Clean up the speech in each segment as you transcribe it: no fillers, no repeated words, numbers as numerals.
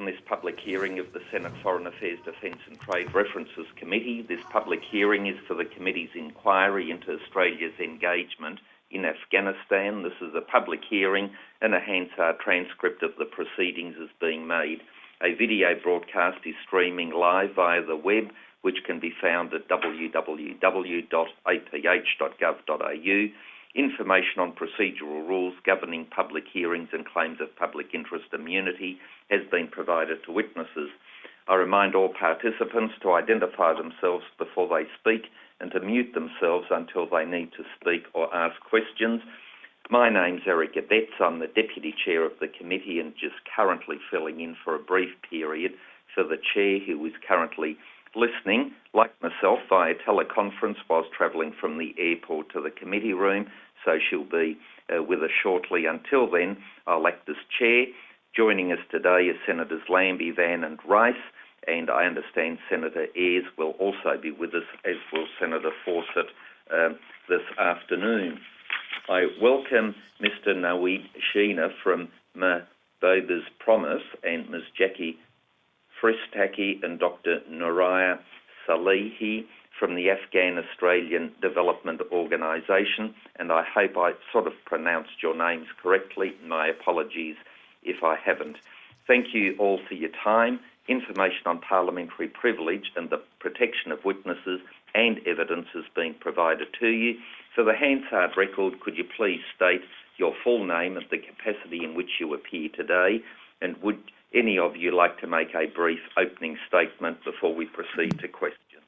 this public hearing of the Senate Foreign Affairs, Defence and Trade References Committee. This public hearing is for the committee's inquiry into Australia's engagement in Afghanistan. This is a public hearing and a Hansard transcript of the proceedings is being made. A video broadcast is streaming live via the web, which can be found at www.aph.gov.au. Information on procedural rules governing public hearings and claims of public interest immunity has been provided to witnesses. I remind all participants to identify themselves before they speak and to mute themselves until they need to speak or ask questions. My name's Eric Abetz. I'm the Deputy Chair of the committee and just currently filling in for a brief period for the Chair, who is currently listening, like myself, via teleconference whilst travelling from the airport to the committee room, so she'll be with us shortly. Until then, I'll act as Chair. Joining us today is Senators Lambie, Van and Rice, and I understand Senator Ayres will also be with us, as will Senator Fawcett this afternoon. I welcome Mr Naweed Sheena from Mahbubah's Promise and Ms Jackie Fristaki and Dr Nuraya Salehi from the Afghan Australian Development Organisation, and I hope I sort of pronounced your names correctly. My apologies if I haven't. Thank you all for your time. Information on parliamentary privilege and the protection of witnesses and evidence has been provided to you. For the Hansard record, could you please state your full name and the capacity in which you appear today, and would any of you like to make a brief opening statement before we proceed to questions?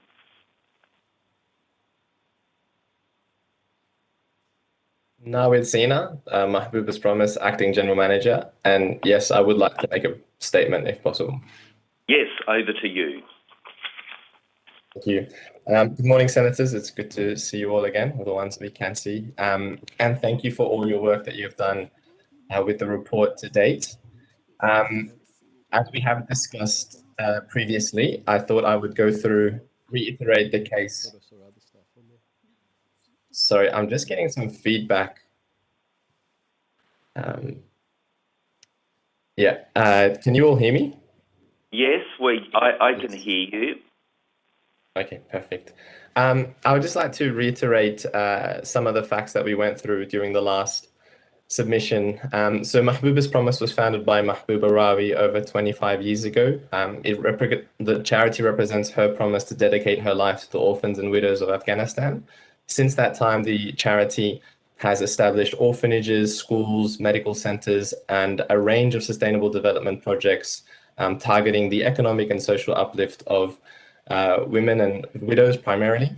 Naweed Sheena, Mahbubah's Promise, Acting General Manager, and yes, I would like to make a statement if possible. Yes, over to you. Thank you. Good morning, Senators. It's good to see you all again, or the ones we can see. And thank you for all your work that you've done with the report to date. As we have discussed previously, I thought I would go through, reiterate the case. Sorry, I'm just getting some feedback. Can you all hear me? Yes, I can hear you. Okay, perfect. I would just like to reiterate some of the facts that we went through during the last submission. So Mahbubah's Promise was founded by Mahbubah Rawi over 25 years ago. The charity represents her promise to dedicate her life to the orphans and widows of Afghanistan. Since that time, the charity has established orphanages, schools, medical centers, and a range of sustainable development projects targeting the economic and social uplift of women and widows primarily.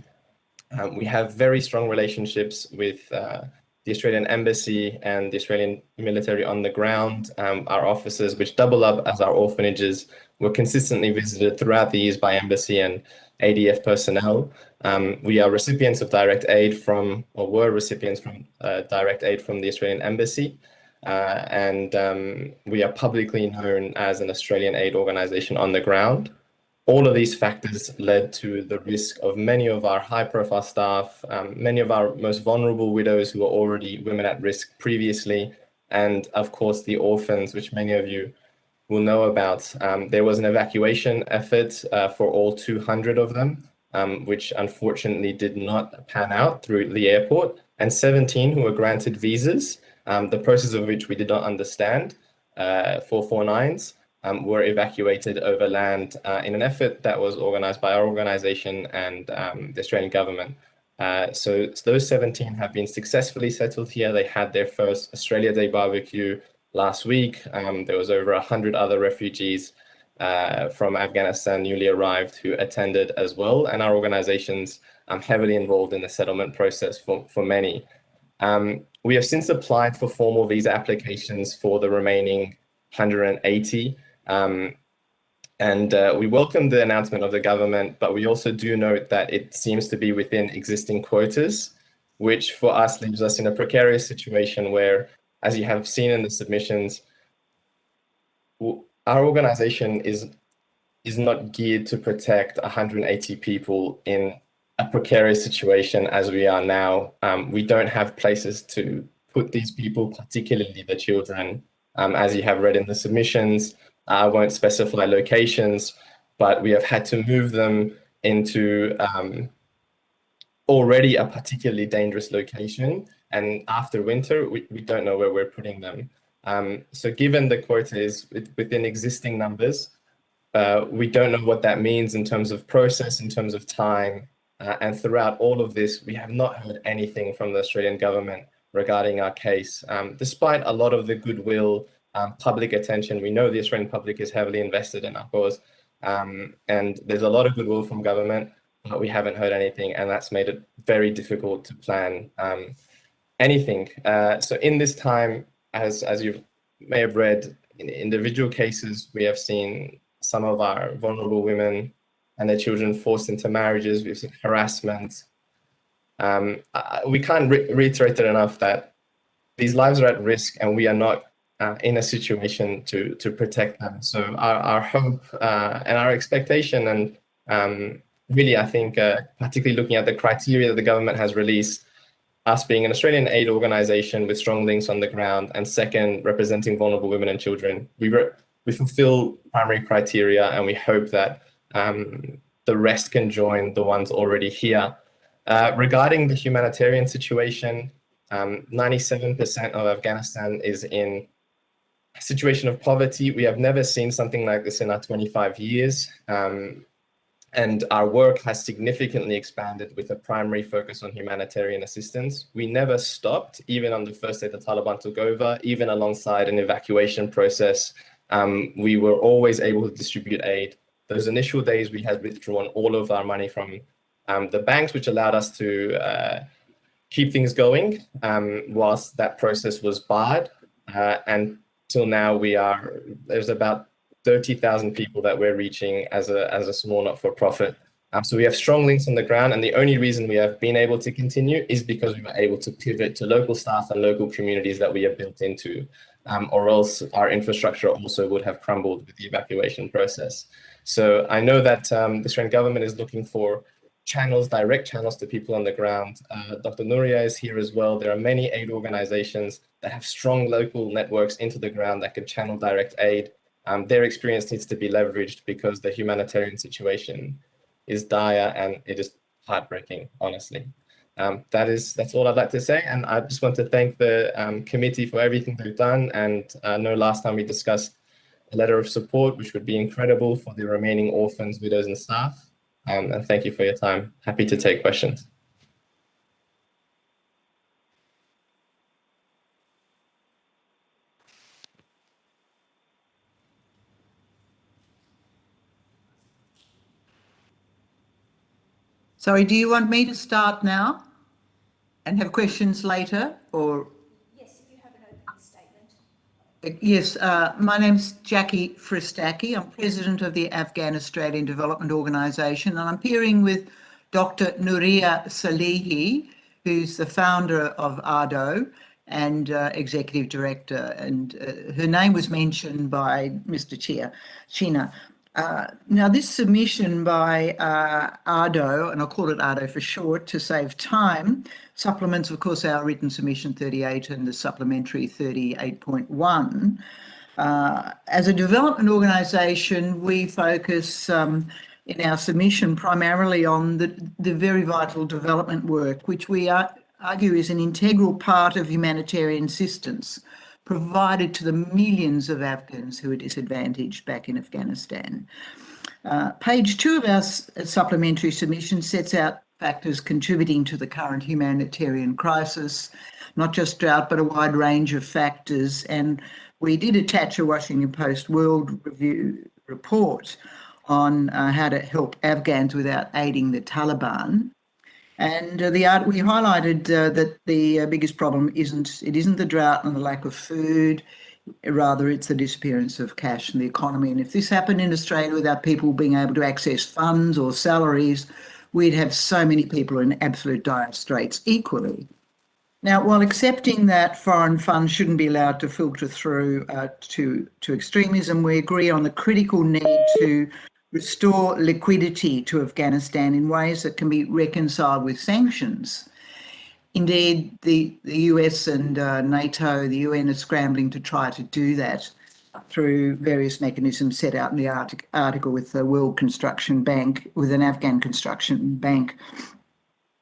We have very strong relationships with the Australian Embassy and the Australian military on the ground. Our offices, which double up as our orphanages, were consistently visited throughout the years by Embassy and ADF personnel. We are recipients of direct aid from, or were recipients from direct aid from the Australian Embassy. And we are publicly known as an Australian aid organisation on the ground. All of these factors led to the risk of many of our high-profile staff, many of our most vulnerable widows who were already women at risk previously, and of course the orphans, which many of you will know about. There was an evacuation effort for all 200 of them, which unfortunately did not pan out through the airport, and 17 who were granted visas, the process of which we did not understand, 449s. Were evacuated over land in an effort that was organised by our organisation and the Australian government. So those 17 have been successfully settled here. They had their first Australia Day barbecue last week. There was over 100 other refugees from Afghanistan newly arrived who attended as well. And our organisation's heavily involved in the settlement process for many. We have since applied for formal visa applications for the remaining 180. We welcome the announcement of the government, but we also do note that it seems to be within existing quotas, which for us leaves us in a precarious situation where, as you have seen in the submissions, our organization is not geared to protect 180 people in a precarious situation as we are now. We don't have places to put these people, particularly the children. As you have read in the submissions, I won't specify locations, but we have had to move them into already a particularly dangerous location. And after winter, we don't know where we're putting them. So given the quota is within existing numbers, we don't know what that means in terms of process, in terms of time. And throughout all of this, we have not heard anything from the Australian government regarding our case. Despite a lot of the goodwill, public attention, we know the Australian public is heavily invested in our cause. And there's a lot of goodwill from government, but we haven't heard anything, and that's made it very difficult to plan anything. So in this time, as you may have read, in individual cases, we have seen some of our vulnerable women and their children forced into marriages. We've seen harassment. We can't reiterate it enough that these lives are at risk, and we are not in a situation to protect them. So our hope and our expectation, and really, I think, particularly looking at the criteria that the government has released, us being an Australian aid organisation with strong links on the ground, and second, representing vulnerable women and children, we fulfill primary criteria, and we hope that the rest can join the ones already here. Regarding the humanitarian situation, 97% of Afghanistan is in a situation of poverty. We have never seen something like this in our 25 years. And our work has significantly expanded with a primary focus on humanitarian assistance. We never stopped, even on the first day the Taliban took over, even alongside an evacuation process. We were always able to distribute aid. Those initial days, we had withdrawn all of our money from the banks, which allowed us to keep things going whilst that process was barred. And till now, there's about 30,000 people that we're reaching as a small not-for-profit. So we have strong links on the ground, and the only reason we have been able to continue is because we were able to pivot to local staff and local communities that we have built into, or else our infrastructure also would have crumbled with the evacuation process. So I know that the Australian government is looking for channels, direct channels to people on the ground. Dr. Nuria is here as well. There are many aid organizations that have strong local networks into the ground that can channel direct aid. Their experience needs to be leveraged because the humanitarian situation is dire, and it is heartbreaking, honestly. That's all I'd like to say. And I just want to thank the committee for everything they've done. And I know last time we discussed a letter of support, which would be incredible for the remaining orphans, widows, and staff. And thank you for your time. Happy to take questions. Sorry, do you want me to start now and have questions later, or? Yes, if you have an opening statement. Yes, my name's Jackie Fristaki. I'm president of the Afghan Australian Development Organisation, and I'm appearing with Dr. Nuria Salehi, who's the founder of ARDO and executive director, and her name was mentioned by Mr. China. Now, this submission by ARDO, and I'll call it ARDO for short to save time, supplements, of course, our written submission 38 and the supplementary 38.1. As a development organisation, we focus in our submission primarily on the very vital development work, which we argue is an integral part of humanitarian assistance provided to the millions of Afghans who are disadvantaged back in Afghanistan. Page 2 of our supplementary submission sets out factors contributing to the current humanitarian crisis, not just drought, but a wide range of factors. And we did attach a Washington Post World Review report on how to help Afghans without aiding the Taliban. And we highlighted that the biggest problem isn't the drought and the lack of food, rather it's the disappearance of cash in the economy. And if this happened in Australia without people being able to access funds or salaries, we'd have so many people in absolute dire straits equally. Now, while accepting that foreign funds shouldn't be allowed to filter through to extremism, we agree on the critical need to restore liquidity to Afghanistan in ways that can be reconciled with sanctions. Indeed, the US and NATO, the UN are scrambling to try to do that. through various mechanisms set out in the article with the World Construction Bank, with an Afghan construction bank.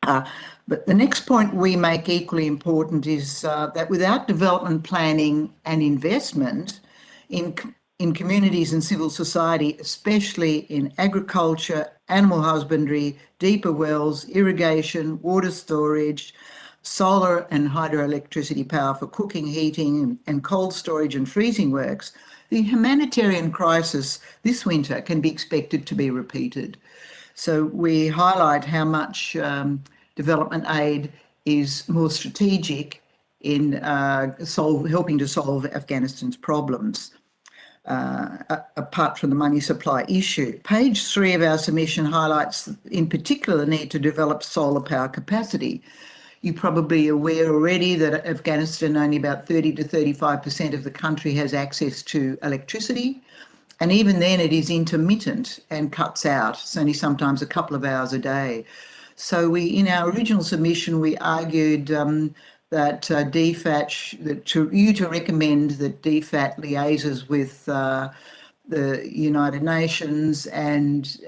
But the next point we make equally important is that without development planning and investment in communities and civil society, especially in agriculture, animal husbandry, deeper wells, irrigation, water storage, solar and hydroelectricity power for cooking, heating, and cold storage and freezing works, the humanitarian crisis this winter can be expected to be repeated. So we highlight how much development aid is more strategic in helping to solve Afghanistan's problems, apart from the money supply issue. Page 3 of our submission highlights in particular the need to develop solar power capacity. You're probably aware already that Afghanistan, only about 30 to 35% of the country has access to electricity. And even then it is intermittent and cuts out. It's only sometimes a couple of hours a day. So in our original submission, we argued that DFAT, to recommend that DFAT liaises with the United Nations and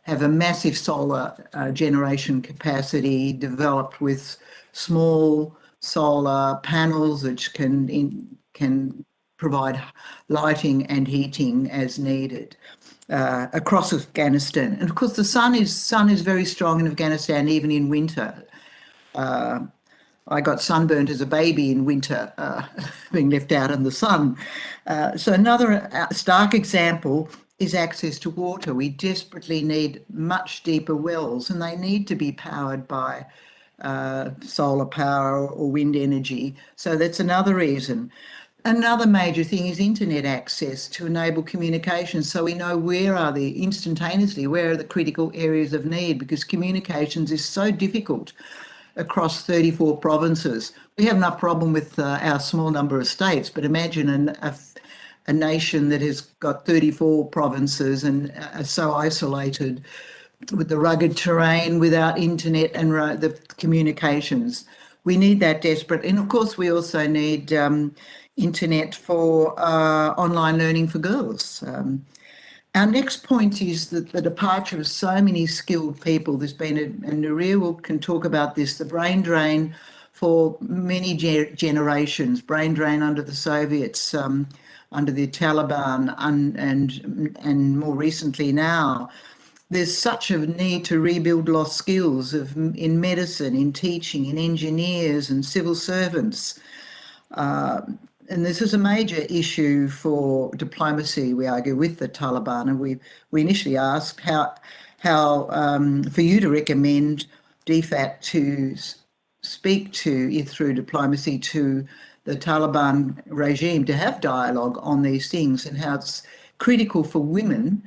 have a massive solar generation capacity developed with small solar panels which can provide lighting and heating as needed across Afghanistan. And of course, the sun is very strong in Afghanistan, even in winter. I got sunburnt as a baby in winter, being left out in the sun. So another stark example is access to water. We desperately need much deeper wells, and they need to be powered by solar power or wind energy. So that's another reason. Another major thing is internet access to enable communication, so we know where are the critical areas of need, because communications is so difficult across 34 provinces. We have enough problem with our small number of states, but imagine a nation that has got 34 provinces and are so isolated with the rugged terrain, without internet and the communications. We need that desperate. And of course, we also need internet for online learning for girls. Our next point is that the departure of so many skilled people. There's been, and Nuria can talk about this, the brain drain for many generations, brain drain under the Soviets, under the Taliban, and more recently now. There's such a need to rebuild lost skills in medicine, in teaching, in engineers and civil servants. And this is a major issue for diplomacy, we argue, with the Taliban. And we initially asked how for you to recommend DFAT to speak to, through diplomacy, to the Taliban regime to have dialogue on these things, and how it's critical for women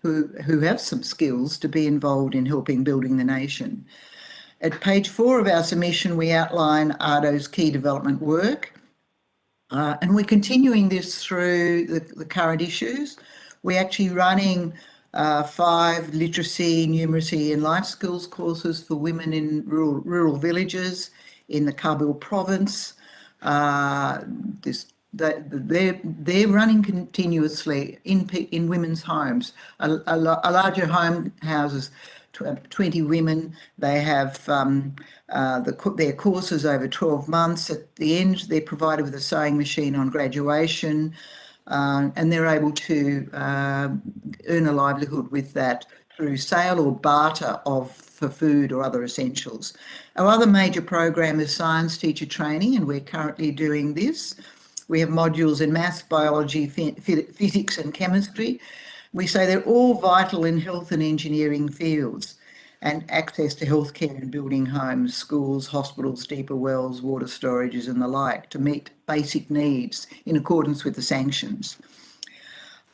who have some skills to be involved in helping building the nation. At page 4 of our submission, we outline ARDO's key development work. And we're continuing this through the current issues. We're actually running 5 literacy, numeracy and life skills courses for women in rural villages in the Kabul province. They're running continuously in women's homes. A larger home houses 20 women. They have their courses over 12 months. At the end, they're provided with a sewing machine on graduation, and they're able to earn a livelihood with that through sale or barter for food or other essentials. Our other major program is science teacher training, and we're currently doing this. We have modules in maths, biology, physics and chemistry. We say they're all vital in health and engineering fields, and access to healthcare and building homes, schools, hospitals, deeper wells, water storages and the like, to meet basic needs in accordance with the sanctions.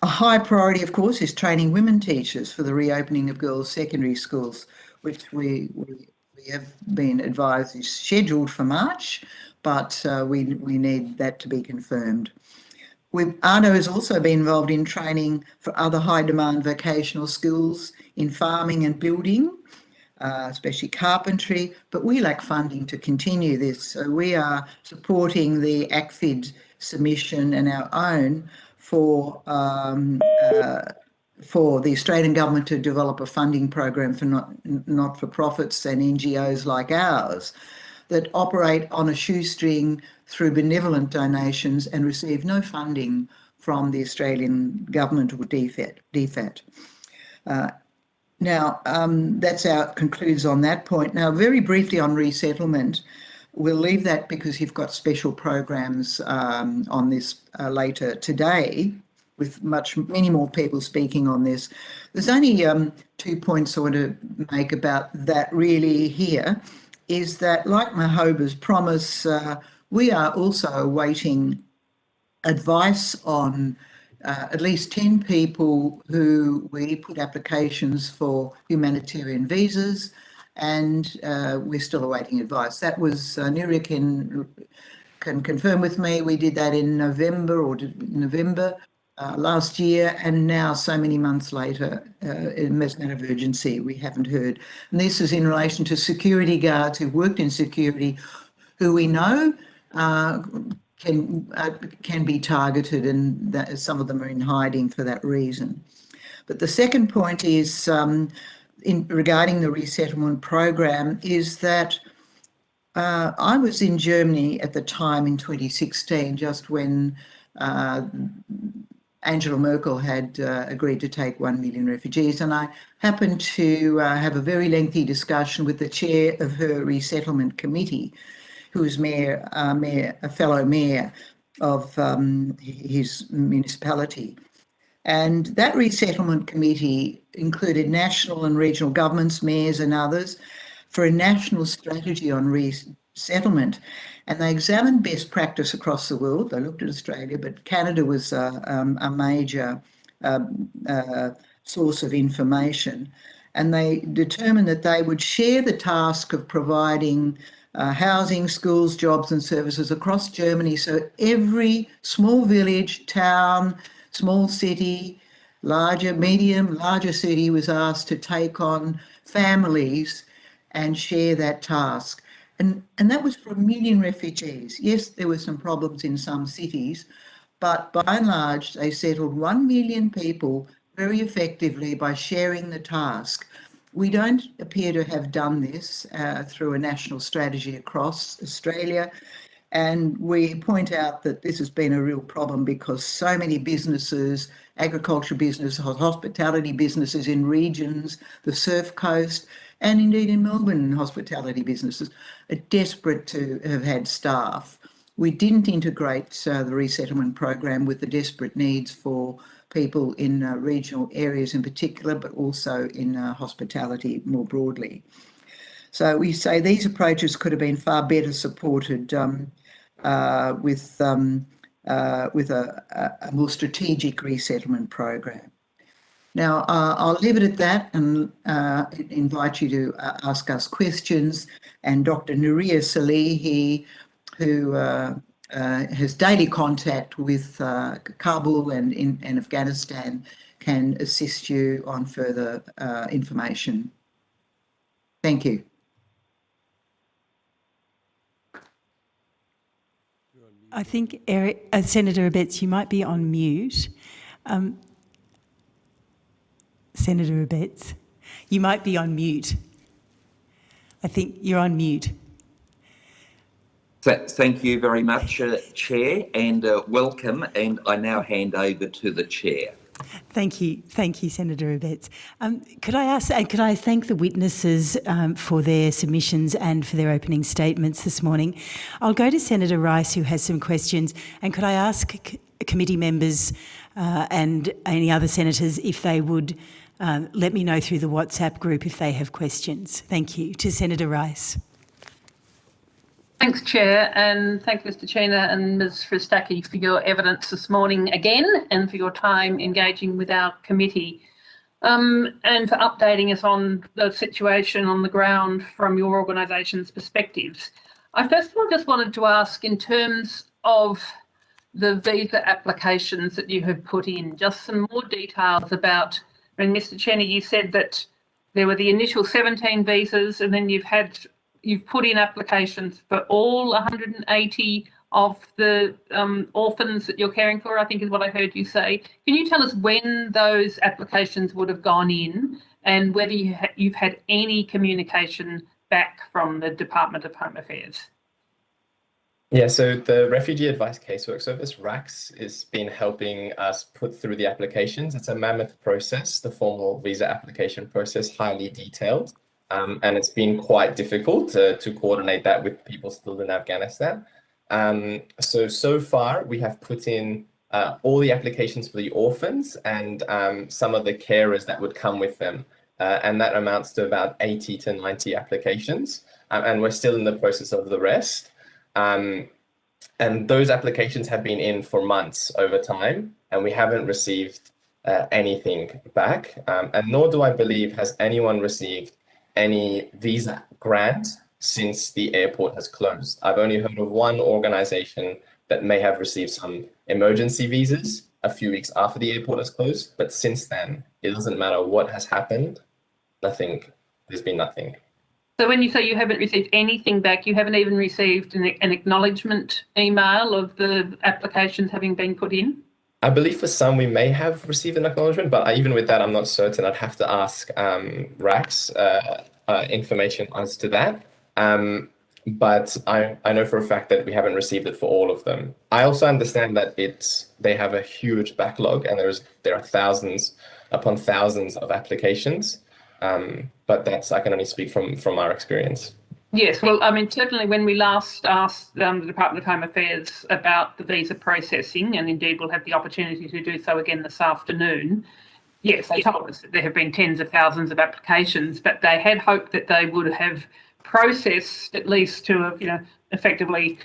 A high priority, of course, is training women teachers for the reopening of girls' secondary schools, which we have been advised is scheduled for March, but we need that to be confirmed. ARDO has also been involved in training for other high-demand vocational skills in farming and building, especially carpentry, but we lack funding to continue this. So we are supporting the ACFID submission and our own for the Australian government to develop a funding program for not-for-profits and NGOs like ours that operate on a shoestring through benevolent donations and receive no funding from the Australian government or DFAT. Now, that concludes on that point. Now, very briefly on resettlement, we'll leave that because you've got special programs on this later today, with many more people speaking on this. There's only 2 points I want to make about that really here, is that like Mahbuba's promise, we are also awaiting advice on at least 10 people who we put applications for humanitarian visas, and we're still awaiting advice. That was, Nuria can confirm with me, we did that in November last year, and now so many months later, in as a matter of urgency, we haven't heard. And this is in relation to security guards who've worked in security, who we know can be targeted, and that some of them are in hiding for that reason. But the second point is regarding the resettlement program is that I was in Germany at the time in 2016, just when Angela Merkel had agreed to take 1 million refugees, and I happened to have a very lengthy discussion with the chair of her resettlement committee, who is a fellow mayor of his municipality. And that resettlement committee included national and regional governments, mayors and others, for a national strategy on resettlement. And they examined best practice across the world. They looked at Australia, but Canada was a major source of information. And they determined that they would share the task of providing housing, schools, jobs and services across Germany. So every small village, town, small city, larger city was asked to take on families and share that task. And that was for 1 million refugees. Yes, there were some problems in some cities, but by and large, they settled 1 million people very effectively by sharing the task. We don't appear to have done this through a national strategy across Australia. And we point out that this has been a real problem because so many businesses, agriculture businesses, hospitality businesses in regions, the Surf Coast, and indeed in Melbourne, hospitality businesses are desperate to have had staff. We didn't integrate the resettlement program with the desperate needs for people in regional areas in particular, but also in hospitality more broadly. So we say these approaches could have been far better supported with a more strategic resettlement program. Now, I'll leave it at that and invite you to ask us questions. And Dr. Nuria Salehi, who has daily contact with Kabul and Afghanistan, can assist you on further information. Thank you. I think, Senator Abetz, you might be on mute. Senator Abetz, you might be on mute. I think you're on mute. Thank you very much, Chair, and welcome. And I now hand over to the Chair. Thank you, Senator Abetz. Could I thank the witnesses for their submissions and for their opening statements this morning. I'll go to Senator Rice, who has some questions, and could I ask committee members and any other senators if they would let me know through the WhatsApp group if they have questions. Thank you. To Senator Rice. Thanks, Chair, and thank Mr. Chena and Ms. Fristaki for your evidence this morning again and for your time engaging with our committee and for updating us on the situation on the ground from your organisation's perspectives. I first of all just wanted to ask, in terms of the visa applications that you have put in, just some more details about, I mean, Mr. Chena, you said that there were the initial 17 visas and then you've put in applications for all 180 of the orphans that you're caring for, I think is what I heard you say. Can you tell us when those applications would have gone in and whether you've had any communication back from the Department of Home Affairs? Yeah, so the Refugee Advice Casework Service, RACS, has been helping us put through the applications. It's a mammoth process, the formal visa application process, highly detailed. And it's been quite difficult to coordinate that with people still in Afghanistan. So far, we have put in all the applications for the orphans and some of the carers that would come with them. And that amounts to about 80 to 90 applications. And we're still in the process of the rest. And those applications have been in for months over time, and we haven't received anything back. And nor do I believe has anyone received any visa grant since the airport has closed. I've only heard of one organization that may have received some emergency visas a few weeks after the airport has closed, but since then, it doesn't matter what has happened, nothing, there's been nothing. So when you say you haven't received anything back, you haven't even received an acknowledgement email of the applications having been put in? I believe for some we may have received an acknowledgement, but even with that, I'm not certain. I'd have to ask RACS information as to that. But I know for a fact that we haven't received it for all of them. I also understand that they have a huge backlog and there are thousands upon thousands of applications. But I can only speak from our experience. Yes, well, I mean, certainly when we last asked the Department of Home Affairs about the visa processing, and indeed we'll have the opportunity to do so again this afternoon, yes, they told us that there have been tens of thousands of applications, but they had hoped that they would have processed at least to have, effectively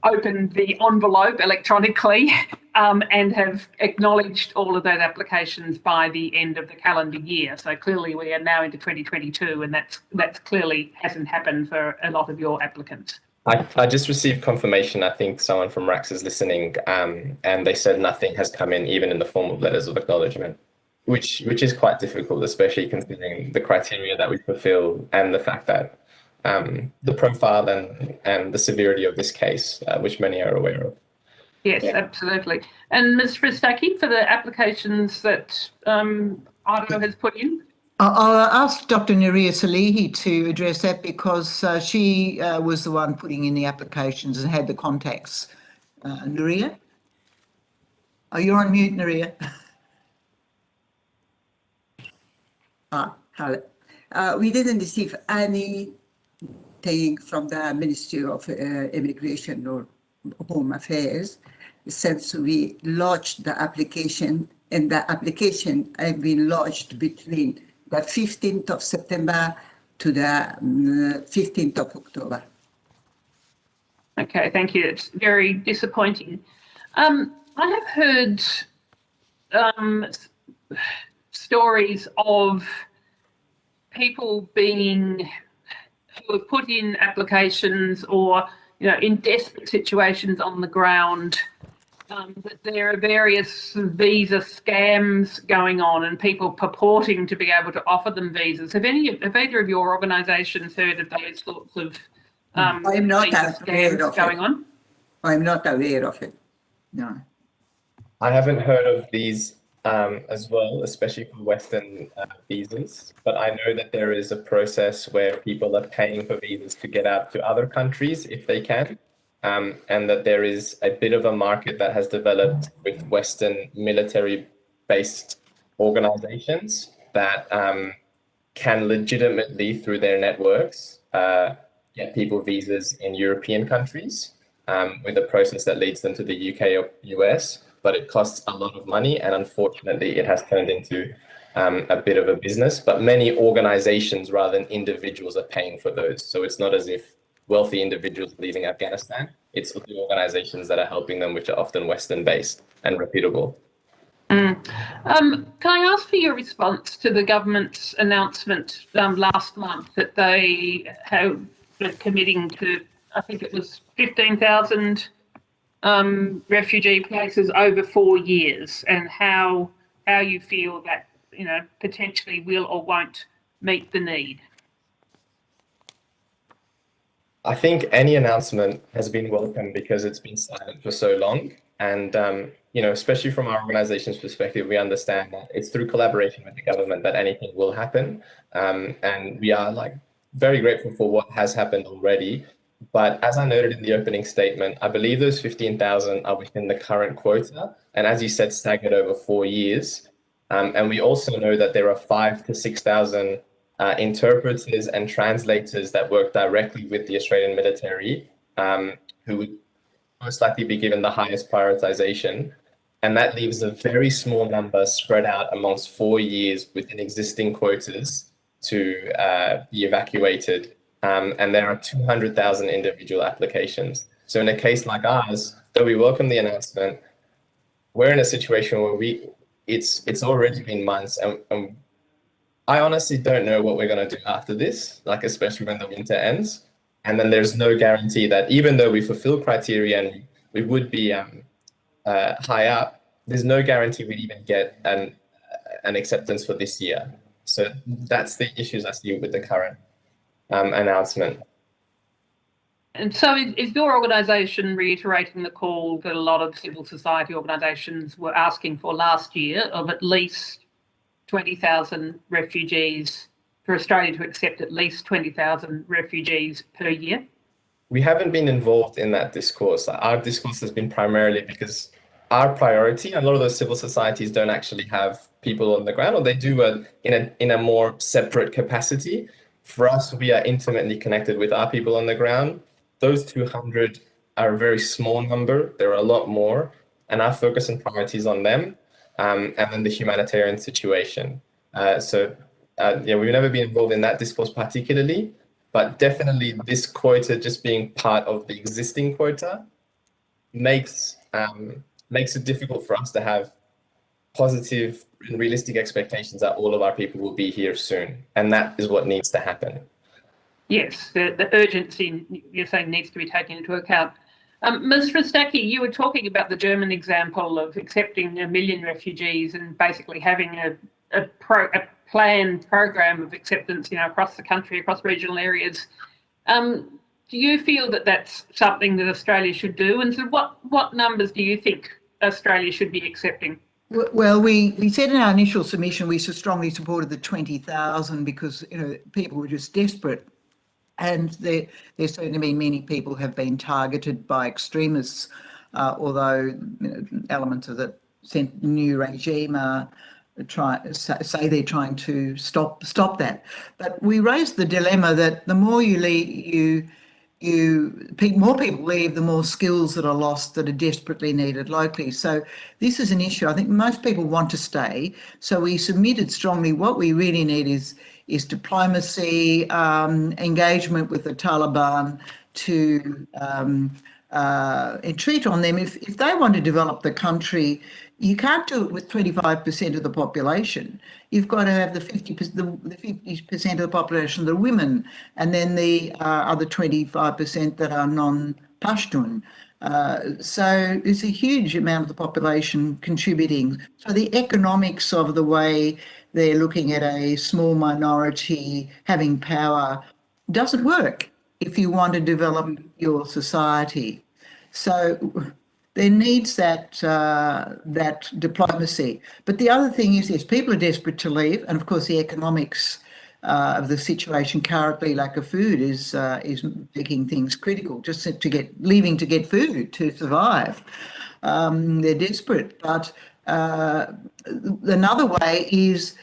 opened the envelope electronically and have acknowledged all of those applications by the end of the calendar year. So clearly we are now into 2022 and that's clearly hasn't happened for a lot of your applicants. I just received confirmation, I think someone from RACS is listening, and they said nothing has come in, even in the form of letters of acknowledgement, which is quite difficult, especially considering the criteria that we fulfill and the fact that the profile and the severity of this case, which many are aware of. Yes, absolutely. And Ms. Fristacchi, for the applications that Idaho has put in? I'll ask Dr. Nuria Salehi to address that because she was the one putting in the applications and had the contacts. Nuria? Oh, you're on mute, Nuria. Hello. We didn't receive anything from the Ministry of Immigration or Home Affairs since we launched the application, and the application has been launched between the 15th of September to the 15th of October. Okay, thank you. It's very disappointing. I have heard stories of people who have put in applications or in desperate situations on the ground, that there are various visa scams going on and people purporting to be able to offer them visas. Have either of your organisations heard of those sorts of I'm not aware of going on? I'm not aware of it. No. I haven't heard of these as well, especially for Western visas, but I know that there is a process where people are paying for visas to get out to other countries if they can, and that there is a bit of a market that has developed with Western military-based organizations that can legitimately, through their networks, get people visas in European countries with a process that leads them to the UK or US. But it costs a lot of money, and unfortunately it has turned into a bit of a business, but many organizations rather than individuals are paying for those. So it's not as if wealthy individuals leaving Afghanistan, it's the organizations that are helping them, which are often Western based and reputable. Can I ask for your response to the government's announcement last month that they have been committing to, I think it was 15,000 refugee places over 4 years, and how you feel that potentially will or won't meet the need? I think any announcement has been welcome because it's been silent for so long. And, especially from our organization's perspective, we understand that it's through collaboration with the government that anything will happen. And we are very grateful for what has happened already. But as I noted in the opening statement, I believe those 15,000 are within the current quota. And as you said, staggered over 4 years. And we also know that there are 5,000 to 6,000 interpreters and translators that work directly with the Australian military, who would most likely be given the highest prioritization. And that leaves a very small number spread out amongst 4 years within existing quotas to be evacuated. And there are 200,000 individual applications. So in a case like ours, though we welcome the announcement, we're in a situation where it's already been months, and I honestly don't know what we're going to do after this, especially when the winter ends. And then there's no guarantee that even though we fulfill criteria and we would be high up, there's no guarantee we'd even get an acceptance for this year. So that's the issues I see with the current announcement. And so is your organisation reiterating the call that a lot of civil society organisations were asking for last year of at least 20,000 refugees, for Australia to accept at least 20,000 refugees per year? We haven't been involved in that discourse. Our discourse has been primarily because our priority, a lot of those civil societies don't actually have people on the ground, or they do in a more separate capacity. For us, we are intimately connected with our people on the ground. Those 200 are a very small number. There are a lot more, and our focus and priorities on them, and then the humanitarian situation. We've never been involved in that discourse particularly, but definitely this quota just being part of the existing quota makes it difficult for us to have positive and realistic expectations that all of our people will be here soon. And that is what needs to happen. Yes, the urgency, you're saying, needs to be taken into account. Ms. Fristacchi, you were talking about the German example of accepting 1 million refugees and basically having a planned program of acceptance, across the country, across regional areas. Do you feel that that's something that Australia should do? And so what numbers do you think Australia should be accepting? Well, we said in our initial submission we strongly supported the 20,000 because people were just desperate, and there's certainly been many people have been targeted by extremists, although elements of the new regime say they're trying to stop that. But we raised the dilemma that the more more people leave, the more skills that are lost that are desperately needed locally. So this is an issue. I think most people want to stay. So we submitted strongly. What we really need is diplomacy, engagement with the Taliban to treat on them. If they want to develop the country, you can't do it with 25% of the population. You've got to have the 50% of the population, the women, and then the other 25% that are non-Pashtun. So there's a huge amount of the population contributing. So the economics of the way they're looking at a small minority having power doesn't work if you want to develop your society. So there needs that diplomacy. But the other thing is, yes, people are desperate to leave, and of course the economics of the situation currently, lack of food, is making things critical. Just leaving to get food to survive. They're desperate. But another way is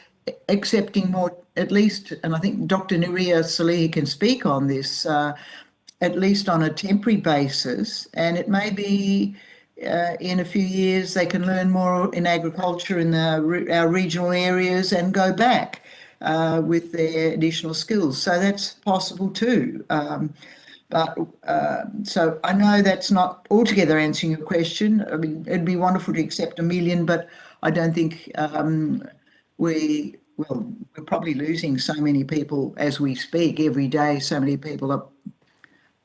accepting more, at least, and I think Dr. Nuria Salehi can speak on this, at least on a temporary basis, and it may be in a few years they can learn more in agriculture in our regional areas and go back with their additional skills. So that's possible too. So I know that's not altogether answering your question. I mean, it'd be wonderful to accept 1 million, but I don't think we're probably losing so many people as we speak every day. So many people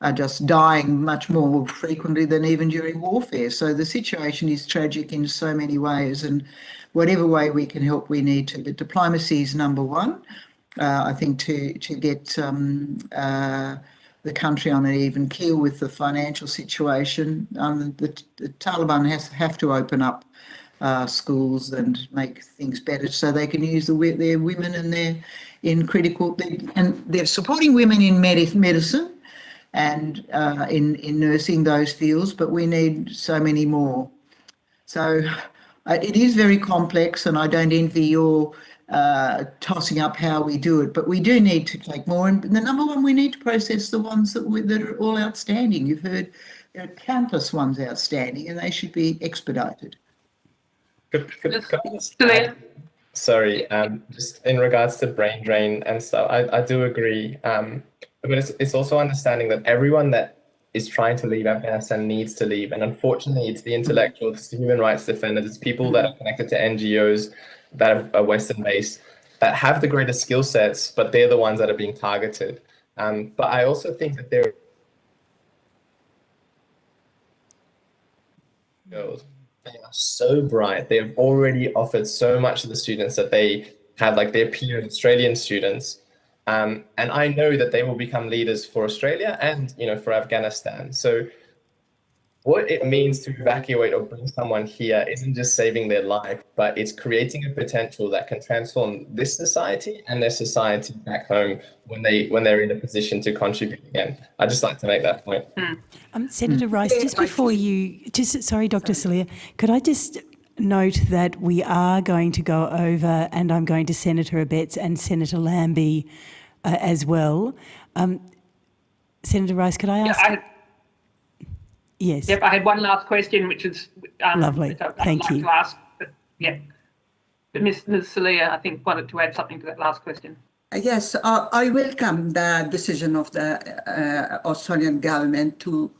are just dying much more frequently than even during warfare. So the situation is tragic in so many ways, and whatever way we can help, we need to. But diplomacy is number one, I think, to get the country on an even keel with the financial situation. The Taliban have to open up schools and make things better so they can use their women and they're supporting women in medicine and in nursing, those fields, but we need so many more. So it is very complex, and I don't envy your tossing up how we do it, but we do need to take more. And the number one, we need to process the ones that are all outstanding. You've heard there are countless ones outstanding, and they should be expedited. Could I just add, sorry, just in regards to brain drain and stuff, I do agree. But it's also understanding that everyone that is trying to leave Afghanistan needs to leave. And unfortunately, it's the intellectuals, it's the human rights defenders, it's people that are connected to NGOs that are Western based, that have the greatest skill sets, but they're the ones that are being targeted. But I also think that there girls, they are so bright. They have already offered so much to the students that they have, like their peer Australian students. And I know that they will become leaders for Australia and, for Afghanistan. So what it means to evacuate or bring someone here isn't just saving their life, but it's creating a potential that can transform this society and their society back home when they're in a position to contribute again. I'd just like to make that point. Senator Rice, just before sorry, Dr. Salia, could I just note that we are going to go over, and I'm going to Senator Abetz and Senator Lambie as well. Senator Rice, could I ask? Yes. Yep, I had one last question, which is lovely. Thank you. To ask, but Ms. Salia, I think, wanted to add something to that last question. Yes, I welcome the decision of the Australian government to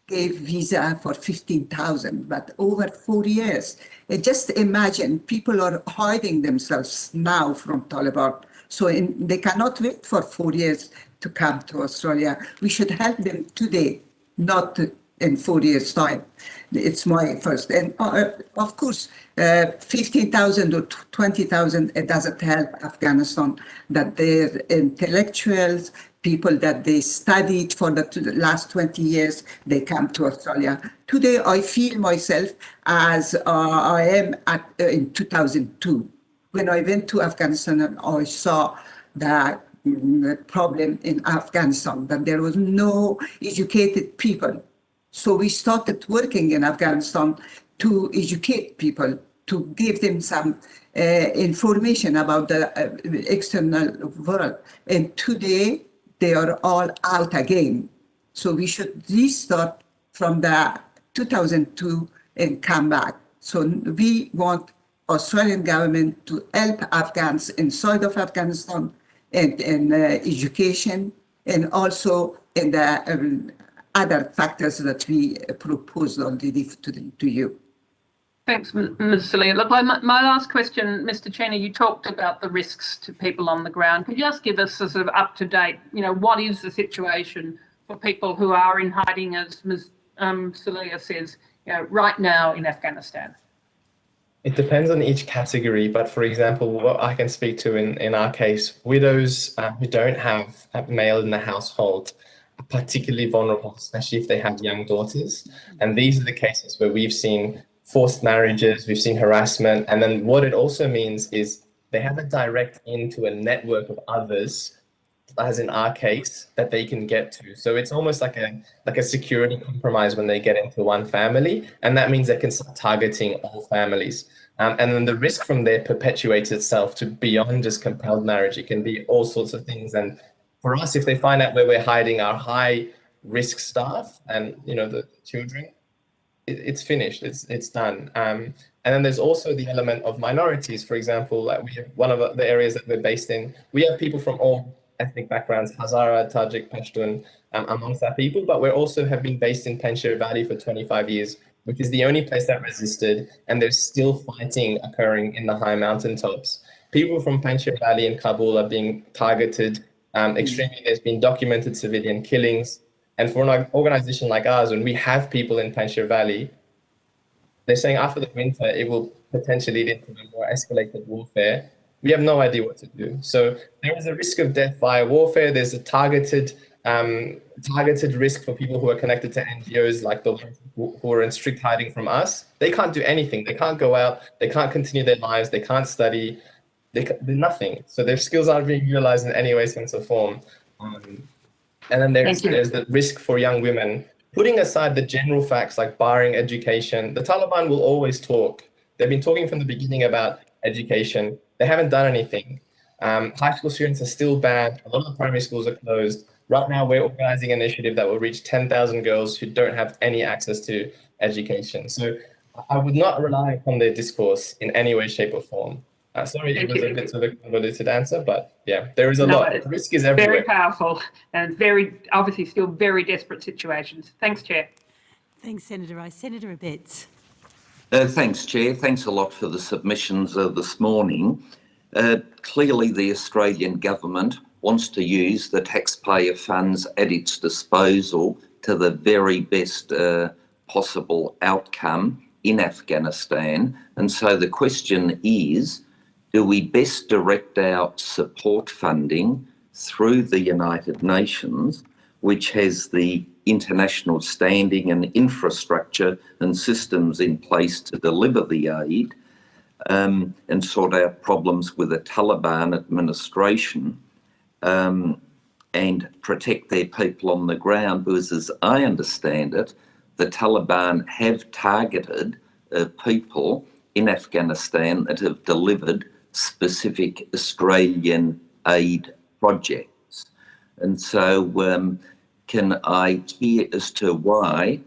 give visa for 15,000, but over 4 years. Just imagine, people are hiding themselves now from Taliban, so they cannot wait for 4 years to come to Australia. We should help them today, not in 4 years' time. It's my first. And of course, 15,000 or 20,000, it doesn't help Afghanistan, that they're intellectuals, people that they studied for the last 20 years, they come to Australia. Today, I feel myself as I am in 2002. When I went to Afghanistan, I saw that problem in Afghanistan, that there was no educated people. So we started working in Afghanistan to educate people, to give them some information about the external world. And today, they are all out again. So we should restart from the 2002 and come back. So we want Australian government to help Afghans inside of Afghanistan and in education, and also in the other factors that we proposed already to you. Thanks, Ms. Salia. Look, my last question, Mr. Cheney, you talked about the risks to people on the ground. Could you just give us a sort of up-to-date, what is the situation for people who are in hiding, as Ms. Salia says, right now in Afghanistan? It depends on each category, but for example, what I can speak to in our case, widows who don't have a male in the household are particularly vulnerable, especially if they have young daughters. And these are the cases where we've seen forced marriages, we've seen harassment. And then what it also means is they have a direct into a network of others, as in our case, that they can get to. So it's almost like a security compromise when they get into one family. And that means they can start targeting all families. And then the risk from there perpetuates itself to beyond just compelled marriage. It can be all sorts of things. And for us, if they find out where we're hiding our high risk staff and, the children, it's finished, it's done. And then there's also the element of minorities. For example, like we have one of the areas that we're based in, we have people from all ethnic backgrounds, Hazara, Tajik, Pashtun, amongst our people, but we also have been based in Panjshir Valley for 25 years, which is the only place that resisted, and there's still fighting occurring in the high mountaintops. People from Panjshir Valley and Kabul are being targeted extremely. There's been documented civilian killings. And for an organization like ours, when we have people in Panjshir Valley, they're saying after the winter, it will potentially lead into a more escalated warfare. We have no idea what to do. So there is a risk of death via warfare. There's a targeted targeted risk for people who are connected to NGOs, like the ones who are in strict hiding from us. They can't do anything. They can't go out. They can't continue their lives. They can't study. They do nothing. So their skills aren't being utilized in any way, sense, or form. And then there's the risk for young women. Putting aside the general facts like barring education, the Taliban will always talk. They've been talking from the beginning about education. They haven't done anything. High school students are still banned. A lot of the primary schools are closed. Right now, we're organizing an initiative that will reach 10,000 girls who don't have any access to education. So I would not rely upon their discourse in any way, shape, or form. Sorry, it was a bit of a convoluted answer, but yeah, there is a lot. The risk is everywhere. Very powerful and very, obviously, still very desperate situations. Thanks, Chair. Thanks, Senator Rice. Senator Abetz. Thanks, Chair. Thanks a lot for the submissions this morning. Clearly, the Australian government wants to use the taxpayer funds at its disposal to the very best possible outcome in Afghanistan. And so the question is, do we best direct our support funding through the United Nations, which has the international standing and infrastructure and systems in place to deliver the aid, and sort out problems with the Taliban administration, and protect their people on the ground? Because as I understand it, the Taliban have targeted people in Afghanistan that have delivered specific Australian aid projects. And so can I hear as to why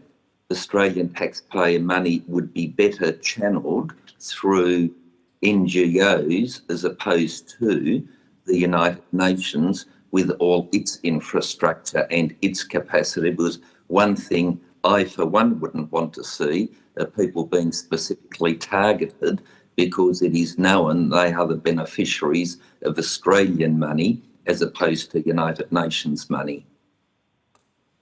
Australian taxpayer money would be better channeled through NGOs as opposed to the United Nations with all its infrastructure and its capacity? Because one thing I, for one, wouldn't want to see are people being specifically targeted because it is known they are the beneficiaries of Australian money as opposed to United Nations money.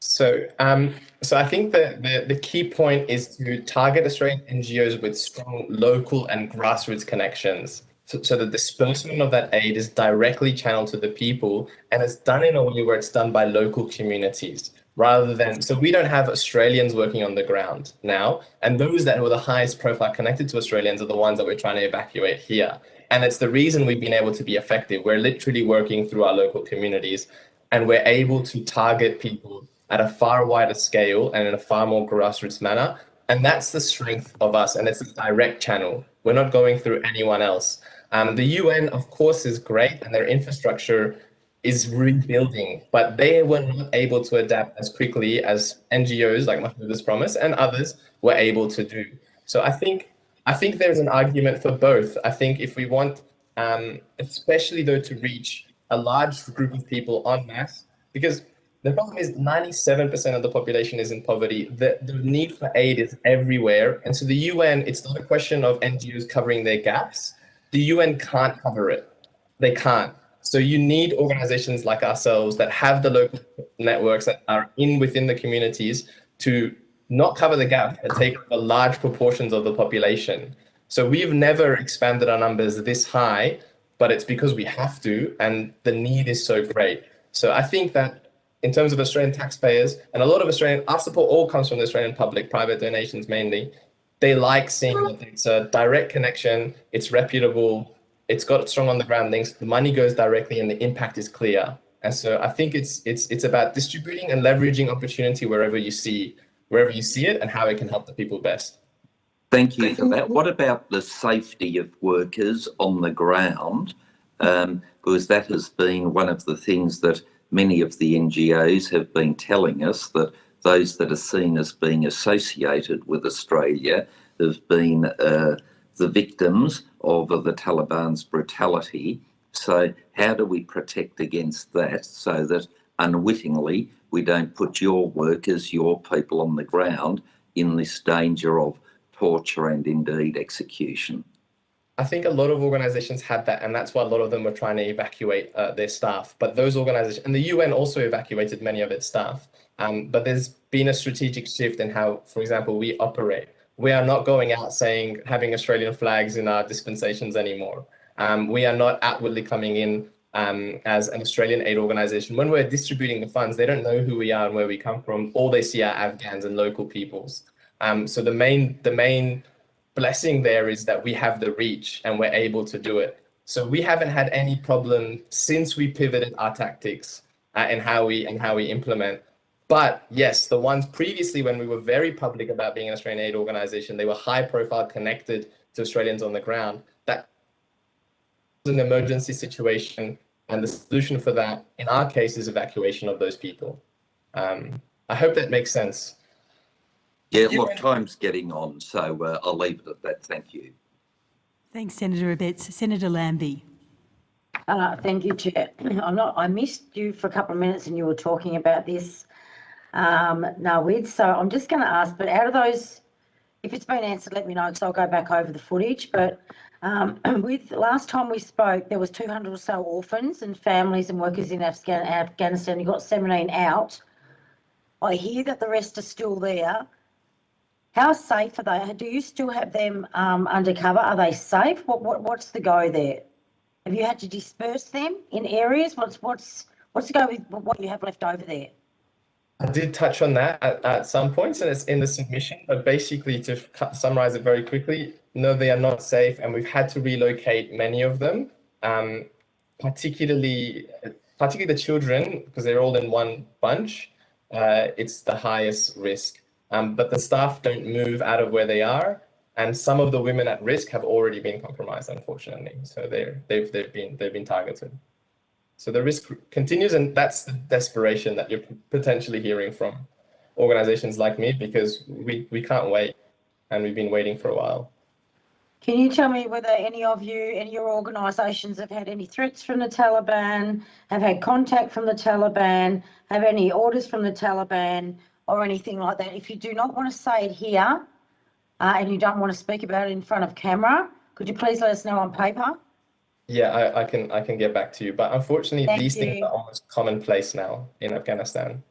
So I think the key point is to target Australian NGOs with strong local and grassroots connections. So the disbursement of that aid is directly channeled to the people, and it's done in a way where it's done by local communities rather than, so we don't have Australians working on the ground now, and those that were the highest profile connected to Australians are the ones that we're trying to evacuate here. And it's the reason we've been able to be effective. We're literally working through our local communities, and we're able to target people at a far wider scale and in a far more grassroots manner. And that's the strength of us, and it's a direct channel. We're not going through anyone else. The UN, of course, is great, and their infrastructure is rebuilding, but they were not able to adapt as quickly as NGOs like Mahbooba's Promise and others were able to do. So I think there's an argument for both. I think if we want, especially though, to reach a large group of people en masse, because the problem is 97% of the population is in poverty. The need for aid is everywhere. And so the UN, it's not a question of NGOs covering their gaps. The UN can't cover it. They can't. So you need organizations like ourselves that have the local networks that are within the communities to not cover the gap and take up large proportions of the population. So we've never expanded our numbers this high, but it's because we have to, and the need is so great. So I think that in terms of Australian taxpayers, and a lot of our support all comes from the Australian public, private donations mainly, they like seeing that it's a direct connection, it's reputable, it's got strong on the ground links, the money goes directly and the impact is clear. And so I think it's about distributing and leveraging opportunity wherever you see it and how it can help the people best. Thank you for that. What about the safety of workers on the ground? Because that has been one of the things that many of the NGOs have been telling us, that those that are seen as being associated with Australia have been the victims of the Taliban's brutality. So how do we protect against that so that unwittingly we don't put your workers, your people on the ground in this danger of torture and indeed execution? I think a lot of organizations had that, and that's why a lot of them were trying to evacuate their staff. But those organizations, and the UN also evacuated many of its staff. But there's been a strategic shift in how, for example, we operate. We are not going out having Australian flags in our dispensations anymore. We are not outwardly coming in as an Australian aid organisation, when we're distributing the funds, they don't know who we are and where we come from. All they see are Afghans and local peoples. So the main blessing there is that we have the reach and we're able to do it. So we haven't had any problem since we pivoted our tactics and how we implement. But yes, the ones previously when we were very public about being an Australian aid organisation, they were high profile, connected to Australians on the ground. That was an emergency situation, and the solution for that, in our case, is evacuation of those people. I hope that makes sense. Yeah, look, time's getting on, so I'll leave it at that. Thank you. Thanks, Senator Abetz. Senator Lambie. Thank you, Chair. I missed you for a couple of minutes and you were talking about this, Nawid. So I'm just going to ask, but out of those, if it's been answered, let me know because I'll go back over the footage. But with last time we spoke, there was 200 or so orphans and families and workers in Afghanistan. You got 17 out. I hear that the rest are still there. How safe are they? Do you still have them under cover? Are they safe? What's the go there? Have you had to disperse them in areas? What's the go with what you have left over there? I did touch on that at some points, and it's in the submission. But basically, to summarize it very quickly, no, they are not safe, and we've had to relocate many of them, particularly the children, because they're all in one bunch. It's the highest risk. But the staff don't move out of where they are, and some of the women at risk have already been compromised, unfortunately. So they've been targeted. So the risk continues, and that's the desperation that you're potentially hearing from organizations like me, because we can't wait, and we've been waiting for a while. Can you tell me whether any of your organisations have had any threats from the Taliban, have had contact from the Taliban, have any orders from the Taliban, or anything like that? If you do not want to say it here and you don't want to speak about it in front of camera, could you please let us know on paper? Yeah, I can get back to you. But unfortunately, these things are almost commonplace now in Afghanistan.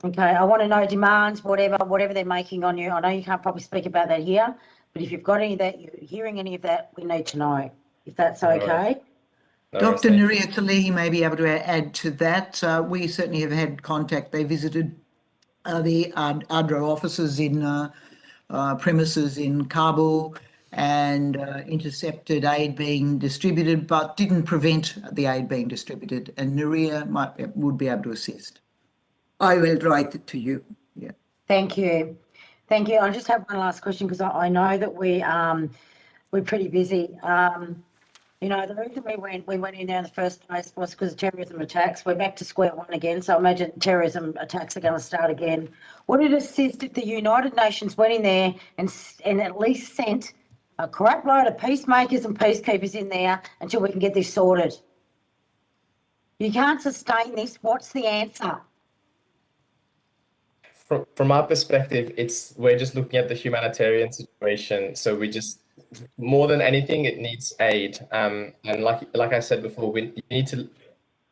Okay, I want to know demands, whatever they're making on you. I know you can't probably speak about that here, but if you've got any of that, you're hearing any of that, we need to know, if that's okay. Dr. Nouria Salehi may be able to add to that. We certainly have had contact. They visited the ADRA offices in premises in Kabul and intercepted aid being distributed, but didn't prevent the aid being distributed. And Nouria would be able to assist. I will write it to you. Yeah. Thank you. Thank you. I just have one last question because I know that we're pretty busy. You know, the reason we went in there in the first place was because of terrorism attacks. We're back to square one again, so I imagine terrorism attacks are going to start again. Would it assist if the United Nations went in there and at least sent a crap load of peacemakers and peacekeepers in there until we can get this sorted? You can't sustain this. What's the answer? From our perspective, we're just looking at the humanitarian situation. So we just, more than anything, it needs aid. And like I said before,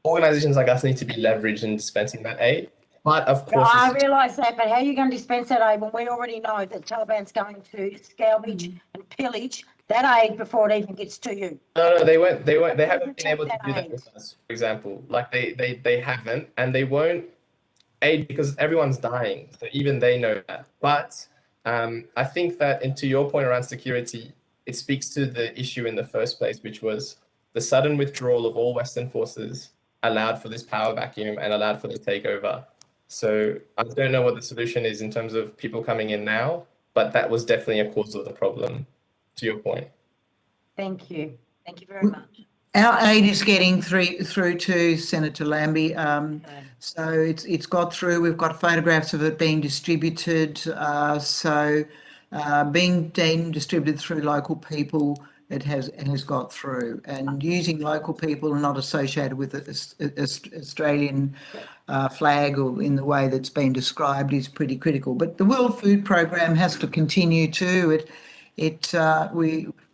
organizations like us need to be leveraged in dispensing that aid. But of course, I realise that, but how are you going to dispense that aid when we already know that Taliban's going to scavenge and pillage that aid before it even gets to you? No, they won't. They haven't been able to do that with us, for example. Like they haven't, and they won't aid because everyone's dying. So even they know that. But I think that, and to your point around security, it speaks to the issue in the first place, which was the sudden withdrawal of all Western forces allowed for this power vacuum and allowed for the takeover. So I don't know what the solution is in terms of people coming in now, but that was definitely a cause of the problem, to your point. Thank you. Thank you very much. Our aid is getting through to Senator Lambie. So it's got through. We've got photographs of it being distributed. Being distributed through local people, it has got through. And using local people not associated with the Australian flag or in the way that's been described is pretty critical. But the World Food Programme has to continue too.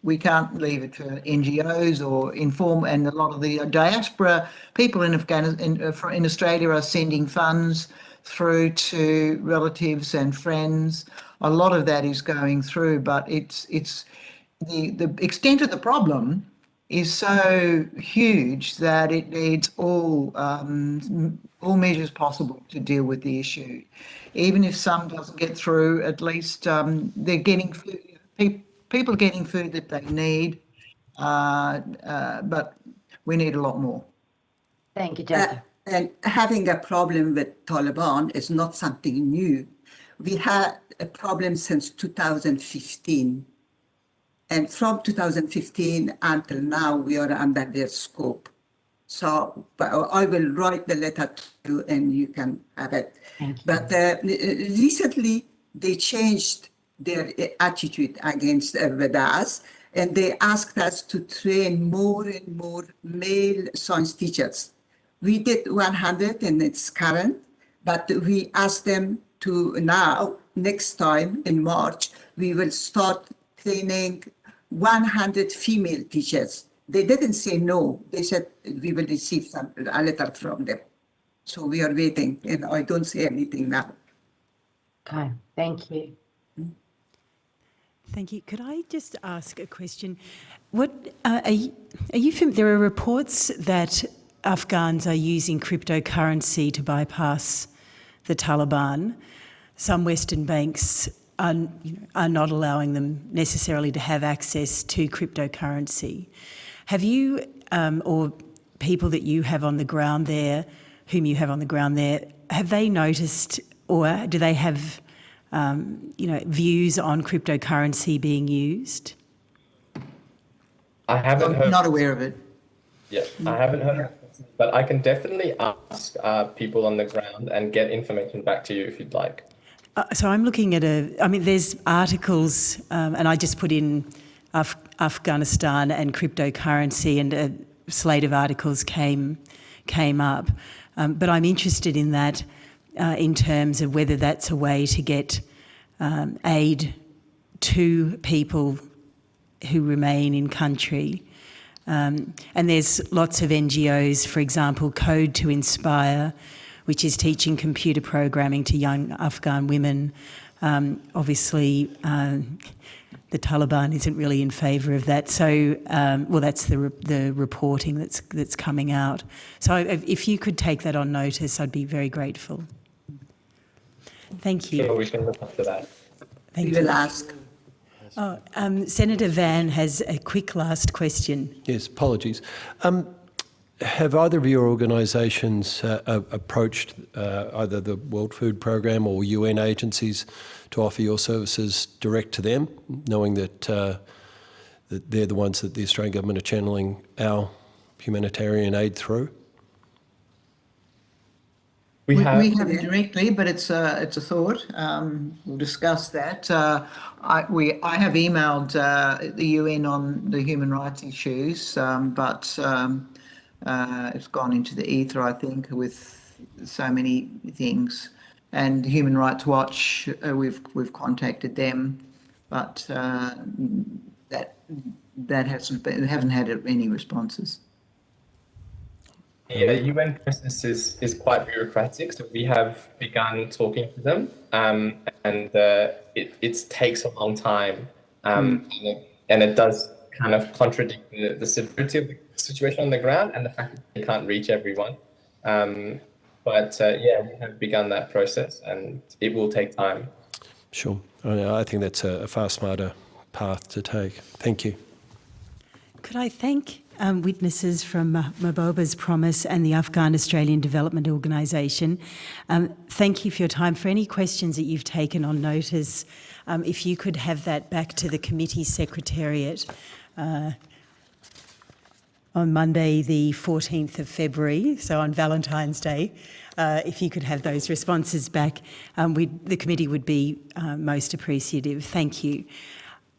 We can't leave it for NGOs or inform, and a lot of the diaspora people in Afghanistan, in Australia, are sending funds through to relatives and friends. A lot of that is going through, but it's the extent of the problem is so huge that it needs all measures possible to deal with the issue. Even if some doesn't get through, at least they're getting food. People are getting food that they need, but we need a lot more. Thank you, Jackie. And having a problem with Taliban is not something new. We had a problem since 2015. And from 2015 until now, we are under their scope. So I will write the letter to you and you can have it. But recently, they changed their attitude against with us, and they asked us to train more and more male science teachers. We did 100 and it's current, but we asked them to now, next time in March, we will start training 100 female teachers. They didn't say no. They said we will receive a letter from them. So we are waiting, and I don't say anything now. Okay, thank you. Thank you. Could I just ask a question? What are you there are reports that Afghans are using cryptocurrency to bypass the Taliban. Some Western banks are not allowing them necessarily to have access to cryptocurrency. Have you, or people that you have on the ground there, whom you have on the ground there, have they noticed, or do they have, views on cryptocurrency being used? I haven't heard. Not aware of it. Yeah, I haven't heard of it, but I can definitely ask people on the ground and get information back to you if you'd like. So I'm looking at there's articles, and I just put in Afghanistan and cryptocurrency, and a slate of articles came up. But I'm interested in that in terms of whether that's a way to get aid to people who remain in country. And there's lots of NGOs, for example, Code to Inspire, which is teaching computer programming to young Afghan women. Obviously, the Taliban isn't really in favour of that. So, that's the reporting that's coming out. So if you could take that on notice, I'd be very grateful. Thank you. Sure, we can look up to that. We will ask. Senator Van has a quick last question. Yes, apologies. Have either of your organisations approached either the World Food Programme or UN agencies to offer your services direct to them, knowing that, that they're the ones that the Australian Government are channeling our humanitarian aid through? We haven't directly, but it's a thought. We'll discuss that. I have emailed the UN on the human rights issues, but it's gone into the ether, I think, with so many things. And Human Rights Watch, we've contacted them, but that hasn't been, haven't had any responses. Yeah, the UN process is quite bureaucratic, so we have begun talking to them, and it takes a long time, and it does kind of contradict the severity of the situation on the ground and the fact that they can't reach everyone. But we have begun that process, and it will take time. Sure. I think that's a far smarter path to take. Thank you. Could I thank witnesses from Mahbubah's Promise and the Afghan Australian Development Organisation. Thank you for your time. For any questions that you've taken on notice, if you could have that back to the committee secretariat on Monday the 14th of February, so on Valentine's Day, if you could have those responses back, the committee would be most appreciative. Thank you.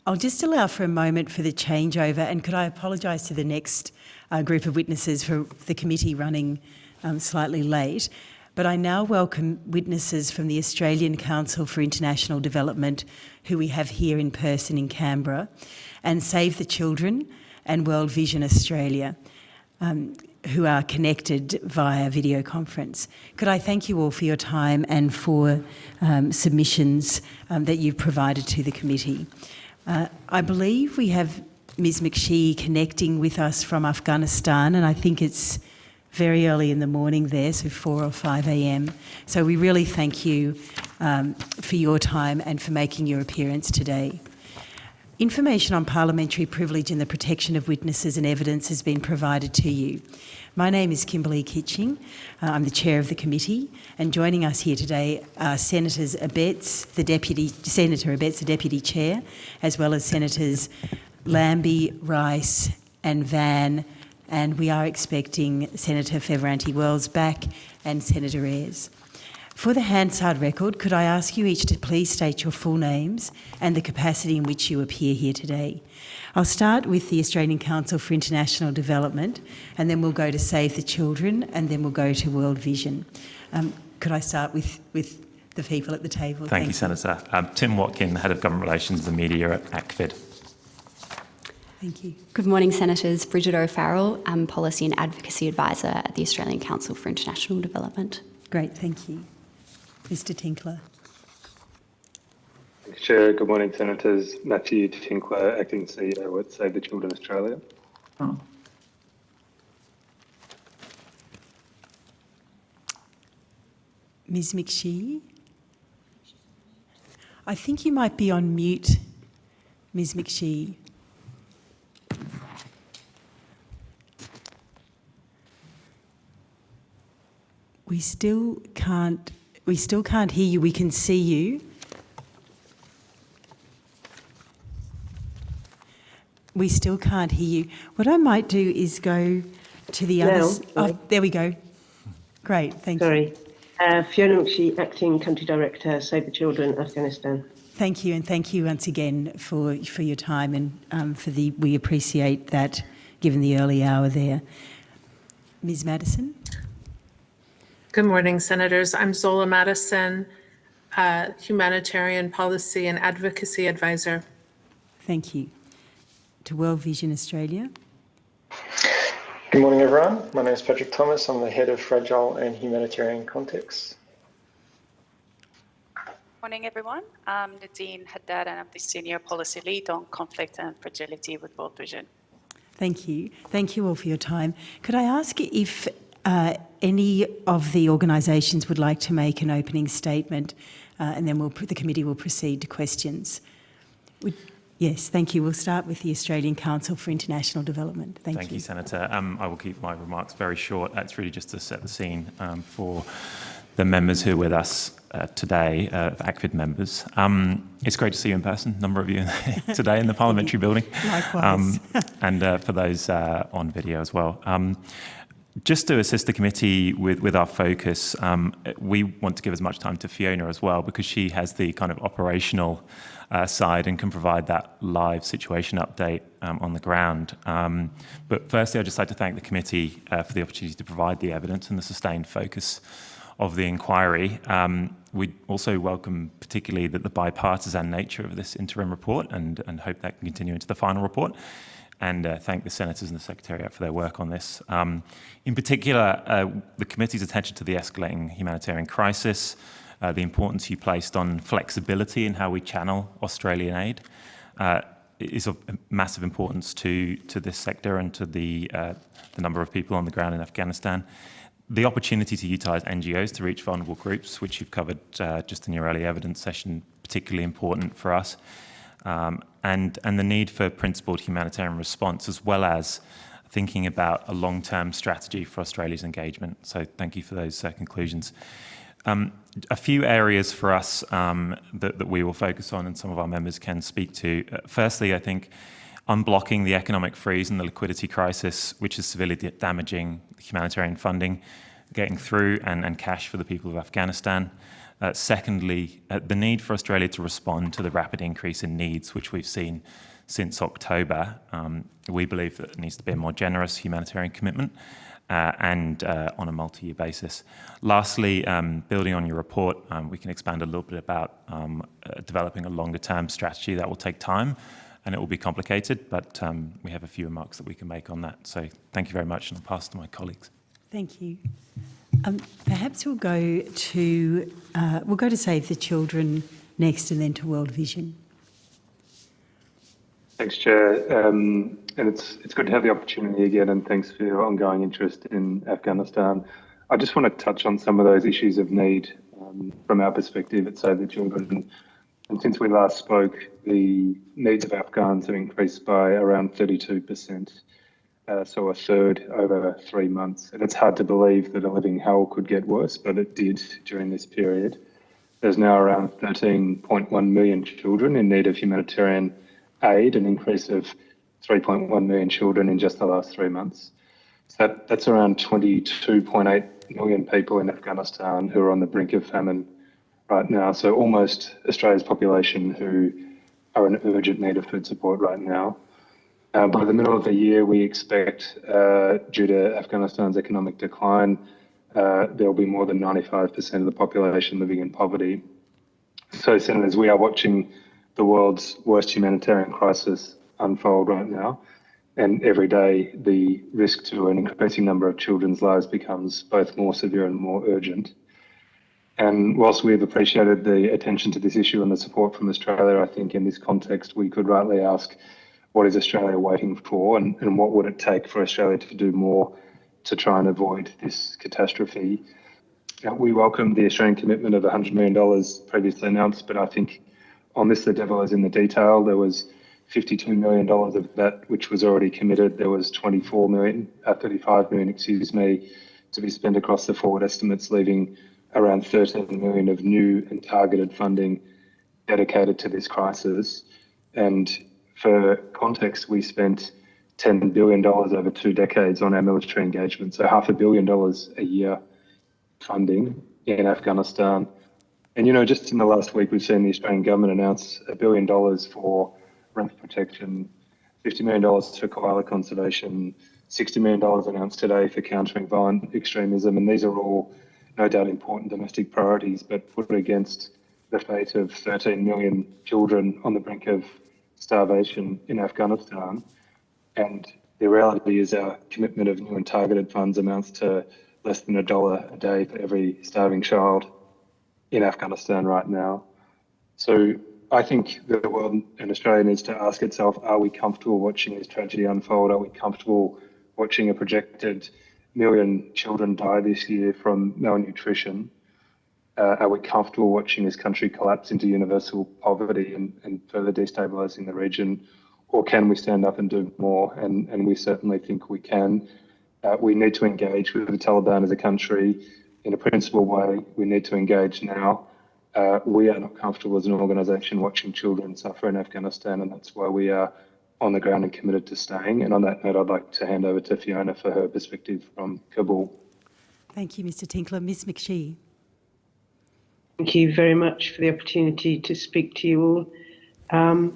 I'll just allow for a moment for the changeover, and could I apologise to the next group of witnesses for the committee running slightly late. But I now welcome witnesses from the Australian Council for International Development, who we have here in person in Canberra, and Save the Children and World Vision Australia, who are connected via video conference. Could I thank you all for your time and for submissions that you've provided to the committee. I believe we have Ms McShee connecting with us from Afghanistan, and I think it's very early in the morning there, so 4 or 5 a.m. So we really thank you for your time and for making your appearance today. Information on parliamentary privilege and the protection of witnesses and evidence has been provided to you. My name is Kimberly Kitching. I'm the chair of the committee, and joining us here today are Senators Abetz, Senator Abetz, the deputy chair, as well as Senators Lambie, Rice and Van, and we are expecting Senator Fierravanti-Wells back and Senator Ayres. For the Hansard record, could I ask you each to please state your full names and the capacity in which you appear here today? I'll start with the Australian Council for International Development, and then we'll go to Save the Children, and then we'll go to World Vision. Could I start with the people at the table? Thank you, Senator. Tim Watkin, Head of Government Relations and Media at ACFID. Thank you. Good morning, Senators. Bridget O'Farrell, Policy and Advocacy Advisor at the Australian Council for International Development. Great, thank you. Mr Tinkler. Chair, good morning, Senators. Matthew Tinkler, Acting CEO at Save the Children Australia. Oh. Ms McShee? I think you might be on mute, Ms McShee. We still can't hear you. We can see you. We still can't hear you. What I might do is go to the others. Oh, there we go. Great, thank you. Sorry. Fiona McShee, Acting Country Director, Save the Children, Afghanistan. Thank you, and thank you once again for your time and we appreciate that, given the early hour there. Ms Madison. Good morning, Senators. I'm Zola Madison, Humanitarian Policy and Advocacy Advisor. Thank you. To World Vision Australia. Good morning, everyone. My name is Patrick Thomas. I'm the Head of Fragile and Humanitarian Contexts. Morning, everyone. I'm Nadine Haddad, and I'm the Senior Policy Lead on Conflict and Fragility with World Vision. Thank you. Thank you all for your time. Could I ask if any of the organisations would like to make an opening statement, and then the committee will proceed to questions. Yes, thank you. We'll start with the Australian Council for International Development. Thank you, Senator. I will keep my remarks very short. It's really just to set the scene for the members who are with us today, ACFID members. It's great to see you in person, a number of you today in the parliamentary building. Likewise. And for those on video as well. Just to assist the committee with our focus, we want to give as much time to Fiona as well, because she has the kind of operational side and can provide that live situation update on the ground. But firstly, I'd just like to thank the committee for the opportunity to provide the evidence and the sustained focus of the inquiry. We also welcome particularly the bipartisan nature of this interim report and hope that can continue into the final report. And thank the Senators and the Secretariat for their work on this. In particular, the committee's attention to the escalating humanitarian crisis, the importance you placed on flexibility in how we channel Australian aid is of massive importance to this sector and to the number of people on the ground in Afghanistan. The opportunity to utilise NGOs to reach vulnerable groups, which you've covered just in your early evidence session, particularly important for us. And the need for principled humanitarian response, as well as thinking about a long-term strategy for Australia's engagement. So thank you for those conclusions. A few areas for us that we will focus on and some of our members can speak to. Firstly, I think unblocking the economic freeze and the liquidity crisis, which is severely damaging humanitarian funding, getting through and cash for the people of Afghanistan. Secondly, the need for Australia to respond to the rapid increase in needs, which we've seen since October. We believe that it needs to be a more generous humanitarian commitment and on a multi-year basis. Lastly, building on your report, we can expand a little bit about developing a longer-term strategy that will take time and it will be complicated, but we have a few remarks that we can make on that. So thank you very much, and I'll pass to my colleagues. Thank you. Perhaps we'll go to Save the Children next, and then to World Vision. Thanks, Chair. And it's good to have the opportunity again, and thanks for your ongoing interest in Afghanistan. I just want to touch on some of those issues of need from our perspective at Save the Children. And since we last spoke, the needs of Afghans have increased by around 32%, so a third over 3 months. And it's hard to believe that a living hell could get worse, but it did during this period. There's now around 13.1 million children in need of humanitarian aid, an increase of 3.1 million children in just the last 3 months. So that's around 22.8 million people in Afghanistan who are on the brink of famine right now. So almost Australia's population who are in urgent need of food support right now. By the middle of the year, we expect, due to Afghanistan's economic decline, there'll be more than 95% of the population living in poverty. So, Senators, we are watching the world's worst humanitarian crisis unfold right now. And every day, the risk to an increasing number of children's lives becomes both more severe and more urgent. And whilst we've appreciated the attention to this issue and the support from Australia, I think in this context, we could rightly ask, what is Australia waiting for, and what would it take for Australia to do more to try and avoid this catastrophe? We welcome the Australian commitment of $100 million previously announced, but I think on this, the devil is in the detail. There was $52 million of that which was already committed. There was 35 million, to be spent across the forward estimates, leaving around 13 million of new and targeted funding dedicated to this crisis. And for context, we spent $10 billion over 2 decades on our military engagement, so $500 million a year funding in Afghanistan. And, you know, just in the last week, we've seen the Australian government announce $1 billion for rent protection, $50 million for koala conservation, $60 million announced today for countering violent extremism. And these are all no doubt important domestic priorities, but put against the fate of 13 million children on the brink of starvation in Afghanistan. And the reality is our commitment of new and targeted funds amounts to less than $1 a day for every starving child in Afghanistan right now. So I think that the world and Australia needs to ask itself, are we comfortable watching this tragedy unfold? Are we comfortable watching a projected 1 million children die this year from malnutrition? Are we comfortable watching this country collapse into universal poverty and further destabilising the region? Or can we stand up and do more? And we certainly think we can. We need to engage with the Taliban as a country in a principled way. We need to engage now. We are not comfortable as an organisation watching children suffer in Afghanistan, and that's why we are on the ground and committed to staying. And on that note, I'd like to hand over to Fiona for her perspective from Kabul. Thank you, Mr Tinkler. Ms McShee. Thank you very much for the opportunity to speak to you all.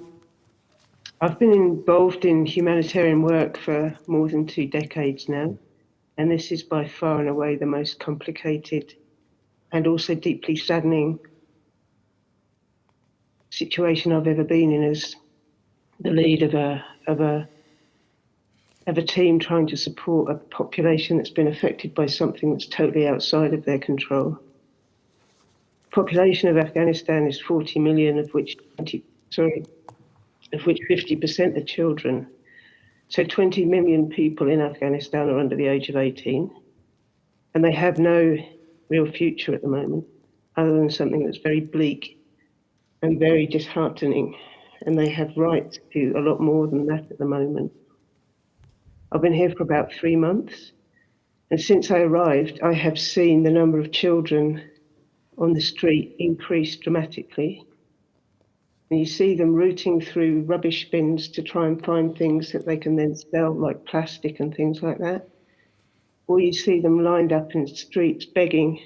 I've been involved in humanitarian work for more than 2 decades now, and this is by far and away the most complicated and also deeply saddening situation I've ever been in as the lead of a team trying to support a population that's been affected by something that's totally outside of their control. The population of Afghanistan is 40 million, of which 50% are children. So 20 million people in Afghanistan are under the age of 18, and they have no real future at the moment, other than something that's very bleak and very disheartening. And they have rights to a lot more than that at the moment. I've been here for about 3 months, and since I arrived, I have seen the number of children on the street increase dramatically. And you see them rooting through rubbish bins to try and find things that they can then sell, like plastic and things like that. Or you see them lined up in streets begging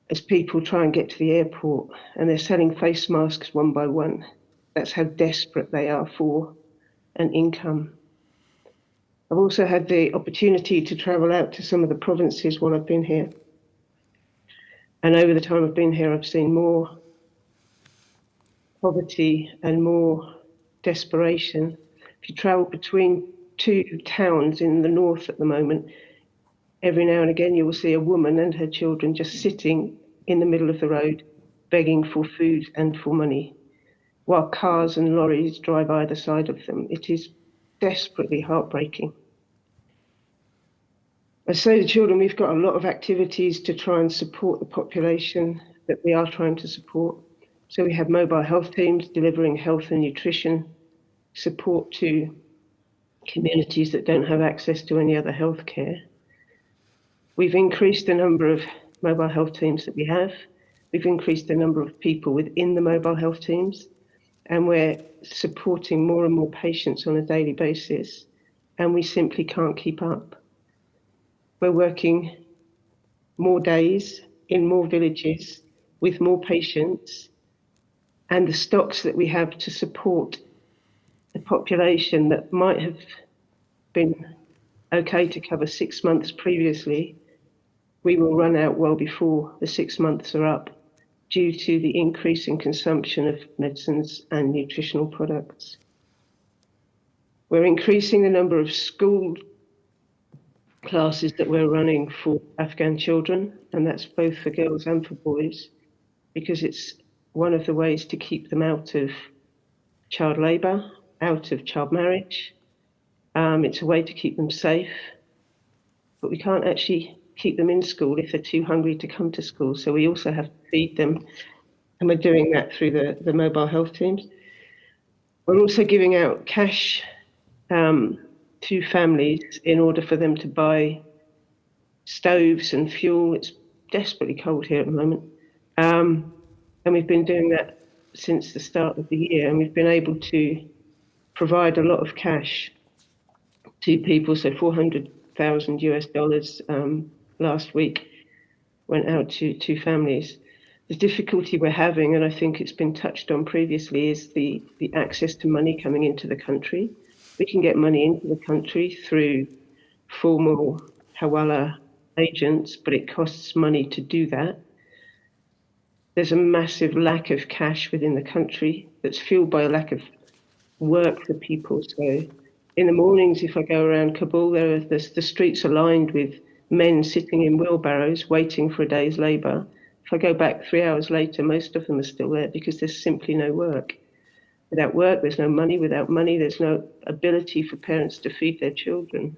as people try and get to the airport, and they're selling face masks one by one. That's how desperate they are for an income. I've also had the opportunity to travel out to some of the provinces while I've been here. And over the time I've been here, I've seen more poverty and more desperation. If you travel between 2 towns in the north at the moment, every now and again you will see a woman and her children just sitting in the middle of the road, begging for food and for money. while cars and lorries drive either side of them. It is desperately heartbreaking. I say to children, we've got a lot of activities to try and support the population that we are trying to support. So we have mobile health teams delivering health and nutrition support to communities that don't have access to any other health care. We've increased the number of mobile health teams that we have. We've increased the number of people within the mobile health teams, and we're supporting more and more patients on a daily basis, and we simply can't keep up. We're working more days in more villages with more patients, and the stocks that we have to support the population that might have been okay to cover 6 months previously, we will run out well before the 6 months are up due to the increase in consumption of medicines and nutritional products. We're increasing the number of school classes that we're running for Afghan children, and that's both for girls and for boys, because it's one of the ways to keep them out of child labour, out of child marriage. It's a way to keep them safe, but we can't actually keep them in school if they're too hungry to come to school. So we also have to feed them, and we're doing that through the mobile health teams. We're also giving out cash to families in order for them to buy stoves and fuel. It's desperately cold here at the moment. And we've been doing that since the start of the year, and we've been able to provide a lot of cash to people. So $400,000 last week went out to families. The difficulty we're having, and I think it's been touched on previously, is the access to money coming into the country. We can get money into the country through formal Hawala agents, but it costs money to do that. There's a massive lack of cash within the country that's fueled by a lack of work for people. So in the mornings, if I go around Kabul, the streets are lined with men sitting in wheelbarrows waiting for a day's labour. If I go back 3 hours later, most of them are still there because there's simply no work. Without work, there's no money. Without money, there's no ability for parents to feed their children.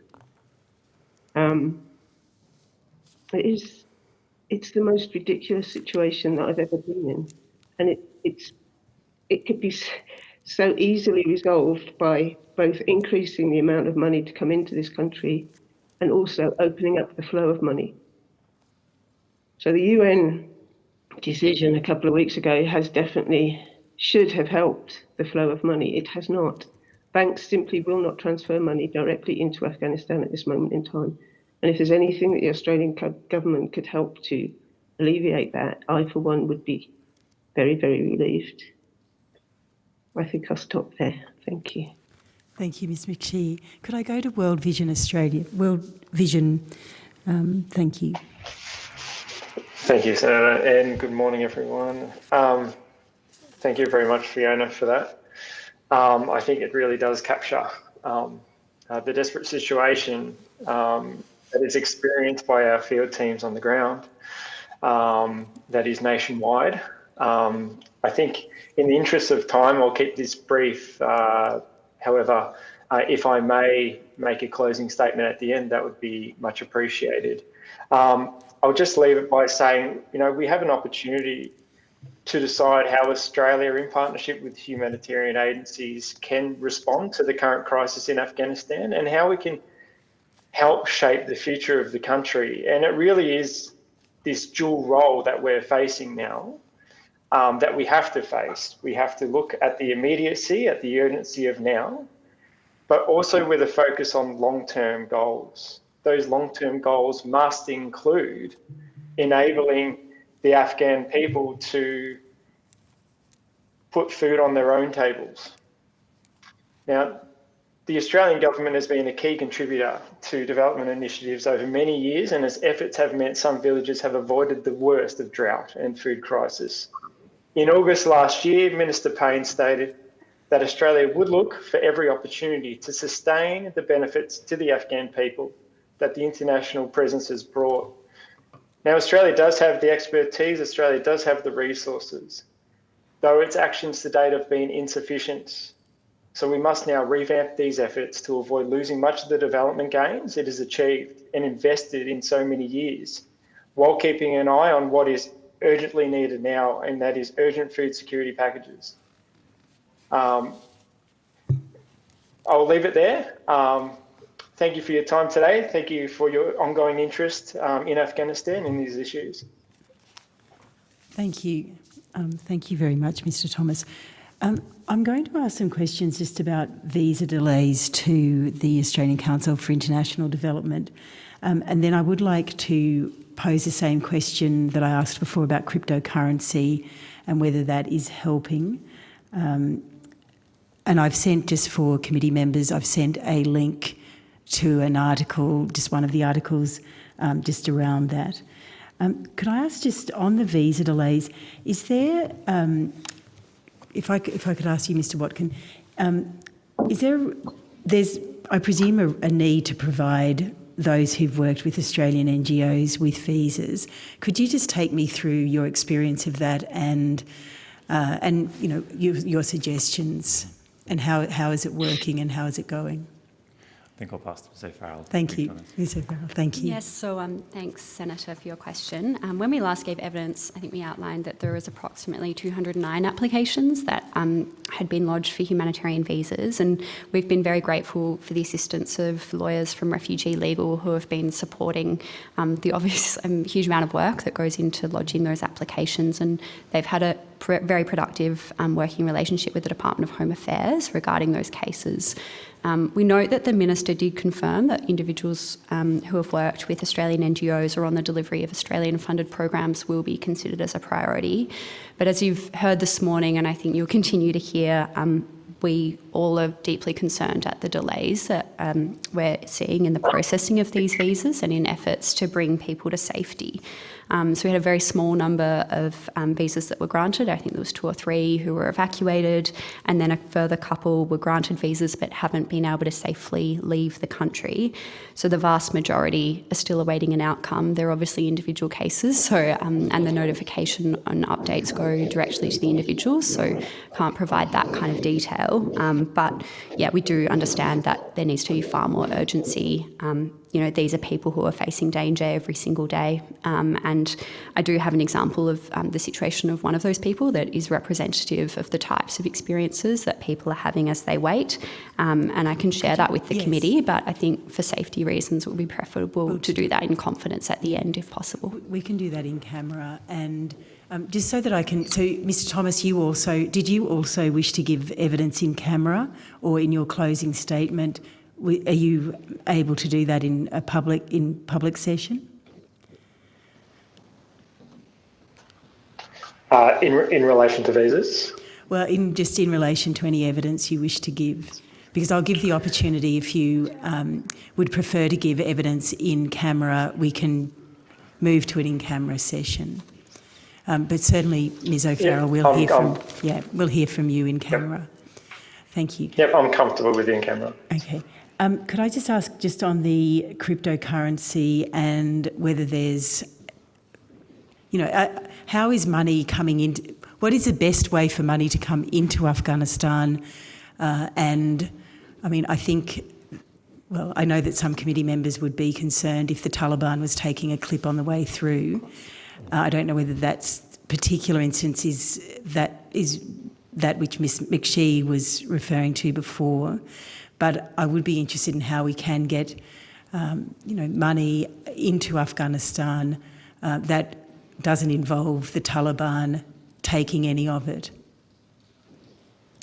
It's the most ridiculous situation that I've ever been in, and it could be so easily resolved by both increasing the amount of money to come into this country and also opening up the flow of money. So the UN decision a couple of weeks ago should have helped the flow of money. It has not. Banks simply will not transfer money directly into Afghanistan at this moment in time. And if there's anything that the Australian government could help to alleviate that, I, for one, would be very, very relieved. I think I'll stop there. Thank you. Thank you, Ms McShee. Could I go to World Vision Australia? World Vision, thank you. Thank you, Senator, and good morning, everyone. Thank you very much, Fiona, for that. I think it really does capture the desperate situation that is experienced by our field teams on the ground, that is nationwide. I think in the interest of time, I'll keep this brief. However, if I may make a closing statement at the end, that would be much appreciated. I'll just leave it by saying, we have an opportunity to decide how Australia, in partnership with humanitarian agencies, can respond to the current crisis in Afghanistan and how we can help shape the future of the country. And it really is this dual role that we're facing now that we have to face. We have to look at the immediacy, at the urgency of now, but also with a focus on long-term goals. Those long-term goals must include enabling the Afghan people to put food on their own tables. Now, the Australian government has been a key contributor to development initiatives over many years, and its efforts have meant some villages have avoided the worst of drought and food crisis. In August last year, Minister Payne stated that Australia would look for every opportunity to sustain the benefits to the Afghan people that the international presence has brought. Now, Australia does have the expertise, Australia does have the resources, though its actions to date have been insufficient. So we must now revamp these efforts to avoid losing much of the development gains it has achieved and invested in so many years, while keeping an eye on what is urgently needed now, and that is urgent food security packages. I'll leave it there. Thank you for your time today. Thank you for your ongoing interest in Afghanistan and these issues. Thank you. Thank you very much, Mr. Thomas. I'm going to ask some questions just about visa delays to the Australian Council for International Development. And then I would like to pose the same question that I asked before about cryptocurrency and whether that is helping. And I've sent, just for committee members, I've sent a link to an article, just one of the articles, just around that. Could I ask, just on the visa delays, is there, if I could ask you, Mr. Watkin, there's, I presume, a need to provide those who've worked with Australian NGOs with visas. Could you just take me through your experience of that and you know, your suggestions, and how is it working and how is it going? I think I'll pass to Ms O'Farrell. Thank you, Ms O'Farrell. Thank you. Yes, so thanks, Senator, for your question. When we last gave evidence, I think we outlined that there was approximately 209 applications that had been lodged for humanitarian visas, and we've been very grateful for the assistance of lawyers from Refugee Legal who have been supporting the obvious huge amount of work that goes into lodging those applications, and they've had a very productive working relationship with the Department of Home Affairs regarding those cases. We note that the Minister did confirm that individuals who have worked with Australian NGOs or on the delivery of Australian-funded programs will be considered as a priority. But as you've heard this morning, and I think you'll continue to hear, we all are deeply concerned at the delays that we're seeing in the processing of these visas and in efforts to bring people to safety. So we had a very small number of visas that were granted. I think there was 2 or 3 who were evacuated, and then a further couple were granted visas but haven't been able to safely leave the country. So the vast majority are still awaiting an outcome. They're obviously individual cases, so and the notification and updates go directly to the individuals, so can't provide that kind of detail. But yeah, we do understand that there needs to be far more urgency. You know, these are people who are facing danger every single day. And I do have an example of the situation of one of those people that is representative of the types of experiences that people are having as they wait. And I can share that with the committee, but I think for safety reasons it would be preferable to do that in confidence at the end if possible. We can do that in camera. And just so that I can, so Mr. Thomas, did you also wish to give evidence in camera or in your closing statement? Are you able to do that in a public session? In relation to visas? Well, just in relation to any evidence you wish to give, because I'll give the opportunity if you would prefer to give evidence in camera, we can move to an in-camera session. But certainly, Ms O'Farrell, we'll hear from you in camera. Yep. Thank you. Yep, I'm comfortable with you in camera. Okay. Could I just ask, just on the cryptocurrency and whether there's, you know, how is money coming into, what is the best way for money to come into Afghanistan? And I mean, I think, well, I know that some committee members would be concerned if the Taliban was taking a clip on the way through. I don't know whether that particular instance is that which Ms McShee was referring to before. But I would be interested in how we can get, you know, money into Afghanistan that doesn't involve the Taliban taking any of it.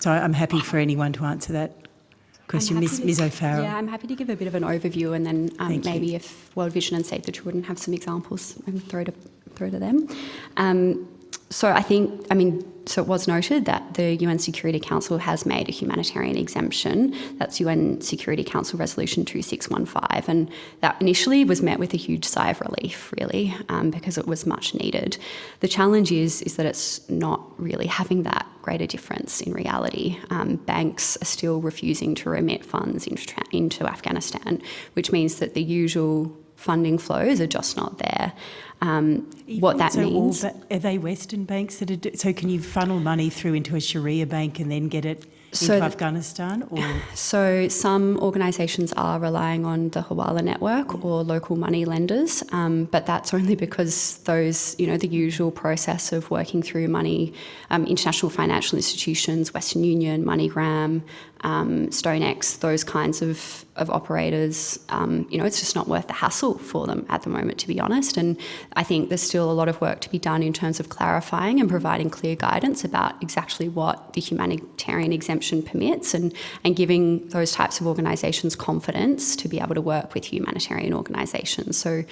So I'm happy for anyone to answer that question. Ms O'Farrell. Yeah, I'm happy to give a bit of an overview, and then maybe if World Vision and Save the Children have some examples, I can throw to them. So so it was noted that the UN Security Council has made a humanitarian exemption. That's UN Security Council Resolution 2615, and that initially was met with a huge sigh of relief, really, because it was much needed. The challenge is that it's not really having that greater difference in reality. Banks are still refusing to remit funds into Afghanistan, which means that the usual funding flows are just not there. What that means... are they Western banks that are... So can you funnel money through into a Sharia bank and then get it into Afghanistan? Or? So some organisations are relying on the Hawala network or local money lenders, but that's only because those, the usual process of working through money, international financial institutions, Western Union, MoneyGram, StoneX, those kinds of operators, it's just not worth the hassle for them at the moment, to be honest. And I think there's still a lot of work to be done in terms of clarifying and providing clear guidance about exactly what the humanitarian exemption permits and giving those types of organisations confidence to be able to work with humanitarian organisations. So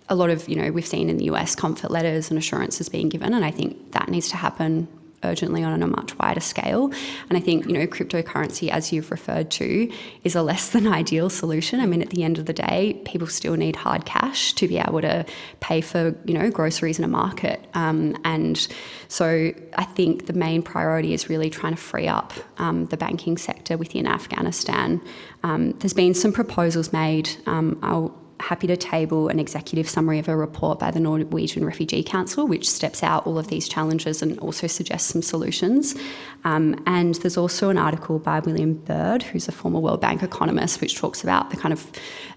a lot of, we've seen in the US comfort letters and assurances being given, and I think that needs to happen urgently on a much wider scale. And I think, cryptocurrency, as you've referred to, is a less than ideal solution. I mean, at the end of the day, people still need hard cash to be able to pay for, groceries in a market. And so I think the main priority is really trying to free up the banking sector within Afghanistan. There's been some proposals made. Happy to table an executive summary of a report by the Norwegian Refugee Council, which steps out all of these challenges and also suggests some solutions. And there's also an article by William Bird, who's a former World Bank economist, which talks about the kind of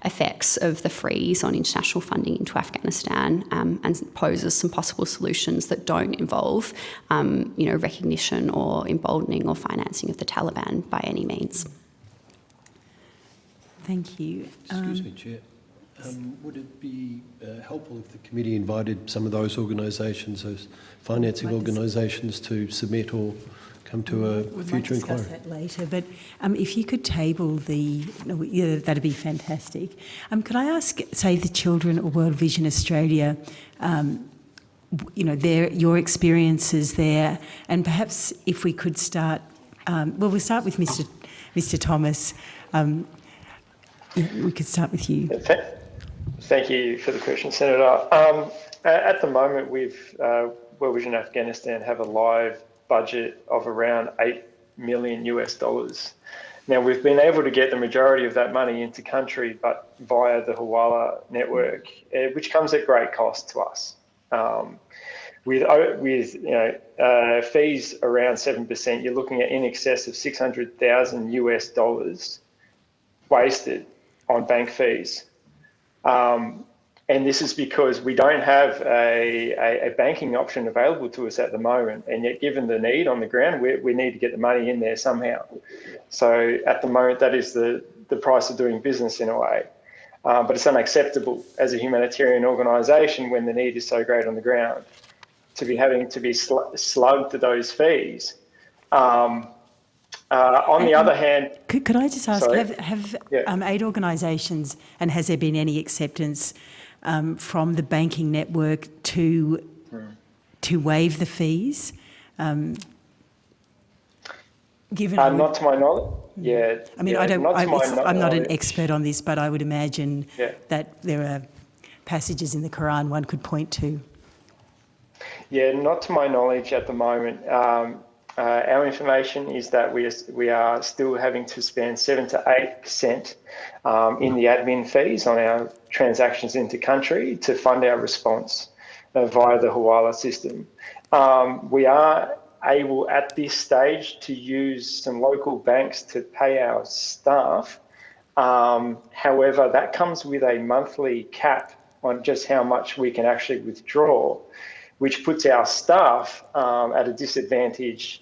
effects of the freeze on international funding into Afghanistan, and poses some possible solutions that don't involve, recognition or emboldening or financing of the Taliban by any means. Thank you. Excuse me, Chair. Would it be helpful if the committee invited some of those organisations, those financing organisations, to submit or come to a future inquiry? We'll discuss that later, but if you could table that'd be fantastic. Could I ask, say, the children of World Vision Australia, your experiences there, and perhaps if we could start, we'll start with Mr. Thomas. We could start with you. Thank you for the question, Senator. At the moment, World Vision Afghanistan have a live budget of around $8 million US. Now, we've been able to get the majority of that money into country, but via the Hawala network, which comes at great cost to us. With fees around 7%, you're looking at in excess of $600,000 US wasted on bank fees. And this is because we don't have a banking option available to us at the moment. And yet, given the need on the ground, we need to get the money in there somehow. So at the moment, that is the price of doing business in a way. But it's unacceptable as a humanitarian organisation when the need is so great on the ground to be having to be slugged to those fees. On the other hand... Could I just ask, have 8 organisations, and has there been any acceptance from the banking network to waive the fees? Given not to my knowledge. Yeah. I mean, I'm not an expert on this, but I would imagine that there are passages in the Quran one could point to. Yeah, not to my knowledge at the moment. Our information is that we are still having to spend 7 to 8% in the admin fees on our transactions into country to fund our response via the Hawala system. We are able at this stage to use some local banks to pay our staff. However, that comes with a monthly cap on just how much we can actually withdraw, which puts our staff at a disadvantage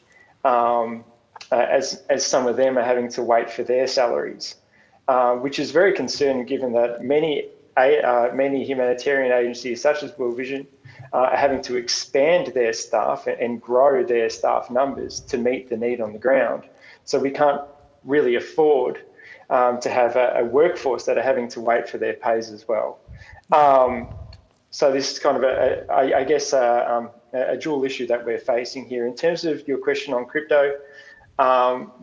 as some of them are having to wait for their salaries, which is very concerning given that many humanitarian agencies such as World Vision are having to expand their staff and grow their staff numbers to meet the need on the ground. So we can't really afford to have a workforce that are having to wait for their pays as well. So this is kind of a dual issue that we're facing here. In terms of your question on crypto,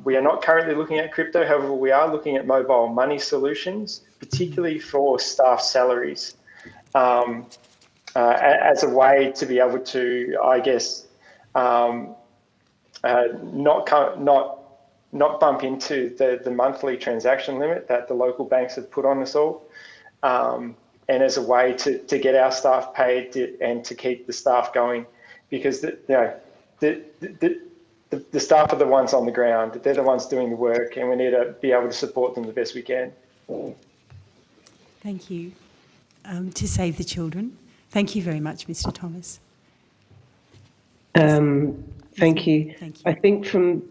we are not currently looking at crypto. However, we are looking at mobile money solutions, particularly for staff salaries, as a way to be able to, I guess, not bump into the monthly transaction limit that the local banks have put on us all. and as a way to get our staff paid and to keep the staff going, because the staff are the ones on the ground. They're the ones doing the work, and we need to be able to support them the best we can. Thank you. To save the children. Thank you very much, Mr. Thomas. Thank you. Thank you. I think from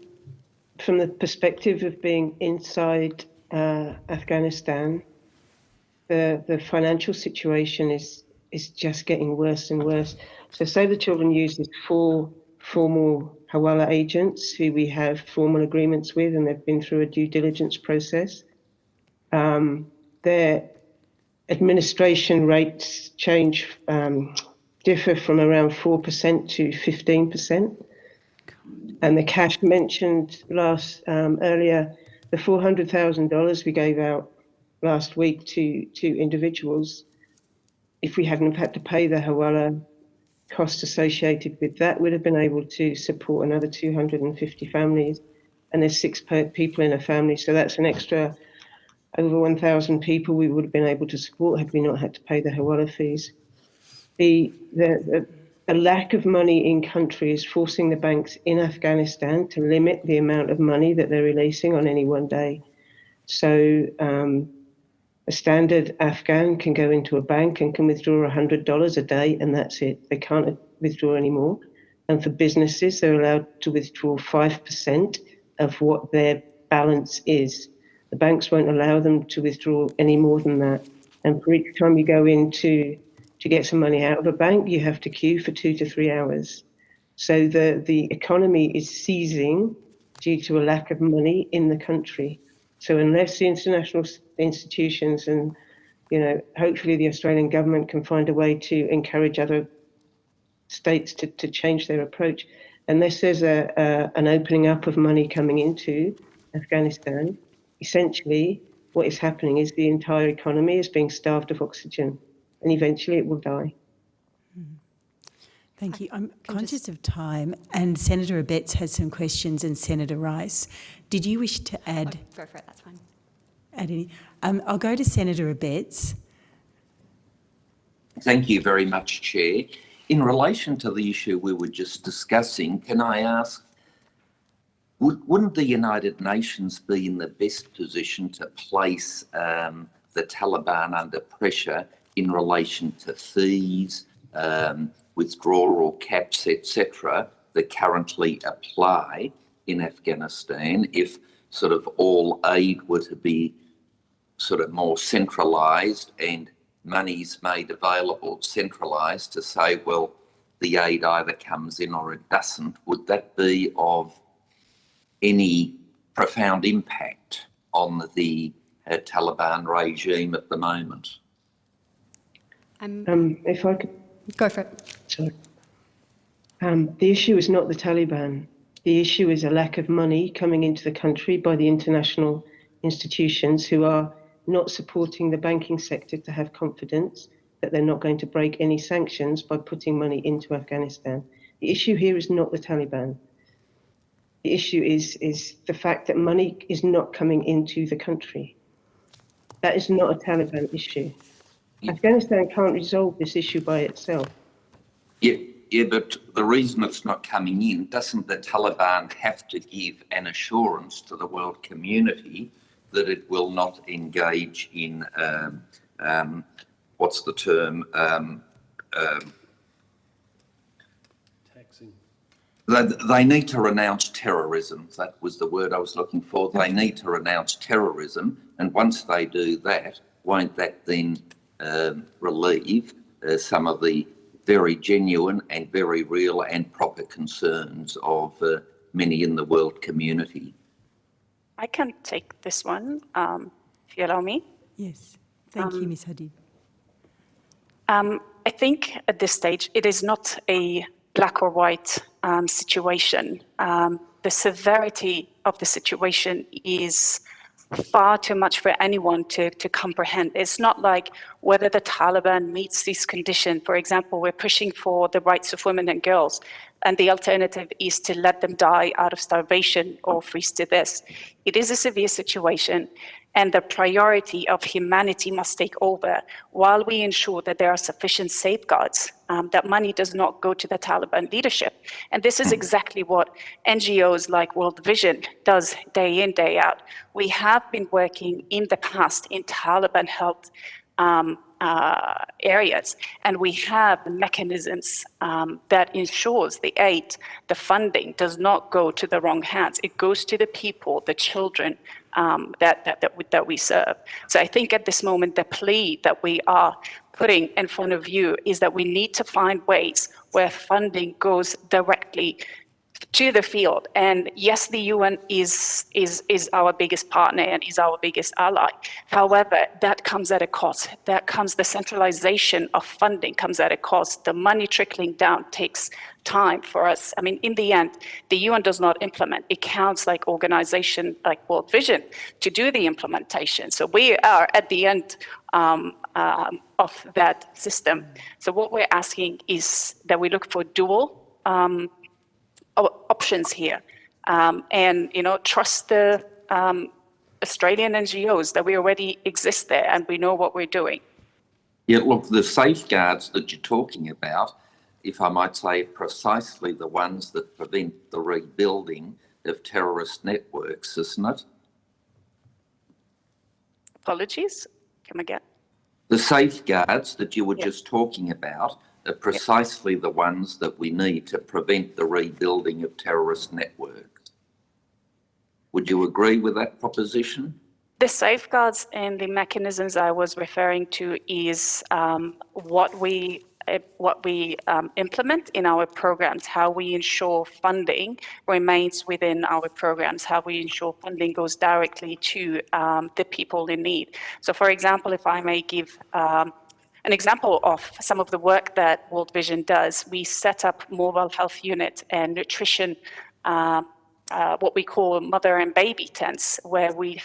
the perspective of being inside Afghanistan, the financial situation is just getting worse and worse. So Save the Children uses 4 formal Hawala agents who we have formal agreements with, and they've been through a due diligence process. Their administration rates differ from around 4% to 15%. And the cash mentioned earlier, the $400,000 we gave out last week to individuals, if we hadn't had to pay the Hawala costs associated with that, we'd have been able to support another 250 families. And there's 6 people in a family, so that's an extra over 1,000 people we would have been able to support had we not had to pay the Hawala fees. The lack of money in country is forcing the banks in Afghanistan to limit the amount of money that they're releasing on any one day. So a standard Afghan can go into a bank and can withdraw $100 a day, and that's it. They can't withdraw anymore. And for businesses, they're allowed to withdraw 5% of what their balance is. The banks won't allow them to withdraw any more than that. And for each time you go in to get some money out of a bank, you have to queue for 2 to 3 hours. So the economy is seizing due to a lack of money in the country. So unless the international institutions and, hopefully the Australian government can find a way to encourage other states to change their approach, unless there's an opening up of money coming into Afghanistan, essentially what is happening is the entire economy is being starved of oxygen, and eventually it will die. Thank you. I'm conscious of time, and Senator Abetz has some questions, and Senator Rice. Did you wish to add? Go for it, that's fine. Add any? I'll go to Senator Abetz. Thank you very much, Chair. In relation to the issue we were just discussing, can I ask, wouldn't the United Nations be in the best position to place the Taliban under pressure in relation to fees, withdrawal caps, etc., that currently apply in Afghanistan, if sort of all aid were to be sort of more centralised and monies made available centralised to say, well, the aid either comes in or it doesn't? Would that be of any profound impact on the Taliban regime at the moment? If I could go for it. Sorry. The issue is not the Taliban. The issue is a lack of money coming into the country by the international institutions who are not supporting the banking sector to have confidence that they're not going to break any sanctions by putting money into Afghanistan. The issue here is not the Taliban. The issue is the fact that money is not coming into the country. That is not a Taliban issue. Afghanistan can't resolve this issue by itself. Yeah, but the reason it's not coming in, doesn't the Taliban have to give an assurance to the world community that it will not engage in, what's the term? Taxing. They need to renounce terrorism. That was the word I was looking for. They need to renounce terrorism. And once they do that, won't that then relieve some of the very genuine and very real and proper concerns of many in the world community? I can take this one, if you allow me. Yes. Thank you, Ms. Hadid. I think at this stage, it is not a black or white situation. The severity of the situation is far too much for anyone to comprehend. It's not like whether the Taliban meets these conditions. For example, we're pushing for the rights of women and girls, and the alternative is to let them die out of starvation or freeze to this. It is a severe situation. and the priority of humanity must take over while we ensure that there are sufficient safeguards, that money does not go to the Taliban leadership. And this is exactly what NGOs like World Vision does day in, day out. We have been working in the past in Taliban-held areas, and we have mechanisms that ensures the aid, the funding does not go to the wrong hands. It goes to the people, the children that we serve. So I think at this moment, the plea that we are putting in front of you is that we need to find ways where funding goes directly to the field. And yes, the UN is our biggest partner and is our biggest ally. However, that comes at a cost. The centralization of funding comes at a cost. The money trickling down takes time for us. I mean, in the end, the UN does not implement. It counts like organization like World Vision to do the implementation. So we are at the end of that system. So what we're asking is that we look for dual options here, and trust the Australian NGOs that we already exist there and we know what we're doing. Yeah, look, the safeguards that you're talking about, if I might say, precisely the ones that prevent the rebuilding of terrorist networks, isn't it? Apologies, come again. The safeguards that you were just talking about are precisely the ones that we need to prevent the rebuilding of terrorist networks. Would you agree with that proposition? The safeguards and the mechanisms I was referring to is what we implement in our programs, how we ensure funding remains within our programs, how we ensure funding goes directly to the people in need. So for example, if I may give an example of some of the work that World Vision does, we set up mobile health unit and nutrition, what we call mother and baby tents, where we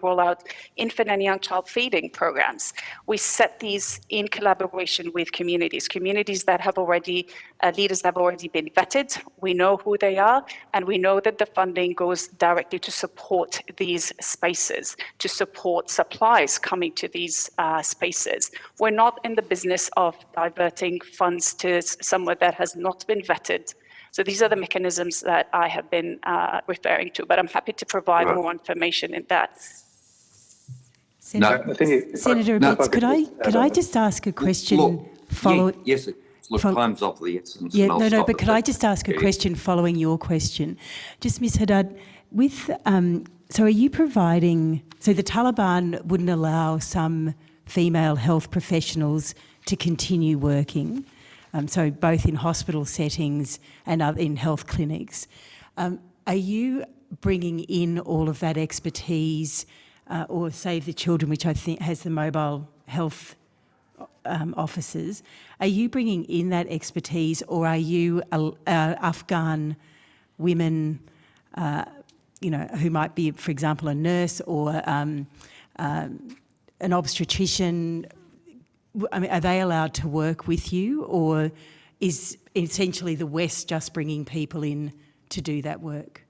roll out infant and young child feeding programs. We set these in collaboration with communities that have already, leaders that have already been vetted. We know who they are, and we know that the funding goes directly to support these spaces, to support supplies coming to these spaces. We're not in the business of diverting funds to somewhere that has not been vetted. So these are the mechanisms that I have been referring to, but I'm happy to provide more information in that. Senator Abetz, could I just ask a question? Yes, look, time's of the essence. Yeah, but could I just ask a question following your question? Just Ms. Haddad, so are you providing, so the Taliban wouldn't allow some female health professionals to continue working, so both in hospital settings and in health clinics. Are you bringing in all of that expertise, or Save the Children, which I think has the mobile health officers? Are you bringing in that expertise, or are you Afghan women, who might be, for example, a nurse or an obstetrician? I mean, are they allowed to work with you, or is essentially the West just bringing people in to do that work?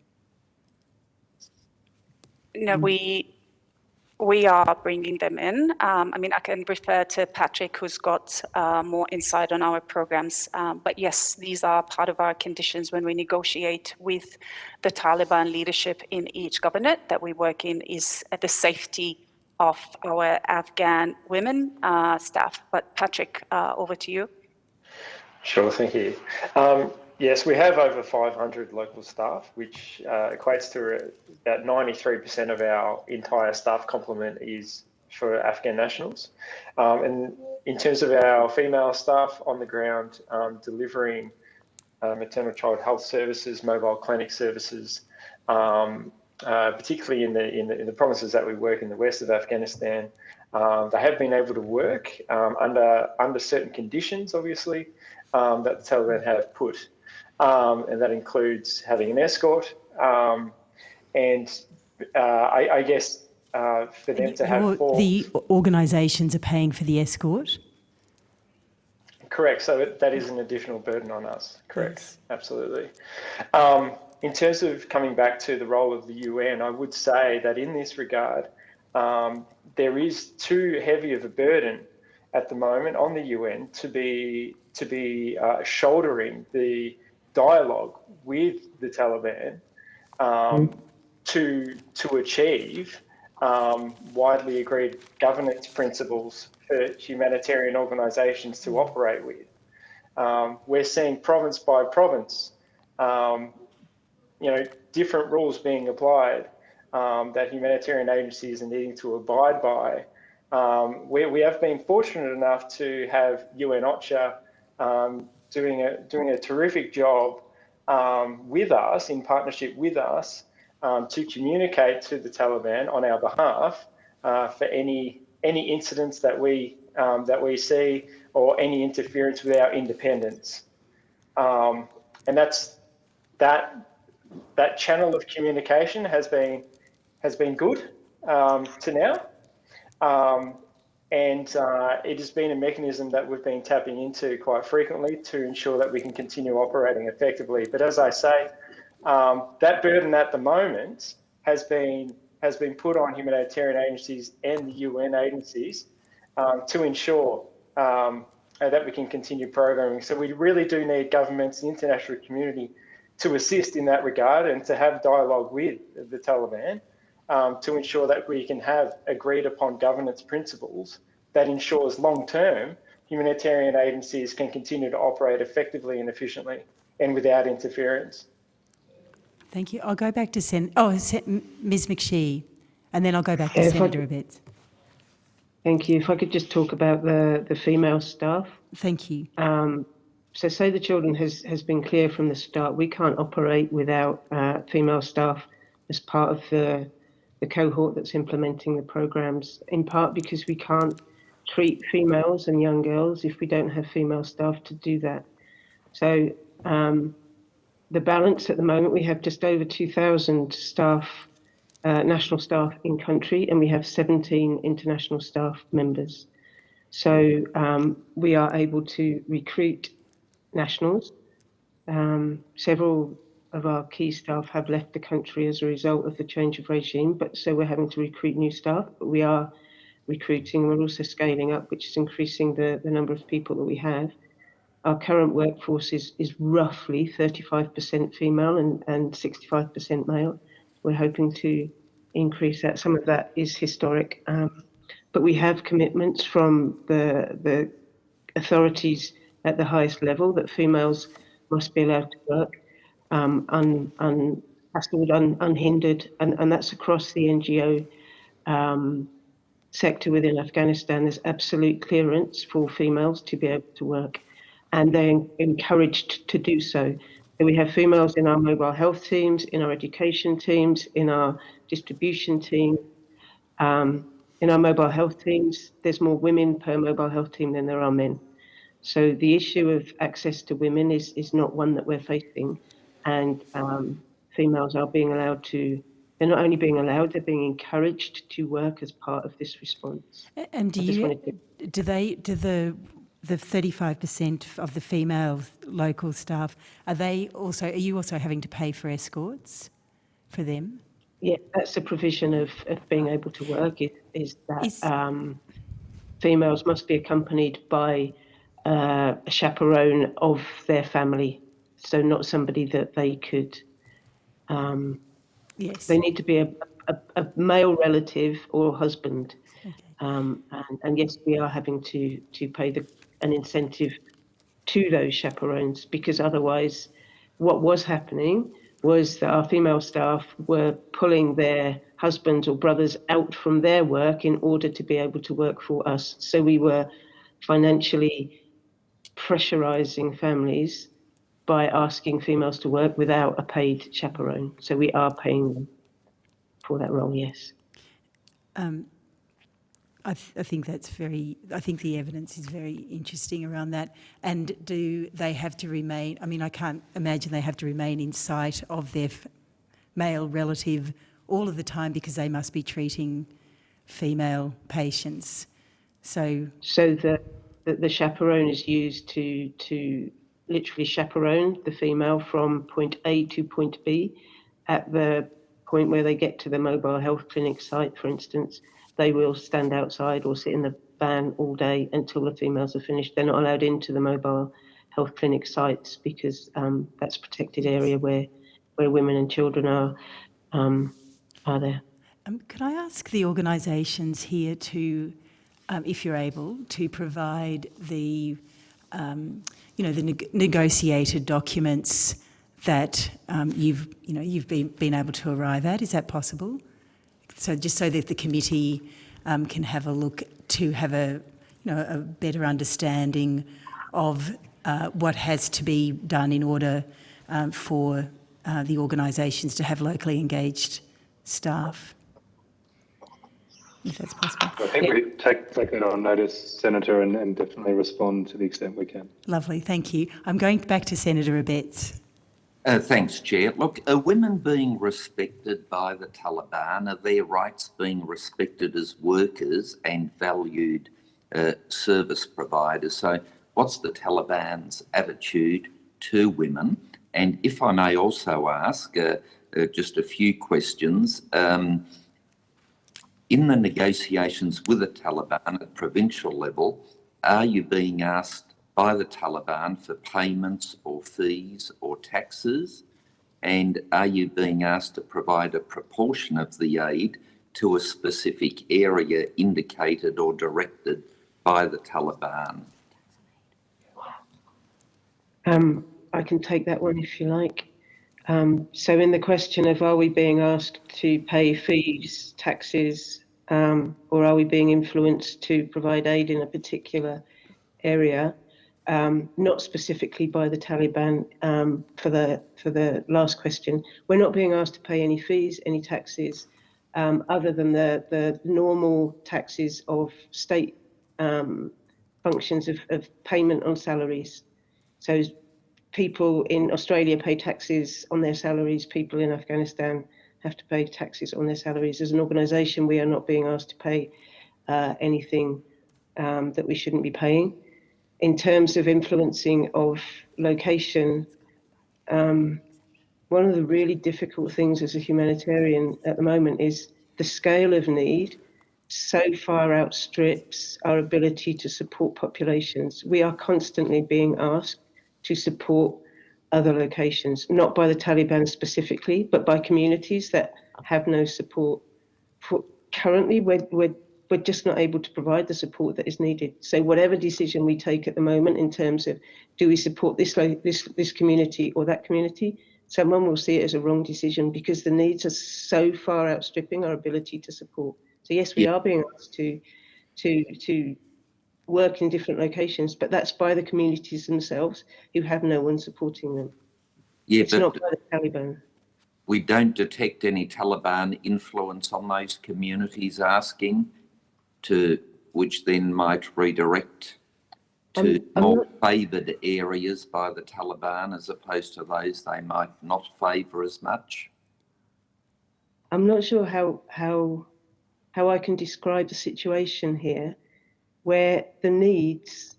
No, we are bringing them in. I mean, I can refer to Patrick, who's got more insight on our programs. But yes, these are part of our conditions when we negotiate with the Taliban leadership in each government that we work in, is the safety of our Afghan women staff. But Patrick, over to you. Sure, thank you. Yes, we have over 500 local staff, which equates to about 93% of our entire staff complement is for Afghan nationals. And in terms of our female staff on the ground, delivering maternal child health services, mobile clinic services, particularly in the provinces that we work in the west of Afghanistan, they have been able to work under certain conditions, obviously, that the Taliban have put. And that includes having an escort, and I guess for them to have the organisations are paying for the escort? Correct. So that is an additional burden on us. Correct. Yes. Absolutely. In terms of coming back to the role of the UN, I would say that in this regard, there is too heavy of a burden at the moment on the UN to be shouldering the dialogue with the Taliban to achieve widely agreed governance principles for humanitarian organisations to operate with. We're seeing province by province, different rules being applied that humanitarian agencies are needing to abide by. We have been fortunate enough to have UN OCHA doing a terrific job with us, in partnership with us, to communicate to the Taliban on our behalf for any incidents that we see or any interference with our independence. And that channel of communication has been good to now. And it has been a mechanism that we've been tapping into quite frequently to ensure that we can continue operating effectively. But as I say, that burden at the moment has been put on humanitarian agencies and the UN agencies to ensure that we can continue programming. So we really do need governments, the international community, to assist in that regard and to have dialogue with the Taliban to ensure that we can have agreed upon governance principles that ensures long-term humanitarian agencies can continue to operate effectively and efficiently and without interference. Thank you. I'll go back to Ms. McShee, and then I'll go back to Senator Abetz. Thank you. If I could just talk about the female staff. Thank you. So Save the Children has been clear from the start. We can't operate without female staff as part of the cohort that's implementing the programs, in part because we can't treat females and young girls if we don't have female staff to do that. So the balance at the moment, we have just over 2,000 staff, national staff in country, and we have 17 international staff members. So we are able to recruit nationals. Several of our key staff have left the country as a result of the change of regime, but so we're having to recruit new staff, but we are recruiting. We're also scaling up, which is increasing the number of people that we have. Our current workforce is roughly 35% female and 65% male. We're hoping to increase that. Some of that is historic, but we have commitments from the authorities at the highest level that females must be allowed to work unhindered, and that's across the NGO sector within Afghanistan. There's absolute clearance for females to be able to work, and they're encouraged to do so. So we have females in our mobile health teams, in our education teams, in our distribution team. In our mobile health teams, there's more women per mobile health team than there are men. So the issue of access to women is not one that we're facing, and females are being allowed to, they're not only being allowed, they're being encouraged to work as part of this response. And do the 35% of the female local staff, are you also having to pay for escorts for them? Yeah, that's a provision of being able to work, is that females must be accompanied by a chaperone of their family, so not somebody that they could. Yes. They need to be a male relative or husband, okay. And yes, we are having to pay an incentive to those chaperones, because otherwise, what was happening was that our female staff were pulling their husbands or brothers out from their work in order to be able to work for us. So we were financially pressurizing families by asking females to work without a paid chaperone. So we are paying them for that role, yes. I think I think the evidence is very interesting around that. And do they have to remain, I can't imagine they have to remain in sight of their male relative all of the time, because they must be treating female patients. So the chaperone is used to literally chaperone the female from point A to point B at the point where they get to the mobile health clinic site, for instance. they will stand outside or sit in the van all day until the females are finished. They're not allowed into the mobile health clinic sites because that's a protected area where women and children are there. Could I ask the organisations here to, if you're able, to provide the, the negotiated documents that you've been able to arrive at? Is that possible? So just so that the committee can have a look to have a better understanding of what has to be done in order for the organisations to have locally engaged staff, if that's possible. I think we take that on notice, Senator, and definitely respond to the extent we can. Lovely, thank you. I'm going back to Senator Abetz. Thanks, Chair. Look, are women being respected by the Taliban? Are their rights being respected as workers and valued service providers? So what's the Taliban's attitude to women? And if I may also ask just a few questions, in the negotiations with the Taliban at provincial level, are you being asked by the Taliban for payments or fees or taxes? And are you being asked to provide a proportion of the aid to a specific area indicated or directed by the Taliban? I can take that one if you like. So in the question of are we being asked to pay fees, taxes, or are we being influenced to provide aid in a particular area, not specifically by the Taliban for the last question. We're not being asked to pay any fees, any taxes, other than the normal taxes of state functions of payment on salaries. So people in Australia pay taxes on their salaries, people in Afghanistan have to pay taxes on their salaries. As an organisation, we are not being asked to pay anything that we shouldn't be paying. In terms of influencing of location, one of the really difficult things as a humanitarian at the moment is the scale of need so far outstrips our ability to support populations. We are constantly being asked to support other locations, not by the Taliban specifically, but by communities that have no support. Currently, we're just not able to provide the support that is needed. So whatever decision we take at the moment in terms of do we support this community or that community, someone will see it as a wrong decision because the needs are so far outstripping our ability to support. So yes, we are being asked to work in different locations, but that's by the communities themselves who have no one supporting them. Yeah, it's not by the Taliban. We don't detect any Taliban influence on those communities asking to, which then might redirect to more favoured areas by the Taliban as opposed to those they might not favour as much. I'm not sure how I can describe the situation here where the needs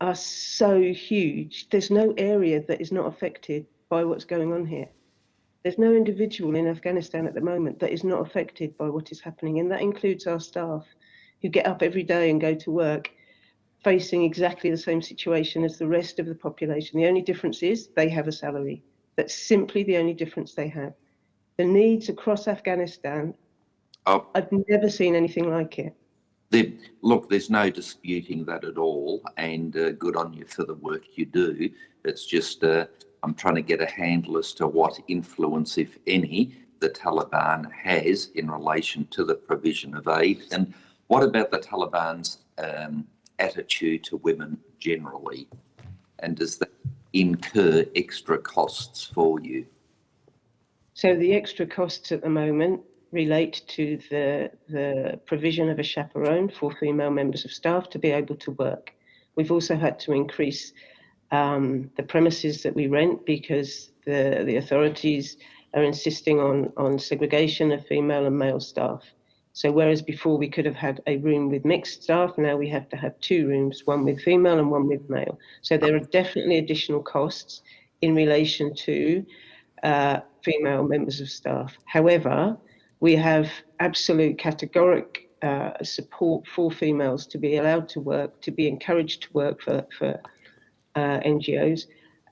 are so huge. There's no area that is not affected by what's going on here. There's no individual in Afghanistan at the moment that is not affected by what is happening, and that includes our staff who get up every day and go to work facing exactly the same situation as the rest of the population. The only difference is they have a salary. That's simply the only difference they have. The needs across Afghanistan, I've never seen anything like it. Look, there's no disputing that at all, and good on you for the work you do. It's just I'm trying to get a handle as to what influence, if any, the Taliban has in relation to the provision of aid. And what about the Taliban's attitude to women generally? And does that incur extra costs for you? So the extra costs at the moment relate to the provision of a chaperone for female members of staff to be able to work. We've also had to increase the premises that we rent because the authorities are insisting on segregation of female and male staff. So whereas before we could have had a room with mixed staff, now we have to have 2 rooms, one with female and one with male. So there are definitely additional costs in relation to female members of staff. However, We have absolute categoric support for females to be allowed to work, to be encouraged to work for NGOs,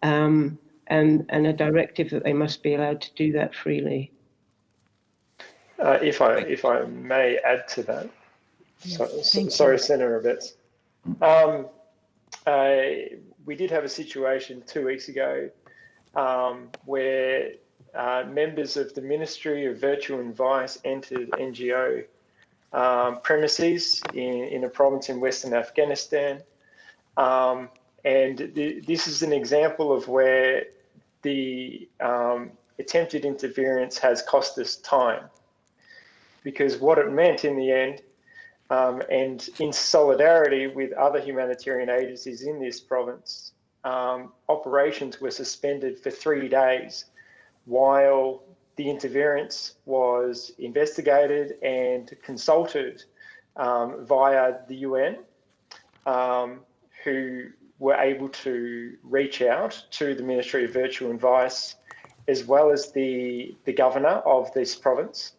and a directive that they must be allowed to do that freely. If I may add to that, sorry, Senator Betts. We did have a situation 2 weeks ago where members of the Ministry of Virtue and Vice entered NGO premises in a province in Western Afghanistan. And this is an example of where the attempted interference has cost us time, because what it meant in the end, and in solidarity with other humanitarian agencies in this province, operations were suspended for 3 days while the interference was investigated and consulted via the UN, who were able to reach out to the Ministry of Virtue and Vice, as well as the governor of this province,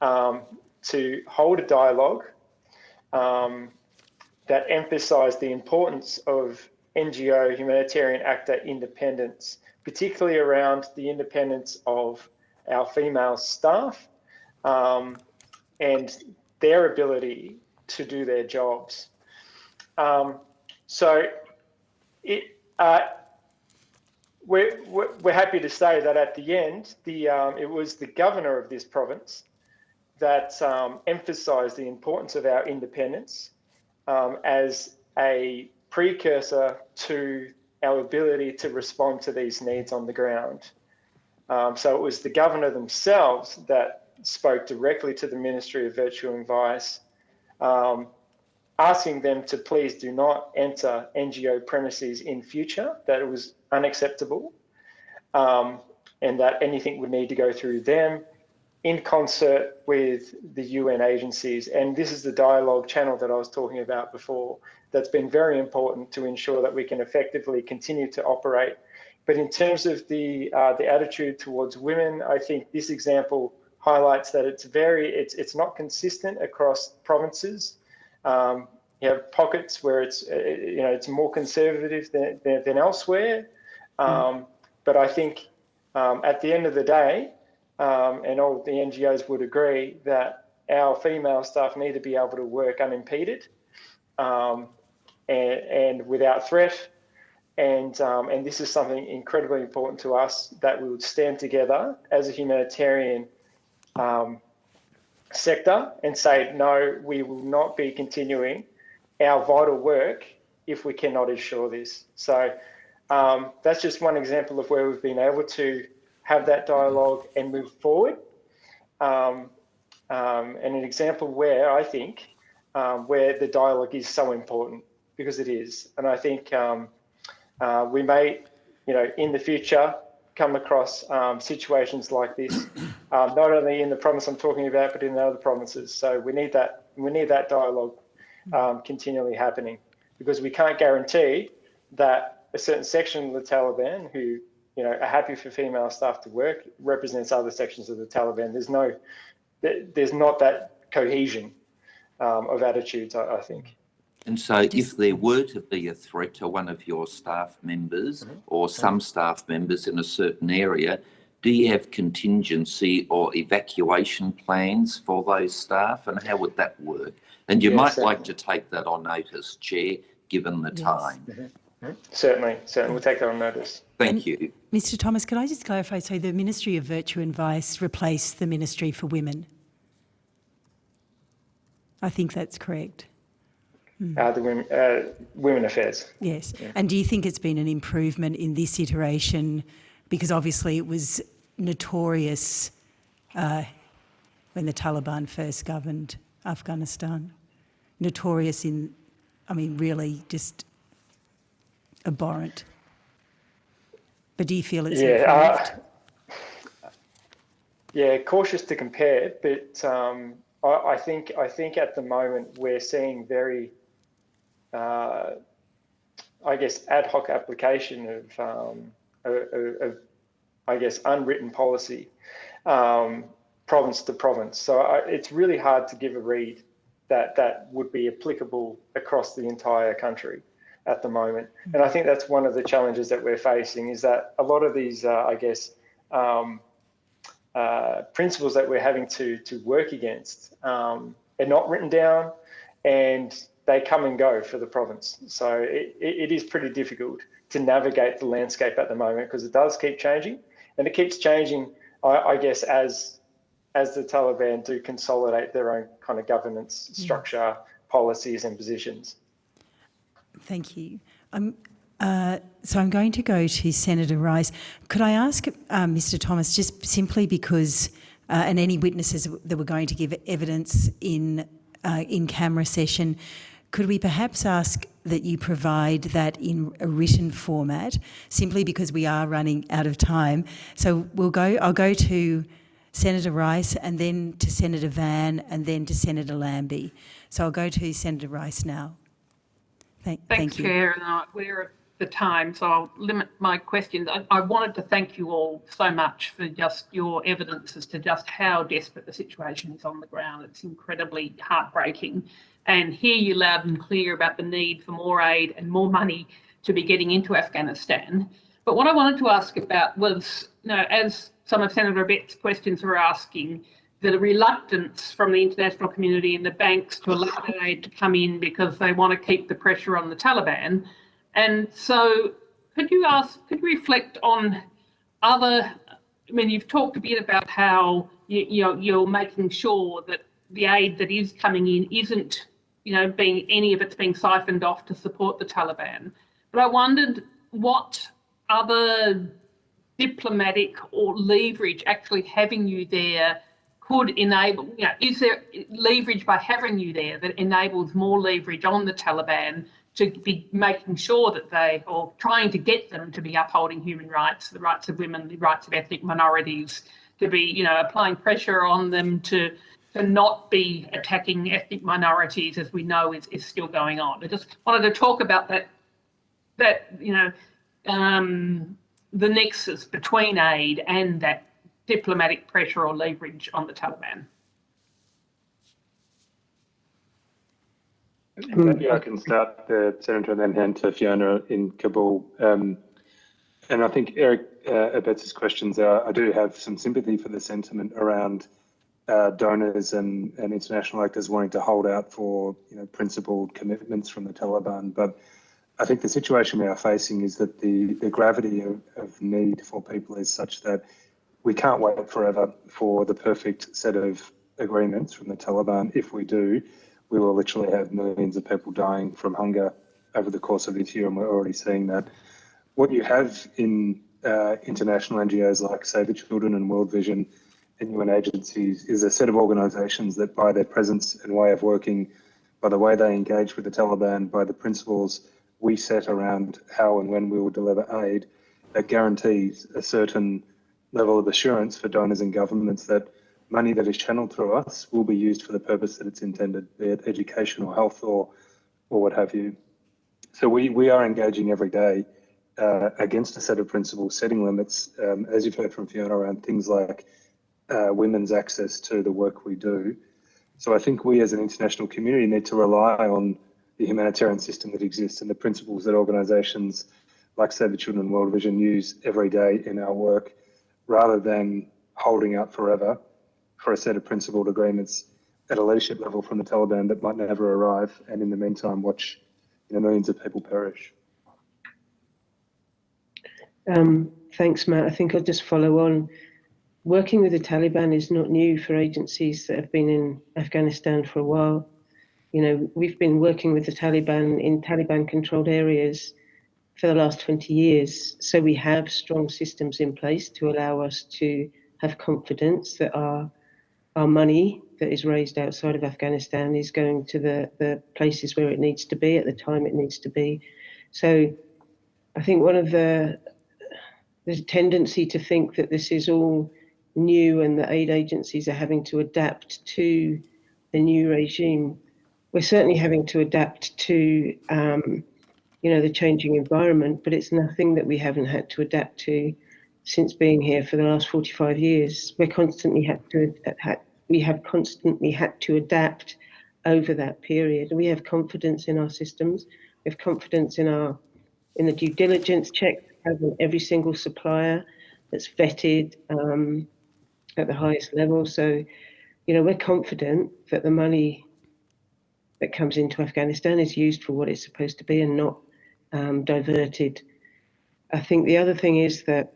to hold a dialogue that emphasised the importance of NGO humanitarian actor independence, particularly around the independence of our female staff and their ability to do their jobs. We're happy to say that at the end, it was the governor of this province that emphasised the importance of our independence as a precursor to our ability to respond to these needs on the ground. So it was the governor themselves that spoke directly to the Ministry of Virtue and Vice, asking them to please do not enter NGO premises in future, that it was unacceptable, and that anything would need to go through them in concert with the UN agencies. And this is the dialogue channel that I was talking about before that's been very important to ensure that we can effectively continue to operate. But in terms of the attitude towards women, I think this example highlights that it's not consistent across provinces. You have pockets where it's more conservative than elsewhere. But I think at the end of the day, and all the NGOs would agree, that our female staff need to be able to work unimpeded and without threat. And this is something incredibly important to us, that we would stand together as a humanitarian sector and say, no, we will not be continuing our vital work if we cannot ensure this. So that's just one example of where we've been able to have that dialogue and move forward. And an example where I think where the dialogue is so important, because it is. And I think we may, in the future, come across situations like this, not only in the province I'm talking about, but in the other provinces. So we need that dialogue continually happening, because we can't guarantee that a certain section of the Taliban who are happy for female staff to work represents other sections of the Taliban. There's not that cohesion of attitudes, I think. And so if there were to be a threat to one of your staff members or some staff members in a certain area, do you have contingency or evacuation plans for those staff, and how would that work? And you might like to take that on notice, Chair, given the time. Certainly, we'll take that on notice. Thank you. Mr. Thomas, could I just clarify, so the Ministry of Virtue and Vice replaced the Ministry for Women? I think that's correct. The Women Affairs. Yes. Yeah. And do you think it's been an improvement in this iteration? Because obviously it was notorious when the Taliban first governed Afghanistan. Notorious really just abhorrent. But do you feel it's improved? Cautious to compare, but I think at the moment we're seeing very ad hoc application of unwritten policy province to province. So it's really hard to give a read that would be applicable across the entire country at the moment. And I think that's one of the challenges that we're facing, is that a lot of these, principles that we're having to work against are not written down, and they come and go for the province. So it is pretty difficult to navigate the landscape at the moment, because it does keep changing, and it keeps changing, I guess, as the Taliban do consolidate their own kind of governance structure, policies and positions. Thank you. So I'm going to go to Senator Rice. Could I ask Mr. Thomas, just simply because, and any witnesses that were going to give evidence in camera session, could we perhaps ask that you provide that in a written format, simply because we are running out of time? So I'll go to Senator Rice, and then to Senator Van, and then to Senator Lambie. So I'll go to Senator Rice now. Thank you. Chair, and we're at the time, so I'll limit my questions. I wanted to thank you all so much for just your evidence as to just how desperate the situation is on the ground. It's incredibly heartbreaking, and hear you loud and clear about the need for more aid and more money to be getting into Afghanistan. But what I wanted to ask about was, as some of Senator Abbott's questions were asking, the reluctance from the international community and the banks to allow the aid to come in because they want to keep the pressure on the Taliban. And so could you reflect on you've talked a bit about how you're making sure that the aid that is coming in isn't, any of it's being siphoned off to support the Taliban. But I wondered what other diplomatic or leverage actually having you there could enable, is there leverage by having you there that enables more leverage on the Taliban to be making sure that or trying to get them to be upholding human rights, the rights of women, the rights of ethnic minorities, to be, applying pressure on them to not be attacking ethnic minorities, as we know is still going on? I just wanted to talk about the nexus between aid and that diplomatic pressure or leverage on the Taliban. Maybe I can start, Senator, and then hand to Fiona in Kabul. And I think Eric Abbott's questions I do have some sympathy for the sentiment around donors and international actors wanting to hold out for principled commitments from the Taliban. But I think the situation we are facing is that the gravity of need for people is such that we can't wait forever for the perfect set of agreements from the Taliban. If we do, we will literally have millions of people dying from hunger over the course of this year, and we're already seeing that. What you have in international NGOs like Save the Children and World Vision and UN agencies is a set of organisations that, by their presence and way of working, by the way they engage with the Taliban, by the principles we set around how and when we will deliver aid, that guarantees a certain level of assurance for donors and governments that money that is channeled through us will be used for the purpose that it's intended, be it education or health or what have you. So we are engaging every day against a set of principles, setting limits, as you've heard from Fiona, around things like women's access to the work we do. So I think we as an international community need to rely on the humanitarian system that exists and the principles that organisations like Save the Children and World Vision use every day in our work, rather than holding out forever for a set of principled agreements at a leadership level from the Taliban that might never arrive, and in the meantime watch millions of people perish. Thanks, Matt. I think I'll just follow on. Working with the Taliban is not new for agencies that have been in Afghanistan for a while. We've been working with the Taliban in Taliban-controlled areas for the last 20 years. So we have strong systems in place to allow us to have confidence that our money that is raised outside of Afghanistan is going to the places where it needs to be at the time it needs to be. So I think one of there's a tendency to think that this is all new and the aid agencies are having to adapt to the new regime. We're certainly having to adapt to the changing environment, but it's nothing that we haven't had to adapt to since being here for the last 45 years. We have constantly had to adapt over that period. We have confidence in our systems. We have confidence in the due diligence checks having every single supplier that's vetted at the highest level. So, we're confident that the money that comes into Afghanistan is used for what it's supposed to be and not diverted. I think the other thing is that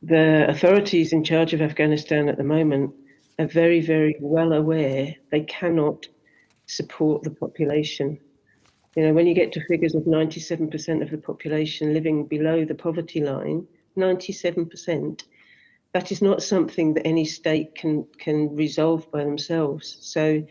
the authorities in charge of Afghanistan at the moment are very, very well aware they cannot support the population. When you get to figures of 97% of the population living below the poverty line, 97%, that is not something that any state can resolve by themselves. So,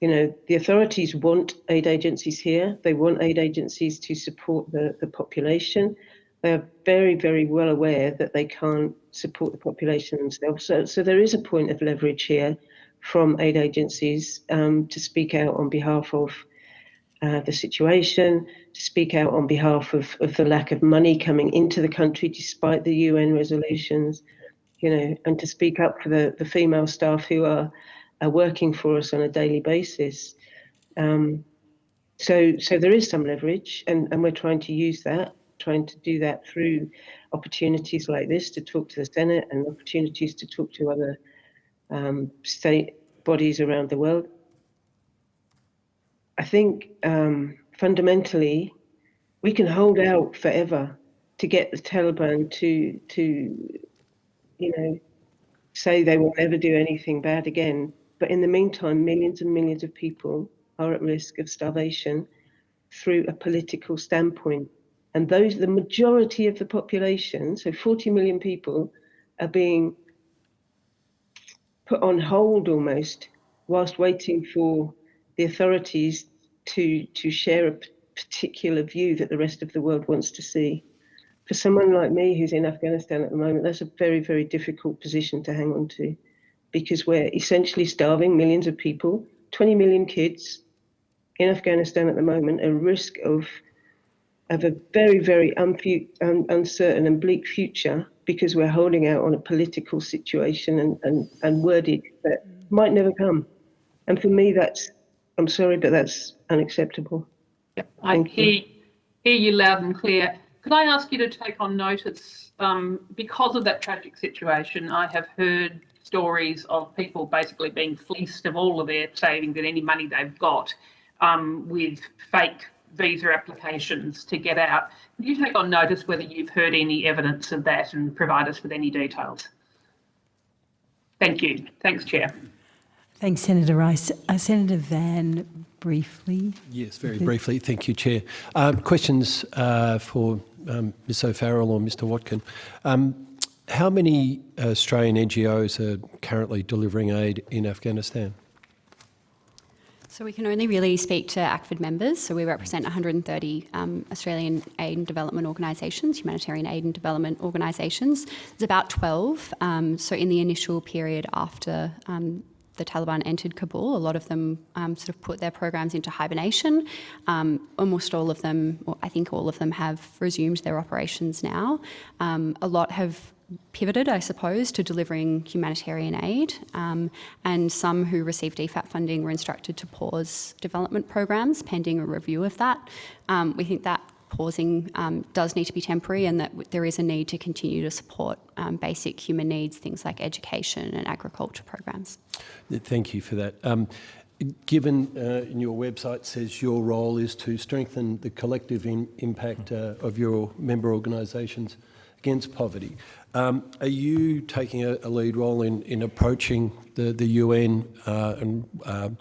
the authorities want aid agencies here. They want aid agencies to support the population. They are very, very well aware that they can't support the population themselves. So there is a point of leverage here from aid agencies to speak out on behalf of the situation, to speak out on behalf of the lack of money coming into the country despite the UN resolutions, and to speak up for the female staff who are working for us on a daily basis. So there is some leverage, and we're trying to use that, trying to do that through opportunities like this to talk to the Senate and opportunities to talk to other state bodies around the world. I think fundamentally we can hold out forever to get the Taliban to say they will never do anything bad again. But in the meantime, millions and millions of people are at risk of starvation through a political standpoint. And the majority of the population, so 40 million people, are being put on hold almost whilst waiting for the authorities to share a particular view that the rest of the world wants to see. For someone like me who's in Afghanistan at the moment, that's a very, very difficult position to hang on to, because we're essentially starving millions of people, 20 million kids in Afghanistan at the moment, at risk of a very, very uncertain and bleak future because we're holding out on a political situation and wordage that might never come. And for me, I'm sorry, but that's unacceptable. Yep, I hear you loud and clear. Could I ask you to take on notice, because of that tragic situation, I have heard stories of people basically being fleeced of all of their savings and any money they've got with fake visa applications to get out. Can you take on notice whether you've heard any evidence of that and provide us with any details? Thank you. Thanks, Chair. Thanks, Senator Rice. Senator Van, briefly. Yes, very briefly. Thank you, Chair. Questions for Ms O'Farrell or Mr Watkin. How many Australian NGOs are currently delivering aid in Afghanistan? So we can only really speak to ACFID members. So we represent 130 Australian aid and development organisations, humanitarian aid and development organisations. There's about 12. So in the initial period after the Taliban entered Kabul, a lot of them sort of put their programs into hibernation. Almost all of them, or I think all of them, have resumed their operations now. A lot have pivoted, I suppose, to delivering humanitarian aid, and some who received DFAT funding were instructed to pause development programs pending a review of that. We think that pausing does need to be temporary, and that there is a need to continue to support basic human needs, things like education and agriculture programs. Thank you for that. Given in your website says your role is to strengthen the collective impact of your member organisations against poverty. Are you taking a lead role in approaching the UN and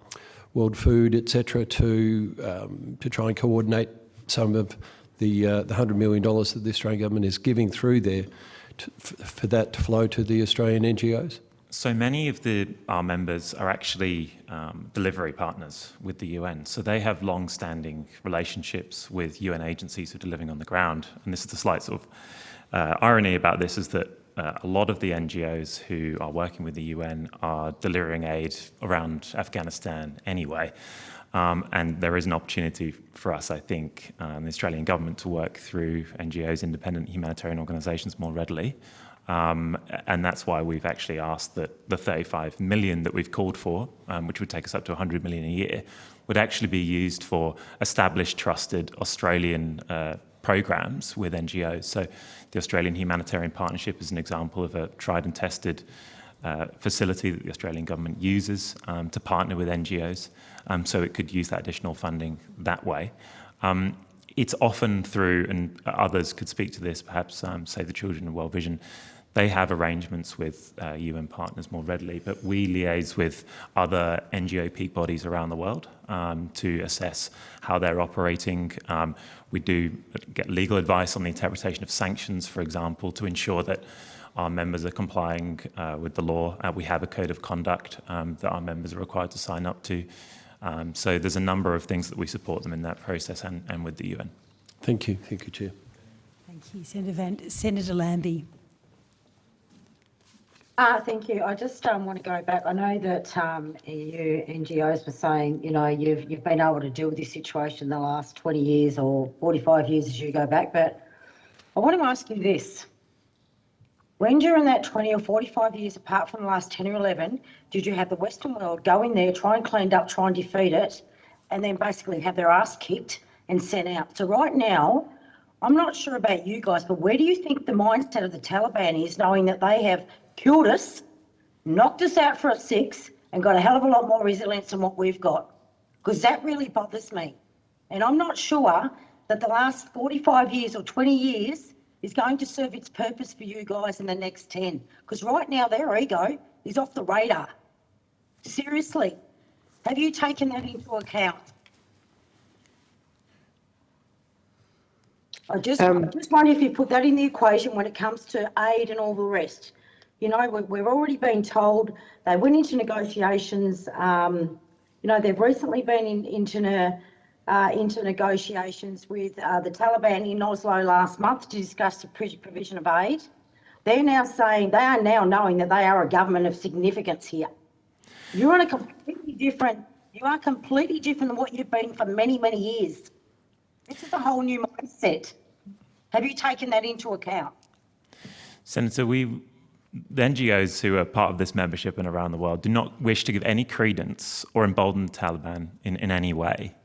World Food, etc., to try and coordinate some of the $100 million that the Australian government is giving through there for that to flow to the Australian NGOs? So many of our members are actually delivery partners with the UN. So they have long-standing relationships with UN agencies who are delivering on the ground. And this is the slight sort of irony about this, is that a lot of the NGOs who are working with the UN are delivering aid around Afghanistan anyway. And there is an opportunity for us, I think, the Australian government to work through NGOs, independent humanitarian organisations, more readily. And that's why we've actually asked that the 35 million that we've called for, which would take us up to 100 million a year, would actually be used for established, trusted Australian programs with NGOs. So the Australian Humanitarian Partnership is an example of a tried and tested facility that the Australian government uses to partner with NGOs, so it could use that additional funding that way. It's often through, and others could speak to this, perhaps Save the Children and World Vision, they have arrangements with UN partners more readily, but we liaise with other NGO peak bodies around the world to assess how they're operating. We do get legal advice on the interpretation of sanctions, for example, to ensure that our members are complying with the law. We have a code of conduct that our members are required to sign up to. So there's a number of things that we support them in that process and with the UN. Thank you. Thank you, Chair. Thank you, Senator Lambie. Thank you. I just want to go back. I know that EU NGOs were saying, you know, you've been able to deal with this situation the last 20 years or 45 years as you go back, but I want to ask you this. When during that 20 or 45 years, apart from the last 10 or 11, did you have the Western world go in there, try and clean it up, try and defeat it, and then basically have their ass kicked and sent out? So right now, I'm not sure about you guys, but where do you think the mindset of the Taliban is, knowing that they have killed us, knocked us out for a 6, and got a hell of a lot more resilience than what we've got? Because that really bothers me. And I'm not sure that the last 45 years or 20 years is going to serve its purpose for you guys in the next 10. Because right now their ego is off the radar. Seriously. Have you taken that into account? I just wonder if you put that in the equation when it comes to aid and all the rest. You know, we've already been told they went into negotiations. You know, they've recently been into negotiations with the Taliban in Oslo last month to discuss the provision of aid. They're now saying, they are now knowing that they are a government of significance here. You're on a completely different, you are completely different than what you've been for many, many years. This is a whole new mindset. Have you taken that into account? Senator, the NGOs who are part of this membership and around the world do not wish to give any credence or embolden the Taliban in any way.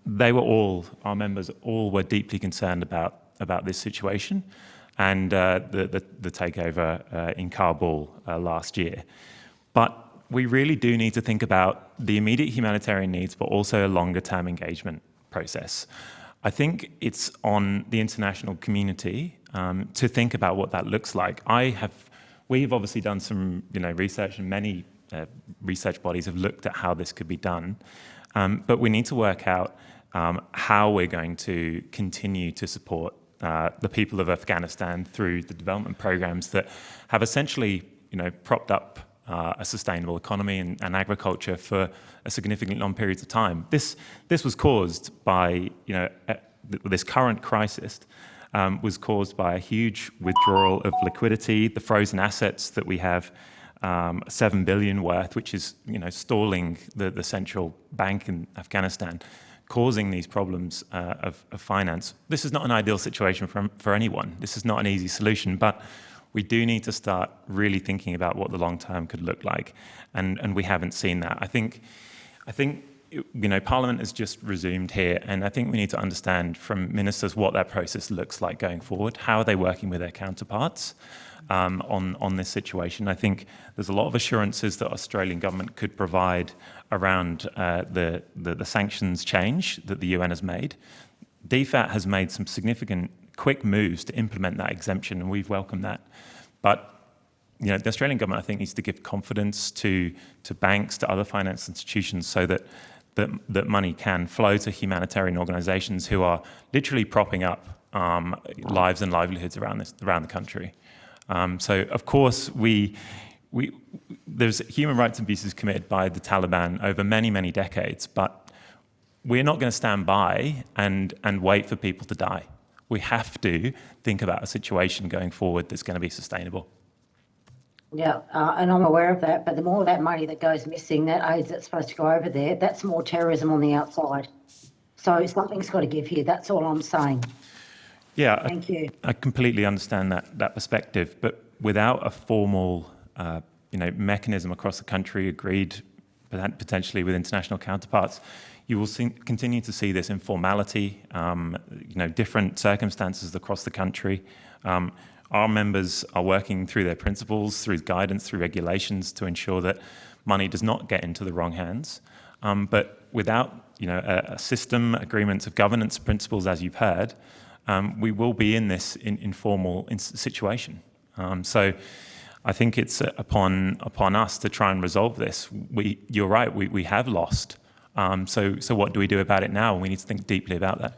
They were all, our members all were deeply concerned about this situation and the takeover in Kabul last year. But we really do need to think about the immediate humanitarian needs, but also a longer term engagement process. I think it's on the international community to think about what that looks like. We've obviously done some research, and many research bodies have looked at how this could be done. But we need to work out how we're going to continue to support the people of Afghanistan through the development programs that have essentially propped up a sustainable economy and agriculture for a significantly long period of time. This was caused by, this current crisis was caused by a huge withdrawal of liquidity, the frozen assets that we have, 7 billion worth, which is stalling the central bank in Afghanistan, causing these problems of finance. This is not an ideal situation for anyone. This is not an easy solution, but we do need to start really thinking about what the long term could look like, and we haven't seen that. I think Parliament has just resumed here, and I think we need to understand from ministers what that process looks like going forward. How are they working with their counterparts on this situation? I think there's a lot of assurances that Australian government could provide around the sanctions change that the UN has made. DFAT has made some significant quick moves to implement that exemption, and we've welcomed that. But the Australian government, I think, needs to give confidence to banks, to other finance institutions, so that money can flow to humanitarian organisations who are literally propping up lives and livelihoods around the country. So, of course, there's human rights abuses committed by the Taliban over many, many decades, but we're not going to stand by and wait for people to die. We have to think about a situation going forward that's going to be sustainable. Yeah, and I'm aware of that, but the more of that money that goes missing, that aid that's supposed to go over there, that's more terrorism on the outside. So something's got to give here. That's all I'm saying. Yeah, Thank you. I completely understand that perspective, but without a formal, mechanism across the country agreed potentially with international counterparts, you will continue to see this informality, different circumstances across the country. Our members are working through their principles, through guidance, through regulations to ensure that money does not get into the wrong hands. But without, a system, agreements of governance principles, as you've heard, we will be in this informal situation. So I think it's upon us to try and resolve this. You're right, we have lost. So what do we do about it now? We need to think deeply about that.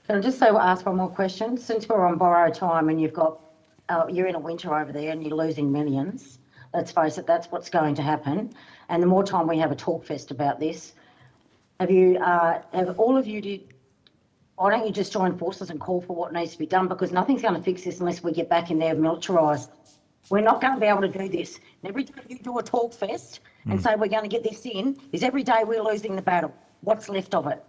Can I just ask one more question? Since we're on borrowed time and you're in a winter over there and you're losing millions, let's face it, that's what's going to happen. And the more time we have a talk fest about this, have all of you why don't you just join forces and call for what needs to be done? Because nothing's going to fix this unless we get back in there militarised. We're not going to be able to do this. And every time you do a talk fest and say we're going to get this in, is every day we're losing the battle. What's left of it?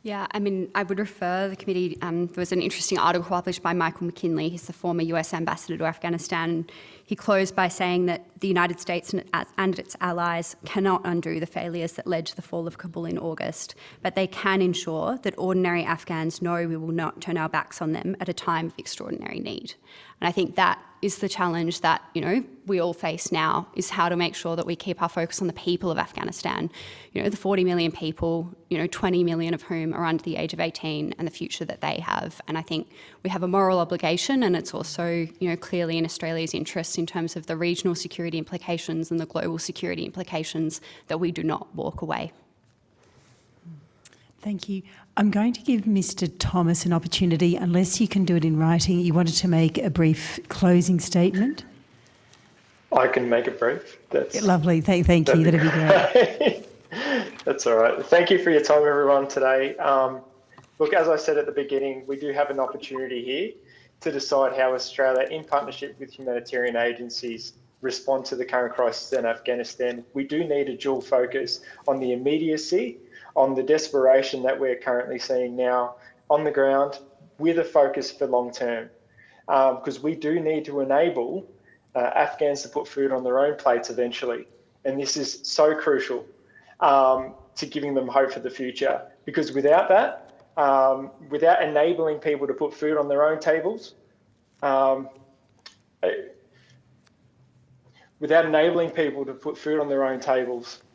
Yeah, I would refer the committee, there was an interesting article published by Michael McKinley. He's the former US ambassador to Afghanistan. He closed by saying that the United States and its allies cannot undo the failures that led to the fall of Kabul in August, but they can ensure that ordinary Afghans know we will not turn our backs on them at a time of extraordinary need. And I think that is the challenge that, we all face now, is how to make sure that we keep our focus on the people of Afghanistan. The 40 million people, 20 million of whom are under the age of 18 and the future that they have. And I think we have a moral obligation, and it's also, clearly in Australia's interest in terms of the regional security implications and the global security implications, that we do not walk away. Thank you. I'm going to give Mr. Thomas an opportunity, unless you can do it in writing. You wanted to make a brief closing statement? I can make it brief. That's lovely. Thank you. That'd be great. That's all right. Thank you for your time, everyone, today. Look, as I said at the beginning, we do have an opportunity here to decide how Australia, in partnership with humanitarian agencies, respond to the current crisis in Afghanistan. We do need a dual focus on the immediacy, on the desperation that we're currently seeing now on the ground, with a focus for long term. Because we do need to enable Afghans to put food on their own plates eventually. And this is so crucial to giving them hope for the future. Because without that, without enabling people to put food on their own tables,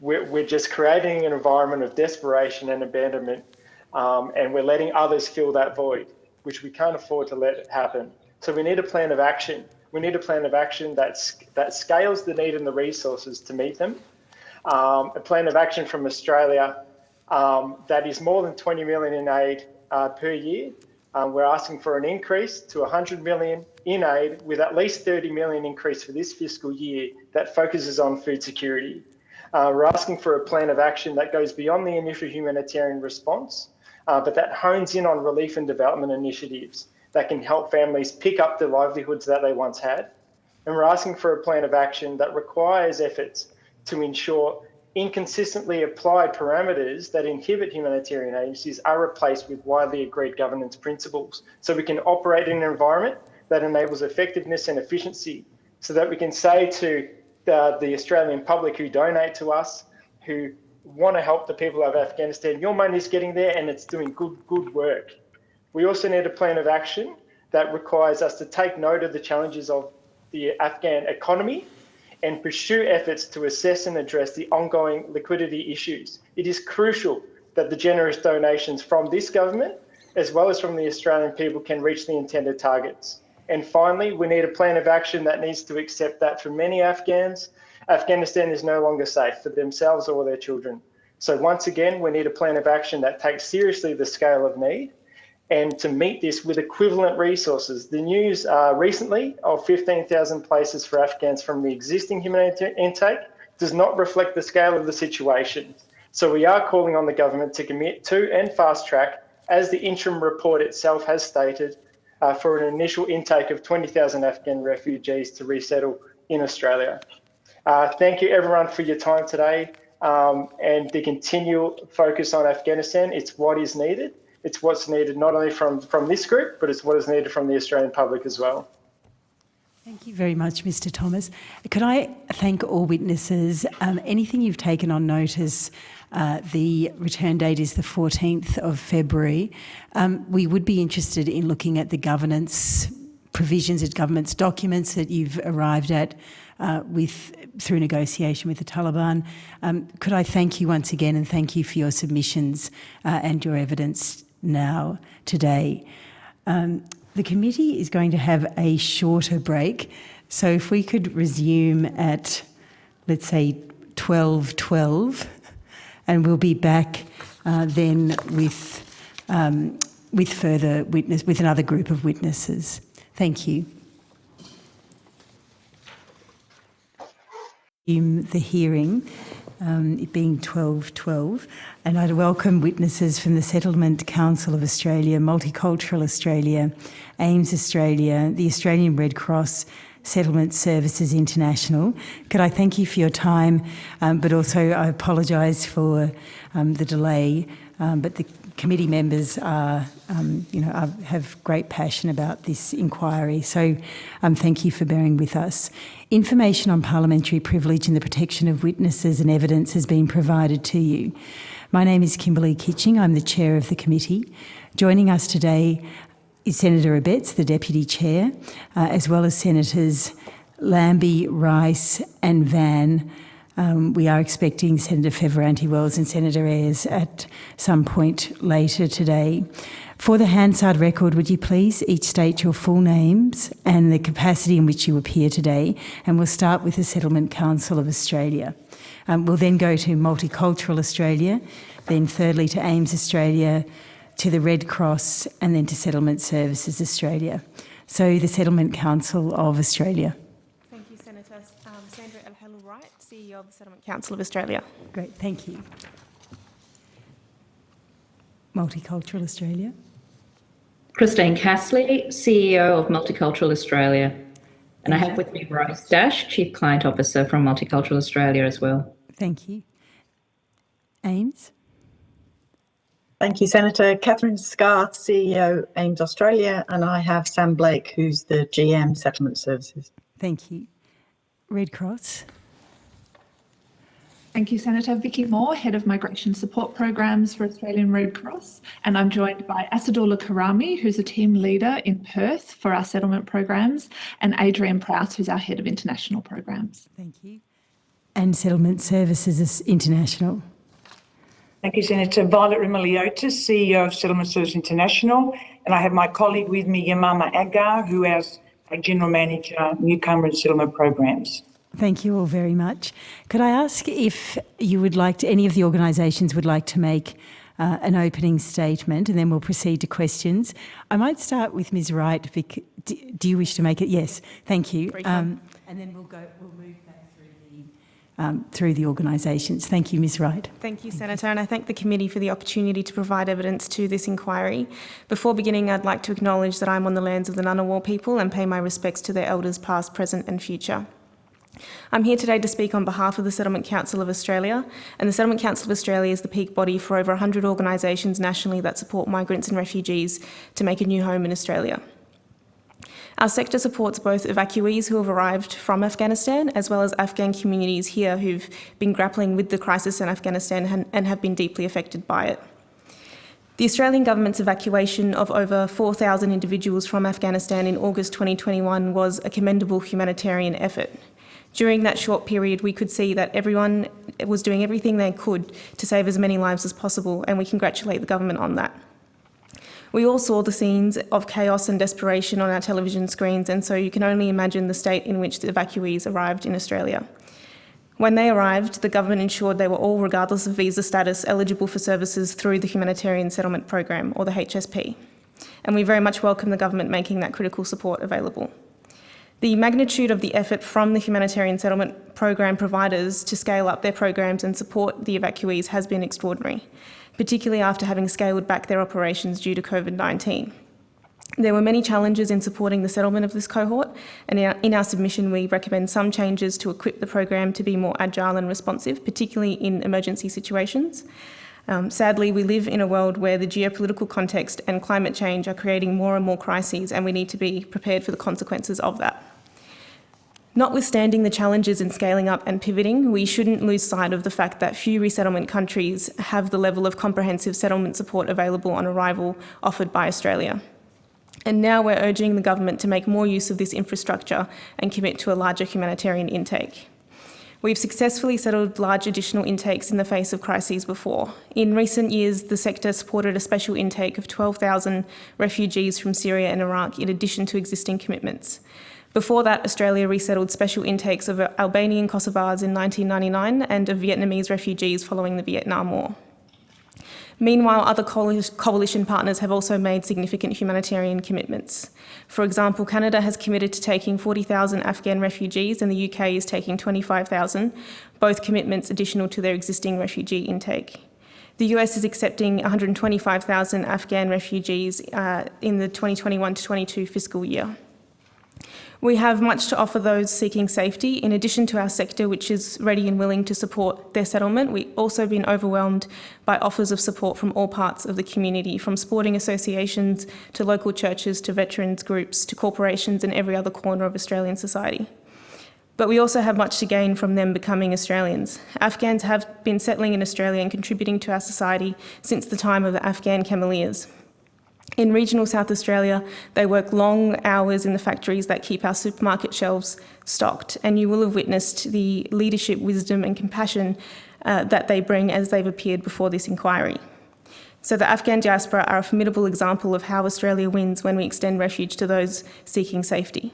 we're just creating an environment of desperation and abandonment, and we're letting others fill that void, which we can't afford to let happen. So we need a plan of action. We need a plan of action that scales the need and the resources to meet them. A plan of action from Australia that is more than 20 million in aid per year. We're asking for an increase to 100 million in aid, with at least 30 million increase for this fiscal year that focuses on food security. We're asking for a plan of action that goes beyond the initial humanitarian response, but that hones in on relief and development initiatives that can help families pick up the livelihoods that they once had. And we're asking for a plan of action that requires efforts to ensure inconsistently applied parameters that inhibit humanitarian agencies are replaced with widely agreed governance principles, so we can operate in an environment that enables effectiveness and efficiency, so that we can say to the Australian public who donate to us, who want to help the people of Afghanistan, your money is getting there and it's doing good work. We also need a plan of action that requires us to take note of the challenges of the Afghan economy and pursue efforts to assess and address the ongoing liquidity issues. It is crucial that the generous donations from this government, as well as from the Australian people, can reach the intended targets. And finally, we need a plan of action that needs to accept that for many Afghans, Afghanistan is no longer safe for themselves or their children. So once again, we need a plan of action that takes seriously the scale of need, and to meet this with equivalent resources. The news recently of 15,000 places for Afghans from the existing humanitarian intake does not reflect the scale of the situation. So we are calling on the government to commit to and fast track, as the interim report itself has stated, for an initial intake of 20,000 Afghan refugees to resettle in Australia. Thank you everyone for your time today and the continual focus on Afghanistan. It's what is needed. It's what's needed not only from this group, but it's what is needed from the Australian public as well. Thank you very much, Mr. Thomas. Could I thank all witnesses? Anything you've taken on notice, the return date is the 14th of February. We would be interested in looking at the governance provisions and governance documents that you've arrived at through negotiation with the Taliban. Could I thank you once again and thank you for your submissions and your evidence now, today. The committee is going to have a shorter break, so if we could resume at, let's say, 12:12, and we'll be back then with another group of witnesses. Thank you. The hearing, it being 12:12, and I'd welcome witnesses from the Settlement Council of Australia, Multicultural Australia, AIMS Australia, the Australian Red Cross, Settlement Services International. Could I thank you for your time, but also I apologise for the delay, but the committee members are, have great passion about this inquiry. So thank you for bearing with us. Information on parliamentary privilege and the protection of witnesses and evidence has been provided to you. My name is Kimberly Kitching. I'm the chair of the committee. Joining us today is Senator Abetz, the deputy chair, as well as Senators Lambie, Rice and Van. We are expecting Senator Favoranti-Wells and Senator Ayres at some point later today. For the Hansard record, would you please each state your full names and the capacity in which you appear today? And we'll start with the Settlement Council of Australia. We'll then go to Multicultural Australia, then thirdly to AIMS Australia, to the Red Cross, and then to Settlement Services Australia. So the Settlement Council of Australia. Thank you, Senator. Sandra El-Helou-Wright, CEO of the Settlement Council of Australia. Great, thank you. Multicultural Australia. Christine Castley, CEO of Multicultural Australia. And I have with me Rice Dash, Chief Client Officer from Multicultural Australia as well. Thank you. AIMS. Thank you, Senator. Catherine Scarth, CEO, AIMS Australia, and I have Sam Blake, who's the GM, Settlement Services. Thank you. Red Cross. Thank you, Senator. Vicky Moore, Head of Migration Support Programs for Australian Red Cross, and I'm joined by Asadullah Karami, who's a team leader in Perth for our settlement programs, and Adrian Prowse, who's our Head of International Programs. Thank you. And Settlement Services International. Thank you, Senator. Violet Rimiliotis, CEO of Settlement Services International, and I have my colleague with me, Yamama Agar, who is our General Manager, Newcomer and Settlement Programs. Thank you all very much. Could I ask if you would like to, any of the organisations would like to make an opening statement, and then we'll proceed to questions. I might start with Ms. Wright. Vic, do you wish to make it? Yes, thank you. And then we'll move that through the organisations. Thank you, Ms. Wright. Thank you, Senator, and I thank the committee for the opportunity to provide evidence to this inquiry. Before beginning, I'd like to acknowledge that I'm on the lands of the Ngunnawal people and pay my respects to their elders past, present and future. I'm here today to speak on behalf of the Settlement Council of Australia, and the Settlement Council of Australia is the peak body for over 100 organisations nationally that support migrants and refugees to make a new home in Australia. Our sector supports both evacuees who have arrived from Afghanistan as well as Afghan communities here who've been grappling with the crisis in Afghanistan and have been deeply affected by it. The Australian government's evacuation of over 4,000 individuals from Afghanistan in August 2021 was a commendable humanitarian effort. During that short period, we could see that everyone was doing everything they could to save as many lives as possible, and we congratulate the government on that. We all saw the scenes of chaos and desperation on our television screens, and so you can only imagine the state in which the evacuees arrived in Australia. When they arrived, the government ensured they were all, regardless of visa status, eligible for services through the Humanitarian Settlement Program, or the HSP. And we very much welcome the government making that critical support available. The magnitude of the effort from the Humanitarian Settlement Program providers to scale up their programs and support the evacuees has been extraordinary, particularly after having scaled back their operations due to COVID-19. There were many challenges in supporting the settlement of this cohort, and in our submission we recommend some changes to equip the program to be more agile and responsive, particularly in emergency situations. Sadly, we live in a world where the geopolitical context and climate change are creating more and more crises, and we need to be prepared for the consequences of that. Notwithstanding the challenges in scaling up and pivoting, we shouldn't lose sight of the fact that few resettlement countries have the level of comprehensive settlement support available on arrival offered by Australia. And now we're urging the government to make more use of this infrastructure and commit to a larger humanitarian intake. We've successfully settled large additional intakes in the face of crises before. In recent years, the sector supported a special intake of 12,000 refugees from Syria and Iraq in addition to existing commitments. Before that, Australia resettled special intakes of Albanian Kosovars in 1999 and of Vietnamese refugees following the Vietnam War. Meanwhile, other coalition partners have also made significant humanitarian commitments. For example, Canada has committed to taking 40,000 Afghan refugees and the UK is taking 25,000, both commitments additional to their existing refugee intake. The US is accepting 125,000 Afghan refugees in the 2021 to 22 fiscal year. We have much to offer those seeking safety. In addition to our sector, which is ready and willing to support their settlement, we've also been overwhelmed by offers of support from all parts of the community, from sporting associations to local churches to veterans groups to corporations and every other corner of Australian society. But we also have much to gain from them becoming Australians. Afghans have been settling in Australia and contributing to our society since the time of the Afghan Cameleers. In regional South Australia, they work long hours in the factories that keep our supermarket shelves stocked, and you will have witnessed the leadership, wisdom and compassion that they bring as they've appeared before this inquiry. So the Afghan diaspora are a formidable example of how Australia wins when we extend refuge to those seeking safety.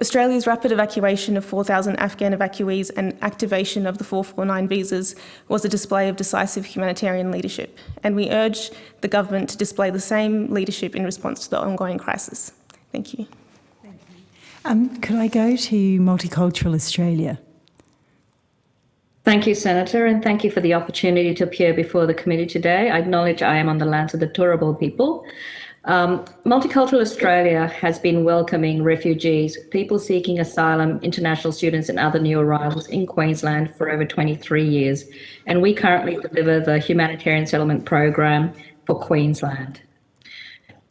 Australia's rapid evacuation of 4,000 Afghan evacuees and activation of the 449 visas was a display of decisive humanitarian leadership, and we urge the government to display the same leadership in response to the ongoing crisis. Thank you. Could I go to Multicultural Australia? Thank you, Senator, and thank you for the opportunity to appear before the committee today. I acknowledge I am on the lands of the Turrbal people. Multicultural Australia has been welcoming refugees, people seeking asylum, international students and other new arrivals in Queensland for over 23 years, and we currently deliver the Humanitarian Settlement Program for Queensland.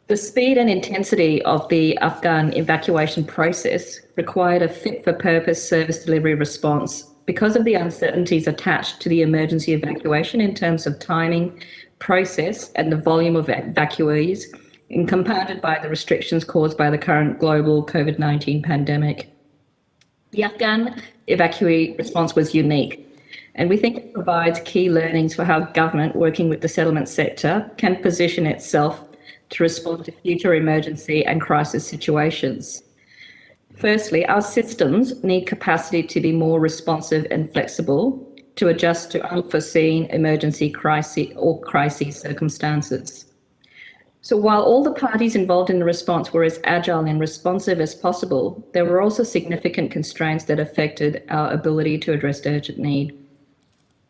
The speed and intensity of the Afghan evacuation process required a fit-for-purpose service delivery response because of the uncertainties attached to the emergency evacuation in terms of timing, process and the volume of evacuees, and compounded by the restrictions caused by the current global COVID-19 pandemic. The Afghan evacuee response was unique, and we think it provides key learnings for how government, working with the settlement sector, can position itself to respond to future emergency and crisis situations. Firstly, our systems need capacity to be more responsive and flexible to adjust to unforeseen emergency crisis circumstances. So while all the parties involved in the response were as agile and responsive as possible, there were also significant constraints that affected our ability to address urgent need.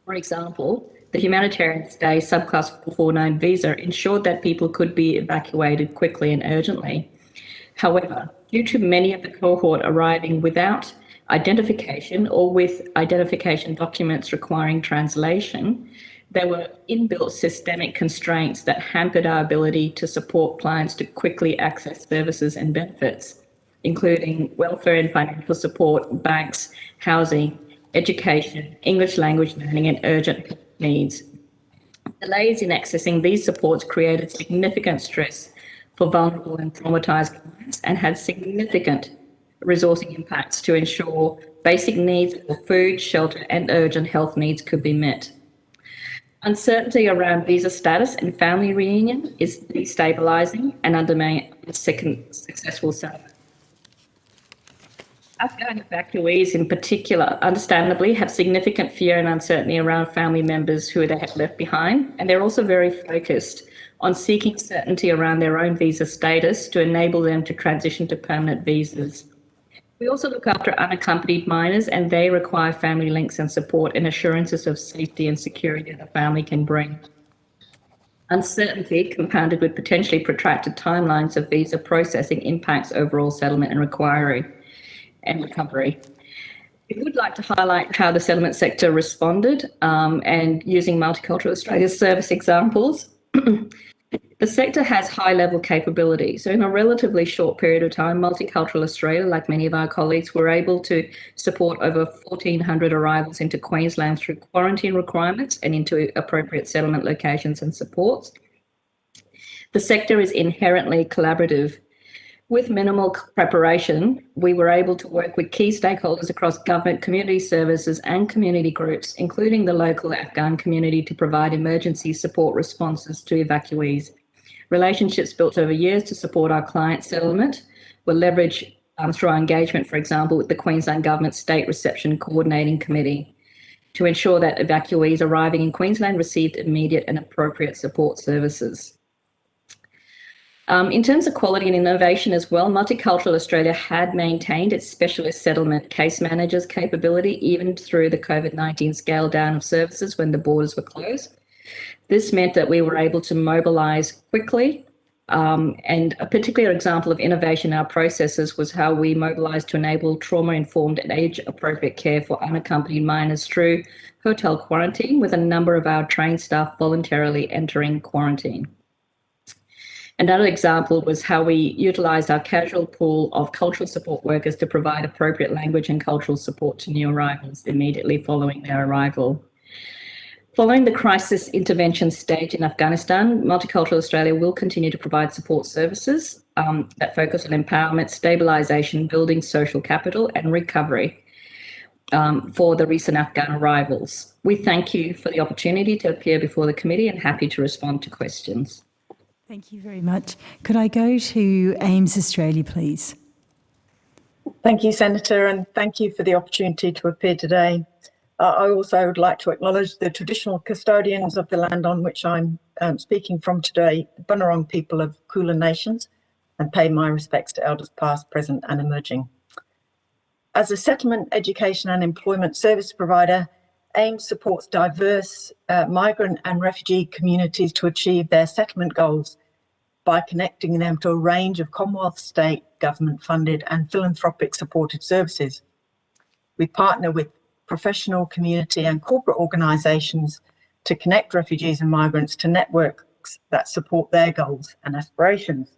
For example, the humanitarian stay subclass 449 visa ensured that people could be evacuated quickly and urgently. However, due to many of the cohort arriving without identification or with identification documents requiring translation, there were inbuilt systemic constraints that hampered our ability to support clients to quickly access services and benefits, including welfare and financial support, banks, housing, education, English language learning, and urgent needs. Delays in accessing these supports created significant stress for vulnerable and traumatized clients and had significant resourcing impacts to ensure basic needs for food, shelter, and urgent health needs could be met. Uncertainty around visa status and family reunion is destabilizing and undermining a successful settlement. Afghan evacuees in particular, understandably, have significant fear and uncertainty around family members who they have left behind, and they're also very focused on seeking certainty around their own visa status to enable them to transition to permanent visas. We also look after unaccompanied minors, and they require family links and support and assurances of safety and security that a family can bring. Uncertainty, compounded with potentially protracted timelines of visa processing, impacts overall settlement and recovery. We would like to highlight how the settlement sector responded, and using Multicultural Australia's service examples. The sector has high-level capability. So in a relatively short period of time, Multicultural Australia, like many of our colleagues, were able to support over 1,400 arrivals into Queensland through quarantine requirements and into appropriate settlement locations and supports. The sector is inherently collaborative. With minimal preparation, we were able to work with key stakeholders across government, community services and community groups, including the local Afghan community, to provide emergency support responses to evacuees. Relationships built over years to support our client settlement were leveraged through our engagement, for example, with the Queensland Government State Reception Coordinating Committee to ensure that evacuees arriving in Queensland received immediate and appropriate support services. In terms of quality and innovation as well, Multicultural Australia had maintained its specialist settlement case managers capability even through the COVID-19 scale down of services when the borders were closed. This meant that we were able to mobilise quickly, and a particular example of innovation in our processes was how we mobilised to enable trauma-informed and age-appropriate care for unaccompanied minors through hotel quarantine, with a number of our trained staff voluntarily entering quarantine. Another example was how we utilised our casual pool of cultural support workers to provide appropriate language and cultural support to new arrivals immediately following their arrival. Following the crisis intervention stage in Afghanistan, Multicultural Australia will continue to provide support services that focus on empowerment, stabilisation, building social capital and recovery for the recent Afghan arrivals. We thank you for the opportunity to appear before the committee and happy to respond to questions. Thank you very much. Could I go to AIMS Australia, please? Thank you, Senator, and thank you for the opportunity to appear today. I also would like to acknowledge the traditional custodians of the land on which I'm speaking from today, the Bunurong people of Kulin Nations, and pay my respects to elders past, present and emerging. As a settlement, education and employment service provider, AIMS supports diverse migrant and refugee communities to achieve their settlement goals by connecting them to a range of Commonwealth, state, government funded and philanthropic supported services. We partner with professional, community and corporate organisations to connect refugees and migrants to networks that support their goals and aspirations.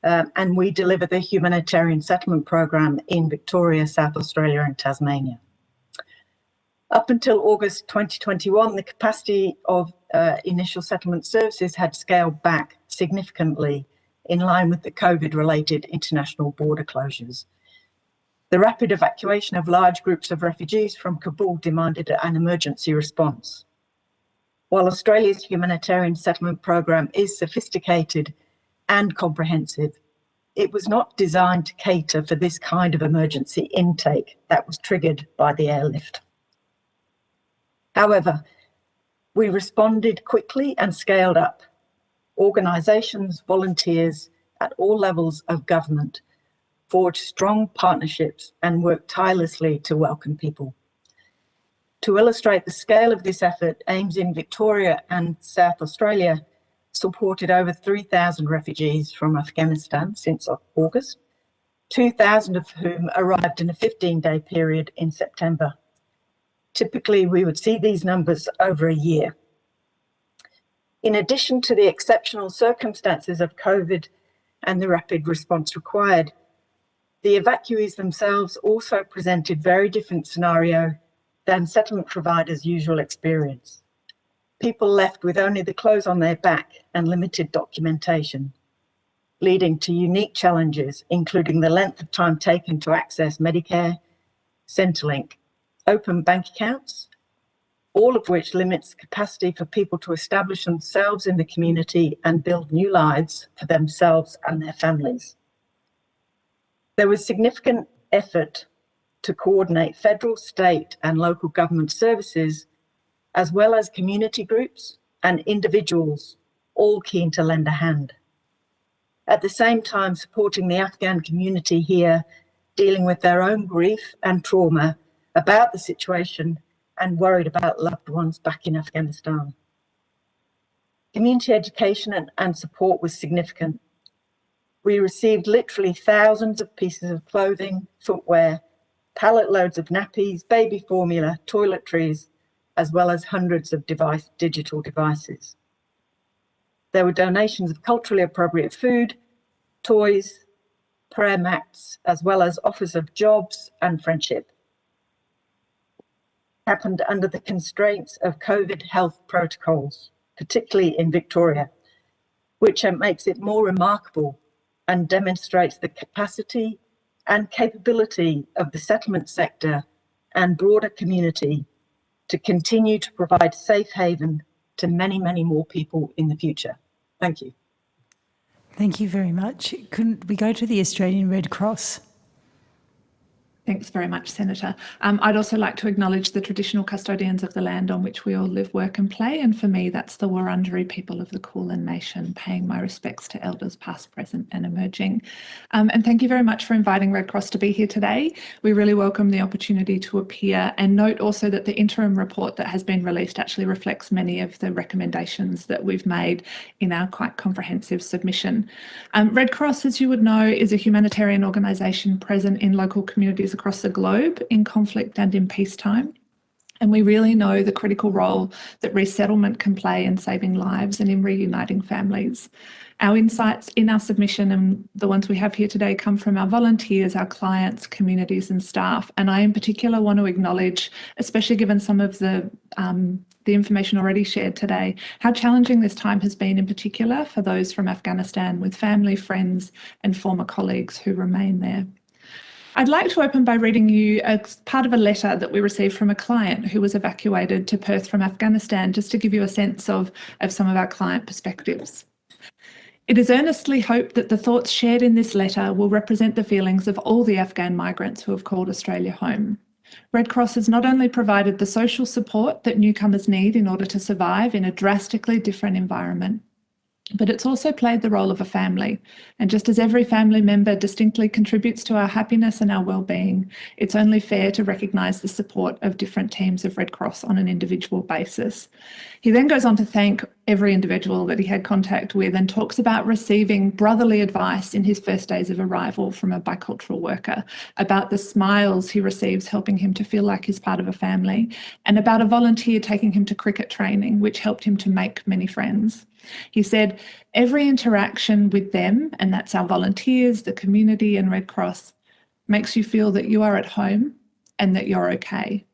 And we deliver the humanitarian settlement program in Victoria, South Australia and Tasmania. Up until August 2021, the capacity of initial settlement services had scaled back significantly in line with the COVID-related international border closures. The rapid evacuation of large groups of refugees from Kabul demanded an emergency response. While Australia's humanitarian settlement program is sophisticated and comprehensive, it was not designed to cater for this kind of emergency intake that was triggered by the airlift. However, we responded quickly and scaled up. Organisations, volunteers at all levels of government forged strong partnerships and worked tirelessly to welcome people. To illustrate the scale of this effort, AIMS in Victoria and South Australia supported over 3,000 refugees from Afghanistan since August, 2,000 of whom arrived in a 15-day period in September. Typically, we would see these numbers over a year. In addition to the exceptional circumstances of COVID and the rapid response required, the evacuees themselves also presented very different scenario than settlement providers' usual experience. People left with only the clothes on their back and limited documentation, leading to unique challenges, including the length of time taken to access Medicare, Centrelink, open bank accounts, all of which limits capacity for people to establish themselves in the community and build new lives for themselves and their families. There was significant effort to coordinate federal, state and local government services, as well as community groups and individuals, all keen to lend a hand. At the same time, supporting the Afghan community here, dealing with their own grief and trauma about the situation and worried about loved ones back in Afghanistan. Community education and support was significant. We received literally thousands of pieces of clothing, footwear, pallet loads of nappies, baby formula, toiletries, as well as hundreds of digital devices. There were donations of culturally appropriate food, toys, prayer mats, as well as offers of jobs and friendship. Happened under the constraints of COVID health protocols, particularly in Victoria, which makes it more remarkable and demonstrates the capacity and capability of the settlement sector and broader community to continue to provide safe haven to many, many more people in the future. Thank you. Thank you very much. Could we go to the Australian Red Cross? Thanks very much, Senator. I'd also like to acknowledge the traditional custodians of the land on which we all live, work and play. And for me, that's the Wurundjeri people of the Kulin Nation, paying my respects to elders past, present and emerging. And thank you very much for inviting Red Cross to be here today. We really welcome the opportunity to appear, and note also that the interim report that has been released actually reflects many of the recommendations that we've made in our quite comprehensive submission. Red Cross, as you would know, is a humanitarian organisation present in local communities across the globe in conflict and in peacetime. And we really know the critical role that resettlement can play in saving lives and in reuniting families. Our insights in our submission and the ones we have here today come from our volunteers, our clients, communities and staff. And I in particular want to acknowledge, especially given some of the information already shared today, how challenging this time has been in particular for those from Afghanistan with family, friends and former colleagues who remain there. I'd like to open by reading you a part of a letter that we received from a client who was evacuated to Perth from Afghanistan, just to give you a sense of some of our client perspectives. It is earnestly hoped that the thoughts shared in this letter will represent the feelings of all the Afghan migrants who have called Australia home. Red Cross has not only provided the social support that newcomers need in order to survive in a drastically different environment, but it's also played the role of a family. And just as every family member distinctly contributes to our happiness and our well-being, it's only fair to recognise the support of different teams of Red Cross on an individual basis. He then goes on to thank every individual that he had contact with and talks about receiving brotherly advice in his first days of arrival from a bicultural worker, about the smiles he receives helping him to feel like he's part of a family, and about a volunteer taking him to cricket training, which helped him to make many friends. He said, every interaction with them, and that's our volunteers, the community and Red Cross, makes you feel that you are at home and that you're okay.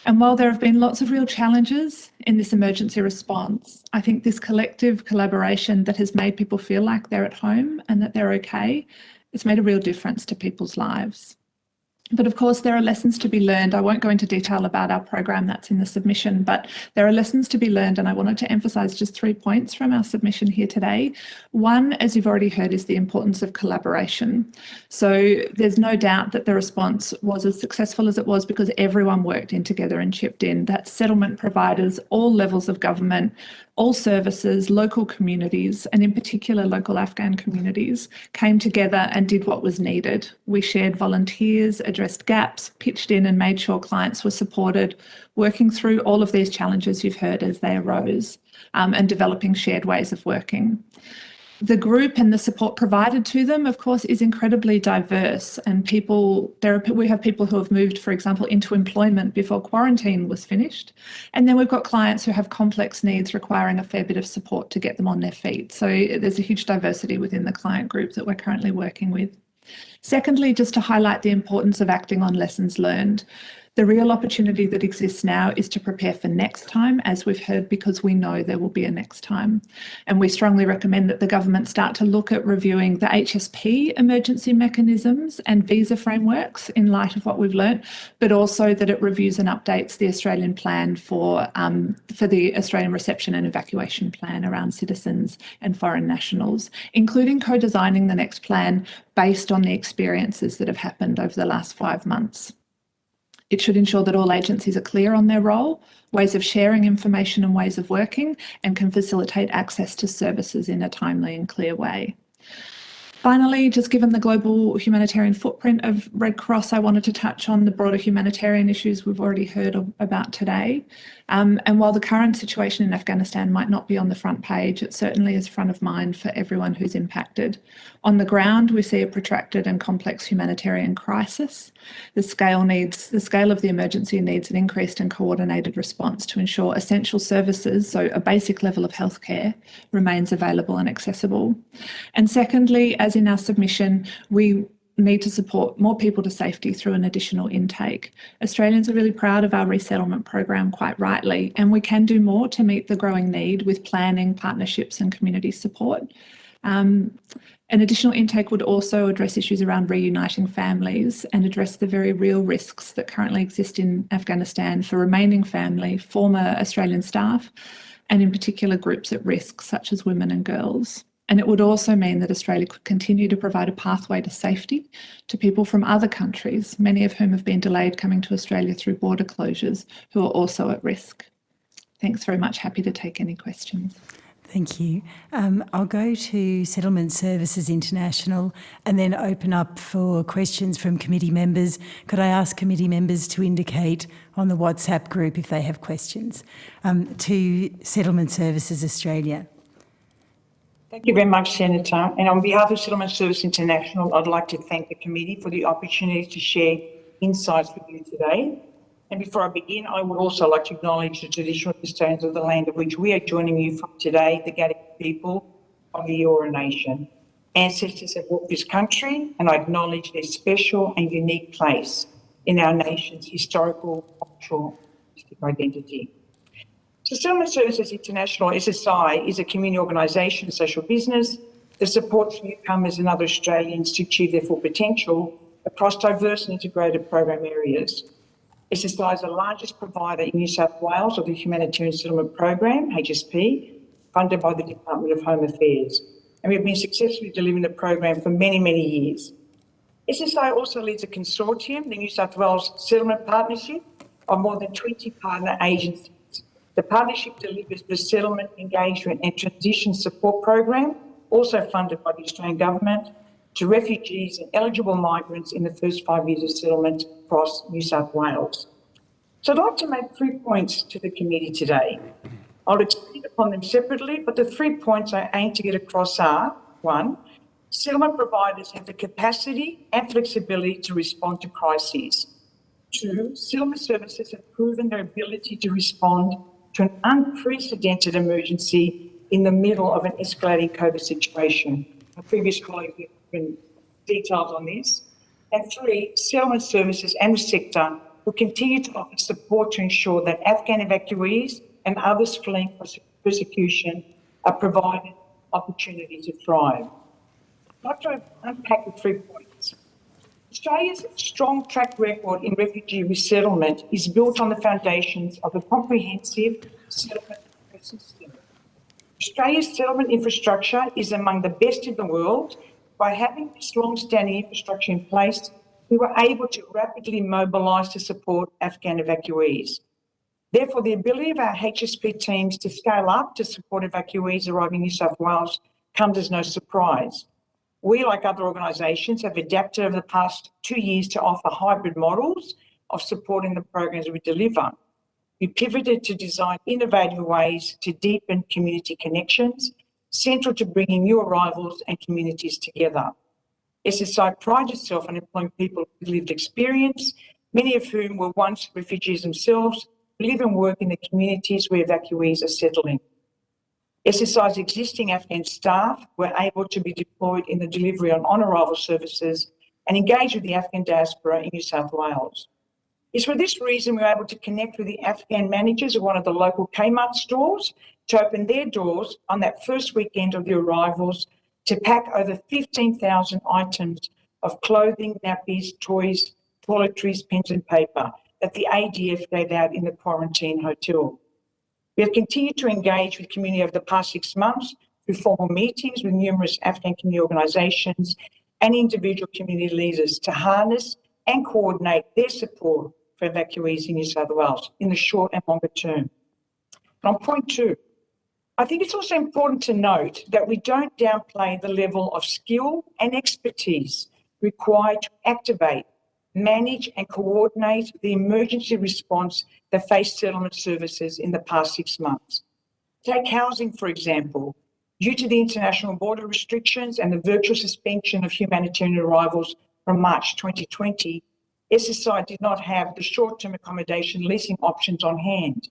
And while there have been lots of real challenges in this emergency response, I think this collective collaboration that has made people feel like they're at home and that they're okay, it's made a real difference to people's lives. But of course, there are lessons to be learned. I won't go into detail about our program, that's in the submission, but there are lessons to be learned. And I wanted to emphasise just 3 points from our submission here today. One, as you've already heard, is the importance of collaboration. So there's no doubt that the response was as successful as it was because everyone worked in together and chipped in. That's settlement providers, all levels of government, all services, local communities, and in particular local Afghan communities came together and did what was needed. We shared volunteers, addressed gaps, pitched in and made sure clients were supported, working through all of these challenges you've heard as they arose, and developing shared ways of working. The group and the support provided to them, of course, is incredibly diverse, and we have people who have moved, for example, into employment before quarantine was finished. And then we've got clients who have complex needs requiring a fair bit of support to get them on their feet. So there's a huge diversity within the client group that we're currently working with. Secondly, just to highlight the importance of acting on lessons learned. The real opportunity that exists now is to prepare for next time, as we've heard, because we know there will be a next time. And we strongly recommend that the government start to look at reviewing the HSP emergency mechanisms and visa frameworks in light of what we've learnt, but also that it reviews and updates the Australian plan for the Australian reception and evacuation plan around citizens and foreign nationals, including co-designing the next plan based on the experiences that have happened over the last 5 months. It should ensure that all agencies are clear on their role, ways of sharing information and ways of working, and can facilitate access to services in a timely and clear way. Finally, just given the global humanitarian footprint of Red Cross, I wanted to touch on the broader humanitarian issues we've already heard about today. And while the current situation in Afghanistan might not be on the front page, it certainly is front of mind for everyone who's impacted. On the ground, we see a protracted and complex humanitarian crisis. The scale of the emergency needs an increased and coordinated response to ensure essential services, so a basic level of healthcare, remains available and accessible. And secondly, as in our submission, we need to support more people to safety through an additional intake. Australians are really proud of our resettlement program, quite rightly, and we can do more to meet the growing need with planning, partnerships and community support. An additional intake would also address issues around reuniting families and address the very real risks that currently exist in Afghanistan for remaining family, former Australian staff, and in particular groups at risk, such as women and girls. And it would also mean that Australia could continue to provide a pathway to safety to people from other countries, many of whom have been delayed coming to Australia through border closures, who are also at risk. Thanks very much. Happy to take any questions. Thank you. I'll go to Settlement Services International and then open up for questions from committee members. Could I ask committee members to indicate on the WhatsApp group if they have questions? To Settlement Services Australia. Thank you very much, Senator. And on behalf of Settlement Service International, I'd like to thank the committee for the opportunity to share insights with you today. And before I begin, I would also like to acknowledge the traditional custodians of the land of which we are joining you from today, the Gadigal people of the Eora Nation. Ancestors have walked this country, and I acknowledge their special and unique place in our nation's historical, cultural, identity. So Settlement Services International, SSI, is a community organisation, social business that supports newcomers and other Australians to achieve their full potential across diverse and integrated program areas. SSI is the largest provider in New South Wales of the Humanitarian Settlement Program, HSP, funded by the Department of Home Affairs. And we've been successfully delivering the program for many, many years. SSI also leads a consortium, the New South Wales Settlement Partnership, of more than 20 partner agencies. The partnership delivers the Settlement, Engagement and Transition Support Program, also funded by the Australian Government, to refugees and eligible migrants in the first 5 years of settlement across New South Wales. So I'd like to make 3 points to the committee today. I'll expand upon them separately, but the 3 points I aim to get across are: 1, settlement providers have the capacity and flexibility to respond to crises. 2, settlement services have proven their ability to respond to an unprecedented emergency in the middle of an escalating COVID situation. My previous colleague has given details on this. And 3, settlement services and the sector will continue to offer support to ensure that Afghan evacuees and others fleeing persecution are provided opportunity to thrive. I'd like to unpack the 3 points. Australia's strong track record in refugee resettlement is built on the foundations of a comprehensive settlement system. Australia's settlement infrastructure is among the best in the world. By having this long-standing infrastructure in place, we were able to rapidly mobilise to support Afghan evacuees. Therefore, the ability of our HSP teams to scale up to support evacuees arriving in New South Wales comes as no surprise. We, like other organisations, have adapted over the past 2 years to offer hybrid models of supporting the programs we deliver. We pivoted to design innovative ways to deepen community connections, central to bringing new arrivals and communities together. SSI prides itself on employing people with lived experience, many of whom were once refugees themselves, who live and work in the communities where evacuees are settling. SSI's existing Afghan staff were able to be deployed in the delivery on on-arrival services and engage with the Afghan diaspora in New South Wales. It's for this reason we were able to connect with the Afghan managers of one of the local Kmart stores to open their doors on that first weekend of the arrivals to pack over 15,000 items of clothing, nappies, toys, toiletries, pens and paper that the ADF gave out in the quarantine hotel. We have continued to engage with community over the past 6 months through formal meetings with numerous Afghan community organisations and individual community leaders to harness and coordinate their support for evacuees in New South Wales in the short and longer term. And on point 2, I think it's also important to note that we don't downplay the level of skill and expertise required to activate, manage and coordinate the emergency response that faced settlement services in the past 6 months. Take housing, for example. Due to the international border restrictions and the virtual suspension of humanitarian arrivals from March 2020, SSI did not have the short-term accommodation leasing options on hand.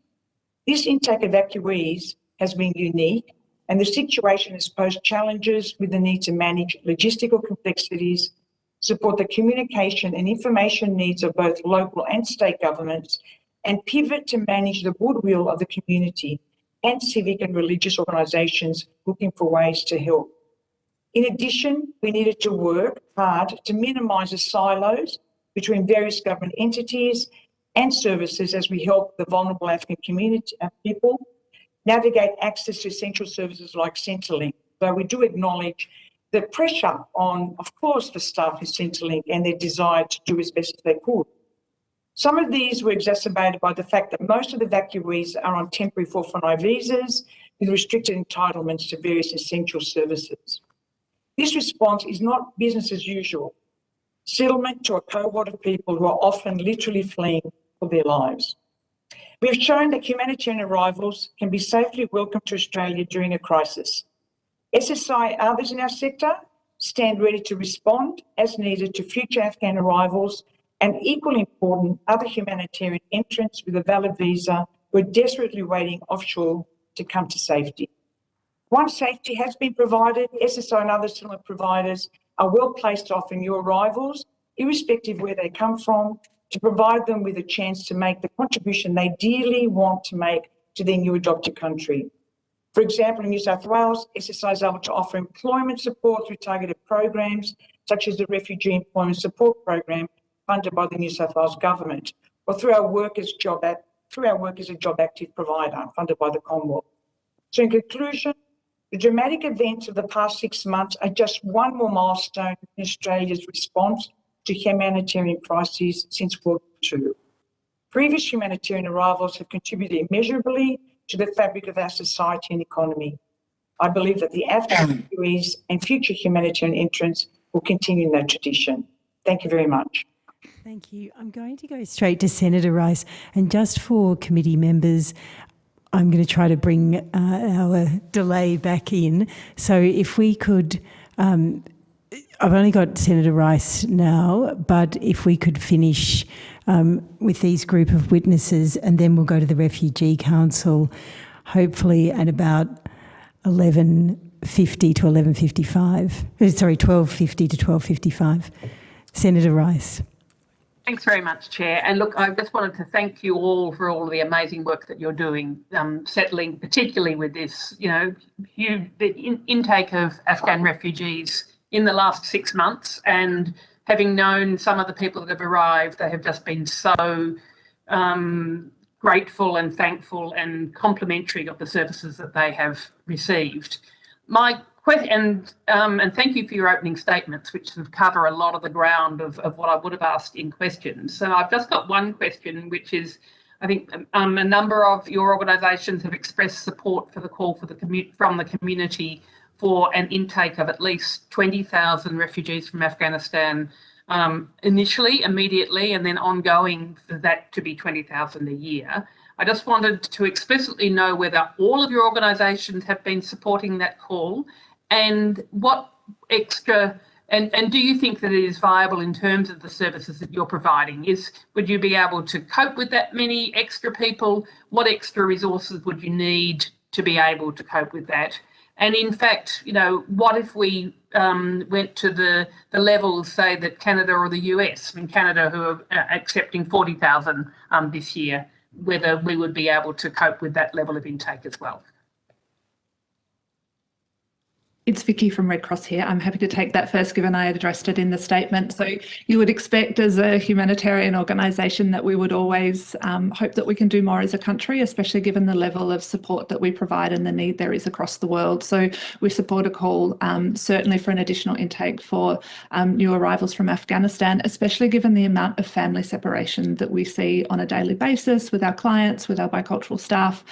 This intake of evacuees has been unique, and the situation has posed challenges with the need to manage logistical complexities, support the communication and information needs of both local and state governments, and pivot to manage the goodwill of the community and civic and religious organisations looking for ways to help. In addition, we needed to work hard to minimise the silos between various government entities and services as we help the vulnerable African community people navigate access to essential services like Centrelink. Though we do acknowledge the pressure on, of course, the staff at Centrelink and their desire to do as best as they could. Some of these were exacerbated by the fact that most of the evacuees are on temporary 449 visas with restricted entitlements to various essential services. This response is not business as usual. Settlement to a cohort of people who are often literally fleeing for their lives. We have shown that humanitarian arrivals can be safely welcomed to Australia during a crisis. SSI and others in our sector stand ready to respond as needed to future Afghan arrivals, and equally important, other humanitarian entrants with a valid visa who are desperately waiting offshore to come to safety. Once safety has been provided, SSI and other settlement providers are well placed to offer new arrivals, irrespective of where they come from, to provide them with a chance to make the contribution they dearly want to make to their new adopted country. For example, in New South Wales, SSI is able to offer employment support through targeted programs, such as the Refugee Employment Support Program funded by the New South Wales Government, or through our work as a Job Active provider funded by the Commonwealth. So in conclusion, the dramatic events of the past 6 months are just one more milestone in Australia's response to humanitarian crises since World War II. Previous humanitarian arrivals have contributed immeasurably to the fabric of our society and economy. I believe that the Afghan refugees and future humanitarian entrants will continue in that tradition. Thank you very much. Thank you. I'm going to go straight to Senator Rice, and just for committee members, I'm going to try to bring our delay back in. So if we could, I've only got Senator Rice now, but if we could finish with these group of witnesses, and then we'll go to the Refugee Council, hopefully at about 11:50 to 11:55. Sorry, 12:50 to 12:55. Senator Rice. Thanks very much, Chair. And look, I just wanted to thank you all for all of the amazing work that you're doing, settling, particularly with this, the intake of Afghan refugees in the last 6 months. And having known some of the people that have arrived, they have just been so grateful and thankful and complimentary of the services that they have received. My question, and thank you for your opening statements, which cover a lot of the ground of what I would have asked in questions. So I've just got one question, which is, I think a number of your organisations have expressed support for the call for from the community for an intake of at least 20,000 refugees from Afghanistan initially, immediately, and then ongoing for that to be 20,000 a year. I just wanted to explicitly know whether all of your organisations have been supporting that call, and what extra, and do you think that it is viable in terms of the services that you're providing? Would you be able to cope with that many extra people? What extra resources would you need to be able to cope with that? And in fact, what if we went to the levels, say, that Canada or the US, in Canada, who are accepting 40,000 this year, whether we would be able to cope with that level of intake as well? It's Vicky from Red Cross here. I'm happy to take that first, given I had addressed it in the statement. So you would expect as a humanitarian organisation that we would always hope that we can do more as a country, especially given the level of support that we provide and the need there is across the world. So we support a call certainly for an additional intake for new arrivals from Afghanistan, especially given the amount of family separation that we see on a daily basis with our clients, with our bicultural staff,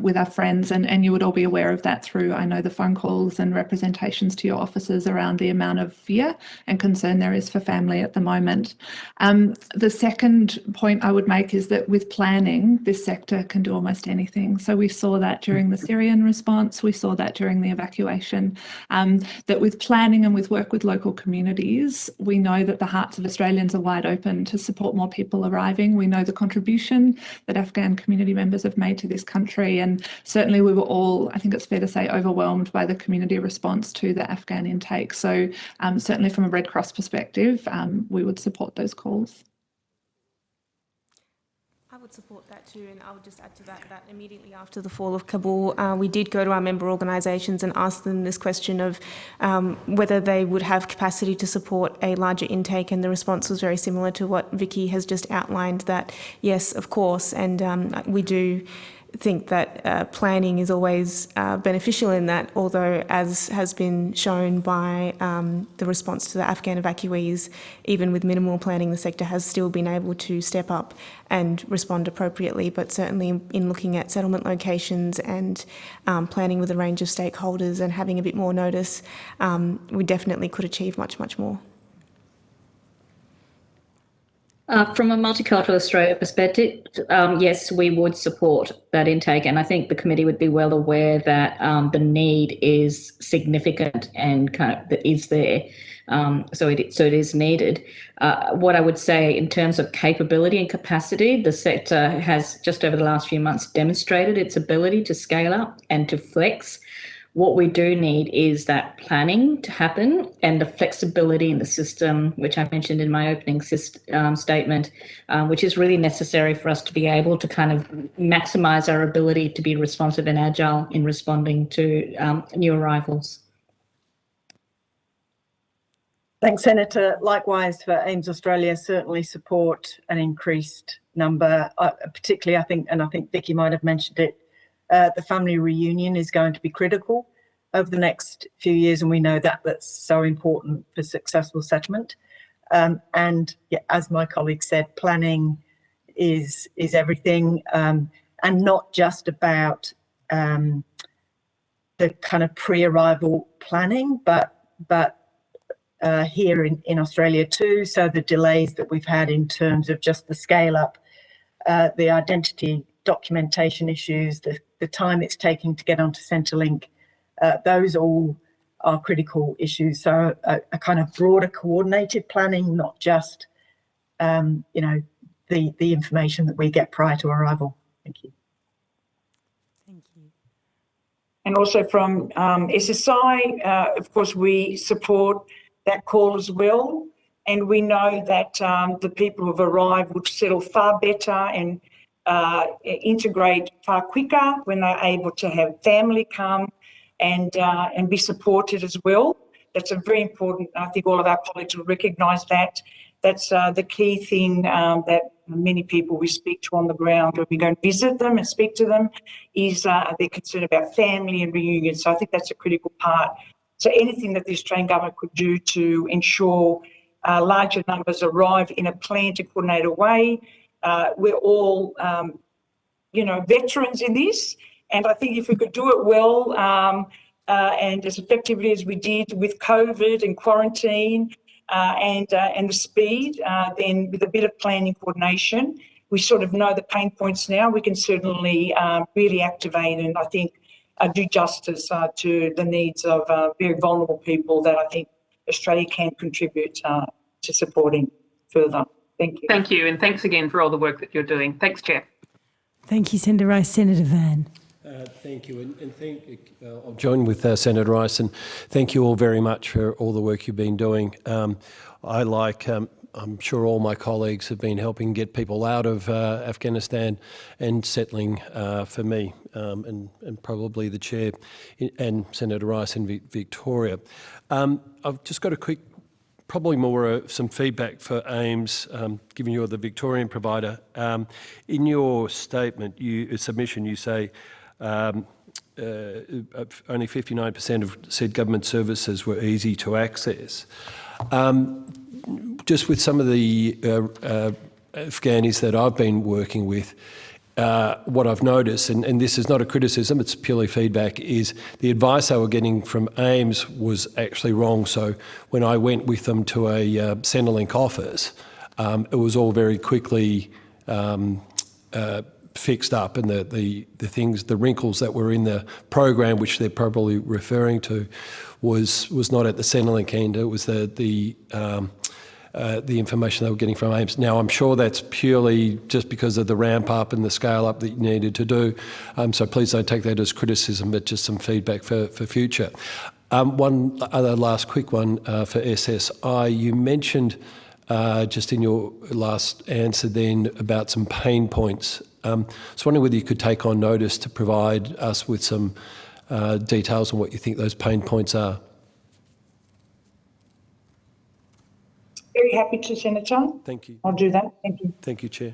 with our friends, and you would all be aware of that through, I know, the phone calls and representations to your officers around the amount of fear and concern there is for family at the moment. The second point I would make is that with planning, this sector can do almost anything. So we saw that during the Syrian response, we saw that during the evacuation, that with planning and with work with local communities, we know that the hearts of Australians are wide open to support more people arriving. We know the contribution that Afghan community members have made to this country, and certainly we were all, I think it's fair to say, overwhelmed by the community response to the Afghan intake. So certainly from a Red Cross perspective, we would support those calls. I would support that too, and I would just add to that that immediately after the fall of Kabul, we did go to our member organisations and ask them this question of whether they would have capacity to support a larger intake, and the response was very similar to what Vicky has just outlined, that yes, of course, and we do think that planning is always beneficial in that, although as has been shown by the response to the Afghan evacuees, even with minimal planning, the sector has still been able to step up and respond appropriately. But certainly in looking at settlement locations and planning with a range of stakeholders and having a bit more notice, we definitely could achieve much, much more. From a Multicultural Australia perspective, yes, we would support that intake, and I think the committee would be well aware that the need is significant and kind of is there, so it is needed. What I would say in terms of capability and capacity, the sector has just over the last few months demonstrated its ability to scale up and to flex. What we do need is that planning to happen and the flexibility in the system, which I mentioned in my opening statement, which is really necessary for us to be able to kind of maximise our ability to be responsive and agile in responding to new arrivals. Thanks, Senator. Likewise, for AIMS Australia, certainly support an increased number, particularly I think Vicky might have mentioned it, the family reunion is going to be critical over the next few years, and we know that that's so important for successful settlement. And yeah, as my colleague said, planning is everything, and not just about the kind of pre-arrival planning, but here in Australia too. So the delays that we've had in terms of just the scale up, the identity documentation issues, the time it's taking to get onto Centrelink, those all are critical issues. So a kind of broader coordinated planning, not just, the information that we get prior to arrival. Thank you. Thank you. And also from SSI, of course, we support that call as well. And we know that the people who have arrived would settle far better and integrate far quicker when they're able to have family come and be supported as well. That's a very important, I think all of our colleagues will recognise that. That's the key thing that many people we speak to on the ground when we go and visit them and speak to them is their concern about family and reunion. So I think that's a critical part. So anything that the Australian government could do to ensure larger numbers arrive in a planned and coordinated way. We're all, veterans in this, and I think if we could do it well and as effectively as we did with COVID and quarantine and the speed, then with a bit of planning coordination, we sort of know the pain points now. We can certainly really activate and I think do justice to the needs of very vulnerable people that I think Australia can contribute to supporting further. Thank you. Thank you, and thanks again for all the work that you're doing. Thanks, Chair. Thank you, Senator Rice. Senator Van. Thank you, and I'll join with Senator Rice, and thank you all very much for all the work you've been doing. I, like I'm sure all my colleagues have been helping get people out of Afghanistan and settling for me and probably the chair and Senator Rice in Victoria. I've just got a quick, probably more some feedback for AIMS, given you're the Victorian provider. In your statement, submission, you say only 59% of said government services were easy to access. Just with some of the Afghanis that I've been working with, what I've noticed, and this is not a criticism, it's purely feedback, is the advice they were getting from AIMS was actually wrong. So when I went with them to a Centrelink office, it was all very quickly fixed up, and the things, the wrinkles that were in the program, which they're probably referring to, was not at the Centrelink end. It was the information they were getting from AIMS. Now, I'm sure that's purely just because of the ramp up and the scale up that you needed to do. So please don't take that as criticism, but just some feedback for future. One other last quick one for SSI. You mentioned just in your last answer then about some pain points. I was wondering whether you could take on notice to provide us with some details on what you think those pain points are. Very happy to, Senator. Thank you. I'll do that. Thank you. Thank you, Chair.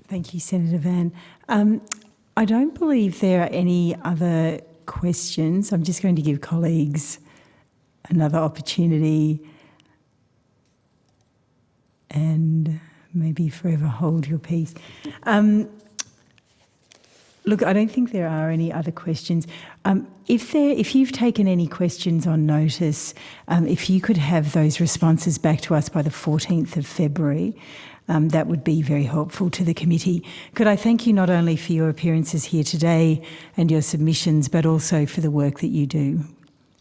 Thank you, Senator Van. I don't believe there are any other questions. I'm just going to give colleagues another opportunity and maybe forever hold your peace. Look, I don't think there are any other questions. If you've taken any questions on notice, if you could have those responses back to us by the 14th of February, that would be very helpful to the committee. Could I thank you not only for your appearances here today and your submissions, but also for the work that you do.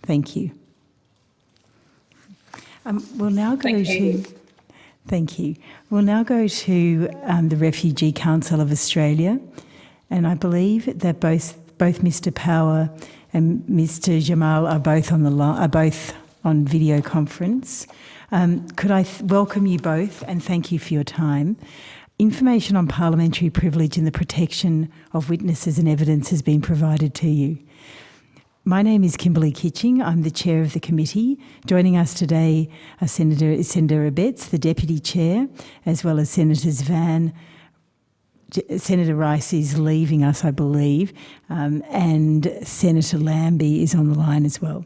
Thank you. We'll now go to... Thank you. We'll now go to the Refugee Council of Australia, and I believe that both Mr. Power and Mr. Jamal are both on video conference. Could I welcome you both and thank you for your time. Information on parliamentary privilege and the protection of witnesses and evidence has been provided to you. My name is Kimberly Kitching. I'm the chair of the committee. Joining us today are Senator Abetz, the deputy chair, as well as Senators Van. Senator Rice is leaving us, I believe, and Senator Lambie is on the line as well.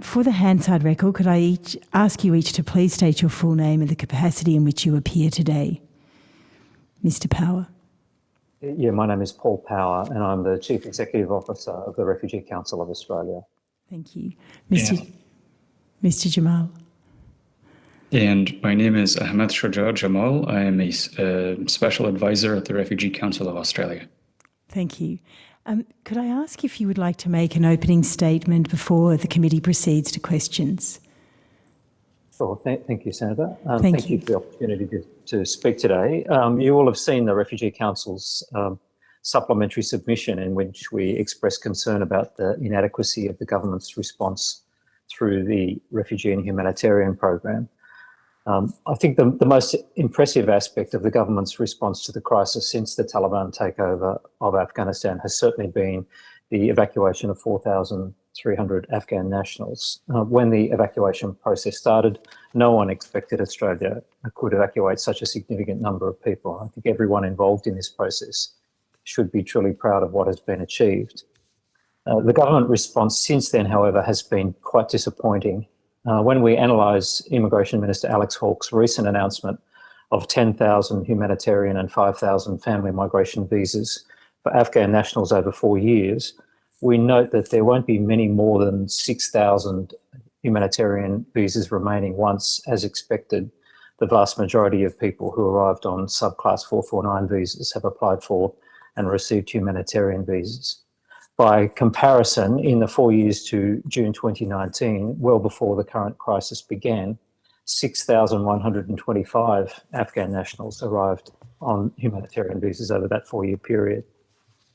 For the Hansard record, could I ask you each to please state your full name and the capacity in which you appear today? Mr. Power. Yeah, my name is Paul Power and I'm the Chief Executive Officer of the Refugee Council of Australia. Thank you. Mr. Jamal. And my name is Ahmed Shuja Jamal. I am a Special Advisor at the Refugee Council of Australia. Thank you. Could I ask if you would like to make an opening statement before the committee proceeds to questions? Sure. Thank you, Senator. Thank you for the opportunity to speak today. You all have seen the Refugee Council's supplementary submission in which we express concern about the inadequacy of the government's response through the Refugee and Humanitarian Program. I think the most impressive aspect of the government's response to the crisis since the Taliban takeover of Afghanistan has certainly been the evacuation of 4,300 Afghan nationals. When the evacuation process started, no one expected Australia could evacuate such a significant number of people. I think everyone involved in this process should be truly proud of what has been achieved. The government response since then, however, has been quite disappointing. When we analyse Immigration Minister Alex Hawke's recent announcement of 10,000 humanitarian and 5,000 family migration visas for Afghan nationals over 4 years, we note that there won't be many more than 6,000 humanitarian visas remaining once, as expected, the vast majority of people who arrived on subclass 449 visas have applied for and received humanitarian visas. By comparison, in the 4 years to June 2019, well before the current crisis began, 6,125 Afghan nationals arrived on humanitarian visas over that 4-year period.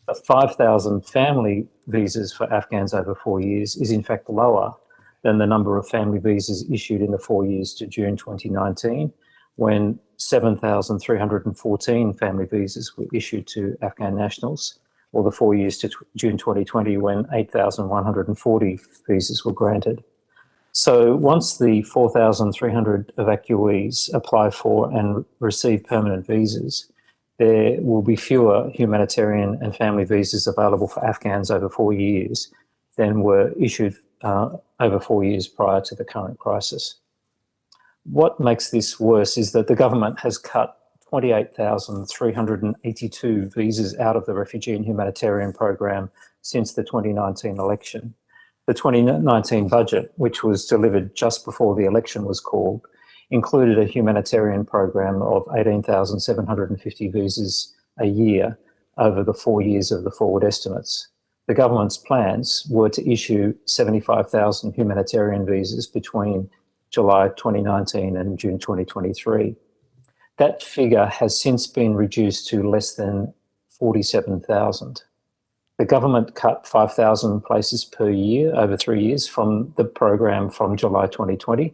But 5,000 family visas for Afghans over 4 years is in fact lower than the number of family visas issued in the 4 years to June 2019, when 7,314 family visas were issued to Afghan nationals, or the 4 years to June 2020, when 8,140 visas were granted. So once the 4,300 evacuees apply for and receive permanent visas, there will be fewer humanitarian and family visas available for Afghans over 4 years than were issued over 4 years prior to the current crisis. What makes this worse is that the government has cut 28,382 visas out of the refugee and humanitarian program since the 2019 election. The 2019 budget, which was delivered just before the election was called, included a humanitarian program of 18,750 visas a year over the 4 years of the forward estimates. The government's plans were to issue 75,000 humanitarian visas between July 2019 and June 2023. That figure has since been reduced to less than 47,000. The government cut 5,000 places per year over 3 years from the program from July 2020.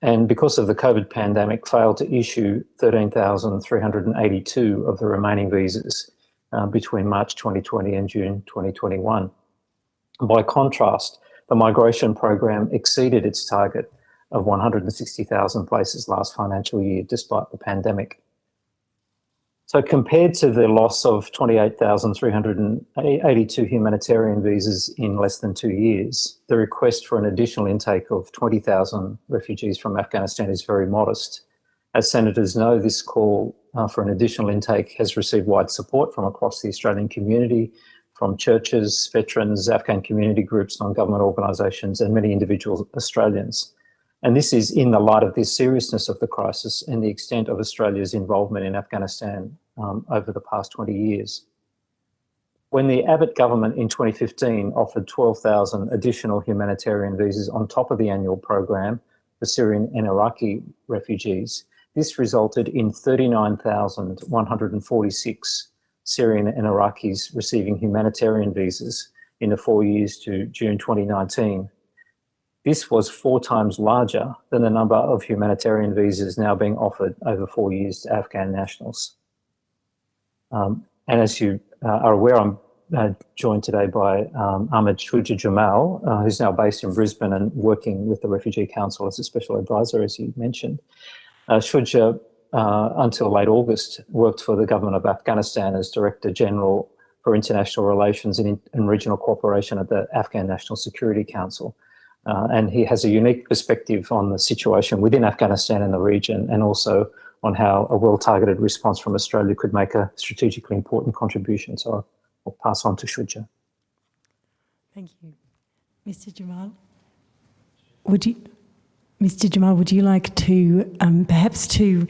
And because of the COVID pandemic, failed to issue 13,382 of the remaining visas between March 2020 and June 2021. By contrast, the migration program exceeded its target of 160,000 places last financial year, despite the pandemic. So compared to the loss of 28,382 humanitarian visas in less than 2 years, the request for an additional intake of 20,000 refugees from Afghanistan is very modest. As senators know, this call for an additional intake has received wide support from across the Australian community, from churches, veterans, Afghan community groups, non-government organisations, and many individual Australians. And this is in the light of the seriousness of the crisis and the extent of Australia's involvement in Afghanistan over the past 20 years. When the Abbott government in 2015 offered 12,000 additional humanitarian visas on top of the annual program for Syrian and Iraqi refugees, this resulted in 39,146 Syrian and Iraqis receiving humanitarian visas in the 4 years to June 2019. This was 4 times larger than the number of humanitarian visas now being offered over 4 years to Afghan nationals. And as you are aware, I'm joined today by Ahmed Shuja Jamal, who's now based in Brisbane and working with the Refugee Council as a special advisor, as you mentioned. Shuja, until late August, worked for the government of Afghanistan as Director General for International Relations and Regional Cooperation at the Afghan National Security Council. And he has a unique perspective on the situation within Afghanistan and the region, and also on how a well-targeted response from Australia could make a strategically important contribution. So I'll pass on to Shuja. Thank you. Mr. Jamal, would you like to perhaps to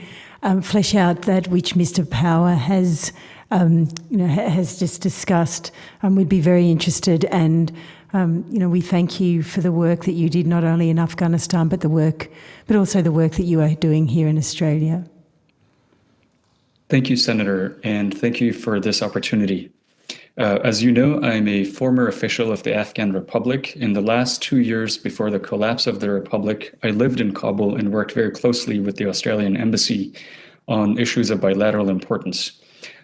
flesh out that which Mr. Power has has just discussed? We'd be very interested, and we thank you for the work that you did not only in Afghanistan, but also the work that you are doing here in Australia. Thank you, Senator, and thank you for this opportunity. As you know, I'm a former official of the Afghan Republic. In the last 2 years before the collapse of the Republic, I lived in Kabul and worked very closely with the Australian Embassy on issues of bilateral importance.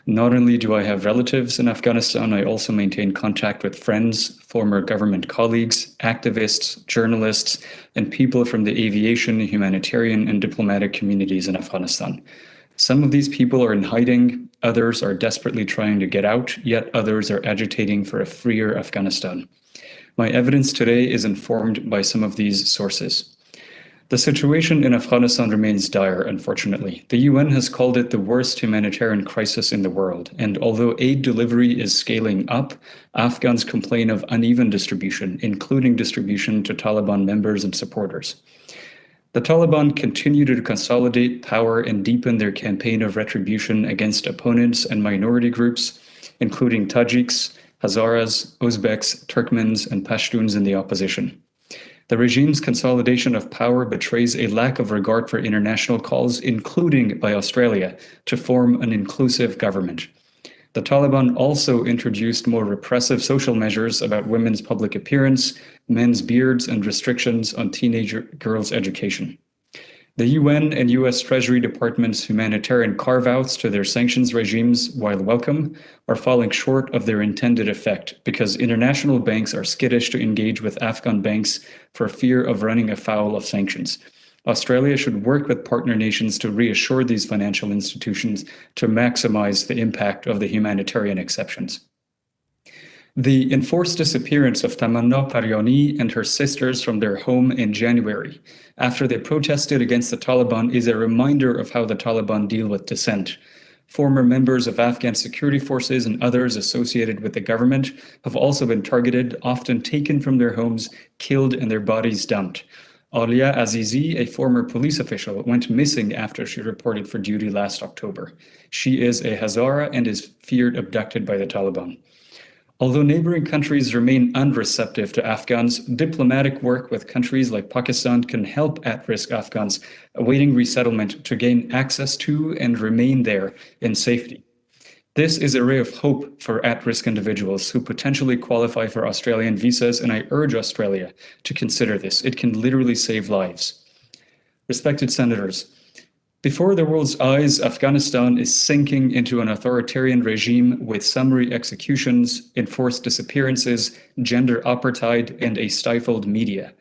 Not only do I have relatives in Afghanistan, I also maintain contact with friends, former government colleagues, activists, journalists, and people from the aviation, humanitarian, and diplomatic communities in Afghanistan. Some of these people are in hiding, others are desperately trying to get out, yet others are agitating for a freer Afghanistan. My evidence today is informed by some of these sources. The situation in Afghanistan remains dire, unfortunately. The UN has called it the worst humanitarian crisis in the world, and although aid delivery is scaling up, Afghans complain of uneven distribution, including distribution to Taliban members and supporters. The Taliban continue to consolidate power and deepen their campaign of retribution against opponents and minority groups, including Tajiks, Hazaras, Uzbeks, Turkmens, and Pashtuns in the opposition. The regime's consolidation of power betrays a lack of regard for international calls, including by Australia, to form an inclusive government. The Taliban also introduced more repressive social measures about women's public appearance, men's beards, and restrictions on teenager girls' education. The UN and US Treasury Department's humanitarian carve-outs to their sanctions regimes, while welcome, are falling short of their intended effect because international banks are skittish to engage with Afghan banks for fear of running afoul of sanctions. Australia should work with partner nations to reassure these financial institutions to maximize the impact of the humanitarian exceptions. The enforced disappearance of Tamanna Paryani and her sisters from their home in January, after they protested against the Taliban, is a reminder of how the Taliban deal with dissent. Former members of Afghan security forces and others associated with the government have also been targeted, often taken from their homes, killed, and their bodies dumped. Alia Azizi, a former police official, went missing after she reported for duty last October. She is a Hazara and is feared abducted by the Taliban. Although neighboring countries remain unreceptive to Afghans, diplomatic work with countries like Pakistan can help at-risk Afghans awaiting resettlement to gain access to and remain there in safety. This is a ray of hope for at-risk individuals who potentially qualify for Australian visas, and I urge Australia to consider this. It can literally save lives. Respected senators, before the world's eyes, Afghanistan is sinking into an authoritarian regime with summary executions, enforced disappearances, gender apartheid, and a stifled media.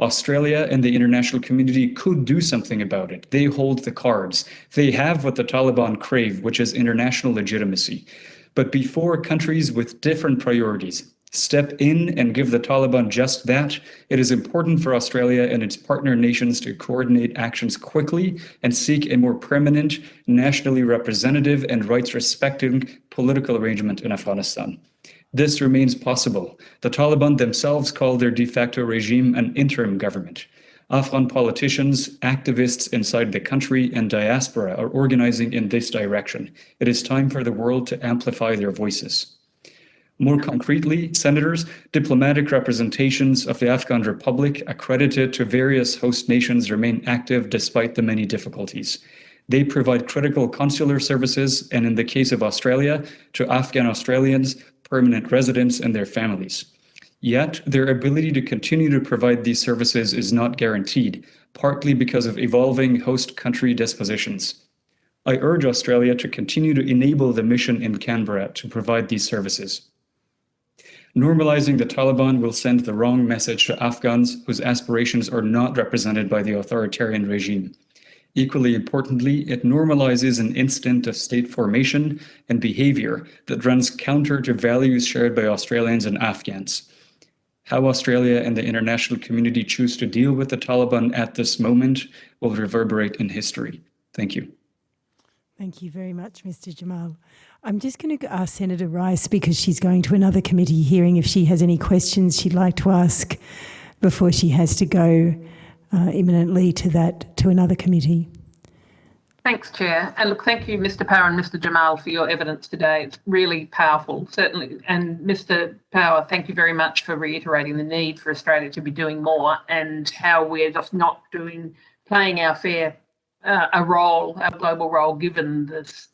Australia and the international community could do something about it. They hold the cards. They have what the Taliban crave, which is international legitimacy. But before countries with different priorities step in and give the Taliban just that, it is important for Australia and its partner nations to coordinate actions quickly and seek a more permanent, nationally representative and rights-respecting political arrangement in Afghanistan. This remains possible. The Taliban themselves call their de facto regime an interim government. Afghan politicians, activists inside the country, and diaspora are organizing in this direction. It is time for the world to amplify their voices. More concretely, senators, diplomatic representations of the Afghan Republic accredited to various host nations remain active despite the many difficulties. They provide critical consular services, and in the case of Australia, to Afghan Australians, permanent residents, and their families. Yet, their ability to continue to provide these services is not guaranteed, partly because of evolving host country dispositions. I urge Australia to continue to enable the mission in Canberra to provide these services. Normalizing the Taliban will send the wrong message to Afghans whose aspirations are not represented by the authoritarian regime. Equally importantly, it normalizes an instant of state formation and behavior that runs counter to values shared by Australians and Afghans. How Australia and the international community choose to deal with the Taliban at this moment will reverberate in history. Thank you. Thank you very much, Mr. Jamal. I'm just going to ask Senator Rice, because she's going to another committee hearing, if she has any questions she'd like to ask before she has to go imminently to another committee. Thanks, Chair. And look, thank you, Mr. Power and Mr. Jamal, for your evidence today. It's really powerful, certainly. And Mr. Power, thank you very much for reiterating the need for Australia to be doing more and how we're just not playing our fair our global role, given this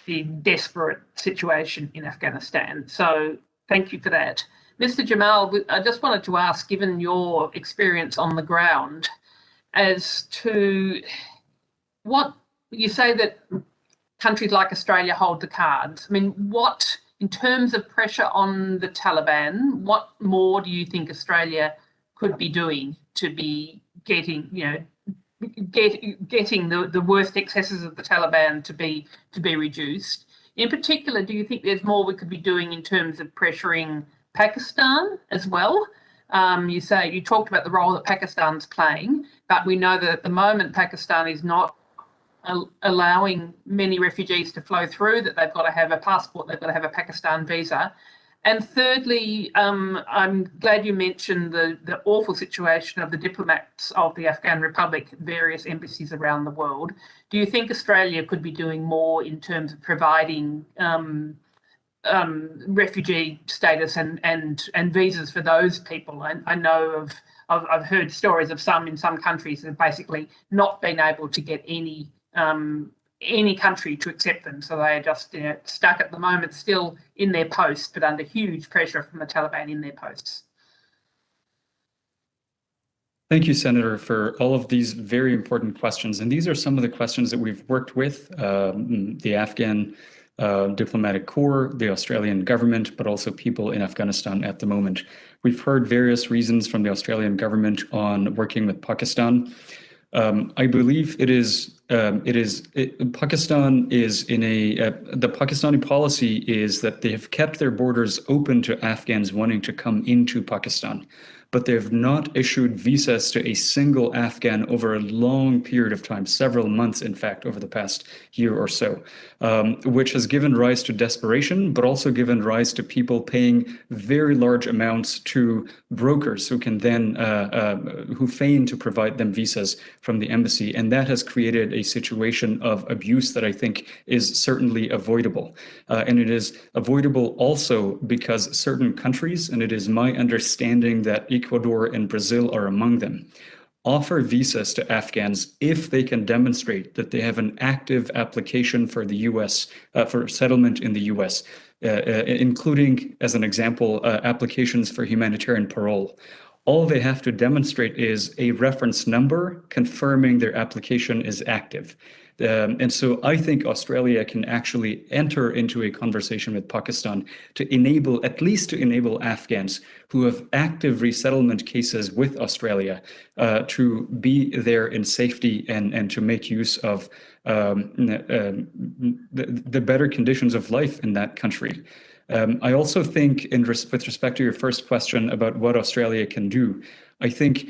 the desperate situation in Afghanistan. So thank you for that. Mr. Jamal, I just wanted to ask, given your experience on the ground, as to what you say that countries like Australia hold the cards. I mean, what, in terms of pressure on the Taliban, what more do you think Australia could be doing to be getting the worst excesses of the Taliban to be reduced? In particular, do you think there's more we could be doing in terms of pressuring Pakistan as well? You talked about the role that Pakistan's playing, but we know that at the moment Pakistan is not allowing many refugees to flow through, that they've got to have a passport, they've got to have a Pakistan visa. And thirdly, I'm glad you mentioned the awful situation of the diplomats of the Afghan Republic, various embassies around the world. Do you think Australia could be doing more in terms of providing refugee status and visas for those people? I know I've heard stories of in some countries that have basically not been able to get any any country to accept them. So they're just stuck at the moment still in their post, but under huge pressure from the Taliban in their posts. Thank you, Senator, for all of these very important questions. And these are some of the questions that we've worked with the Afghan diplomatic corps, the Australian government, but also people in Afghanistan at the moment. We've heard various reasons from the Australian government on working with Pakistan. I believe Pakistan is in the Pakistani policy is that they have kept their borders open to Afghans wanting to come into Pakistan, but they have not issued visas to a single Afghan over a long period of time, several months, in fact, over the past year or so, which has given rise to desperation, but also given rise to people paying very large amounts to brokers who can then, who feign to provide them visas from the embassy. And that has created a situation of abuse that I think is certainly avoidable. And it is avoidable also because certain countries, and it is my understanding that Ecuador and Brazil are among them, offer visas to Afghans if they can demonstrate that they have an active application for the U.S., for settlement in the U.S., including, as an example, applications for humanitarian parole. All they have to demonstrate is a reference number confirming their application is active. And so I think Australia can actually enter into a conversation with Pakistan to enable, at least to enable Afghans who have active resettlement cases with Australia to be there in safety and to make use of the better conditions of life in that country. I also think, with respect to your first question about what Australia can do, I think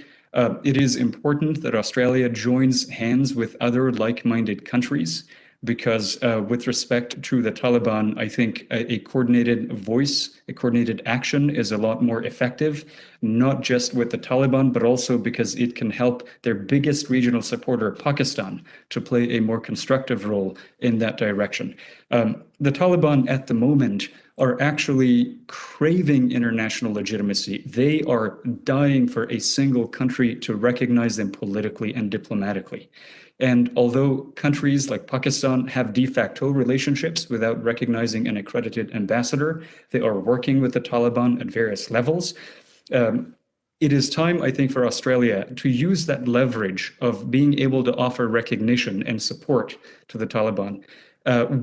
it is important that Australia joins hands with other like-minded countries because with respect to the Taliban, I think a coordinated voice, a coordinated action is a lot more effective, not just with the Taliban, but also because it can help their biggest regional supporter, Pakistan, to play a more constructive role in that direction. The Taliban at the moment are actually craving international legitimacy. They are dying for a single country to recognize them politically and diplomatically. And although countries like Pakistan have de facto relationships without recognizing an accredited ambassador, they are working with the Taliban at various levels. It is time, I think, for Australia to use that leverage of being able to offer recognition and support to the Taliban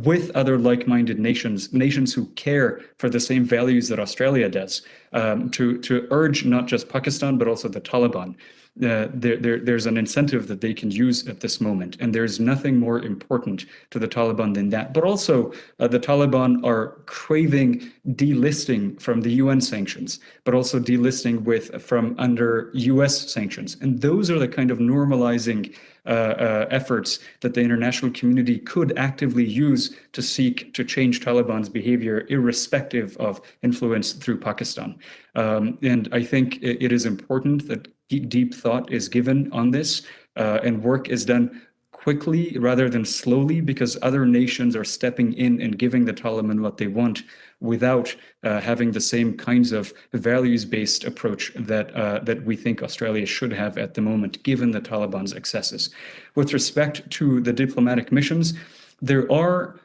with other like-minded nations who care for the same values that Australia does, to urge not just Pakistan, but also the Taliban. There's an incentive that they can use at this moment, and there's nothing more important to the Taliban than that. But also, the Taliban are craving delisting from the UN sanctions, but also delisting from under US sanctions. And those are the kind of normalizing efforts that the international community could actively use to seek to change Taliban's behavior, irrespective of influence through Pakistan. And I think it is important that deep thought is given on this and work is done quickly rather than slowly, because other nations are stepping in and giving the Taliban what they want without having the same kinds of values-based approach that we think Australia should have at the moment, given the Taliban's excesses. With respect to the diplomatic missions, there are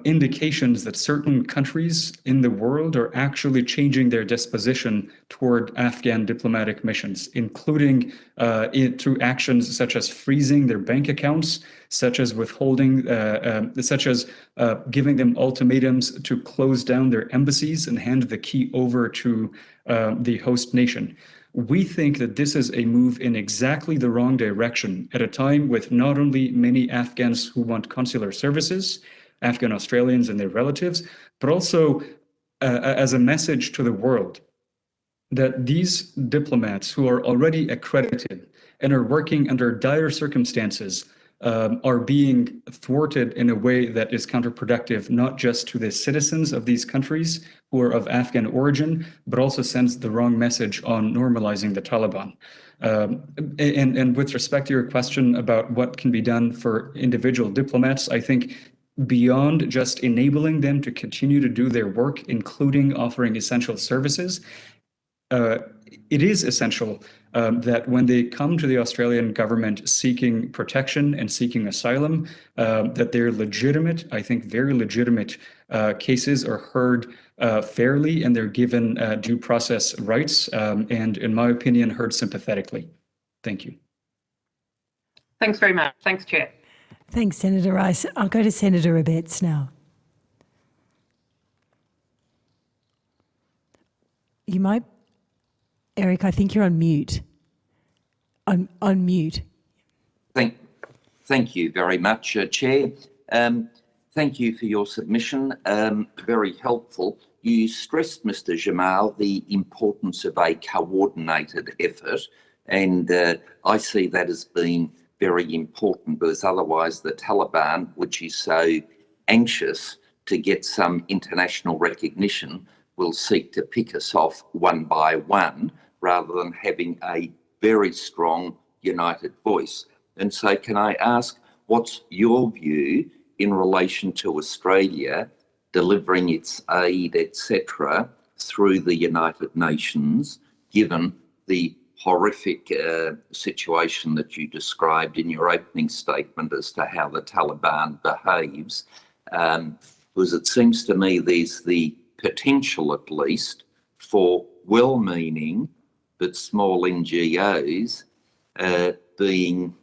indications that certain countries in the world are actually changing their disposition toward Afghan diplomatic missions, including through actions such as freezing their bank accounts, such as withholding, such as giving them ultimatums to close down their embassies and hand the key over to the host nation. We think that this is a move in exactly the wrong direction at a time with not only many Afghans who want consular services, Afghan Australians and their relatives, but also as a message to the world that these diplomats who are already accredited and are working under dire circumstances are being thwarted in a way that is counterproductive, not just to the citizens of these countries who are of Afghan origin, but also sends the wrong message on normalizing the Taliban. And with respect to your question about what can be done for individual diplomats, I think beyond just enabling them to continue to do their work, including offering essential services, it is essential that when they come to the Australian government seeking protection and seeking asylum, that their legitimate, I think very legitimate cases are heard fairly and they're given due process rights and, in my opinion, heard sympathetically. Thank you. Thanks very much. Thanks, Chair. Thanks, Senator Rice. I'll go to Senator Abetz now. You might, Eric, I think you're on mute. On mute. Thank you very much, Chair. Thank you for your submission. Very helpful. You stressed, Mr. Jamal, the importance of a coordinated effort, and I see that as being very important, because otherwise the Taliban, which is so anxious to get some international recognition, will seek to pick us off one by one rather than having a very strong united voice. And so can I ask, what's your view in relation to Australia delivering its aid, etc., through the United Nations, given the horrific situation that you described in your opening statement as to how the Taliban behaves? Because it seems to me there's the potential, at least, for well-meaning but small NGOs being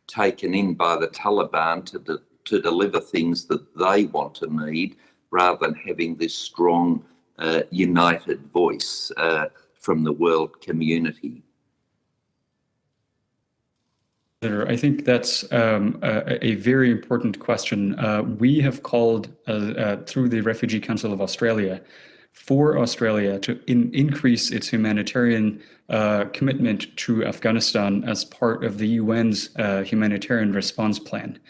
taken in by the Taliban to deliver things that they want to need, rather than having this strong united voice from the world community. I think that's a very important question. We have called through the Refugee Council of Australia for Australia to increase its humanitarian commitment to Afghanistan as part of the UN's humanitarian response plan.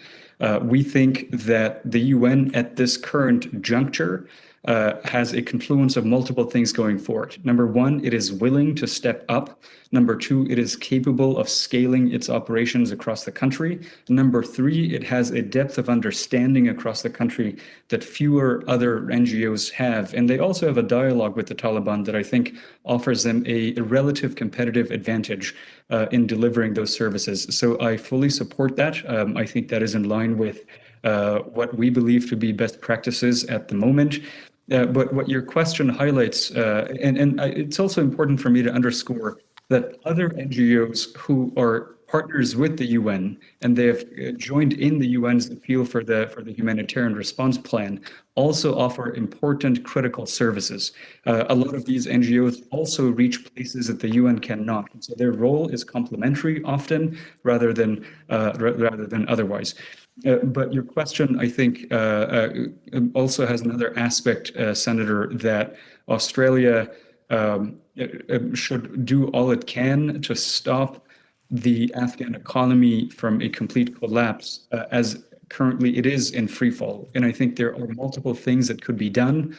We think that the UN at this current juncture has a confluence of multiple things going for it. Number one, it is willing to step up. Number two, it is capable of scaling its operations across the country. Number three, it has a depth of understanding across the country that fewer other NGOs have. And they also have a dialogue with the Taliban that I think offers them a relative competitive advantage in delivering those services. So I fully support that. I think that is in line with what we believe to be best practices at the moment. But what your question highlights, and it's also important for me to underscore that other NGOs who are partners with the UN and they have joined in the UN's appeal for the humanitarian response plan also offer important critical services. A lot of these NGOs also reach places that the UN cannot. So their role is complementary often rather than otherwise. But your question, I think, also has another aspect, Senator, that Australia should do all it can to stop the Afghan economy from a complete collapse, as currently it is in freefall. And I think there are multiple things that could be done,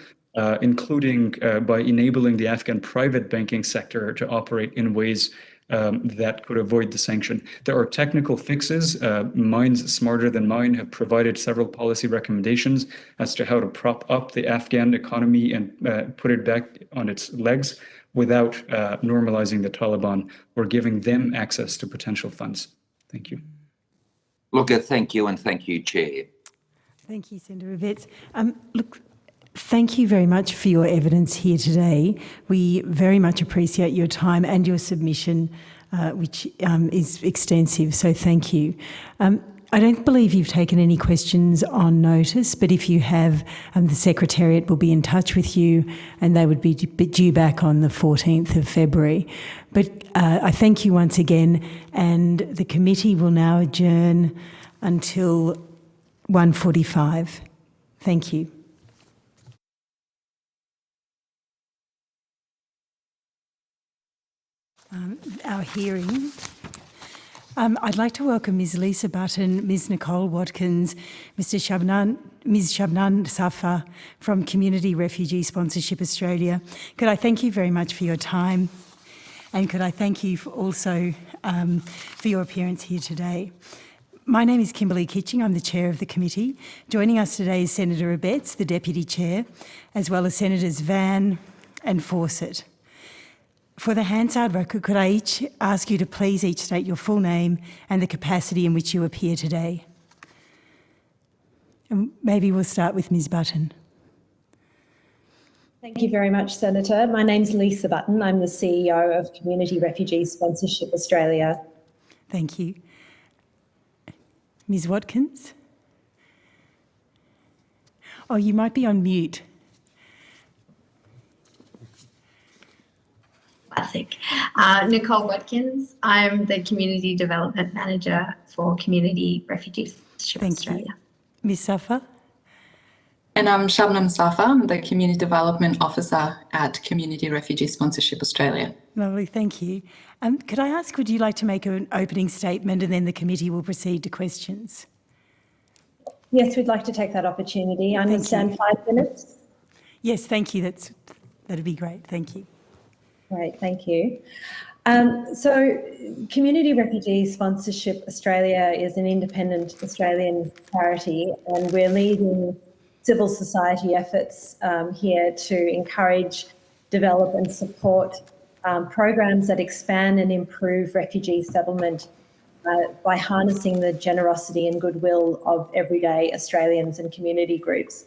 including by enabling the Afghan private banking sector to operate in ways that could avoid the sanction. There are technical fixes. Minds smarter than mine have provided several policy recommendations as to how to prop up the Afghan economy and put it back on its legs without normalizing the Taliban or giving them access to potential funds. Thank you. Look, thank you, and thank you, Chair. Thank you, Senator Abetz. Look, thank you very much for your evidence here today. We very much appreciate your time and your submission, which is extensive, so thank you. I don't believe you've taken any questions on notice, but if you have, the Secretariat will be in touch with you and they would be due back on the 14th of February. But I thank you once again, and the committee will now adjourn until 1:45. Thank you. Our hearing. I'd like to welcome Ms. Lisa Button, Ms. Nicole Watkins, Ms. Shabnan Safa from Community Refugee Sponsorship Australia. Could I thank you very much for your time, and could I thank you also for your appearance here today. My name is Kimberly Kitching. I'm the chair of the committee. Joining us today is Senator Abetz, the deputy chair, as well as Senators Van and Fawcett. For the Hansard record, could I ask you to please each state your full name and the capacity in which you appear today? And maybe we'll start with Ms. Button. Thank you very much, Senator. My name's Lisa Button. I'm the CEO of Community Refugee Sponsorship Australia. Thank you. Ms. Watkins? Oh, you might be on mute. Classic. Nicole Watkins. I'm the Community Development Manager for Community Refugee Sponsorship Australia. Ms. Safa? And I'm Shabnam Safa. I'm the Community Development Officer at Community Refugee Sponsorship Australia. Lovely, thank you. Could I ask, would you like to make an opening statement and then the committee will proceed to questions? Yes, we'd like to take that opportunity. I understand 5 minutes. Yes, thank you. That'd be great. Thank you. Great, thank you. So Community Refugee Sponsorship Australia is an independent Australian charity, and we're leading civil society efforts here to encourage, develop and support programs that expand and improve refugee settlement by harnessing the generosity and goodwill of everyday Australians and community groups.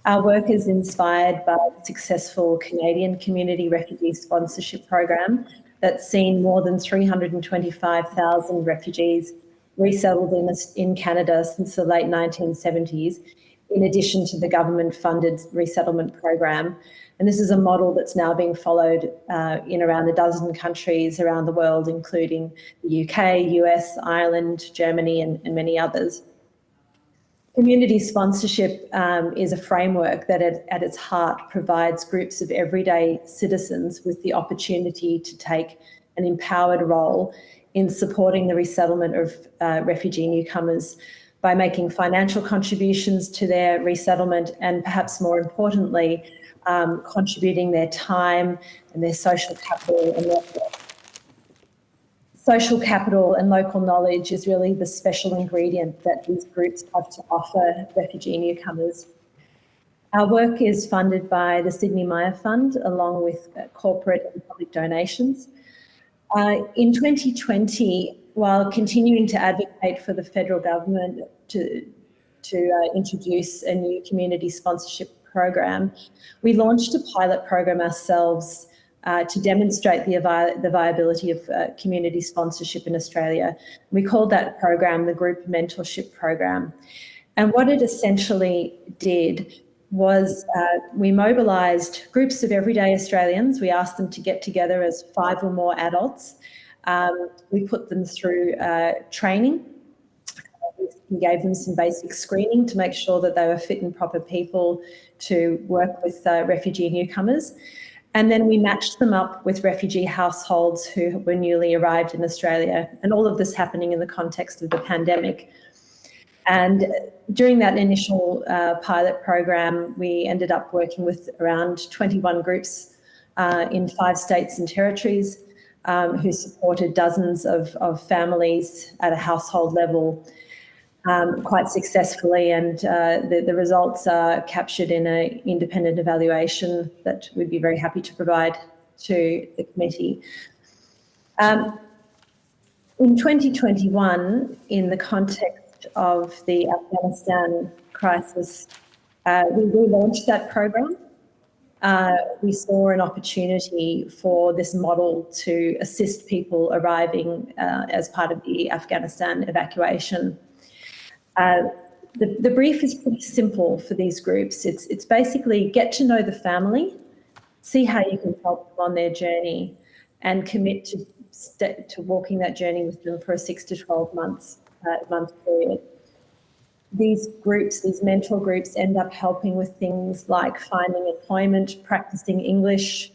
Our work is inspired by the successful Canadian Community Refugee Sponsorship Program that's seen more than 325,000 refugees resettled in Canada since the late 1970s, in addition to the government-funded resettlement program. And this is a model that's now being followed in around a dozen countries around the world, including the UK, US, Ireland, Germany, and many others. Community sponsorship is a framework that at its heart provides groups of everyday citizens with the opportunity to take an empowered role in supporting the resettlement of refugee newcomers by making financial contributions to their resettlement and, perhaps more importantly, contributing their time and their social capital and network. Social capital and local knowledge is really the special ingredient that these groups have to offer refugee newcomers. Our work is funded by the Sidney Myer Fund, along with corporate and public donations. In 2020, while continuing to advocate for the federal government to introduce a new community sponsorship program, we launched a pilot program ourselves to demonstrate the viability of community sponsorship in Australia. We called that program the Group Mentorship Program. And what it essentially did was we mobilised groups of everyday Australians. We asked them to get together as 5 or more adults. We put them through training. We gave them some basic screening to make sure that they were fit and proper people to work with refugee newcomers. And then we matched them up with refugee households who were newly arrived in Australia, and all of this happening in the context of the pandemic. And during that initial pilot program, we ended up working with around 21 groups in 5 states and territories who supported dozens of families at a household level quite successfully, and the results are captured in an independent evaluation that we'd be very happy to provide to the committee. In 2021, in the context of the Afghanistan crisis, we relaunched that program. We saw an opportunity for this model to assist people arriving as part of the Afghanistan evacuation. The brief is pretty simple for these groups. It's basically get to know the family, see how you can help them on their journey, and commit to walking that journey with them for a 6 to 12 month period. These groups, these mentor groups, end up helping with things like finding employment, practicing English,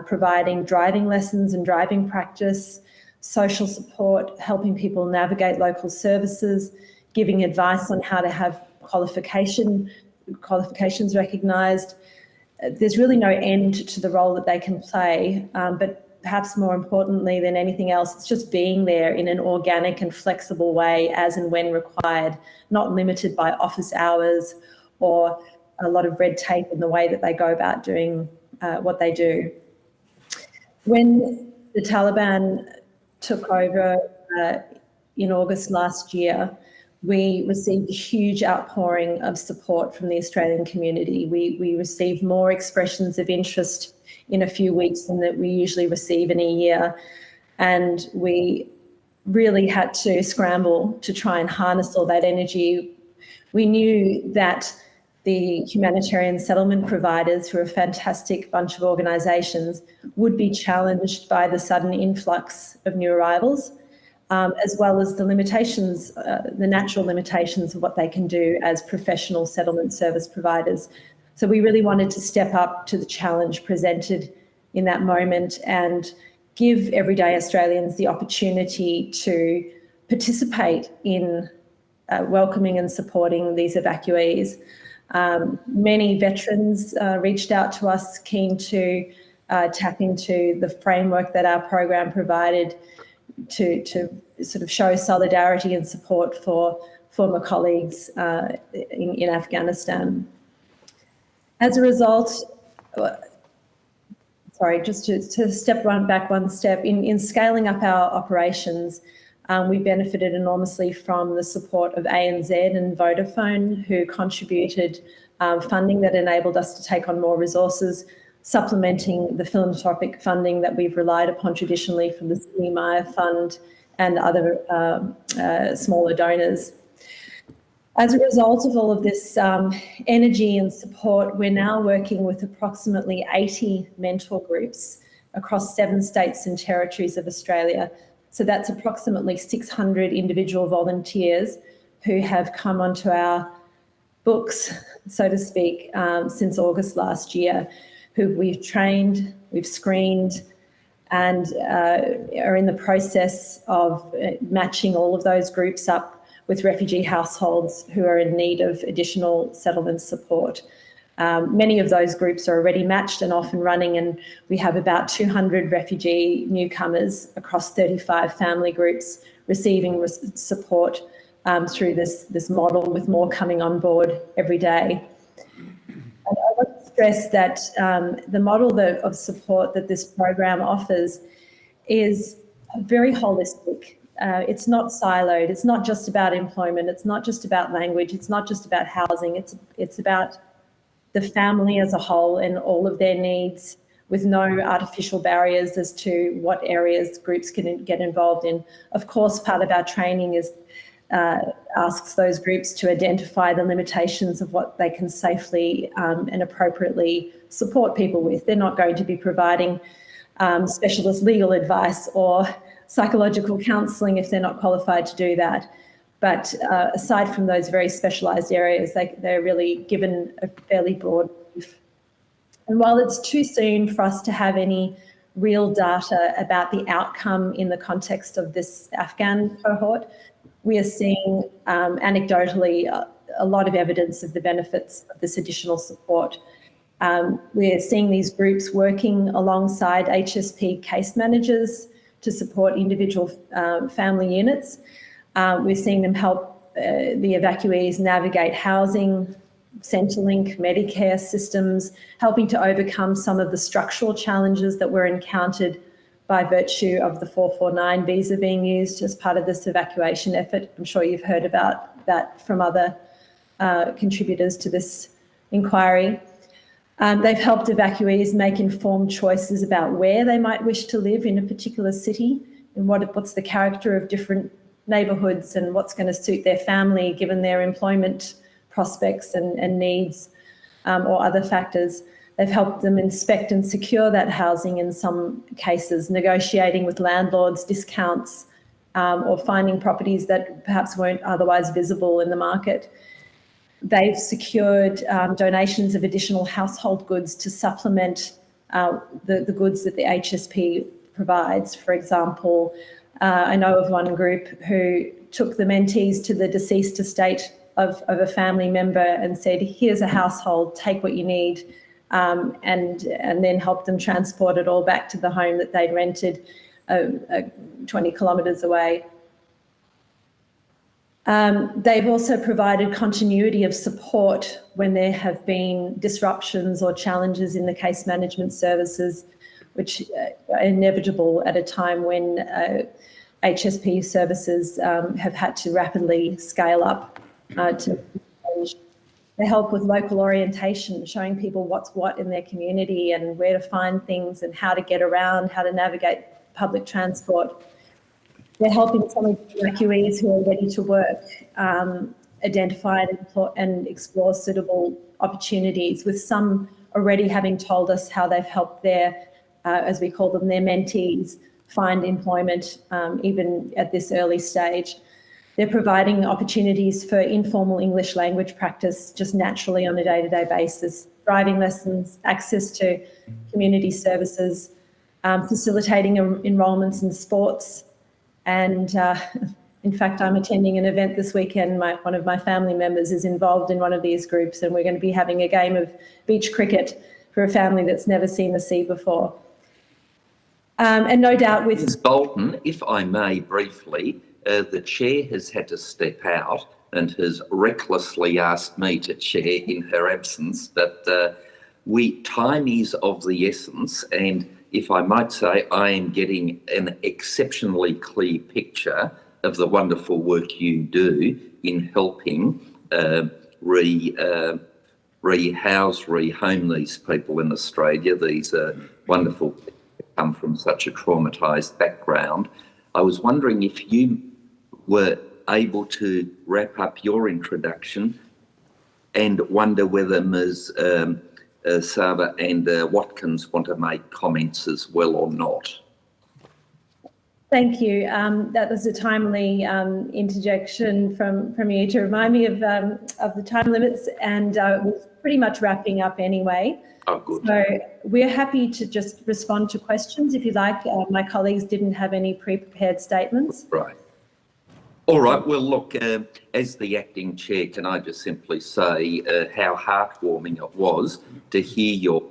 providing driving lessons and driving practice, social support, helping people navigate local services, giving advice on how to have qualifications recognised. There's really no end to the role that they can play, but perhaps more importantly than anything else, it's just being there in an organic and flexible way as and when required, not limited by office hours or a lot of red tape in the way that they go about doing what they do. When the Taliban took over in August last year, we received a huge outpouring of support from the Australian community. We received more expressions of interest in a few weeks than that we usually receive in a year. And we really had to scramble to try and harness all that energy. We knew that the humanitarian settlement providers, who are a fantastic bunch of organisations, would be challenged by the sudden influx of new arrivals, as well as the limitations, the natural limitations of what they can do as professional settlement service providers. So we really wanted to step up to the challenge presented in that moment and give everyday Australians the opportunity to participate in welcoming and supporting these evacuees. Many veterans reached out to us keen to tap into the framework that our program provided to sort of show solidarity and support for former colleagues in Afghanistan. As a result, just to step back one step, in scaling up our operations, we benefited enormously from the support of ANZ and Vodafone, who contributed funding that enabled us to take on more resources, supplementing the philanthropic funding that we've relied upon traditionally from the Sidney Myer Fund and other smaller donors. As a result of all of this energy and support, we're now working with approximately 80 mentor groups across 7 states and territories of Australia. So that's approximately 600 individual volunteers who have come onto our books, so to speak, since August last year, who we've trained, we've screened, and are in the process of matching all of those groups up with refugee households who are in need of additional settlement support. Many of those groups are already matched and off and running, and we have about 200 refugee newcomers across 35 family groups receiving support through this model, with more coming on board every day. And I want to stress that the model of support that this program offers is very holistic. It's not siloed. It's not just about employment. It's not just about language. It's not just about housing. It's about the family as a whole and all of their needs, with no artificial barriers as to what areas groups can get involved in. Of course, part of our training is asks those groups to identify the limitations of what they can safely and appropriately support people with. They're not going to be providing specialist legal advice or psychological counselling if they're not qualified to do that. But aside from those very specialised areas, they're really given a fairly broad brief. And while it's too soon for us to have any real data about the outcome in the context of this Afghan cohort, we are seeing anecdotally a lot of evidence of the benefits of this additional support. We're seeing these groups working alongside HSP case managers to support individual family units. We're seeing them help the evacuees navigate housing, Centrelink, Medicare systems, helping to overcome some of the structural challenges that were encountered by virtue of the 449 visa being used as part of this evacuation effort. I'm sure you've heard about that from other contributors to this inquiry. They've helped evacuees make informed choices about where they might wish to live in a particular city and what's the character of different neighbourhoods and what's going to suit their family given their employment prospects and needs or other factors. They've helped them inspect and secure that housing in some cases, negotiating with landlords discounts or finding properties that perhaps weren't otherwise visible in the market. They've secured donations of additional household goods to supplement the goods that the HSP provides. For example, I know of one group who took the mentees to the deceased estate of a family member and said, here's a household, take what you need, and then helped them transport it all back to the home that they'd rented 20 kilometres away. They've also provided continuity of support when there have been disruptions or challenges in the case management services which are inevitable at a time when HSP services have had to rapidly scale up to change. They help with local orientation, showing people what's what in their community and where to find things and how to get around, how to navigate public transport. They're helping some of the evacuees who are ready to work identify and explore suitable opportunities, with some already having told us how they've helped their, as we call them, their mentees find employment even at this early stage. They're providing opportunities for informal English language practice just naturally on a day-to-day basis, driving lessons, access to community services, facilitating enrolments in sports. And in fact, I'm attending an event this weekend. One of my family members is involved in one of these groups, and we're going to be having a game of beach cricket for a family that's never seen the sea before. And no doubt with... Ms. Bolton, if I may briefly, the chair has had to step out and has recklessly asked me to chair in her absence, but time is of the essence, and if I might say, I am getting an exceptionally clear picture of the wonderful work you do in helping rehouse, rehome these people in Australia. These are wonderful people who come from such a traumatised background. I was wondering if you were able to wrap up your introduction and wonder whether Ms. Sava and Watkins want to make comments as well or not. Thank you. That was a timely interjection from you to remind me of the time limits, and we're pretty much wrapping up anyway. Oh, good. So we're happy to just respond to questions if you like. My colleagues didn't have any pre-prepared statements. Right. All right. Well, look, as the acting chair, can I just simply say how heartwarming it was to hear your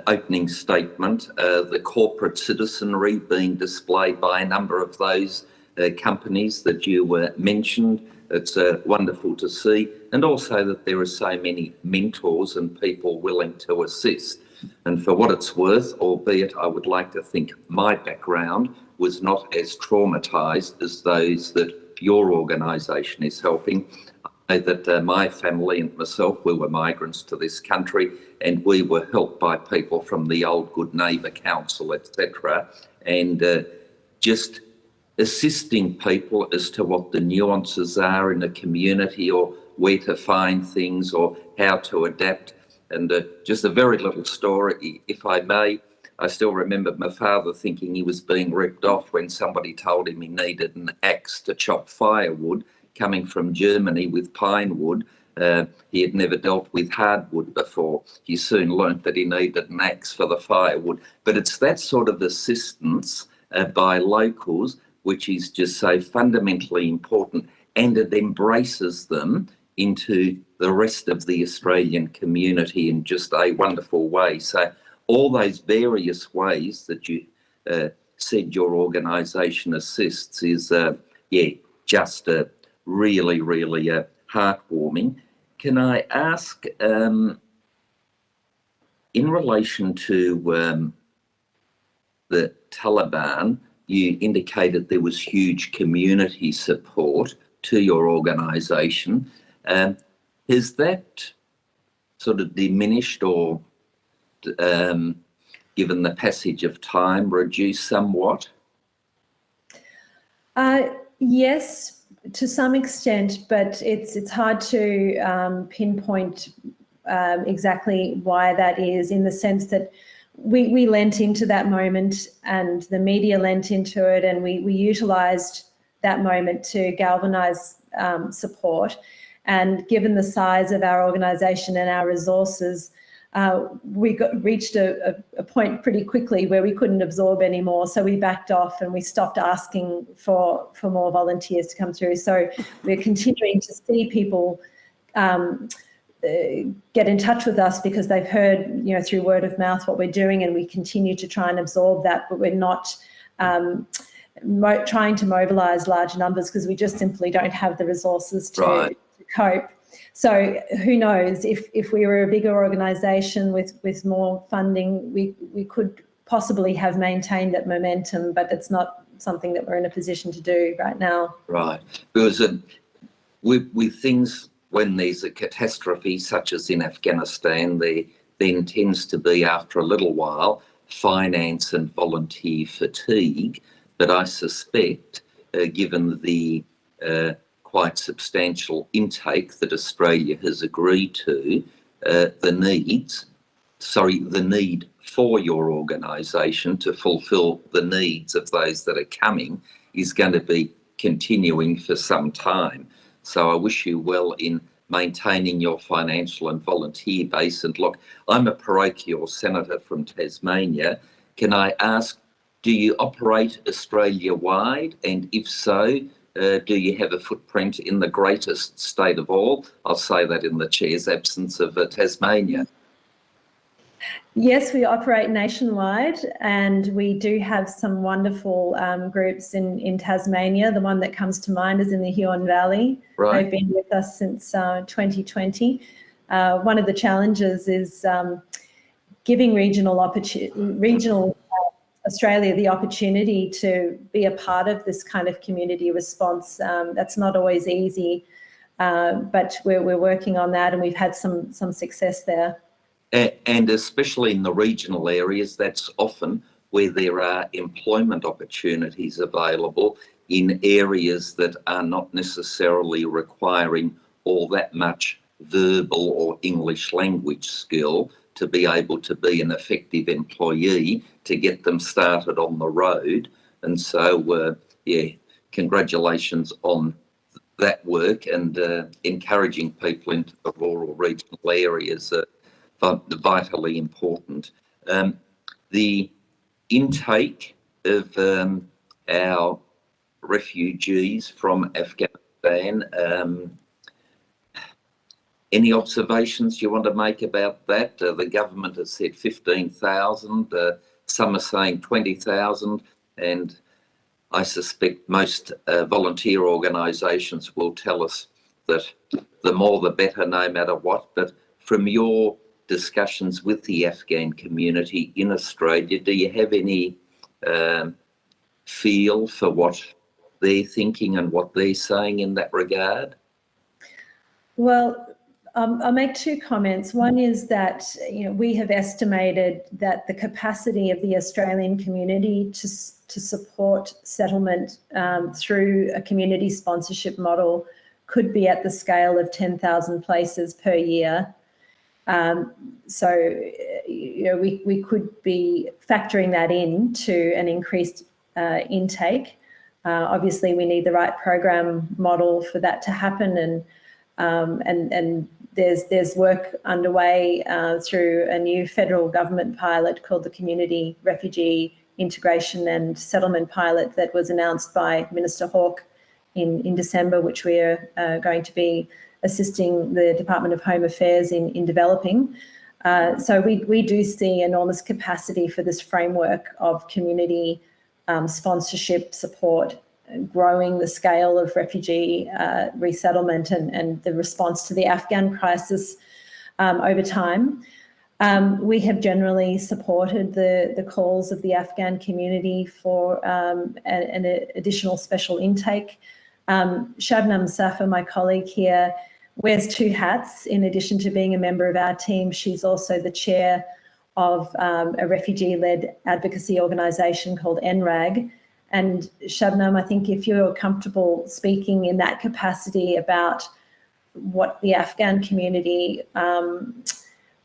opening statement, the corporate citizenry being displayed by a number of those companies that you mentioned. It's wonderful to see, and also that there are so many mentors and people willing to assist. And for what it's worth, albeit I would like to think my background was not as traumatised as those that your organisation is helping. I know that my family and myself, we were migrants to this country, and we were helped by people from the Old Good Neighbour Council, etc. And just assisting people as to what the nuances are in a community, or where to find things, or how to adapt. And just a very little story, if I may. I still remember my father thinking he was being ripped off when somebody told him he needed an axe to chop firewood. Coming from Germany with pine wood, he had never dealt with hardwood before. He soon learnt that he needed an axe for the firewood. But it's that sort of assistance by locals which is just so fundamentally important, and it embraces them into the rest of the Australian community in just a wonderful way. So all those various ways that you said your organisation assists is, just really, really heartwarming. Can I ask, in relation to the Taliban, you indicated there was huge community support to your organisation. Has that sort of diminished, or given the passage of time, reduced somewhat? Yes, to some extent, but it's hard to pinpoint exactly why that is, in the sense that we lent into that moment, and the media lent into it, and we utilised that moment to galvanise support. And given the size of our organisation and our resources, we reached a point pretty quickly where we couldn't absorb anymore. So we backed off and we stopped asking for more volunteers to come through. So we're continuing to see people get in touch with us because they've heard, through word of mouth what we're doing, and we continue to try and absorb that, but we're not trying to mobilise large numbers because we just simply don't have the resources to cope. So who knows, if we were a bigger organisation with more funding, we could possibly have maintained that momentum, but it's not something that we're in a position to do right now. Right, because with things, when there's a catastrophe such as in Afghanistan, there then tends to be, after a little while, finance and volunteer fatigue. But I suspect, given the quite substantial intake that Australia has agreed to, the need for your organisation to fulfil the needs of those that are coming is going to be continuing for some time. So I wish you well in maintaining your financial and volunteer base. And look, I'm a parochial senator from Tasmania. Can I ask, do you operate Australia-wide? And if so, do you have a footprint in the greatest state of all? I'll say that in the chair's absence of Tasmania. Yes, we operate nationwide, and we do have some wonderful groups in Tasmania. The one that comes to mind is in the Huon Valley. Right. They've been with us since 2020. One of the challenges is giving regional Australia the opportunity to be a part of this kind of community response. That's not always easy, but we're working on that, and we've had some success there. And especially in the regional areas, that's often where there are employment opportunities available in areas that are not necessarily requiring all that much verbal or English language skill to be able to be an effective employee to get them started on the road. And so, yeah, congratulations on that work, and encouraging people into the rural regional areas vitally important. The intake of our refugees from Afghanistan, any observations you want to make about that? The government has said 15,000, some are saying 20,000, and I suspect most volunteer organisations will tell us that the more the better, no matter what. But from your discussions with the Afghan community in Australia, do you have any feel for what they're thinking and what they're saying in that regard? Well, I'll make two comments. One is that we have estimated that the capacity of the Australian community to support settlement through a community sponsorship model could be at the scale of 10,000 places per year. So, we could be factoring that into an increased intake. Obviously, we need the right program model for that to happen, and there's work underway through a new federal government pilot called the Community Refugee Integration and Settlement Pilot that was announced by Minister Hawke in December, which we are going to be assisting the Department of Home Affairs in developing. So we do see enormous capacity for this framework of community sponsorship support, growing the scale of refugee resettlement and the response to the Afghan crisis over time. We have generally supported the calls of the Afghan community for an additional special intake. Shabnam Safa, my colleague here, wears two hats. In addition to being a member of our team, she's also the chair of a refugee-led advocacy organisation called NRAG. And Shabnam, I think if you're comfortable speaking in that capacity about what the Afghan community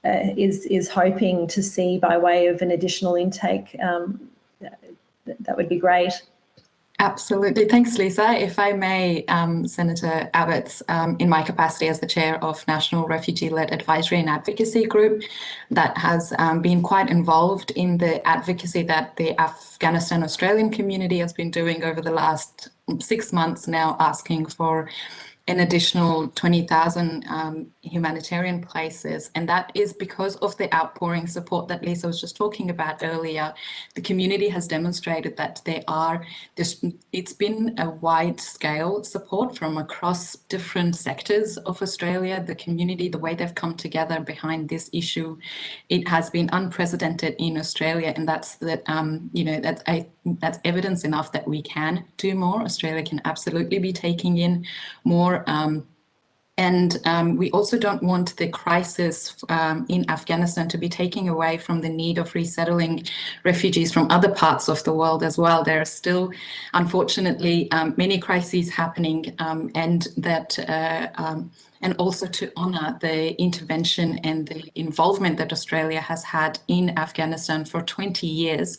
is hoping to see by way of an additional intake, that would be great. Absolutely. Thanks, Lisa. If I may, Senator Abetz, in my capacity as the chair of National Refugee-Led Advisory and Advocacy Group that has been quite involved in the advocacy that the Afghanistan Australian community has been doing over the last 6 months now, asking for an additional 20,000 humanitarian places. And that is because of the outpouring support that Lisa was just talking about earlier. The community has demonstrated that it's been a wide scale support from across different sectors of Australia. The community, the way they've come together behind this issue, it has been unprecedented in Australia. And that's evidence enough that we can do more. Australia can absolutely be taking in more. We also don't want the crisis in Afghanistan to be taking away from the need of resettling refugees from other parts of the world as well. There are still, unfortunately, many crises happening, and also to honour the intervention and the involvement that Australia has had in Afghanistan for 20 years.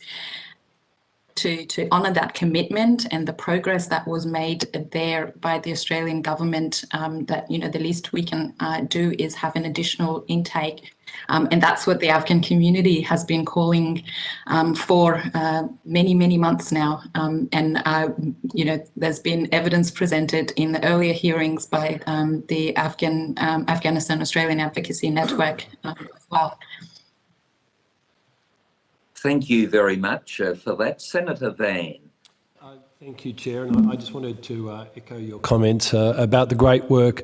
To honour that commitment and the progress that was made there by the Australian government, the least we can do is have an additional intake. And that's what the Afghan community has been calling for many, many months now. There's been evidence presented in the earlier hearings by the Afghanistan Australian Advocacy Network as well. Thank you very much for that. Senator Van. Thank you, Chair. And I just wanted to echo your comments about the great work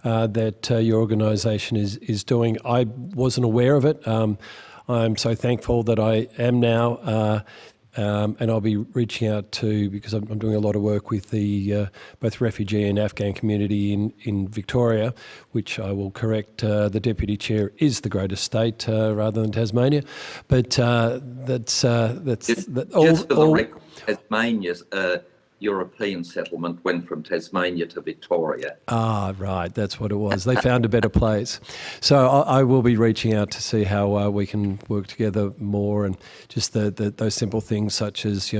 that your organisation is doing. I wasn't aware of it. I'm so thankful that I am now, and I'll be reaching out to, because I'm doing a lot of work with the both refugee and Afghan community in Victoria, which I will correct, the Deputy Chair is the greatest state rather than Tasmania. But that's just for the record, Tasmania's European settlement went from Tasmania to Victoria. Ah, right, that's what it was. They found a better place. So I will be reaching out to see how we can work together more, and just those simple things such as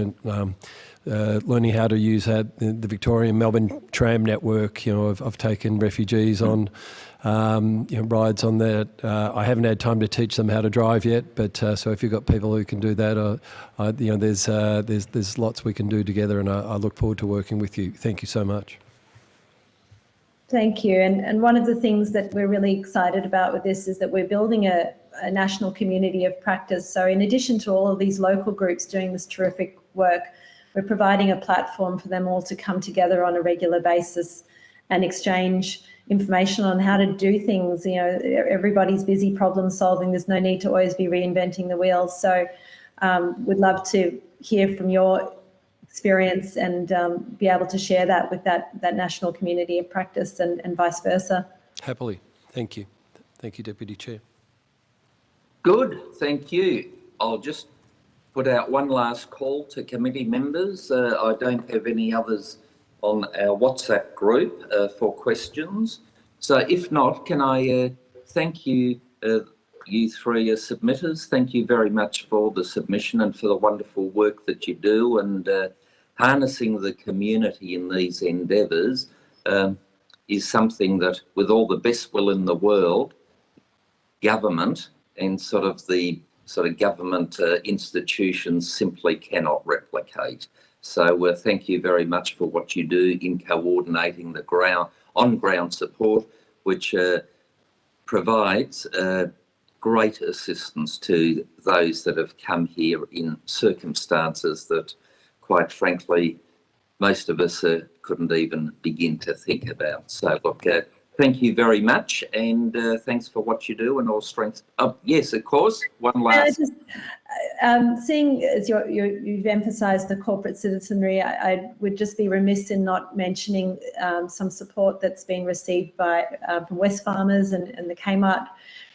learning how to use the Victorian Melbourne tram network. I've taken refugees on rides on that. I haven't had time to teach them how to drive yet, but so if you've got people who can do that, there's lots we can do together, and I look forward to working with you. Thank you so much. Thank you. And one of the things that we're really excited about with this is that we're building a national community of practice. So in addition to all of these local groups doing this terrific work, we're providing a platform for them all to come together on a regular basis and exchange information on how to do things. Everybody's busy problem solving. There's no need to always be reinventing the wheel. So we'd love to hear from your experience and be able to share that with that national community of practice and vice versa. Happily. Thank you. Thank you, Deputy Chair. Good, thank you. I'll just put out one last call to committee members. I don't have any others on our WhatsApp group for questions. So if not, can I thank you, you three submitters. Thank you very much for the submission and for the wonderful work that you do, and harnessing the community in these endeavours is something that, with all the best will in the world, government and the government institutions simply cannot replicate. So thank you very much for what you do in coordinating the on-ground support, which provides great assistance to those that have come here in circumstances that, quite frankly, most of us couldn't even begin to think about. So look, thank you very much, and thanks for what you do, and all strength. Yes, of course, one last. Seeing as you've emphasised the corporate citizenry, I would just be remiss in not mentioning some support that's been received by from Wesfarmers and the Kmart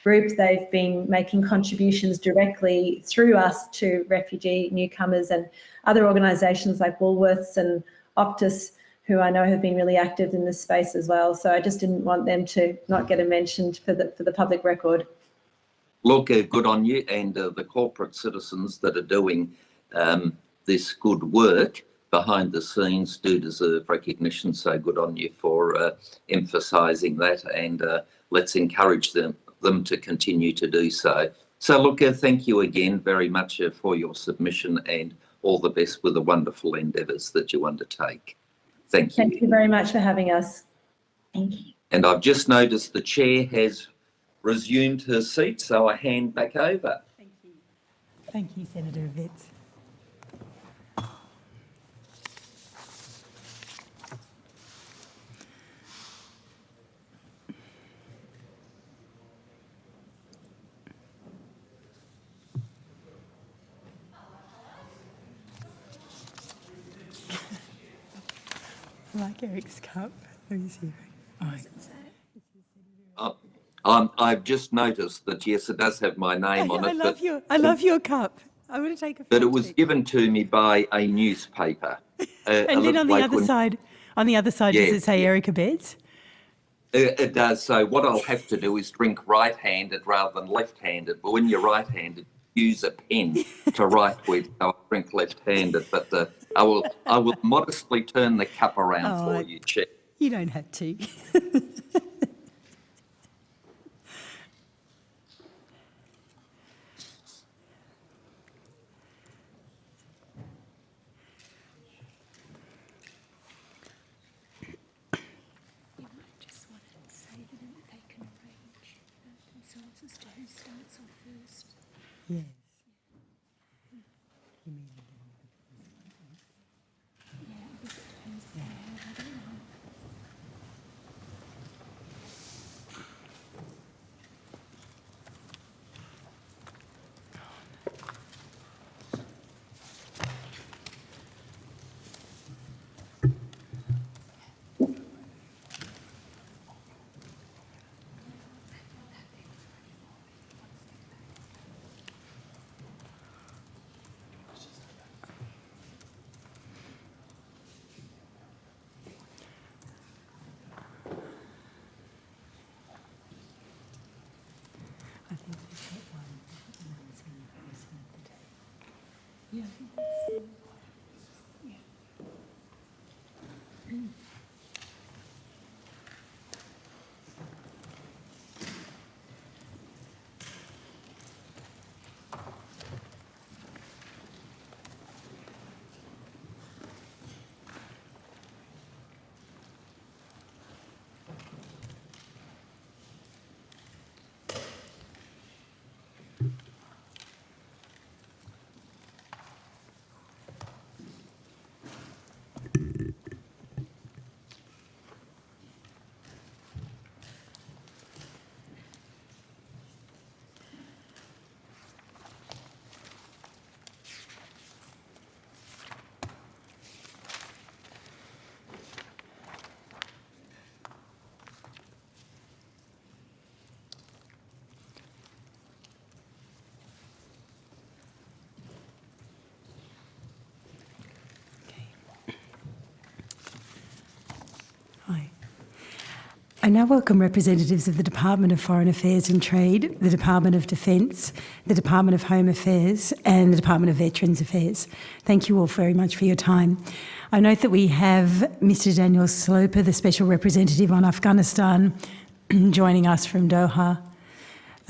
group. They've been making contributions directly through us to refugee newcomers, and other organisations like Woolworths and Optus, who I know have been really active in this space as well. So I just didn't want them to not get mentioned for the public record. Look, good on you, and the corporate citizens that are doing this good work behind the scenes do deserve recognition. So good on you for emphasising that, and let's encourage them to continue to do so. So look, thank you again very much for your submission, and all the best with the wonderful endeavours that you undertake. Thank you. Thank you very much for having us. Thank you. And I've just noticed the chair has resumed her seat, so I hand back over. Thank you, Senator Abetz. I like Eric's cup. Let me see. I've just noticed that, yes, it does have my name on it. I love your cup. I want to take a photo. But it was given to me by a newspaper. And then on the other side, Yeah. does it say Eric Abetz? It does. So what I'll have to do is drink right-handed rather than left-handed. But when you're right-handed, use a pen to write with. So I'll drink left-handed. But I will modestly turn the cup around for you, Chair. You don't have to. Yes. I now welcome representatives of the Department of Foreign Affairs and Trade, the Department of Defence, the Department of Home Affairs and the Department of Veterans Affairs. Thank you all very much for your time. I note that we have Mr Daniel Sloper, the Special Representative on Afghanistan, joining us from Doha.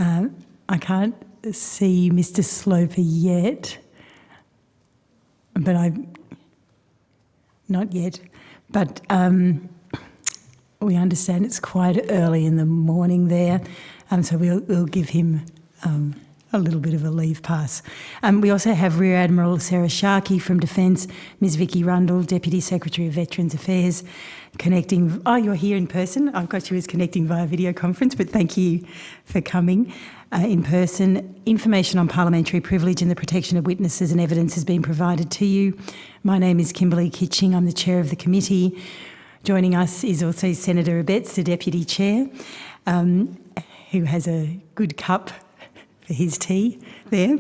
I can't see Mr Sloper yet, but not yet, but we understand it's quite early in the morning there, so we'll give him a little bit of a leave pass. We also have Rear Admiral Sarah Sharkey from Defence, Ms Vicky Rundle, Deputy Secretary of Veterans Affairs, connecting. Oh, you're here in person. I've got you as connecting via video conference, but thank you for coming in person. Information on parliamentary privilege and the protection of witnesses and evidence has been provided to you. My name is Kimberly Kitching. I'm the chair of the committee. Joining us is also Senator Abetz, the Deputy Chair, who has a good cup for his tea there,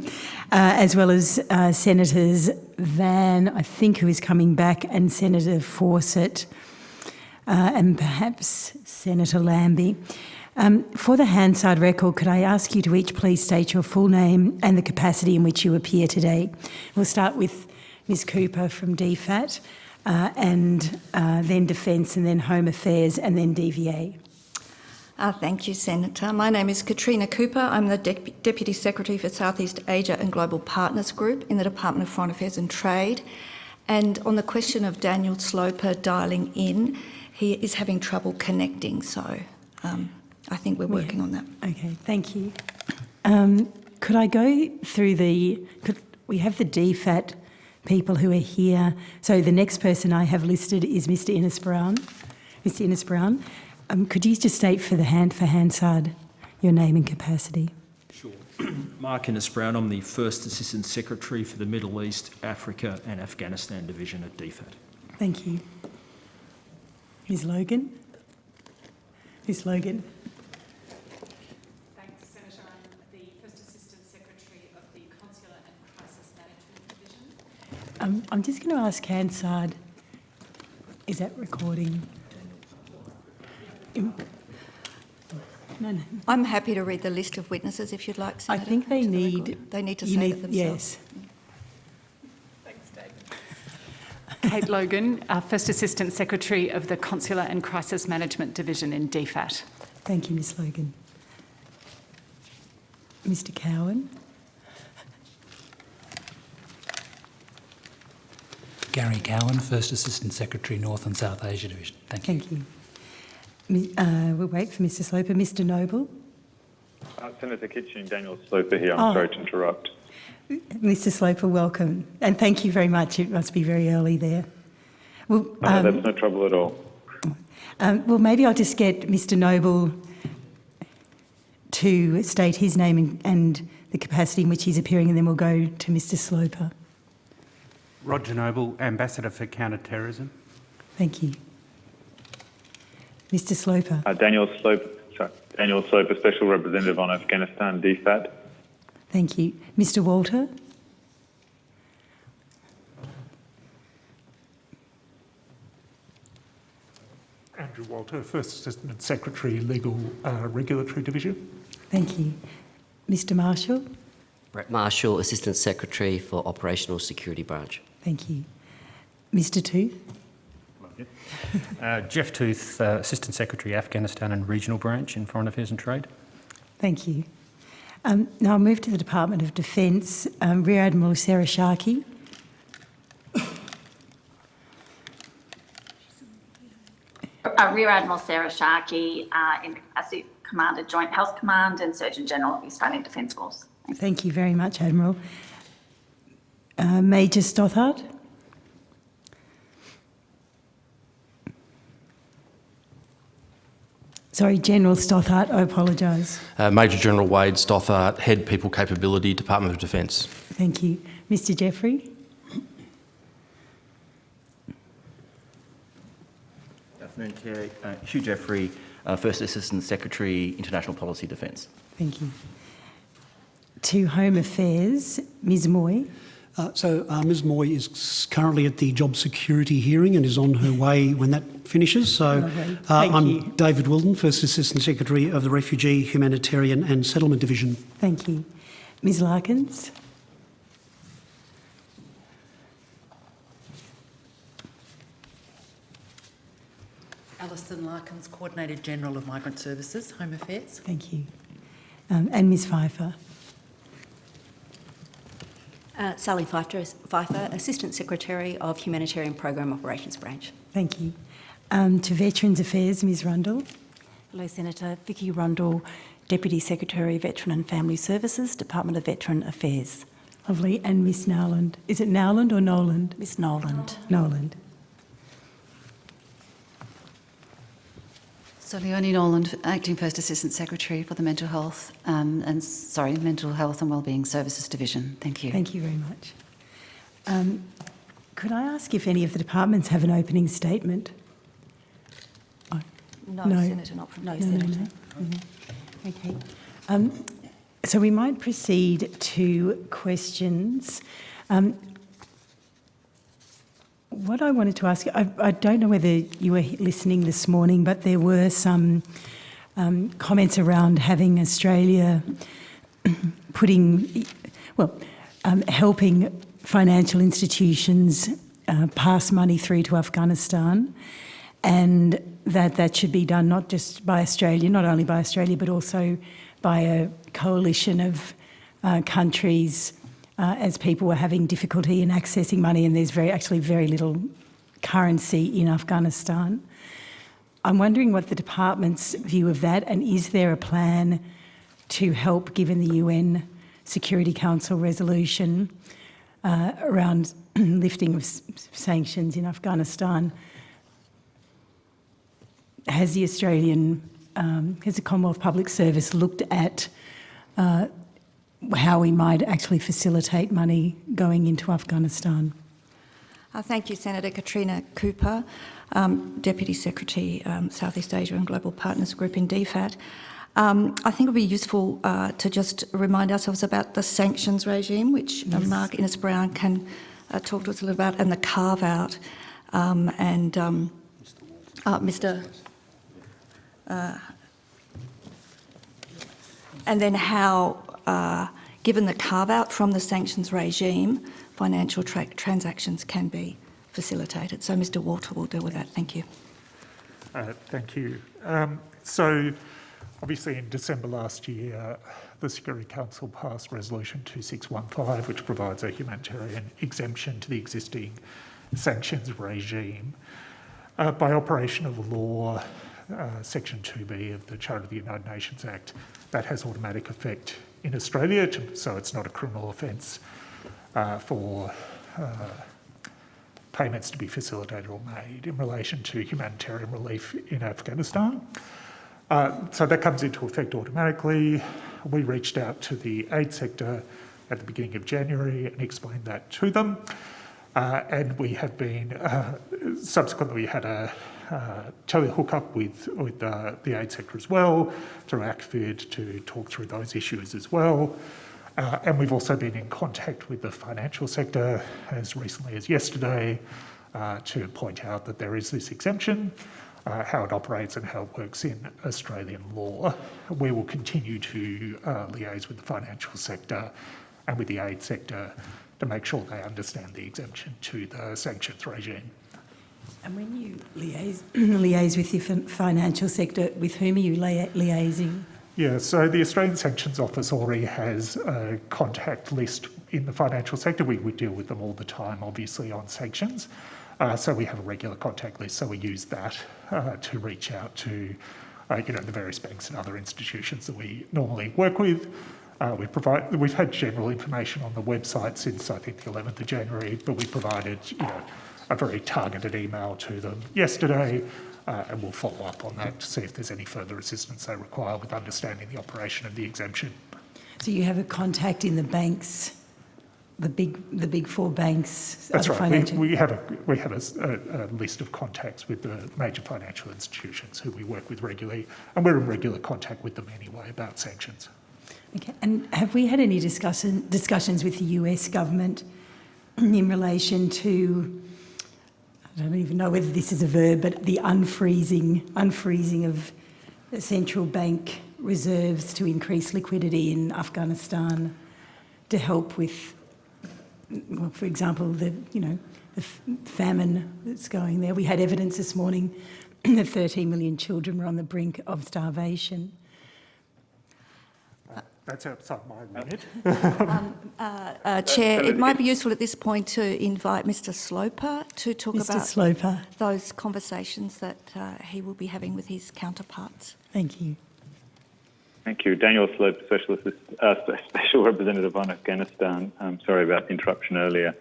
as well as Senators Van, I think, who is coming back, and Senator Fawcett, and perhaps Senator Lambie. For the Hansard record, could I ask you to each please state your full name and the capacity in which you appear today? We'll start with Ms Cooper from DFAT. And then Defence, and then Home Affairs, and then DVA. Thank you, Senator. My name is Katrina Cooper. I'm the Deputy Secretary for Southeast Asia and Global Partners Group in the Department of Foreign Affairs and Trade. And on the question of Daniel Sloper dialing in, he is having trouble connecting, so I think we're working on that. Okay, thank you. Could I go through we have the DFAT people who are here. So the next person I have listed is Mr. Innes-Brown. Mr. Innes-Brown, could you just state for Hansard your name and capacity? Sure. Mark Innes-Brown, I'm the First Assistant Secretary for the Middle East, Africa and Afghanistan Division at DFAT. Thank you. Ms. Logan? Ms. Logan? Thanks, Senator. I'm the First Assistant Secretary of the Consular and Crisis Management Division. I'm just going to ask Hansard, is that recording? No. I'm happy to read the list of witnesses if you'd like, Senator. I think they need to say it themselves. Yes. Thanks, David. Kate Logan, First Assistant Secretary of the Consular and Crisis Management Division in DFAT. Thank you, Ms. Logan. Mr. Cowan. Gary Cowan, First Assistant Secretary, North and South Asia Division. Thank you. Thank you. We'll wait for Mr. Sloper. Mr. Noble. Senator Kitching, Daniel Sloper here. I'm sorry to interrupt. Mr. Sloper, welcome. And thank you very much. It must be very early there. Well, That's no trouble at all. Well, maybe I'll just get Mr. Noble to state his name and the capacity in which he's appearing, and then we'll go to Mr. Sloper. Roger Noble, Ambassador for Counter-Terrorism. Thank you. Mr. Sloper. Daniel Sloper, Special Representative on Afghanistan, DFAT. Thank you. Mr. Walter. Andrew Walter, First Assistant Secretary, Legal Regulatory Division. Thank you. Mr. Marshall. Brett Marshall, Assistant Secretary for Operational Security Branch. Thank you. Mr. Tooth. Jeff Tooth, Assistant Secretary, Afghanistan and Regional Branch in Foreign Affairs and Trade. Thank you. Now I'll move to the Department of Defence. Rear Admiral Sarah Sharkey. Rear Admiral Sarah Sharkey, in capacity Commander, Joint Health Command and Surgeon General of the Australian Defence Force. Thank you very much, Admiral. Major Stothard. Sorry, General Stothard, I apologise. Major General Wade Stothard, Head People Capability, Department of Defence. Thank you. Mr. Jeffrey. Good afternoon, Chair. Hugh Jeffrey, First Assistant Secretary, International Policy Defence. Thank you. To Home Affairs, Ms. Moy. Ms. Moy is currently at the job security hearing and is on her way when that finishes. So I'm David Wilden, First Assistant Secretary of the Refugee, Humanitarian and Settlement Division. Thank you. Ms. Larkins. Alison Larkins, Coordinator General of Migrant Services, Home Affairs. Thank you. And Ms. Pfeiffer. Sally Pfeiffer, Assistant Secretary of Humanitarian Program Operations Branch. Thank you. To Veterans Affairs, Ms. Rundle. Hello, Senator. Vicky Rundle, Deputy Secretary, Veteran and Family Services, Department of Veteran Affairs. Lovely. And Ms. Nowland. Is it Nowland or Noland? Ms. Noland. Noland. So Leonie Noland, Acting First Assistant Secretary for the Mental Health and Wellbeing Services Division. Thank you. Thank you very much. Could I ask if any of the departments have an opening statement? Oh, No, Senator, not from Senator. Okay. So we might proceed to questions. What I wanted to ask, I don't know whether you were listening this morning, but there were some comments around having Australia helping financial institutions pass money through to Afghanistan, and that should be done not just by Australia, not only by Australia, but also by a coalition of countries as people were having difficulty in accessing money, and there's actually very little currency in Afghanistan. I'm wondering what the department's view of that, and is there a plan to help, given the UN Security Council resolution around lifting of sanctions in Afghanistan? Has the has the Commonwealth Public Service looked at how we might actually facilitate money going into Afghanistan? Thank you, Senator. Katrina Cooper, Deputy Secretary, Southeast Asia and Global Partners Group in DFAT. I think it would be useful to just remind ourselves about the sanctions regime, which Mark Innes-Brown can talk to us a little about, and the carve-out, and Mr. And then how, given the carve-out from the sanctions regime, financial transactions can be facilitated. So Mr. Walter will deal with that. Thank you. Thank you. So obviously in December last year, the Security Council passed Resolution 2615, which provides a humanitarian exemption to the existing sanctions regime. By operation of law, Section 2B of the Charter of the United Nations Act, that has automatic effect in Australia, so it's not a criminal offence for payments to be facilitated or made in relation to humanitarian relief in Afghanistan. So that comes into effect automatically. We reached out to the aid sector at the beginning of January and explained that to them. And we have been, subsequently we had a tele-hookup with the aid sector as well, through ACFID, to talk through those issues as well. And we've also been in contact with the financial sector as recently as yesterday to point out that there is this exemption, how it operates and how it works in Australian law. We will continue to liaise with the financial sector and with the aid sector to make sure they understand the exemption to the sanctions regime. And when you liaise with the financial sector, with whom are you liaising? Yeah, so the Australian Sanctions Office already has a contact list in the financial sector. We deal with them all the time, obviously, on sanctions. So we have a regular contact list, so we use that to reach out to the various banks and other institutions that we normally work with. We've had general information on the website since, I think, the 11th of January, but we provided a very targeted email to them yesterday, and we'll follow up on that to see if there's any further assistance they require with understanding the operation of the exemption. So you have a contact in the banks, the big four banks? That's right. We have a list of contacts with the major financial institutions who we work with regularly, and we're in regular contact with them anyway about sanctions. Okay. And have we had any discussions with the US government in relation to, I don't even know whether this is a verb, but the unfreezing of central bank reserves to increase liquidity in Afghanistan to help with, well, for example, the famine that's going there? We had evidence this morning that 13 million children were on the brink of starvation. That's outside my remit. Chair, it might be useful at this point to invite Mr. Sloper to talk about those conversations that he will be having with his counterparts. Thank you. Thank you. Daniel Sloper, Special Representative on Afghanistan. Sorry about the interruption earlier.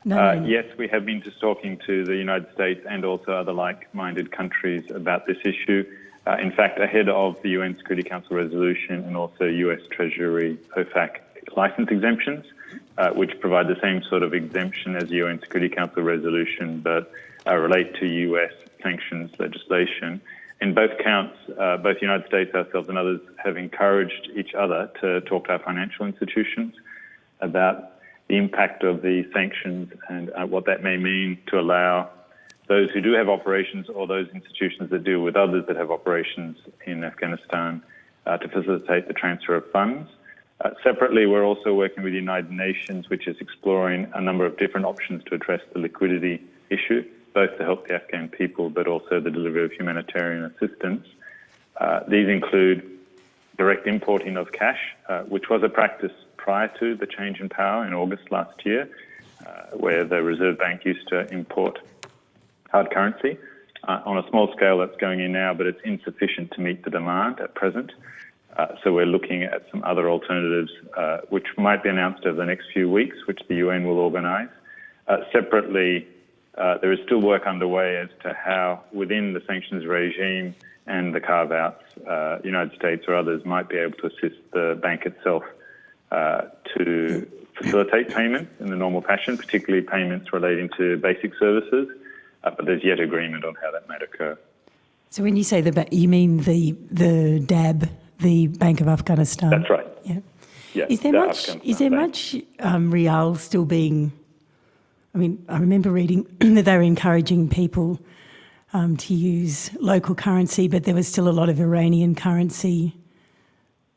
No. Yes, we have been just talking to the United States and also other like-minded countries about this issue. In fact, ahead of the UN Security Council resolution and also US Treasury OFAC license exemptions, which provide the same sort of exemption as the UN Security Council resolution, but relate to US sanctions legislation. In both counts, both the United States, ourselves and others have encouraged each other to talk to our financial institutions about the impact of the sanctions and what that may mean to allow those who do have operations or those institutions that deal with others that have operations in Afghanistan to facilitate the transfer of funds. Separately, we're also working with the United Nations, which is exploring a number of different options to address the liquidity issue, both to help the Afghan people but also the delivery of humanitarian assistance. These include direct importing of cash, which was a practice prior to the change in power in August last year, where the Reserve Bank used to import hard currency. On a small scale, that's going in now, but it's insufficient to meet the demand at present. So we're looking at some other alternatives, which might be announced over the next few weeks, which the UN will organise. Separately, there is still work underway as to how, within the sanctions regime and the carve-outs, United States or others might be able to assist the bank itself to facilitate payments in the normal fashion, particularly payments relating to basic services. But there's yet agreement on how that might occur. So when you say you mean the DAB, the Bank of Afghanistan? That's right. Yeah. Yeah. Is there much real still being? I mean, I remember reading that they were encouraging people to use local currency, but there was still a lot of Iranian currency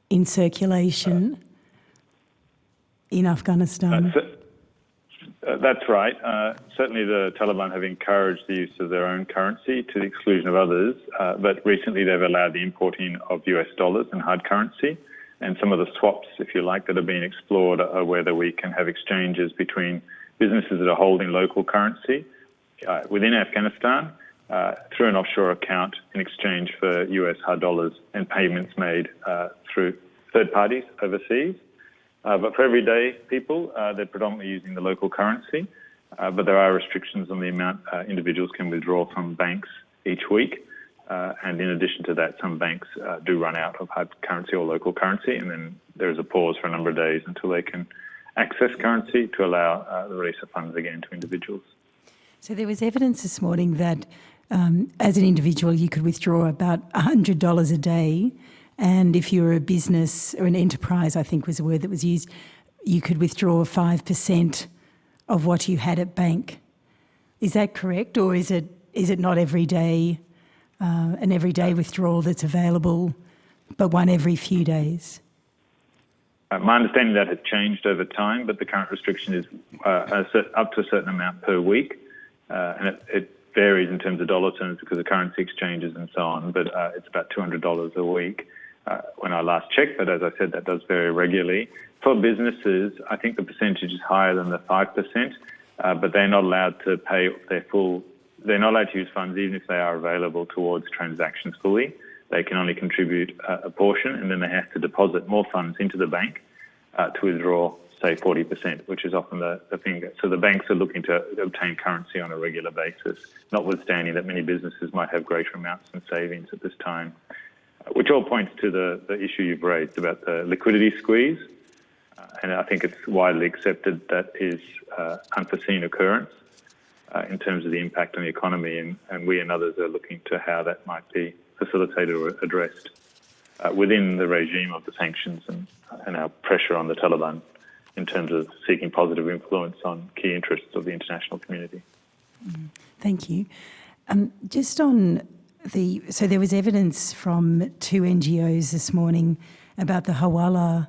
in circulation in Afghanistan. That's right. Certainly the Taliban have encouraged the use of their own currency to the exclusion of others, but recently they've allowed the importing of US dollars and hard currency. And some of the swaps, if you like, that are being explored are whether we can have exchanges between businesses that are holding local currency within Afghanistan through an offshore account in exchange for US hard dollars and payments made through third parties overseas. But for everyday people, they're predominantly using the local currency, but there are restrictions on the amount individuals can withdraw from banks each week. And in addition to that, some banks do run out of hard currency or local currency, and then there is a pause for a number of days until they can access currency to allow the release of funds again to individuals. So there was evidence this morning that as an individual you could withdraw about $100 a day, and if you're a business or an enterprise, I think was the word that was used, you could withdraw 5% of what you had at bank. Is that correct, or is it not every day, an everyday withdrawal that's available, but one every few days? My understanding that has changed over time, but the current restriction is up to a certain amount per week, and it varies in terms of dollar terms because of currency exchanges and so on, but it's about $200 a week when I last checked, but as I said, that does vary regularly. For businesses, I think the percentage is higher than the 5%, but they're not allowed to pay their full, they're not allowed to use funds even if they are available towards transactions fully. They can only contribute a portion, and then they have to deposit more funds into the bank to withdraw, say, 40%, which is often the thing. So the banks are looking to obtain currency on a regular basis, notwithstanding that many businesses might have greater amounts in savings at this time, which all points to the issue you've raised about the liquidity squeeze. And I think it's widely accepted that is unforeseen occurrence in terms of the impact on the economy, and we and others are looking to how that might be facilitated or addressed within the regime of the sanctions and our pressure on the Taliban in terms of seeking positive influence on key interests of the international community. Thank you. Just on so there was evidence from 2 NGOs this morning about the Hawala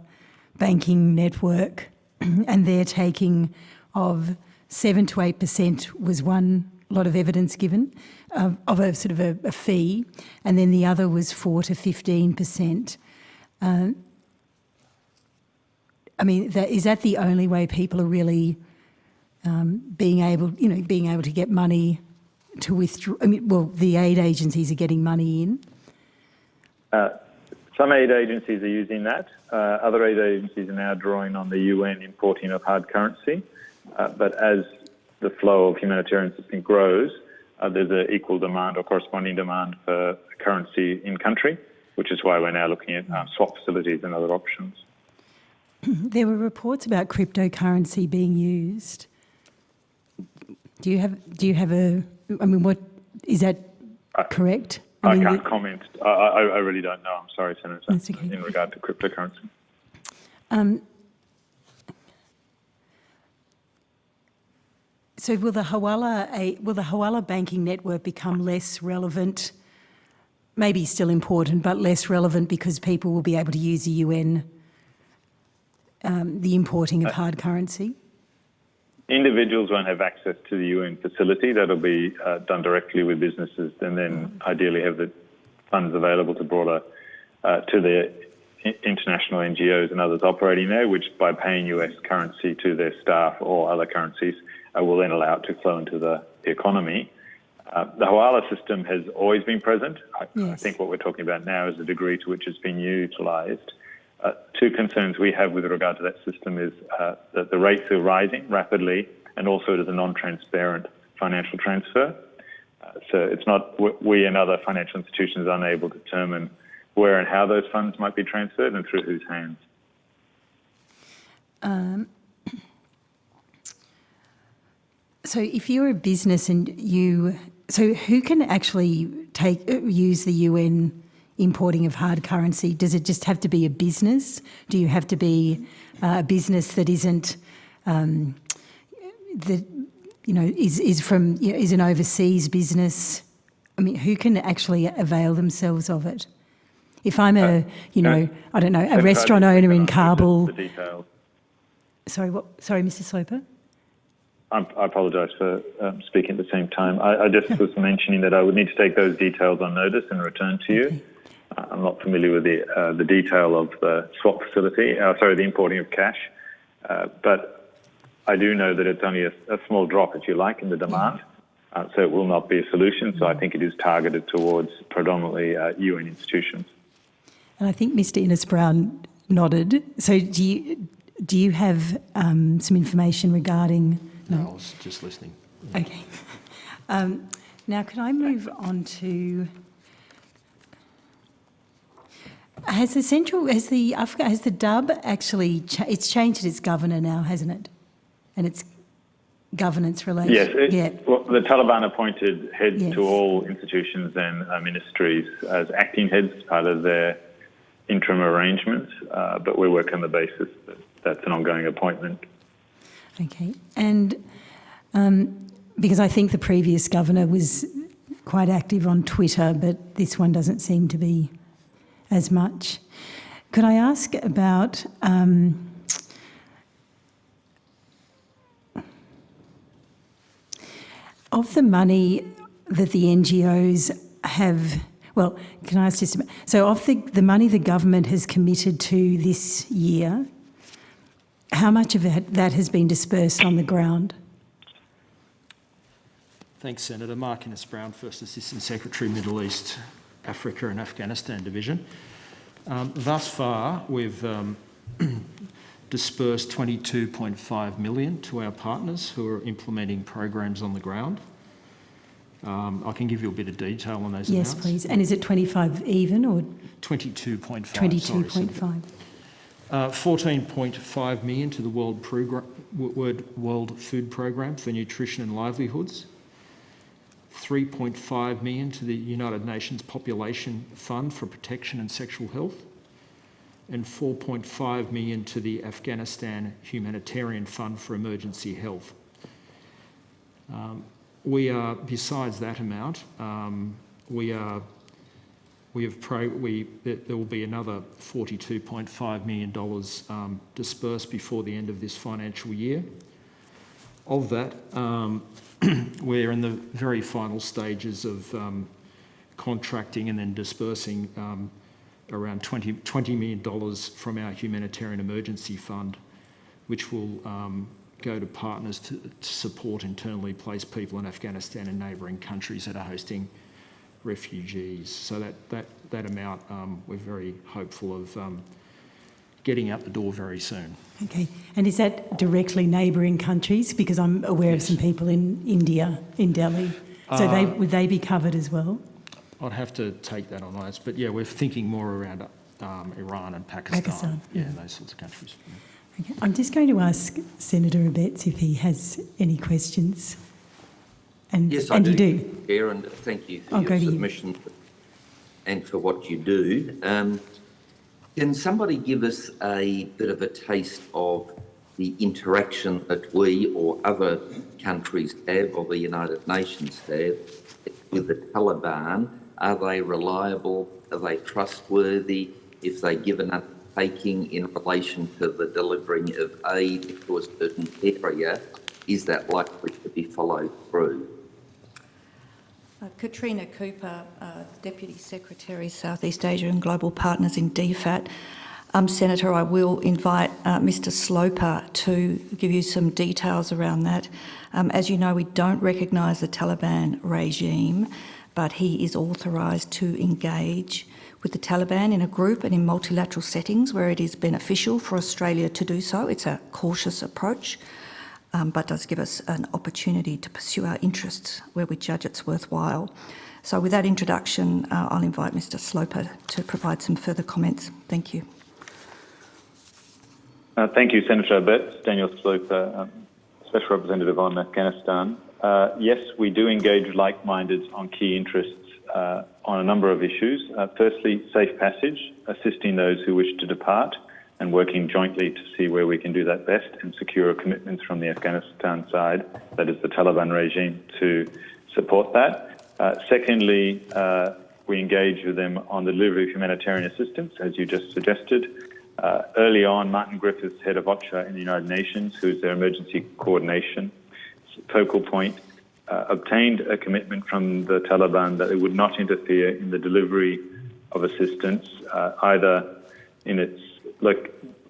banking network and their taking of 7 to 8% was one lot of evidence given of a sort of a fee, and then the other was 4 to 15%. I mean, is that the only way people are really being able to get money to withdraw? I mean, well, the aid agencies are getting money in. Some aid agencies are using that. Other aid agencies are now drawing on the UN importing of hard currency. But as the flow of humanitarian assistance grows, there's an equal demand or corresponding demand for currency in country, which is why we're now looking at swap facilities and other options. There were reports about cryptocurrency being used. Do you have a? I mean, what is that correct? I can't comment. I really don't know. I'm sorry, Senator. That's okay. In regard to cryptocurrency. So will the Hawala banking network become less relevant? Maybe still important, but less relevant because people will be able to use the UN, the importing of hard currency? Individuals won't have access to the UN facility. That'll be done directly with businesses, and then ideally have the funds available to to the international NGOs and others operating there, which by paying US currency to their staff or other currencies will then allow it to flow into the economy. The Hawala system has always been present. I think what we're talking about now is the degree to which it's been utilised. Two concerns we have with regard to that system is that the rates are rising rapidly, and also it is a non-transparent financial transfer. So it's not, we and other financial institutions are unable to determine where and how those funds might be transferred and through whose hands. So if you're a business and so who can actually use the UN importing of hard currency? Does it just have to be a business? Do you have to be a business that isn't is an overseas business? I mean, who can actually avail themselves of it? If I'm a restaurant owner in Kabul. The details. Sorry, what? Sorry, Mr. Sloper. I apologise for speaking at the same time. I just was mentioning that I would need to take those details on notice and return to you. I'm not familiar with the detail of the swap facility, the importing of cash, but I do know that it's only a small drop, if you like, in the demand, so it will not be a solution. So I think it is targeted towards predominantly UN institutions. And I think Mr. Innes-Brown nodded. So do you have some information regarding... No, I was just listening. Okay. Now, can I move on to... Has the DUB actually... it's changed its governor now, hasn't it? And its governance related... Yes. Well, the Taliban appointed heads to all institutions and ministries as acting heads as part of their interim arrangements, but we work on the basis that that's an ongoing appointment. Okay. And because I think the previous governor was quite active on Twitter, but this one doesn't seem to be as much. Could I ask about of the money that the NGOs have, well, can I ask just about, so of the money the government has committed to this year, how much of that has been dispersed on the ground? Thanks, Senator. Mark Innes-Brown, First Assistant Secretary, Middle East, Africa and Afghanistan Division. Thus far, we've dispersed $22.5 million to our partners who are implementing programs on the ground. I can give you a bit of detail on those amounts. Yes, please. And is it 25 even or? 22.5. 22.5. 14.5 million to the World Food Programme for Nutrition and Livelihoods. 3.5 million to the United Nations Population Fund for Protection and Sexual Health, and 4.5 million to the Afghanistan Humanitarian Fund for Emergency Health. We are, besides that amount, there will be another $42.5 million dispersed before the end of this financial year. Of that, we're in the very final stages of contracting and then dispersing around $20 million from our Humanitarian Emergency Fund, which will go to partners to support internally placed people in Afghanistan and neighbouring countries that are hosting refugees. So that amount, we're very hopeful of getting out the door very soon. Okay. And is that directly neighbouring countries? Because I'm aware of some people in India, in Delhi. So would they be covered as well? I'd have to take that on notice. But yeah, we're thinking more around Iran and Pakistan. Yeah, those sorts of countries. Yeah. Okay. I'm just going to ask Senator Abetz if he has any questions. And, yes, and I do. You do. Chair, and thank you for your submission and for what you do. Can somebody give us a bit of a taste of the interaction that we or other countries have, or the United Nations have, with the Taliban? Are they reliable? Are they trustworthy? If they give an undertaking in relation to the delivering of aid to a certain area, is that likely to be followed through? Katrina Cooper, Deputy Secretary, Southeast Asia and Global Partners in DFAT. Senator, I will invite Mr Sloper to give you some details around that. As you know, we don't recognise the Taliban regime, but he is authorised to engage with the Taliban in a group and in multilateral settings where it is beneficial for Australia to do so. It's a cautious approach, but does give us an opportunity to pursue our interests where we judge it's worthwhile. So with that introduction, I'll invite Mr Sloper to provide some further comments. Thank you. Thank you, Senator Abetz. Daniel Sloper, Special Representative on Afghanistan. Yes, we do engage like-minded on key interests on a number of issues. Firstly, safe passage, assisting those who wish to depart and working jointly to see where we can do that best and secure commitments from the Afghanistan side, that is the Taliban regime, to support that. Secondly, we engage with them on the delivery of humanitarian assistance, as you just suggested. Early on, Martin Griffiths, head of OCHA in the United Nations, who is their emergency coordination focal point, obtained a commitment from the Taliban that it would not interfere in the delivery of assistance, either in its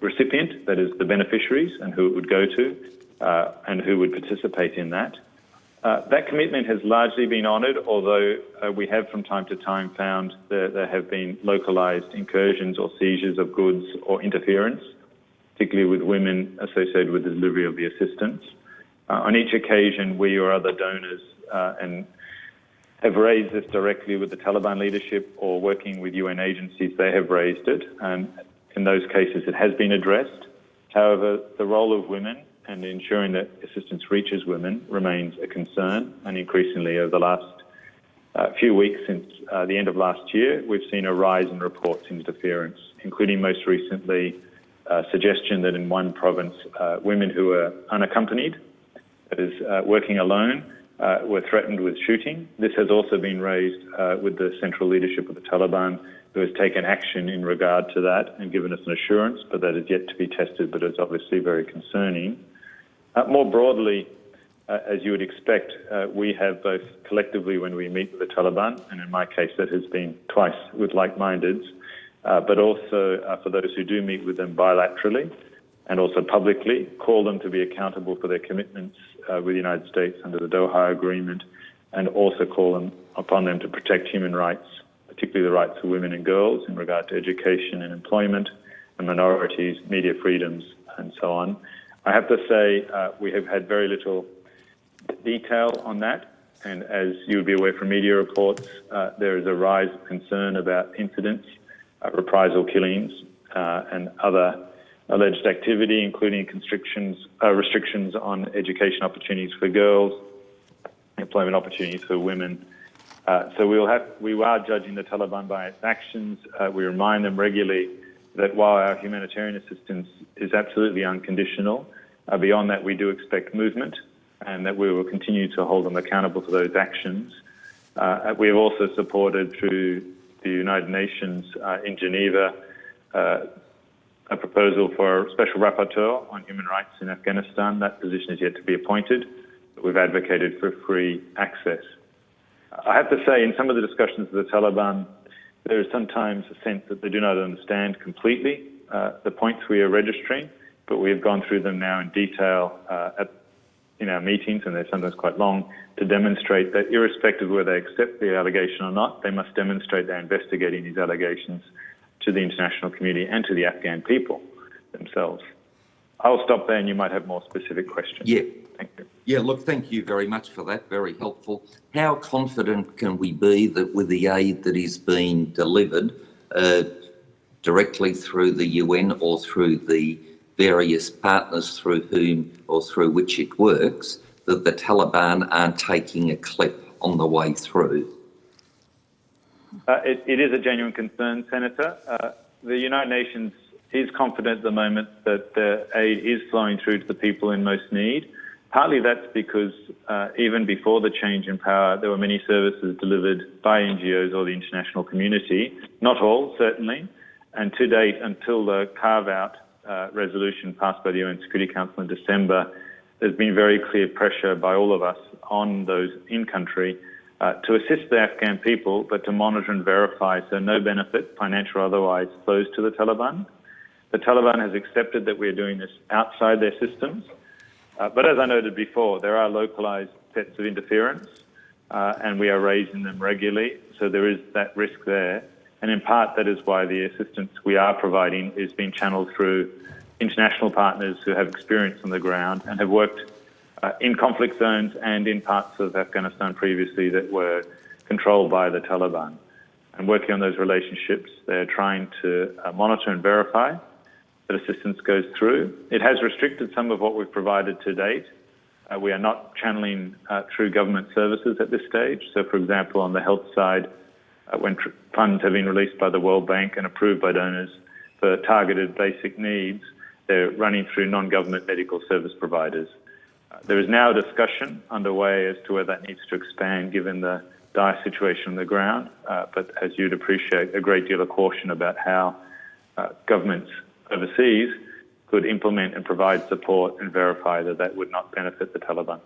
recipient, that is the beneficiaries and who it would go to, and who would participate in that. That commitment has largely been honoured, although we have from time to time found that there have been localised incursions or seizures of goods or interference, particularly with women associated with the delivery of the assistance. On each occasion, we or other donors and have raised this directly with the Taliban leadership or working with UN agencies, they have raised it, and in those cases it has been addressed. However, the role of women and ensuring that assistance reaches women remains a concern, and increasingly over the last few weeks since the end of last year, we've seen a rise in reports of interference, including most recently a suggestion that in one province, women who are unaccompanied, that is working alone, were threatened with shooting. This has also been raised with the central leadership of the Taliban, who has taken action in regard to that and given us an assurance, but that is yet to be tested, but it's obviously very concerning. More broadly, as you would expect, we have both collectively when we meet with the Taliban, and in my case that has been twice with like-mindeds, but also for those who do meet with them bilaterally and also publicly, call them to be accountable for their commitments with the United States under the Doha Agreement, and also call upon them to protect human rights, particularly the rights of women and girls in regard to education and employment, and minorities, media freedoms, and so on. I have to say we have had very little detail on that, and as you would be aware from media reports, there is a rise of concern about incidents, reprisal killings, and other alleged activity, including restrictions on education opportunities for girls, employment opportunities for women. So we are judging the Taliban by its actions. We remind them regularly that while our humanitarian assistance is absolutely unconditional, beyond that we do expect movement, and that we will continue to hold them accountable for those actions. We have also supported through the United Nations in Geneva a proposal for a special rapporteur on human rights in Afghanistan. That position is yet to be appointed, but we've advocated for free access. I have to say, in some of the discussions with the Taliban, there is sometimes a sense that they do not understand completely the points we are registering, but we have gone through them now in detail in our meetings, and they're sometimes quite long, to demonstrate that irrespective of whether they accept the allegation or not, they must demonstrate they're investigating these allegations to the international community and to the Afghan people themselves. I'll stop there and you might have more specific questions. Yeah. Thank you. Yeah, look, thank you very much for that. Very helpful. How confident can we be that with the aid that is being delivered directly through the UN or through the various partners through whom or through which it works, that the Taliban aren't taking a clip on the way through? It is a genuine concern, Senator. The United Nations is confident at the moment that the aid is flowing through to the people in most need. Partly that's because even before the change in power, there were many services delivered by NGOs or the international community. Not all, certainly. And to date, until the carve-out resolution passed by the UN Security Council in December, there's been very clear pressure by all of us on those in-country to assist the Afghan people, but to monitor and verify so no benefit, financial or otherwise, flows to the Taliban. The Taliban has accepted that we are doing this outside their systems. But as I noted before, there are localized threats of interference, and we are raising them regularly. So there is that risk there. And in part, that is why the assistance we are providing is being channeled through international partners who have experience on the ground and have worked in conflict zones and in parts of Afghanistan previously that were controlled by the Taliban. And working on those relationships, they're trying to monitor and verify that assistance goes through. It has restricted some of what we've provided to date. We are not channeling through government services at this stage. So, for example, on the health side, when funds have been released by the World Bank and approved by donors for targeted basic needs, they're running through non-government medical service providers. There is now a discussion underway as to whether that needs to expand given the dire situation on the ground, but as you'd appreciate, a great deal of caution about how governments overseas could implement and provide support and verify that that would not benefit the Taliban.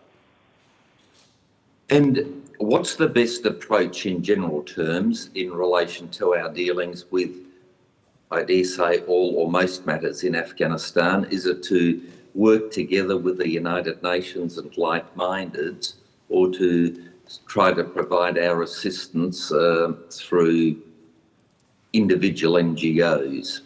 And what's the best approach in general terms in relation to our dealings with, I dare say, all or most matters in Afghanistan? Is it to work together with the United Nations and like-mindeds, or to try to provide our assistance through individual NGOs?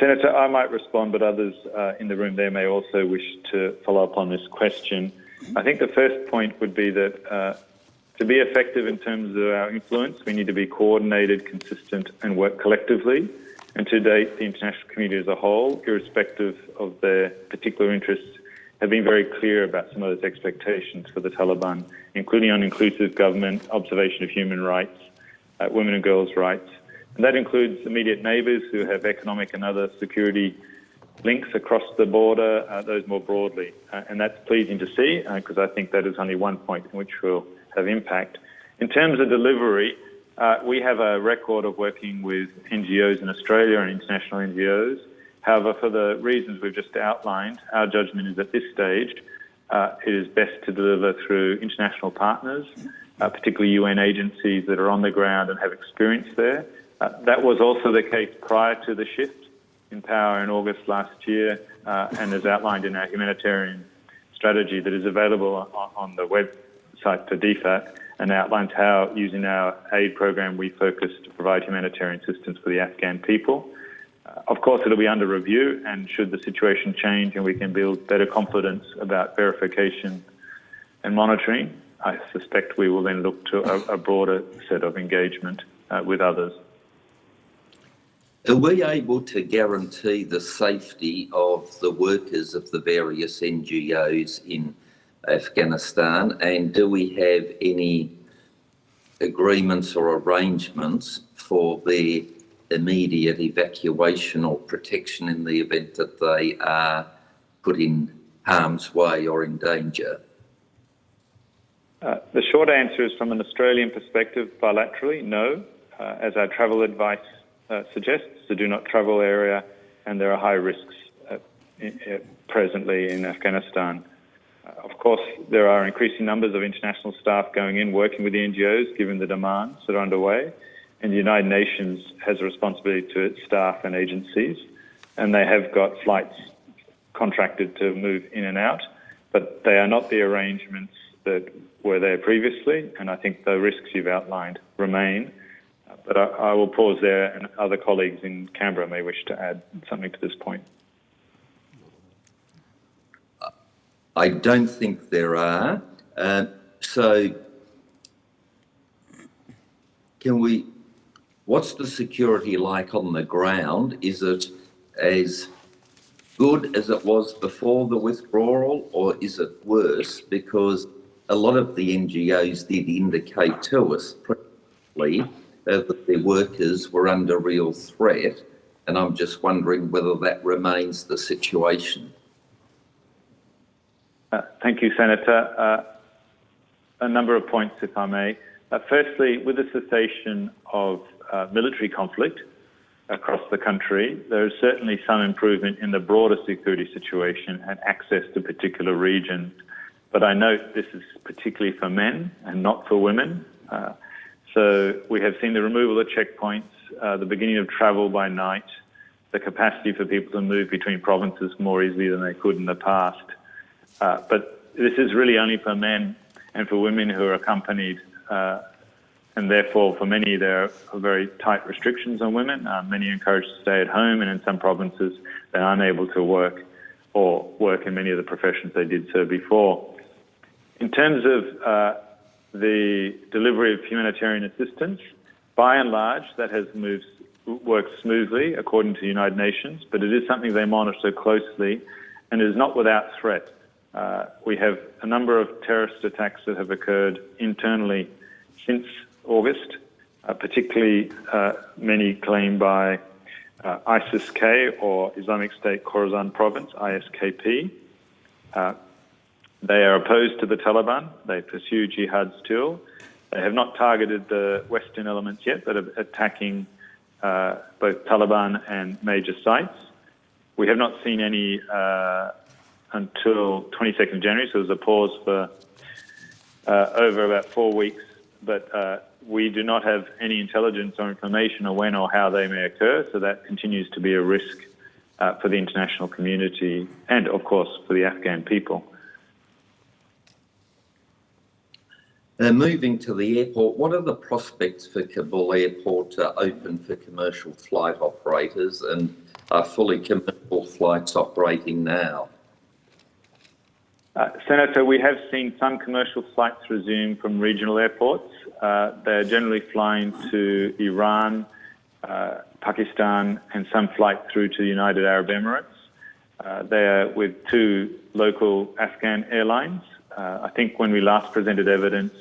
Senator, I might respond, but others in the room there may also wish to follow up on this question. I think the first point would be that to be effective in terms of our influence, we need to be coordinated, consistent, and work collectively. And to date, the international community as a whole, irrespective of their particular interests, have been very clear about some of those expectations for the Taliban, including on inclusive government, observation of human rights, women and girls' rights. And that includes immediate neighbours who have economic and other security links across the border, those more broadly. And that's pleasing to see, because I think that is only one point in which we'll have impact. In terms of delivery, we have a record of working with NGOs in Australia and international NGOs. However, for the reasons we've just outlined, our judgment is at this stage, it is best to deliver through international partners, particularly UN agencies that are on the ground and have experience there. That was also the case prior to the shift in power in August last year, and is outlined in our humanitarian strategy that is available on the website for DFAT, and outlines how, using our aid program, we focus to provide humanitarian assistance for the Afghan people. Of course, it'll be under review, and should the situation change and we can build better confidence about verification and monitoring, I suspect we will then look to a broader set of engagement with others. Are we able to guarantee the safety of the workers of the various NGOs in Afghanistan, and do we have any agreements or arrangements for their immediate evacuation or protection in the event that they are put in harm's way or in danger? The short answer is, from an Australian perspective, bilaterally, no. As our travel advice suggests, the do not travel area, and there are high risks presently in Afghanistan. Of course, there are increasing numbers of international staff going in, working with the NGOs, given the demands that are underway. And the United Nations has a responsibility to its staff and agencies, and they have got flights contracted to move in and out, but they are not the arrangements that were there previously, and I think the risks you've outlined remain. But I will pause there, and other colleagues in Canberra may wish to add something to this point. I don't think there are. So what's the security like on the ground? Is it as good as it was before the withdrawal, or is it worse? Because a lot of the NGOs did indicate to us previously that their workers were under real threat, and I'm just wondering whether that remains the situation. Thank you, Senator. A number of points, if I may. Firstly, with the cessation of military conflict across the country, there is certainly some improvement in the broader security situation and access to particular regions. But I note this is particularly for men and not for women. So we have seen the removal of checkpoints the beginning of travel by night, the capacity for people to move between provinces more easily than they could in the past. But this is really only for men and for women who are accompanied, and therefore for many there are very tight restrictions on women. Many are encouraged to stay at home, and in some provinces they're unable to work or work in many of the professions they did so before. In terms of the delivery of humanitarian assistance, by and large that has worked smoothly according to the United Nations, but it is something they monitor closely and is not without threat. We have a number of terrorist attacks that have occurred internally since August, particularly many claimed by ISIS-K or Islamic State Khorasan Province, ISKP. They are opposed to the Taliban. They pursue jihad still. They have not targeted the Western elements yet, but are attacking both Taliban and major sites. We have not seen any until 22nd January, so there's a pause for over about 4 weeks, but we do not have any intelligence or information on when or how they may occur, so that continues to be a risk for the international community and, of course, for the Afghan people. Moving to the airport, what are the prospects for Kabul Airport to open for commercial flight operators, and are fully commercial flights operating now? Senator, we have seen some commercial flights resume from regional airports. They're generally flying to Iran, Pakistan, and some flight through to the United Arab Emirates. They are with 2 local Afghan airlines. I think when we last presented evidence,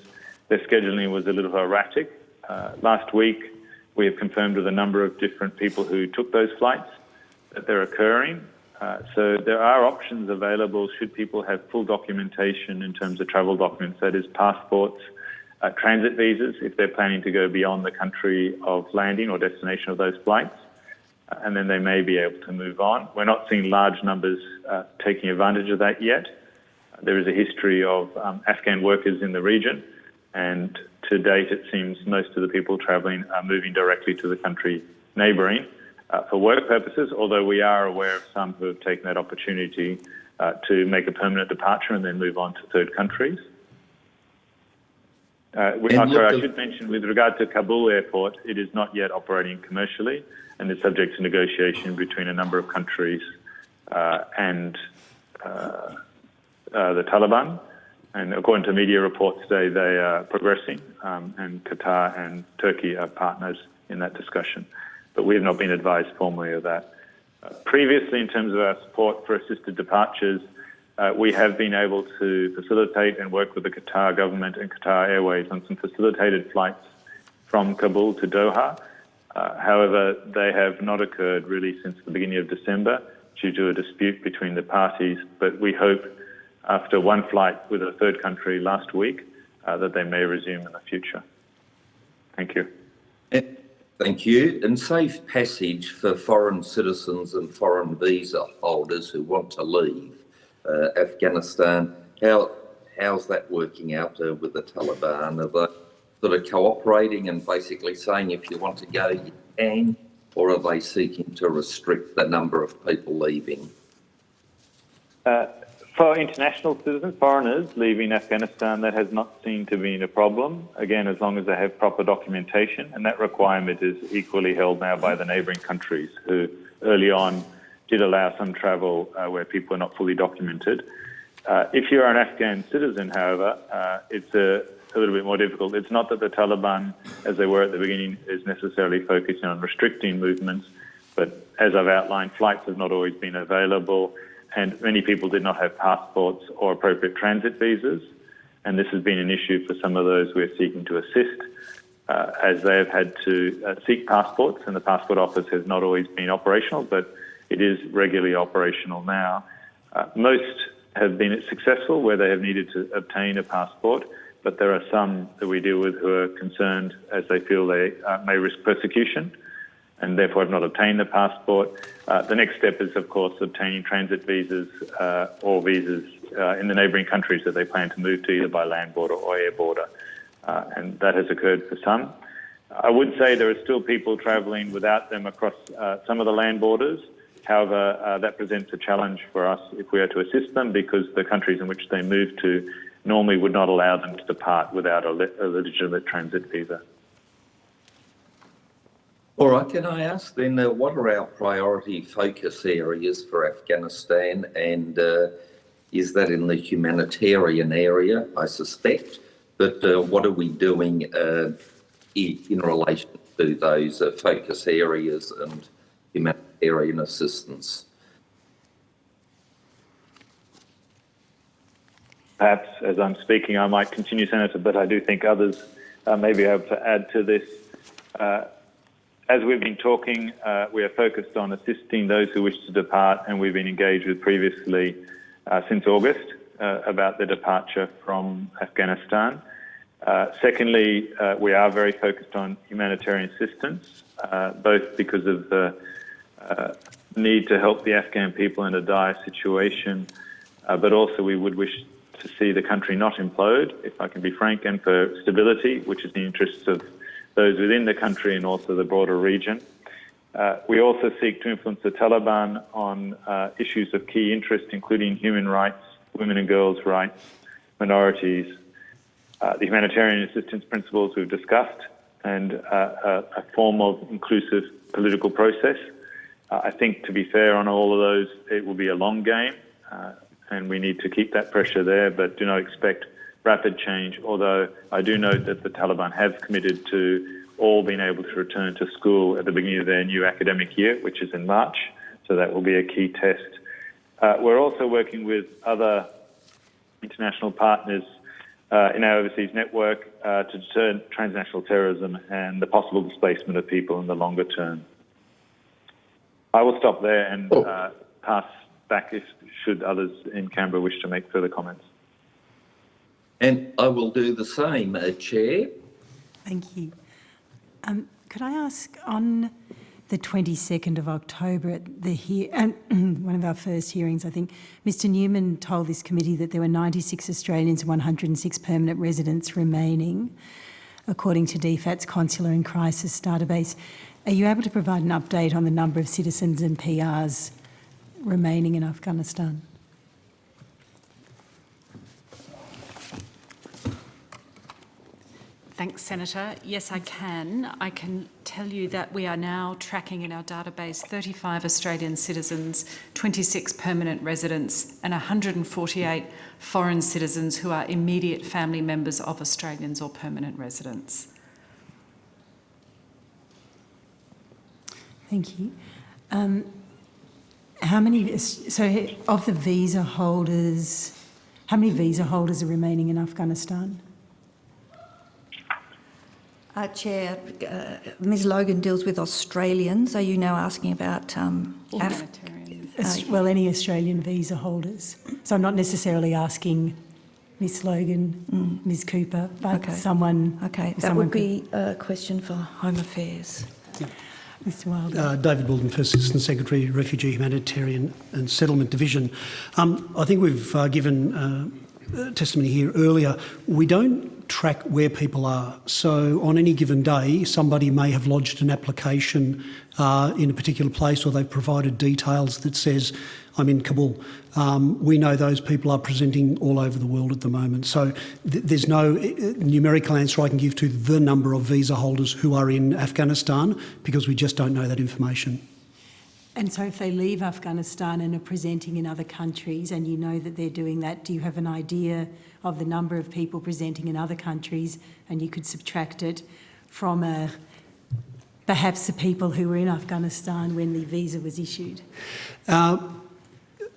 their scheduling was a little erratic. Last week, we have confirmed with a number of different people who took those flights that they're occurring. So there are options available should people have full documentation in terms of travel documents, that is passports, transit visas, if they're planning to go beyond the country of landing or destination of those flights, and then they may be able to move on. We're not seeing large numbers taking advantage of that yet. There is a history of Afghan workers in the region, and to date it seems most of the people travelling are moving directly to the country neighbouring for work purposes, although we are aware of some who have taken that opportunity to make a permanent departure and then move on to third countries. I should mention with regard to Kabul Airport, it is not yet operating commercially and is subject to negotiation between a number of countries and the Taliban. And according to media reports today, they are progressing, and Qatar and Turkey are partners in that discussion. But we have not been advised formally of that. Previously, in terms of our support for assisted departures, we have been able to facilitate and work with the Qatar government and Qatar Airways on some facilitated flights from Kabul to Doha. However, they have not occurred really since the beginning of December due to a dispute between the parties, but we hope after one flight with a third country last week that they may resume in the future. Thank you. Thank you. And safe passage for foreign citizens and foreign visa holders who want to leave Afghanistan. How's that working out with the Taliban? Are they sort of cooperating and basically saying if you want to go, you can, or are they seeking to restrict the number of people leaving? For international citizens, foreigners leaving Afghanistan, that has not seemed to be a problem, again, as long as they have proper documentation, and that requirement is equally held now by the neighbouring countries, who early on did allow some travel where people are not fully documented. If you're an Afghan citizen, however, it's a little bit more difficult. It's not that the Taliban, as they were at the beginning, is necessarily focusing on restricting movements, but as I've outlined, flights have not always been available, and many people did not have passports or appropriate transit visas, and this has been an issue for some of those we're seeking to assist, as they have had to seek passports, and the passport office has not always been operational, but it is regularly operational now. Most have been successful where they have needed to obtain a passport, but there are some that we deal with who are concerned as they feel they may risk persecution and therefore have not obtained the passport. The next step is, of course, obtaining transit visas or visas in the neighbouring countries that they plan to move to, either by land border or air border. And that has occurred for some. I would say there are still people travelling without them across some of the land borders. However, that presents a challenge for us if we are to assist them, because the countries in which they move to normally would not allow them to depart without a legitimate transit visa. All right, can I ask then, what are our priority focus areas for Afghanistan, and is that in the humanitarian area, I suspect, but what are we doing in relation to those focus areas and humanitarian assistance? Perhaps as I'm speaking, I might continue, Senator, but I do think others may be able to add to this. As we've been talking, we are focused on assisting those who wish to depart, and we've been engaged with previously since August about the departure from Afghanistan. Secondly, we are very focused on humanitarian assistance, both because of the need to help the Afghan people in a dire situation, but also we would wish to see the country not implode, if I can be frank, and for stability, which is in the interests of those within the country and also the broader region. We also seek to influence the Taliban on issues of key interest, including human rights, women and girls' rights, minorities, the humanitarian assistance principles we've discussed, and a form of inclusive political process. I think, to be fair on all of those, it will be a long game, and we need to keep that pressure there, but do not expect rapid change, although I do note that the Taliban have committed to all being able to return to school at the beginning of their new academic year, which is in March, so that will be a key test. We're also working with other international partners in our overseas network to deter transnational terrorism and the possible displacement of people in the longer term. I will stop there and pass back should others in Canberra wish to make further comments. And I will do the same, Chair. Thank you. Could I ask, on the 22nd of October, at one of our first hearings, I think, Mr Newman told this committee that there were 96 Australians and 106 permanent residents remaining, according to DFAT's Consular and Crisis database. Are you able to provide an update on the number of citizens and PRs remaining in Afghanistan? Thanks, Senator. Yes, I can. I can tell you that we are now tracking in our database 35 Australian citizens, 26 permanent residents, and 148 foreign citizens who are immediate family members of Australians or permanent residents. Thank you. How many, so of the visa holders, how many visa holders are remaining in Afghanistan? Chair, Ms Logan deals with Australians. Are you now asking about well, any Australian visa holders? So I'm not necessarily asking Ms Logan, Ms Cooper, but someone... Okay, that would be a question for Home Affairs. Yeah. Mr Wilder. David Wilden, First Assistant Secretary, Refugee, Humanitarian and Settlement Division. I think we've given testimony here earlier. We don't track where people are. So on any given day, somebody may have lodged an application in a particular place, or they've provided details that says, I'm in Kabul. We know those people are presenting all over the world at the moment. So there's no numerical answer I can give to the number of visa holders who are in Afghanistan, because we just don't know that information. And so if they leave Afghanistan and are presenting in other countries, and you know that they're doing that, do you have an idea of the number of people presenting in other countries, and you could subtract it from perhaps the people who were in Afghanistan when the visa was issued?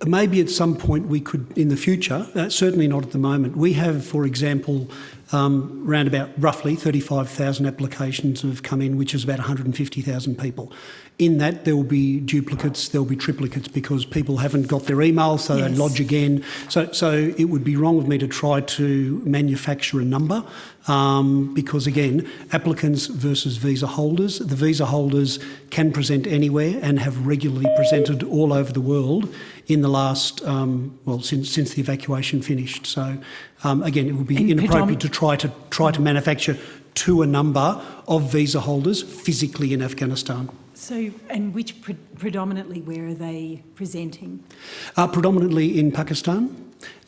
Maybe at some point we could in the future, certainly not at the moment. We have, for example, around about roughly 35,000 applications have come in, which is about 150,000 people. In that, there will be duplicates, there will be triplicates, because people haven't got their email, so they lodge again. So it would be wrong of me to try to manufacture a number, because again, applicants versus visa holders. The visa holders can present anywhere and have regularly presented all over the world in the last, since the evacuation finished. So again, it would be inappropriate to try to manufacture to a number of visa holders physically in Afghanistan. So, and which predominantly, where are they presenting? Predominantly in Pakistan.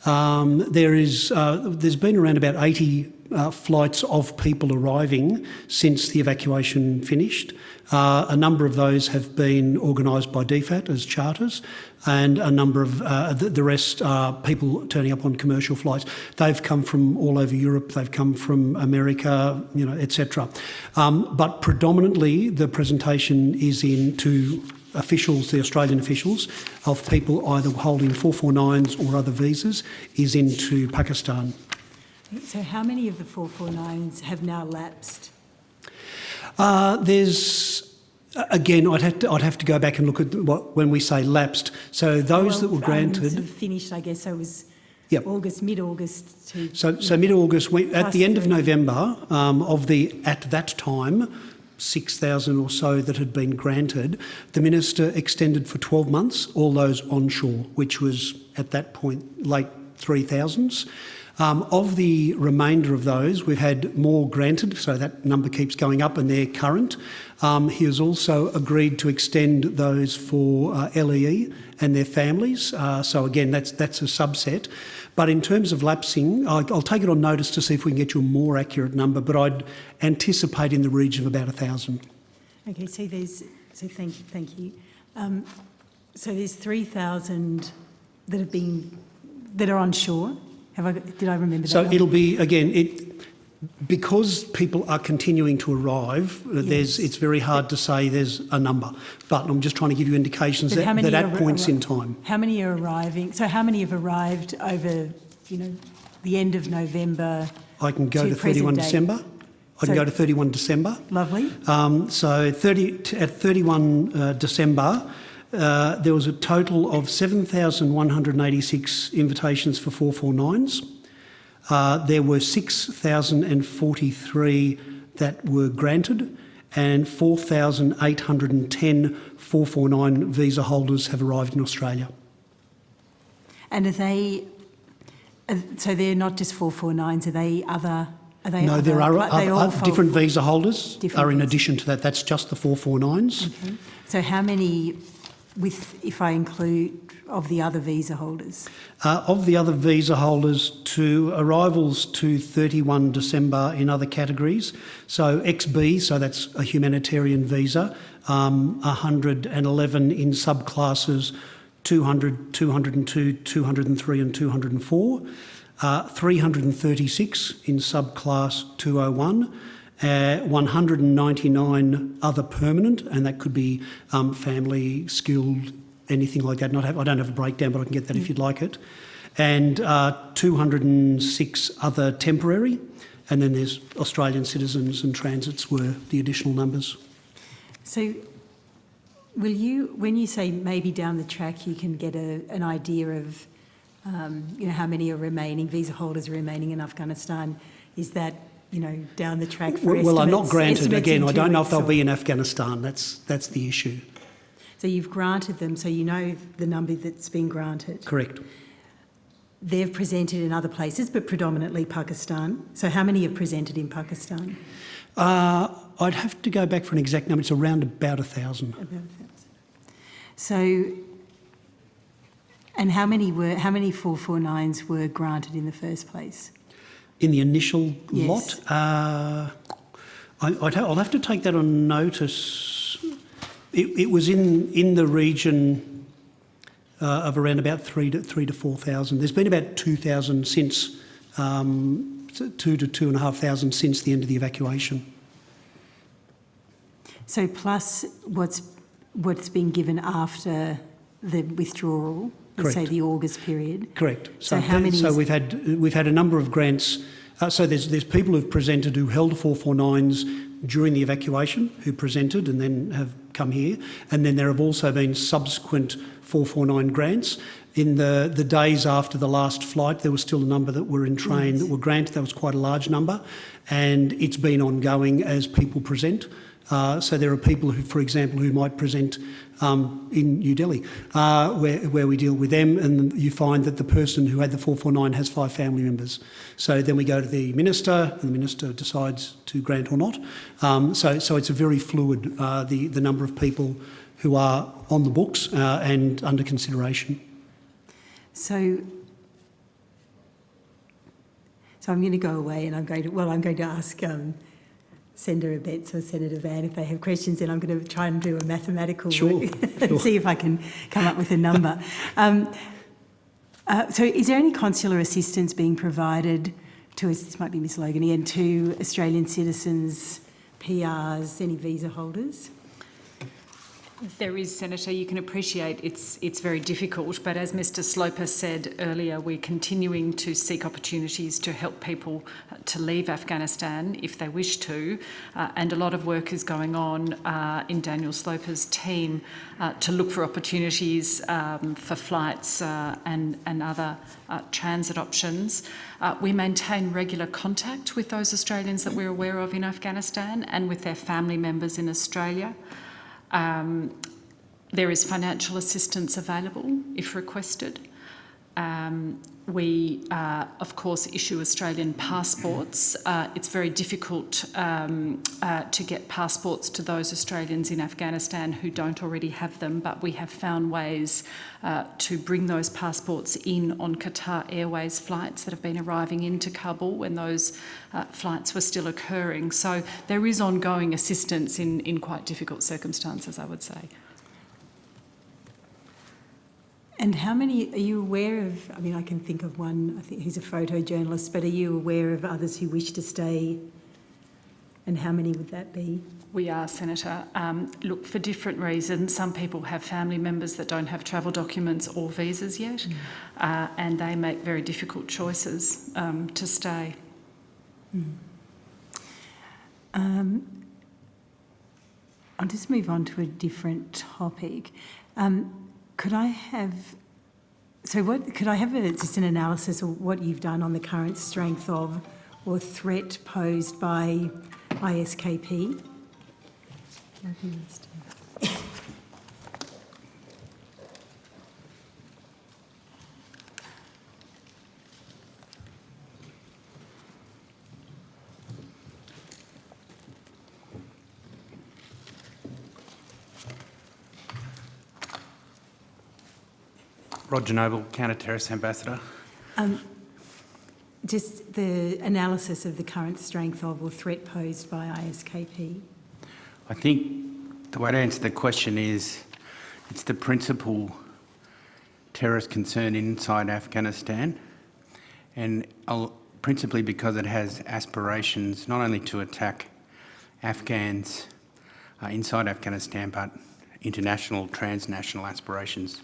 There's been around about 80 flights of people arriving since the evacuation finished. A number of those have been organised by DFAT as charters, and a number of the rest are people turning up on commercial flights. They've come from all over Europe, they've come from America, etc. But predominantly the presentation is to officials, the Australian officials, of people either holding 449s or other visas, is into Pakistan. So how many of the 449s have now lapsed? Again, I'd have to go back and look at when we say lapsed. So those that were granted, sort of finished, I guess. So it was August, mid-August to. So mid-August, at the end of November, at that time, 6,000 or so that had been granted, the minister extended for 12 months all those onshore, which was at that point late 3,000s. Of the remainder of those, we've had more granted, so that number keeps going up and they're current. He has also agreed to extend those for LEE and their families. So again, that's a subset. But in terms of lapsing, I'll take it on notice to see if we can get you a more accurate number, but I'd anticipate in the region of about 1,000. Okay, so thank you. So there's 3,000 that are onshore. Did I remember that? So it'll be, again, because people are continuing to arrive, it's very hard to say there's a number. But I'm just trying to give you indications that at points in time. How many are arriving? So how many have arrived over, the end of November? I can go to 31 December. I can go to 31 December. Lovely. So at 31 December, there was a total of 7,186 invitations for 449s. There were 6,043 that were granted, and 4,810 449 visa holders have arrived in Australia. And so they're not just 449s, are they other? No, there are different visa holders are in addition to that. That's just the 449s. Okay. So how many, if I include, of the other visa holders? Of the other visa holders, to arrivals to 31 December in other categories, so XB, so that's a humanitarian visa, 111 in subclasses 200, 202, 203 and 204, 336 in subclass 201, 199 other permanent, and that could be family, skilled, anything like that. I don't have a breakdown, but I can get that if you'd like it. And 206 other temporary, and then there's Australian citizens and transits were the additional numbers. So will you, when you say maybe down the track you can get an idea of how many are remaining, visa holders are remaining in Afghanistan, is that down the track for estimates? Well, I'm not granted. Again, I don't know if they'll be in Afghanistan. That's the issue. So you've granted them, so you know the number that's been granted? Correct. They've presented in other places, but predominantly Pakistan. So how many have presented in Pakistan? I'd have to go back for an exact number. It's around about 1,000. About 1,000. So, and how many 449s were granted in the first place? In the initial Yes. lot? I'll have to take that on notice. It was in the region of around about 3,000 to 4,000. There's been about 2,000 since 2,000 to 2,500 since the end of the evacuation. So plus what's been given after the withdrawal, say the August period. Correct. So how many? So we've had a number of grants. So there's people who've presented who held 449s during the evacuation who presented and then have come here, and then there have also been subsequent 449 grants. In the days after the last flight, there was still a number that were in train that were granted. That was quite a large number, and it's been ongoing as people present. So there are people who, for example, who might present in New Delhi, where we deal with them, and you find that the person who had the 449 has 5 family members. So then we go to the minister, and the minister decides to grant or not. So it's a very fluid, the number of people who are on the books and under consideration. So I'm going to go away, and I'm going to ask Senator Abetz or Senator Van if they have questions, and I'm going to try and do a mathematical and see if I can come up with a number. So is there any consular assistance being provided to us, this might be Ms Logan again, to Australian citizens, PRs, any visa holders? There is, Senator. You can appreciate it's very difficult, but as Mr Sloper said earlier, we're continuing to seek opportunities to help people to leave Afghanistan if they wish to, and a lot of work is going on in Daniel Sloper's team to look for opportunities for flights and other transit options. We maintain regular contact with those Australians that we're aware of in Afghanistan and with their family members in Australia. There is financial assistance available if requested. We, of course, issue Australian passports. It's very difficult to get passports to those Australians in Afghanistan who don't already have them, but we have found ways to bring those passports in on Qatar Airways flights that have been arriving into Kabul when those flights were still occurring. So there is ongoing assistance in quite difficult circumstances, I would say. And how many, are you aware of, I mean, I can think of one, I think he's a photojournalist, but are you aware of others who wish to stay, and how many would that be? We are, Senator. Look, for different reasons, some people have family members that don't have travel documents or visas yet, and they make very difficult choices to stay. I'll just move on to a different topic. Could I have just an analysis of what you've done on the current strength of or threat posed by ISKP? Roger Noble, Counter-Terrorist Ambassador. Just the analysis of the current strength of or threat posed by ISKP. I think the way to answer the question is it's the principal terrorist concern inside Afghanistan, and principally because it has aspirations not only to attack Afghans inside Afghanistan, but international, transnational aspirations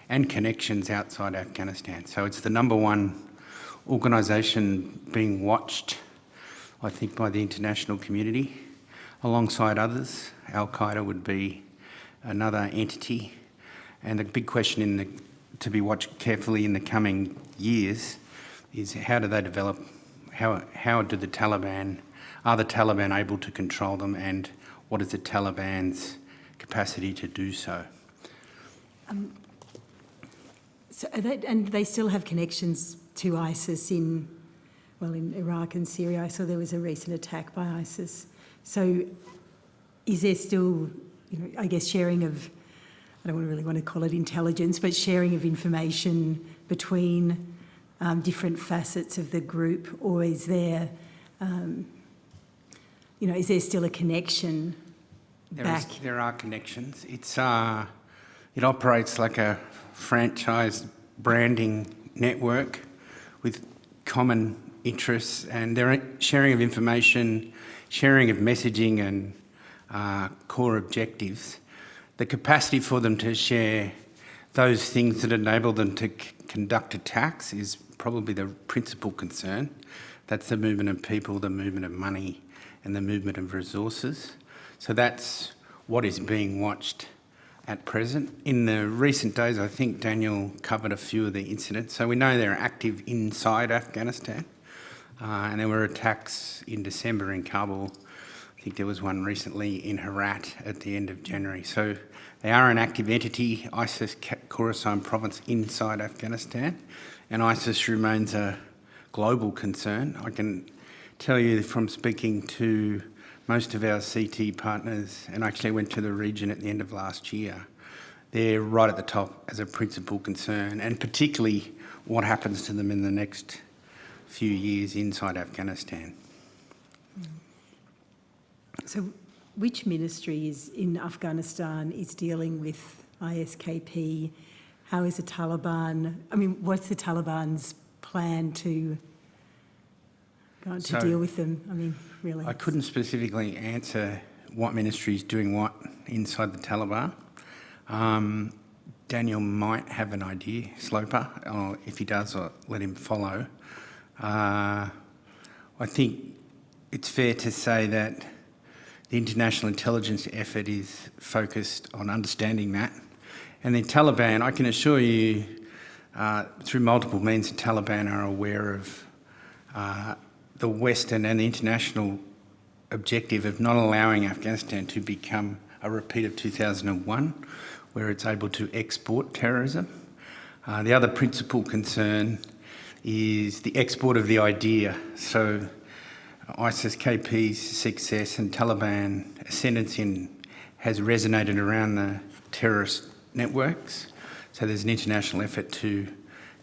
and connections outside Afghanistan. So it's the number one organisation being watched, I think, by the international community, alongside others. Al-Qaeda would be another entity. And the big question to be watched carefully in the coming years is how do they develop, how do the Taliban, are the Taliban able to control them, and what is the Taliban's capacity to do so? So and they still have connections to ISIS in Iraq and Syria. I saw there was a recent attack by ISIS. So is there still, I guess, sharing of, I don't really want to call it intelligence, but sharing of information between different facets of the group, or is there, is there still a connection back? There are connections. It operates like a franchise branding network with common interests, and their sharing of information, sharing of messaging and core objectives. The capacity for them to share those things that enable them to conduct attacks is probably the principal concern. That's the movement of people, the movement of money, and the movement of resources. So that's what is being watched at present. In the recent days, I think Daniel covered a few of the incidents. So we know they're active inside Afghanistan, and there were attacks in December in Kabul. I think there was one recently in Herat at the end of January. So they are an active entity, ISIS Khorasan province inside Afghanistan, and ISIS remains a global concern. I can tell you from speaking to most of our CT partners, and I actually went to the region at the end of last year, they're right at the top as a principal concern, and particularly what happens to them in the next few years inside Afghanistan. So which ministry is in Afghanistan is dealing with ISKP? How is the Taliban, what's the Taliban's plan to deal with them? Really. I couldn't specifically answer what ministry is doing what inside the Taliban. Daniel might have an idea, Sloper, or if he does, I'll let him follow. I think it's fair to say that the international intelligence effort is focused on understanding that. And the Taliban, I can assure you, through multiple means, the Taliban are aware of the Western and the international objective of not allowing Afghanistan to become a repeat of 2001, where it's able to export terrorism. The other principal concern is the export of the idea. So ISIS-KP's success and Taliban ascendancy has resonated around the terrorist networks. So there's an international effort to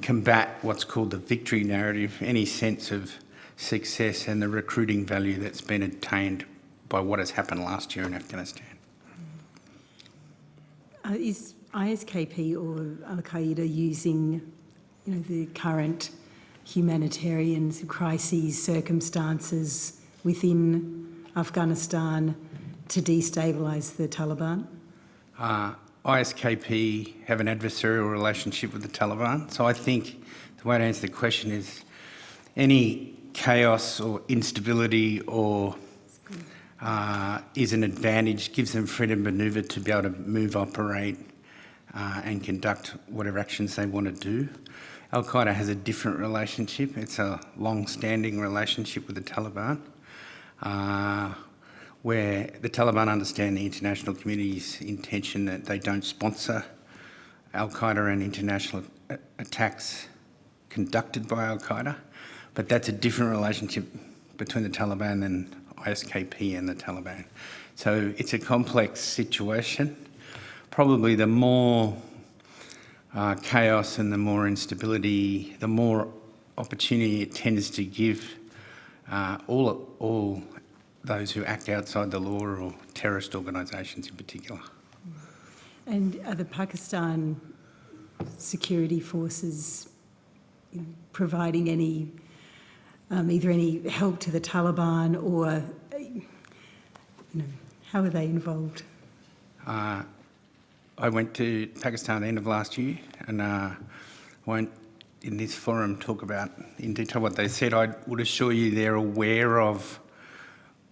combat what's called the victory narrative, any sense of success and the recruiting value that's been attained by what has happened last year in Afghanistan. Is ISKP or Al-Qaeda using the current humanitarian crises, circumstances within Afghanistan to destabilise the Taliban? ISKP have an adversarial relationship with the Taliban. So I think the way to answer the question is any chaos or instability or is an advantage, gives them freedom of manoeuvre to be able to move, operate and conduct whatever actions they want to do. Al-Qaeda has a different relationship. It's a long-standing relationship with the Taliban, where the Taliban understand the international community's intention that they don't sponsor Al-Qaeda and international attacks conducted by Al-Qaeda, but that's a different relationship between the Taliban than ISKP and the Taliban. So it's a complex situation. Probably the more chaos and the more instability, the more opportunity it tends to give all those who act outside the law or terrorist organisations in particular. And are the Pakistan security forces providing any either any help to the Taliban or how are they involved? I went to Pakistan at the end of last year and won't in this forum talk about in detail what they said. I would assure you they're aware of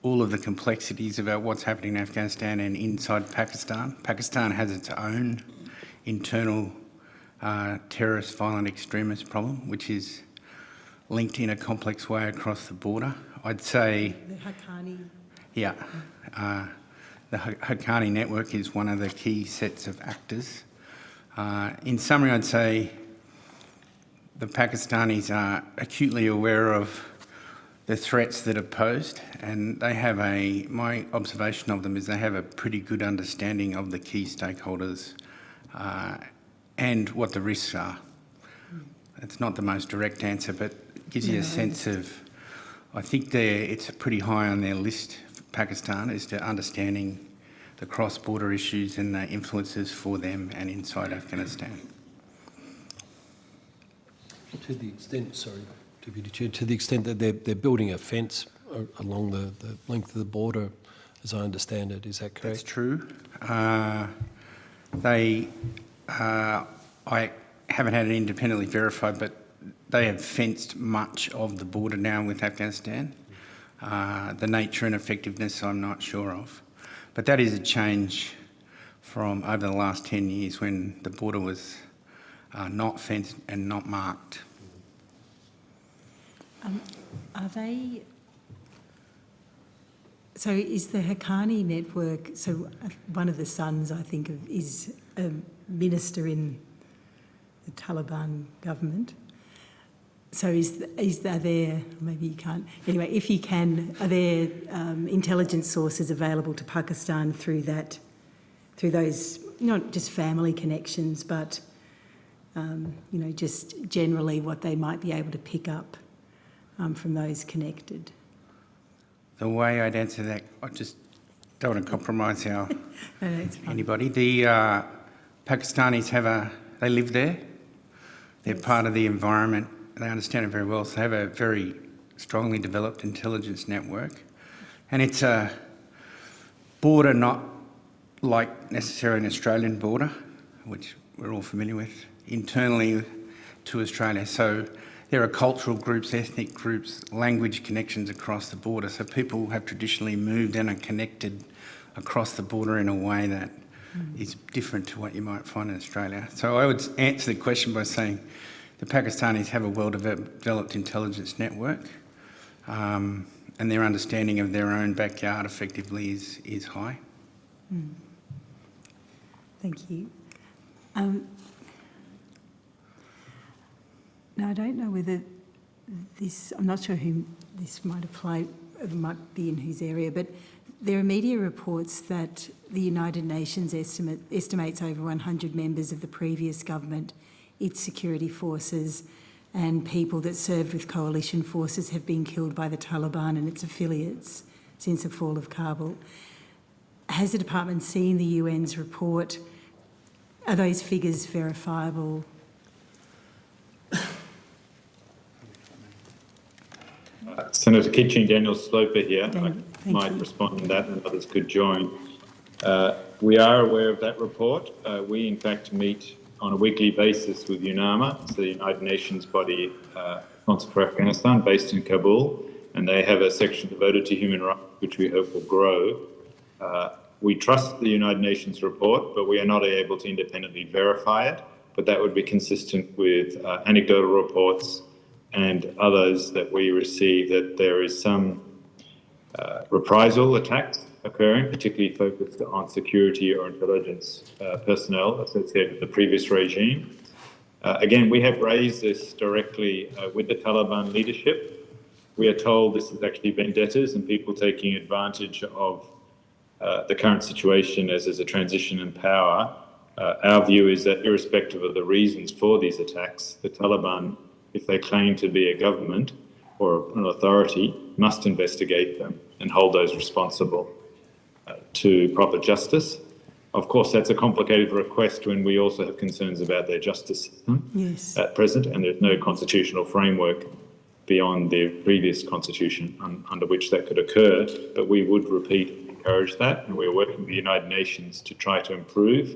all of the complexities about what's happening in Afghanistan and inside Pakistan. Pakistan has its own internal terrorist violent extremist problem, which is linked in a complex way across the border. I'd say... The Haqqani? Yeah. The Haqqani network is one of the key sets of actors. In summary, I'd say the Pakistanis are acutely aware of the threats that are posed, and they have my observation of them is they have a pretty good understanding of the key stakeholders and what the risks are. It's not the most direct answer, but it gives you a sense of, I think it's pretty high on their list, Pakistan, is to understanding the cross-border issues and the influences for them and inside Afghanistan. To the extent, Deputy Chair, to the extent that they're building a fence along the length of the border, as I understand it, is that correct? That's true. I haven't had it independently verified, but they have fenced much of the border now with Afghanistan. The nature and effectiveness I'm not sure of. But that is a change from over the last 10 years when the border was not fenced and not marked. So is the Haqqani network, so one of the sons, I think, is a minister in the Taliban government. So are there, maybe you can't, anyway, if you can, are there intelligence sources available to Pakistan through those, not just family connections, but, just generally what they might be able to pick up from those connected? The way I'd answer that, I just don't want to compromise anybody. The Pakistanis they live there. They're part of the environment. They understand it very well. So they have a very strongly developed intelligence network. And it's a border not like necessarily an Australian border, which we're all familiar with, internally to Australia. So there are cultural groups, ethnic groups, language connections across the border. So people have traditionally moved and are connected across the border in a way that is different to what you might find in Australia. So I would answer the question by saying the Pakistanis have a well-developed intelligence network, and their understanding of their own backyard effectively is high. Thank you. Now, I don't know whether I'm not sure who this might apply, it might be in whose area, but there are media reports that the United Nations estimates over 100 members of the previous government, its security forces, and people that served with coalition forces have been killed by the Taliban and its affiliates since the fall of Kabul. Has the department seen the UN's report? Are those figures verifiable? Senator Kitching, Daniel Sloper here. I might respond to that and others could join. We are aware of that report. We, in fact, meet on a weekly basis with UNAMA, it's the United Nations body responsible for Afghanistan, based in Kabul, and they have a section devoted to human rights, which we hope will grow. We trust the United Nations report, but we are not able to independently verify it, but that would be consistent with anecdotal reports and others that we receive, that there is some reprisal attacks occurring, particularly focused on security or intelligence personnel associated with the previous regime. Again, we have raised this directly with the Taliban leadership. We are told this is actually vendettas and people taking advantage of the current situation as there's a transition in power. Our view is that irrespective of the reasons for these attacks, the Taliban, if they claim to be a government or an authority, must investigate them and hold those responsible to proper justice. Of course, that's a complicated request when we also have concerns about their justice system at present, and there's no constitutional framework beyond the previous constitution under which that could occur. But we would repeat, encourage that, and we're working with the United Nations to try to improve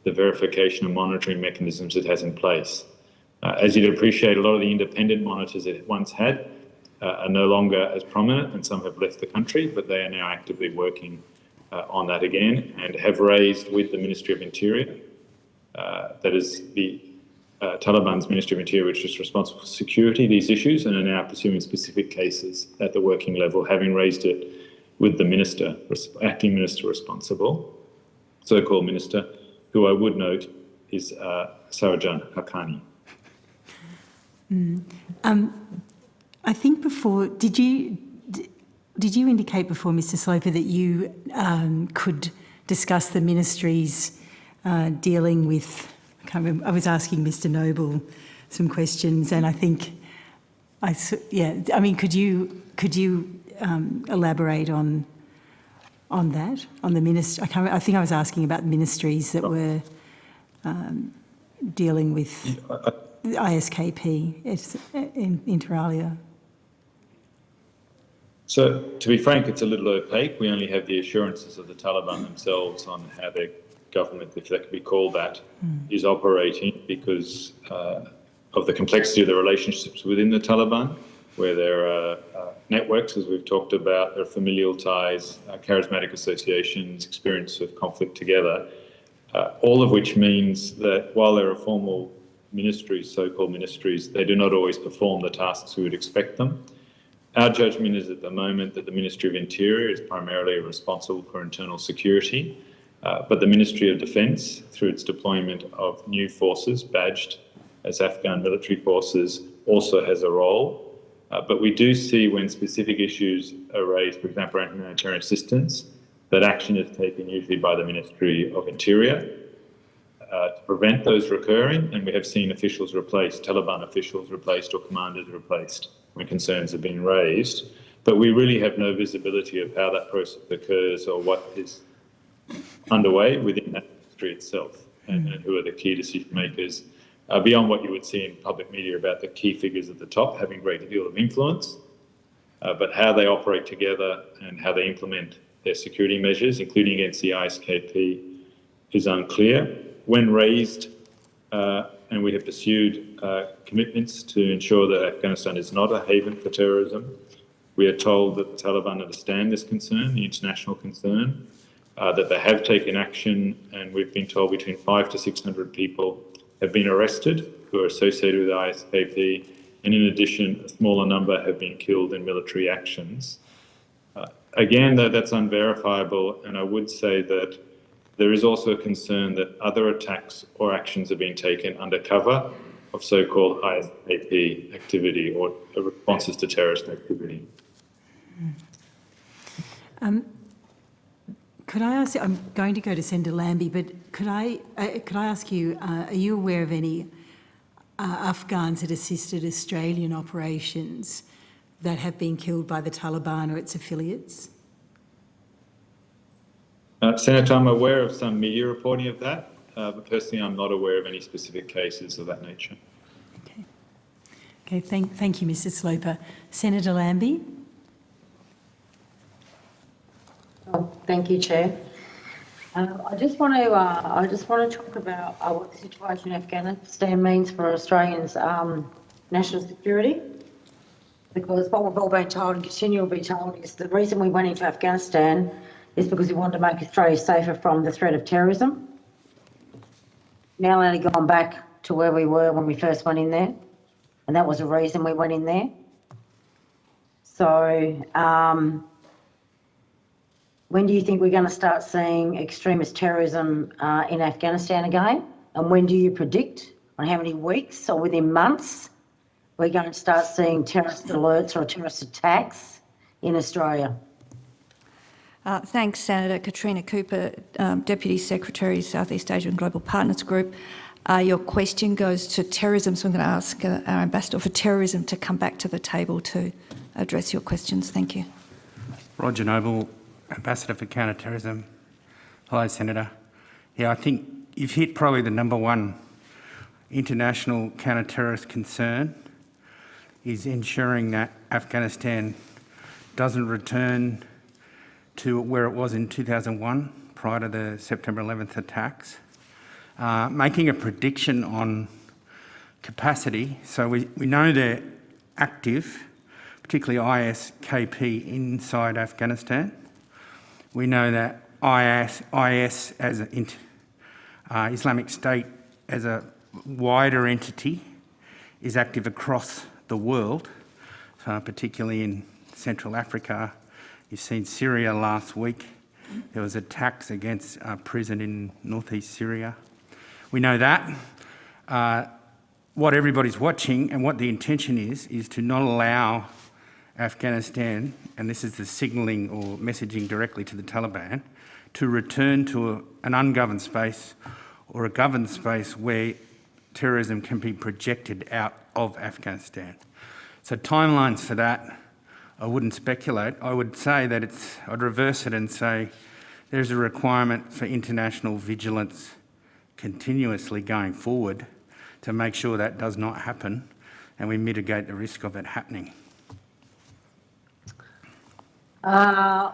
the verification and monitoring mechanisms it has in place. As you'd appreciate, a lot of the independent monitors it once had are no longer as prominent, and some have left the country, but they are now actively working on that again, and have raised with the Ministry of Interior, that is the Taliban's Ministry of Interior, which is responsible for security, these issues, and are now pursuing specific cases at the working level, having raised it with the minister, acting minister responsible, so-called minister, who I would note is Sarajan Haqqani. I think before, did you indicate before, Mr. Sloper, that you could discuss the ministries dealing with? I can't remember. I was asking Mr. Noble some questions, and I think, I mean, could you elaborate on that, on the ministry? I think I was asking about ministries that were dealing with ISKP inter alia. So, to be frank, it's a little opaque. We only have the assurances of the Taliban themselves on how their government, if that could be called that, is operating, because of the complexity of the relationships within the Taliban, where there are networks, as we've talked about, there are familial ties, charismatic associations, experience of conflict together, all of which means that while there are formal ministries, so-called ministries, they do not always perform the tasks we would expect them. Our judgment is at the moment that the Ministry of Interior is primarily responsible for internal security, but the Ministry of Defence, through its deployment of new forces badged as Afghan military forces, also has a role. But we do see when specific issues are raised, for example, around humanitarian assistance, that action is taken usually by the Ministry of Interior to prevent those recurring, and we have seen officials replaced, Taliban officials replaced or commanders replaced when concerns have been raised. But we really have no visibility of how that process occurs or what is underway within that ministry itself and who are the key decision makers, beyond what you would see in public media about the key figures at the top having a great deal of influence, but how they operate together and how they implement their security measures, including against the ISKP, is unclear. When raised, and we have pursued commitments to ensure that Afghanistan is not a haven for terrorism, we are told that the Taliban understand this concern, the international concern, that they have taken action, and we've been told between 500 to 600 people have been arrested who are associated with the ISKP, and in addition, a smaller number have been killed in military actions. Again, though, that's unverifiable, and I would say that there is also a concern that other attacks or actions are being taken under cover of so-called ISKP activity or responses to terrorist activity. Could I ask, I'm going to go to Senator Lambie, but could I ask you, are you aware of any Afghans that assisted Australian operations that have been killed by the Taliban or its affiliates? Senator, I'm aware of some media reporting of that, but personally I'm not aware of any specific cases of that nature. Okay, thank you, Mr Sloper. Senator Lambie? Oh, thank you, Chair. I just want to talk about what the situation in Afghanistan means for Australians' national security, because what we've all been told and continue to be told is the reason we went into Afghanistan is because we wanted to make Australia safer from the threat of terrorism. Now only gone back to where we were when we first went in there, and that was the reason we went in there. So when do you think we're going to start seeing extremist terrorism in Afghanistan again? And when do you predict, on how many weeks or within months, we're going to start seeing terrorist alerts or terrorist attacks in Australia? Thanks, Senator. Katrina Cooper, Deputy Secretary, South East Asia and Global Partners Group. Your question goes to terrorism, so I'm going to ask our Ambassador for Terrorism to come back to the table to address your questions. Thank you. Roger Noble, Ambassador for Counter-Terrorism. Hello, Senator. Yeah, I think you've hit probably the number one international counter-terrorist concern is ensuring that Afghanistan doesn't return to where it was in 2001, prior to the September 11th attacks. Making a prediction on capacity, so we know they're active, particularly ISKP inside Afghanistan. We know that IS as an Islamic State as a wider entity is active across the world, particularly in Central Africa. You've seen Syria last week. There was attacks against a prison in northeast Syria. We know that. What everybody's watching and what the intention is to not allow Afghanistan, and this is the signalling or messaging directly to the Taliban, to return to an ungoverned space or a governed space where terrorism can be projected out of Afghanistan. So timelines for that, I wouldn't speculate. I would say that I'd reverse it and say there's a requirement for international vigilance continuously going forward to make sure that does not happen and we mitigate the risk of it happening.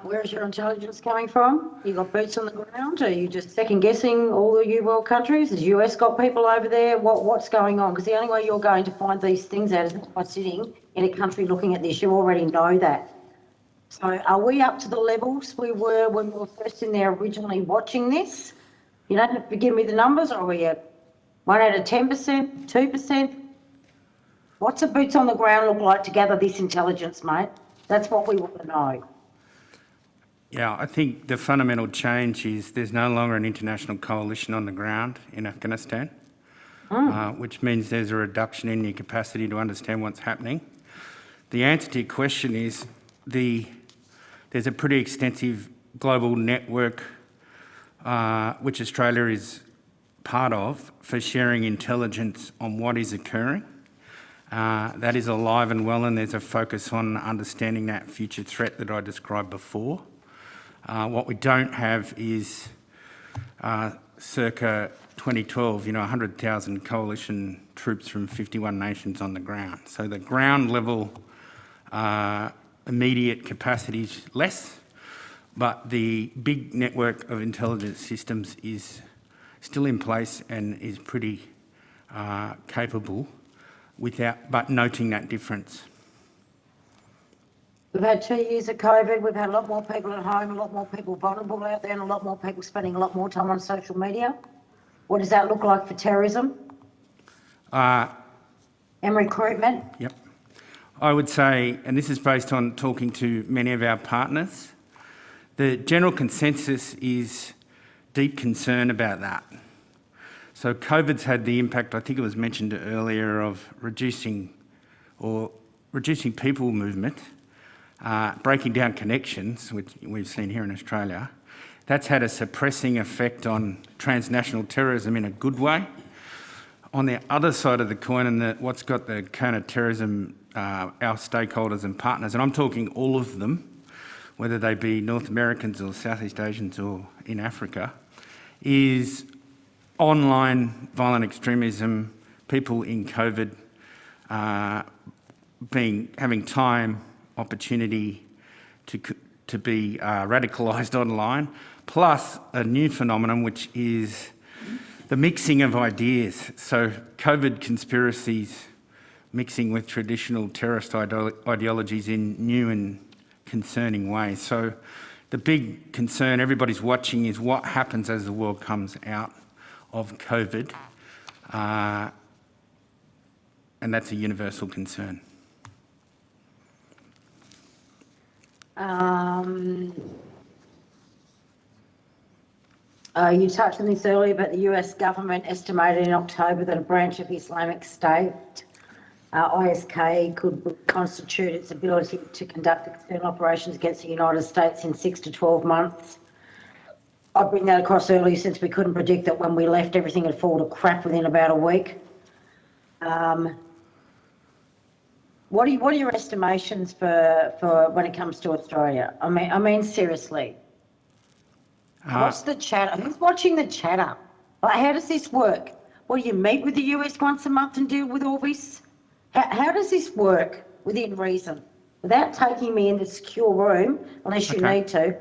Where's your intelligence coming from? You got boots on the ground? Are you just second guessing all the world countries? Has the US got people over there? What's going on? Because the only way you're going to find these things out is by sitting in a country looking at this. You already know that. So are we up to the levels we were when we were first in there originally watching this? You don't have to give me the numbers, or are we at 1 out of 10%, 2%? What's the boots on the ground look like to gather this intelligence, mate? That's what we want to know. Yeah, I think the fundamental change is there's no longer an international coalition on the ground in Afghanistan, which means there's a reduction in your capacity to understand what's happening. The answer to your question is there's a pretty extensive global network which Australia is part of for sharing intelligence on what is occurring. That is alive and well, and there's a focus on understanding that future threat that I described before. What we don't have is circa 2012, 100,000 coalition troops from 51 nations on the ground. So the ground level immediate capacity is less, but the big network of intelligence systems is still in place and is pretty capable, but noting that difference. We've had 2 years of COVID, we've had a lot more people at home, a lot more people vulnerable out there, and a lot more people spending a lot more time on social media. What does that look like for terrorism? And recruitment? Yep. I would say, and this is based on talking to many of our partners, the general consensus is deep concern about that. So COVID's had the impact, I think it was mentioned earlier, of reducing people movement, breaking down connections, which we've seen here in Australia. That's had a suppressing effect on transnational terrorism in a good way. On the other side of the coin, and what's got the counter-terrorism, our stakeholders and partners, and I'm talking all of them, whether they be North Americans or Southeast Asians or in Africa, is online violent extremism, people in COVID having time, opportunity to be radicalised online, plus a new phenomenon which is the mixing of ideas. So COVID conspiracies mixing with traditional terrorist ideologies in new and concerning ways. So the big concern everybody's watching is what happens as the world comes out of COVID, and that's a universal concern. You touched on this earlier, but the US government estimated in October that a branch of Islamic State, ISK, could constitute its ability to conduct external operations against the United States in 6 to 12 months. I bring that across earlier since we couldn't predict that when we left everything would fall to crap within about a week. What are your estimations for when it comes to Australia? I mean seriously. What's the chatter? Who's watching the chatter? Like, how does this work? What, do you meet with the US once a month and deal with all this? How does this work within reason? Without taking me in the secure room, unless you need to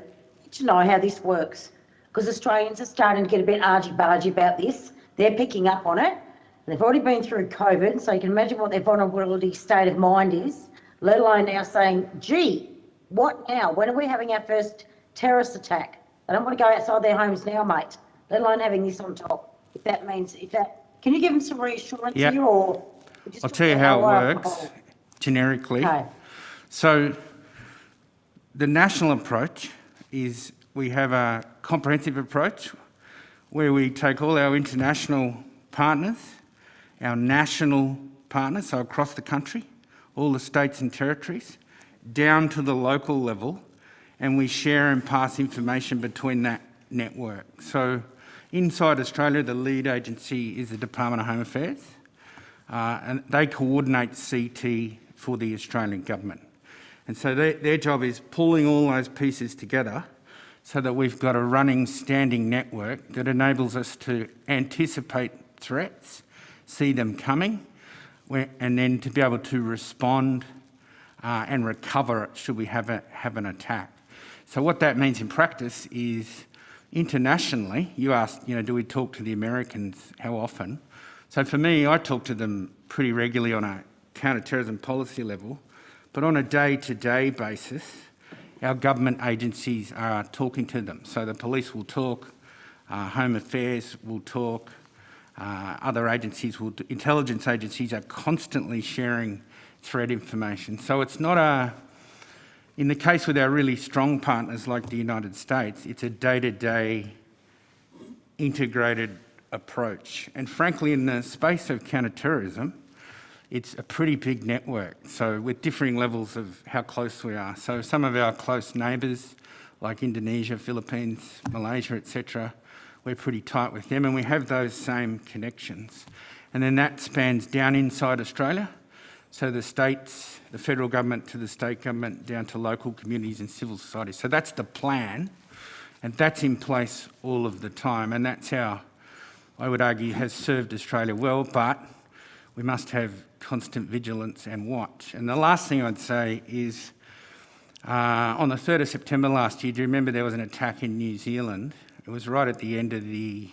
know how this works. Because Australians are starting to get a bit argy-bargy about this. They're picking up on it. They've already been through COVID, so you can imagine what their vulnerability state of mind is, let alone now saying, gee, what now? When are we having our first terrorist attack? They don't want to go outside their homes now, mate, let alone having this on top. Can you give them some reassurance here, or? I'll tell you how it works, generically. Okay. So the national approach is we have a comprehensive approach where we take all our international partners, our national partners, so across the country, all the states and territories, down to the local level, and we share and pass information between that network. So inside Australia, the lead agency is the Department of Home Affairs, and they coordinate CT for the Australian government. And so their job is pulling all those pieces together so that we've got a running, standing network that enables us to anticipate threats, see them coming, and then to be able to respond and recover should we have an attack. So what that means in practice is internationally, you asked, do we talk to the Americans, how often? So for me, I talk to them pretty regularly on a counter-terrorism policy level, but on a day-to-day basis, our government agencies are talking to them. So the police will talk, Home Affairs will talk, other agencies intelligence agencies are constantly sharing threat information. So it's not In the case with our really strong partners like the United States, it's a day-to-day integrated approach. And frankly, in the space of counter-terrorism, it's a pretty big network, so with differing levels of how close we are. So some of our close neighbours, like Indonesia, Philippines, Malaysia, etc., we're pretty tight with them, and we have those same connections. And then that spans down inside Australia, so the states, the federal government to the state government, down to local communities and civil society. So that's the plan, and that's in place all of the time, and that's how, I would argue, has served Australia well, but we must have constant vigilance and watch. And the last thing I'd say is, on the 3rd of September last year, do you remember there was an attack in New Zealand? It was right at the end of the,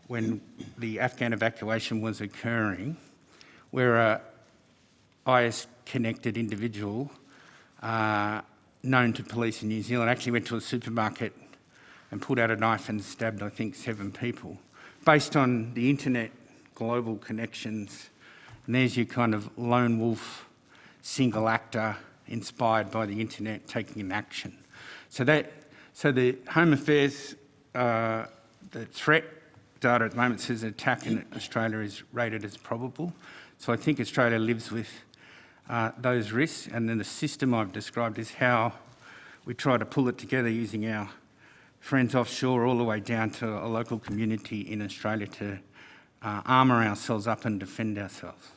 when the Afghan evacuation was occurring, where a IS-connected individual known to police in New Zealand actually went to a supermarket and pulled out a knife and stabbed, I think, 7 people. Based on the internet global connections, and there's your kind of lone wolf, single actor inspired by the internet taking an action. So the Home Affairs, the threat data at the moment says an attack in Australia is rated as probable. So I think Australia lives with those risks, and then the system I've described is how we try to pull it together using our friends offshore all the way down to a local community in Australia to armour ourselves up and defend ourselves.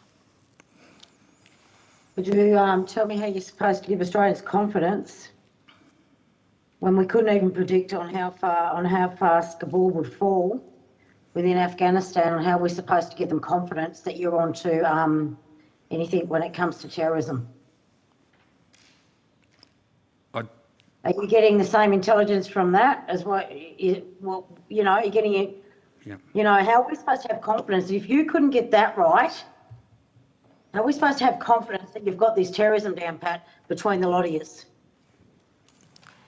Would you tell me how you're supposed to give Australians confidence when we couldn't even predict on how fast Kabul would fall within Afghanistan, and how we're supposed to give them confidence that you're on to anything when it comes to terrorism? Are you getting the same intelligence from that as what, you're getting it? Yeah. You know, how are we supposed to have confidence? If you couldn't get that right, how are we supposed to have confidence that you've got this terrorism down pat between the lot of yous?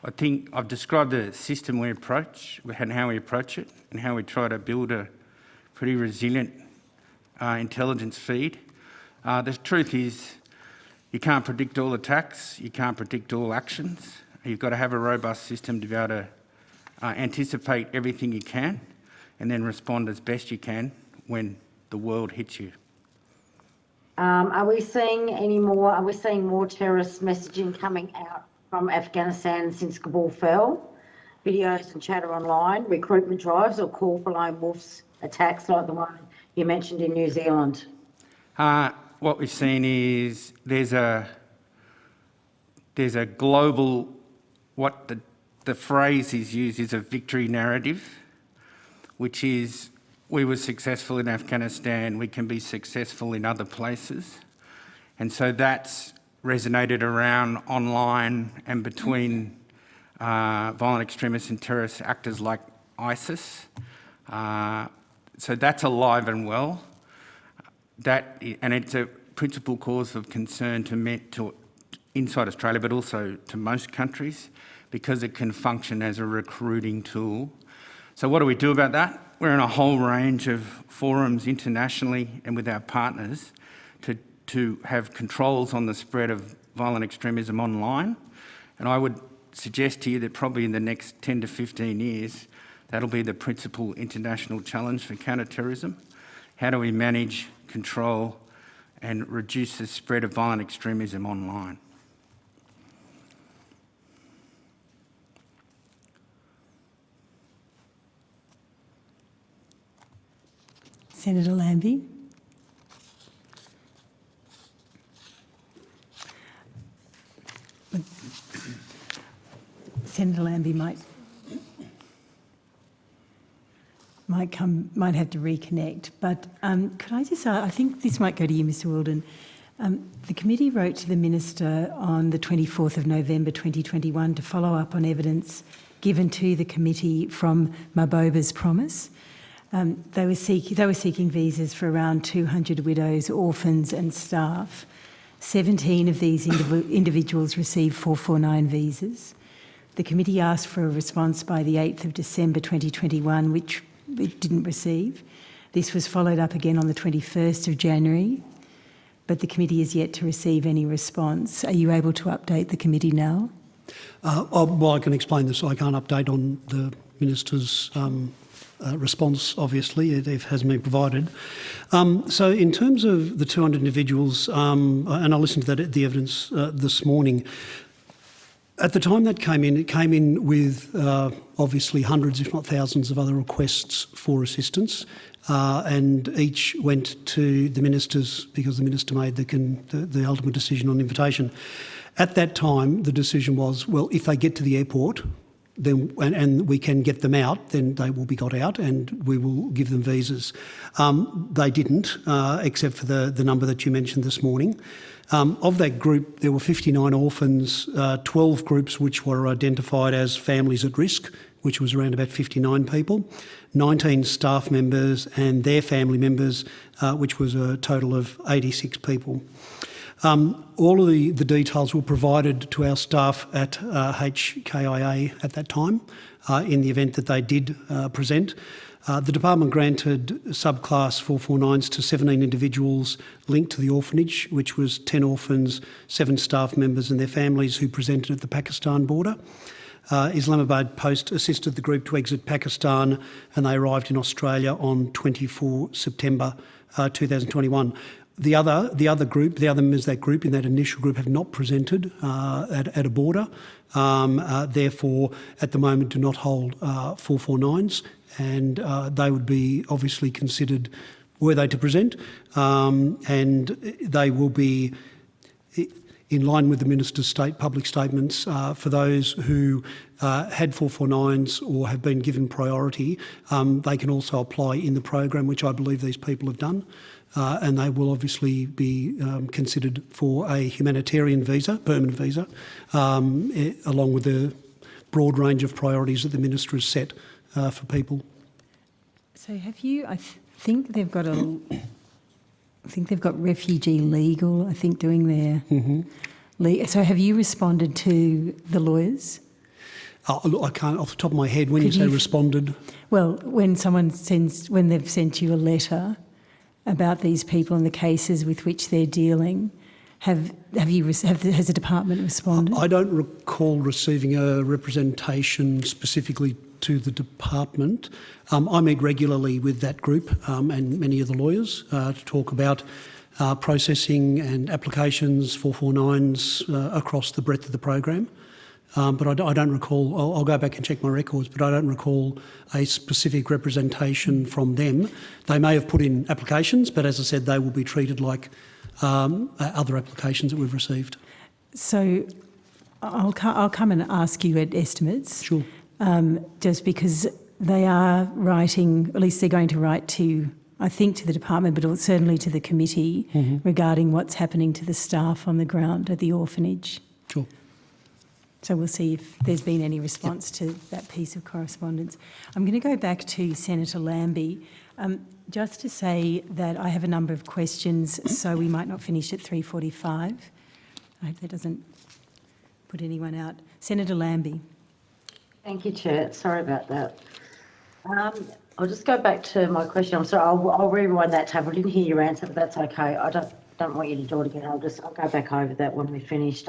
I think I've described the system we approach and how we approach it and how we try to build a pretty resilient intelligence feed. The truth is you can't predict all attacks, you can't predict all actions. You've got to have a robust system to be able to anticipate everything you can and then respond as best you can when the world hits you. Are we seeing more terrorist messaging coming out from Afghanistan since Kabul fell? Videos and chatter online, recruitment drives, or call for lone wolves attacks like the one you mentioned in New Zealand? What we've seen is there's a global, what the phrase is used is a victory narrative, which is we were successful in Afghanistan, we can be successful in other places. And so that's resonated around online and between violent extremists and terrorist actors like ISIS. So that's alive and well. And it's a principal cause of concern to inside Australia, but also to most countries, because it can function as a recruiting tool. So what do we do about that? We're in a whole range of forums internationally and with our partners to have controls on the spread of violent extremism online. And I would suggest to you that probably in the next 10 to 15 years, that'll be the principal international challenge for counter-terrorism. How do we manage, control and reduce the spread of violent extremism online? Senator Lambie. Senator Lambie might have to reconnect, but could I just I think this might go to you, Mr. Wilden. The committee wrote to the Minister on the 24th of November 2021 to follow up on evidence given to the committee from Maboba's promise. They were seeking visas for around 200 widows, orphans and staff. 17 of these individuals received 449 visas. The committee asked for a response by the 8th of December 2021, which it didn't receive. This was followed up again on the 21st of January. but the committee is yet to receive any response. Are you able to update the committee now? Well, I can explain this. I can't update on the Minister's response, obviously. It hasn't been provided. So in terms of the 200 individuals, and I listened to the evidence this morning, at the time that came in, it came in with obviously hundreds, if not thousands, of other requests for assistance, and each went to the ministers because the minister made the ultimate decision on invitation. At that time, the decision was, well, if they get to the airport, then and we can get them out, then they will be got out and we will give them visas. They didn't, except for the number that you mentioned this morning. Of that group, there were 59 orphans, 12 groups which were identified as families at risk, which was around about 59 people, 19 staff members and their family members, which was a total of 86 people. All of the details were provided to our staff at HKIA at that time, in the event that they did present. The department granted subclass 449s to 17 individuals linked to the orphanage, which was 10 orphans, 7 staff members and their families who presented at the Pakistan border. Islamabad Post assisted the group to exit Pakistan and they arrived in Australia on 24 September 2021. The other group, the other members of that group, in that initial group, have not presented at a border, therefore at the moment do not hold 449s, and they would be obviously considered, were they to present, and they will be in line with the Minister's public statements for those who had 449s or have been given priority. They can also apply in the program, which I believe these people have done. And they will obviously be considered for a humanitarian visa, permanent visa, along with the broad range of priorities that the Minister has set for people. So have you, I think they've got refugee legal, I think, doing their... So have you responded to the lawyers? Look, I can't, off the top of my head, when you say responded... Well, when they've sent you a letter about these people and the cases with which they're dealing, has the department responded? I don't recall receiving a representation specifically to the department. I meet regularly with that group and many of the lawyers to talk about processing and applications, 449s across the breadth of the program. But I don't recall, I'll go back and check my records, but I don't recall a specific representation from them. They may have put in applications, but as I said, they will be treated like other applications that we've received. So I'll come and ask you at estimates. Sure. Just because they are writing, at least they're going to write to, I think, to the department, but certainly to the committee regarding what's happening to the staff on the ground at the orphanage. Sure. So we'll see if there's been any response to that piece of correspondence. I'm going to go back to Senator Lambie, just to say that I have a number of questions, so we might not finish at 3:45. I hope that doesn't put anyone out. Senator Lambie. Thank you, Chair. Sorry about that. I'll just go back to my question. I'm sorry, I'll rewind that tab. I didn't hear your answer, but that's okay. I don't want you to do it again. I'll go back over that when we're finished.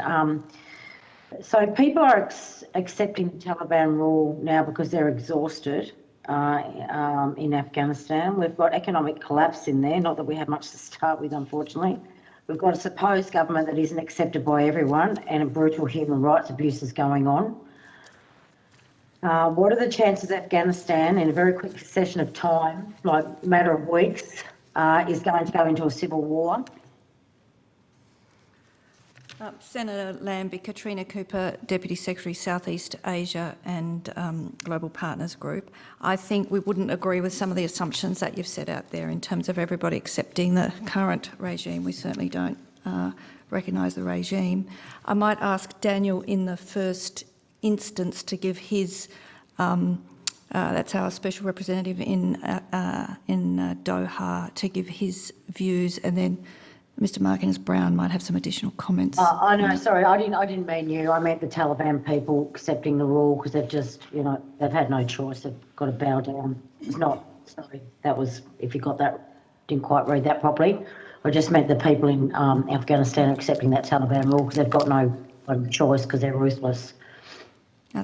So people are accepting the Taliban rule now because they're exhausted in Afghanistan. We've got economic collapse in there, not that we have much to start with, unfortunately. We've got a supposed government that isn't accepted by everyone and a brutal human rights abuses going on. What are the chances Afghanistan, in a very quick succession of time, like matter of weeks, is going to go into a civil war? Senator Lambie, Katrina Cooper, Deputy Secretary, Southeast Asia and Global Partners Group. I think we wouldn't agree with some of the assumptions that you've set out there in terms of everybody accepting the current regime. We certainly don't recognise the regime. I might ask Daniel in the first instance to give his, that's our special representative in Doha, to give his views, and then Mr. Markins-Brown might have some additional comments. I know, sorry, I didn't mean you. I meant the Taliban people accepting the rule because they've just, they've had no choice. They've got to bow down. It's not, sorry, that was, if you got that, didn't quite read that properly. I just meant the people in Afghanistan accepting that Taliban rule because they've got no choice because they're ruthless.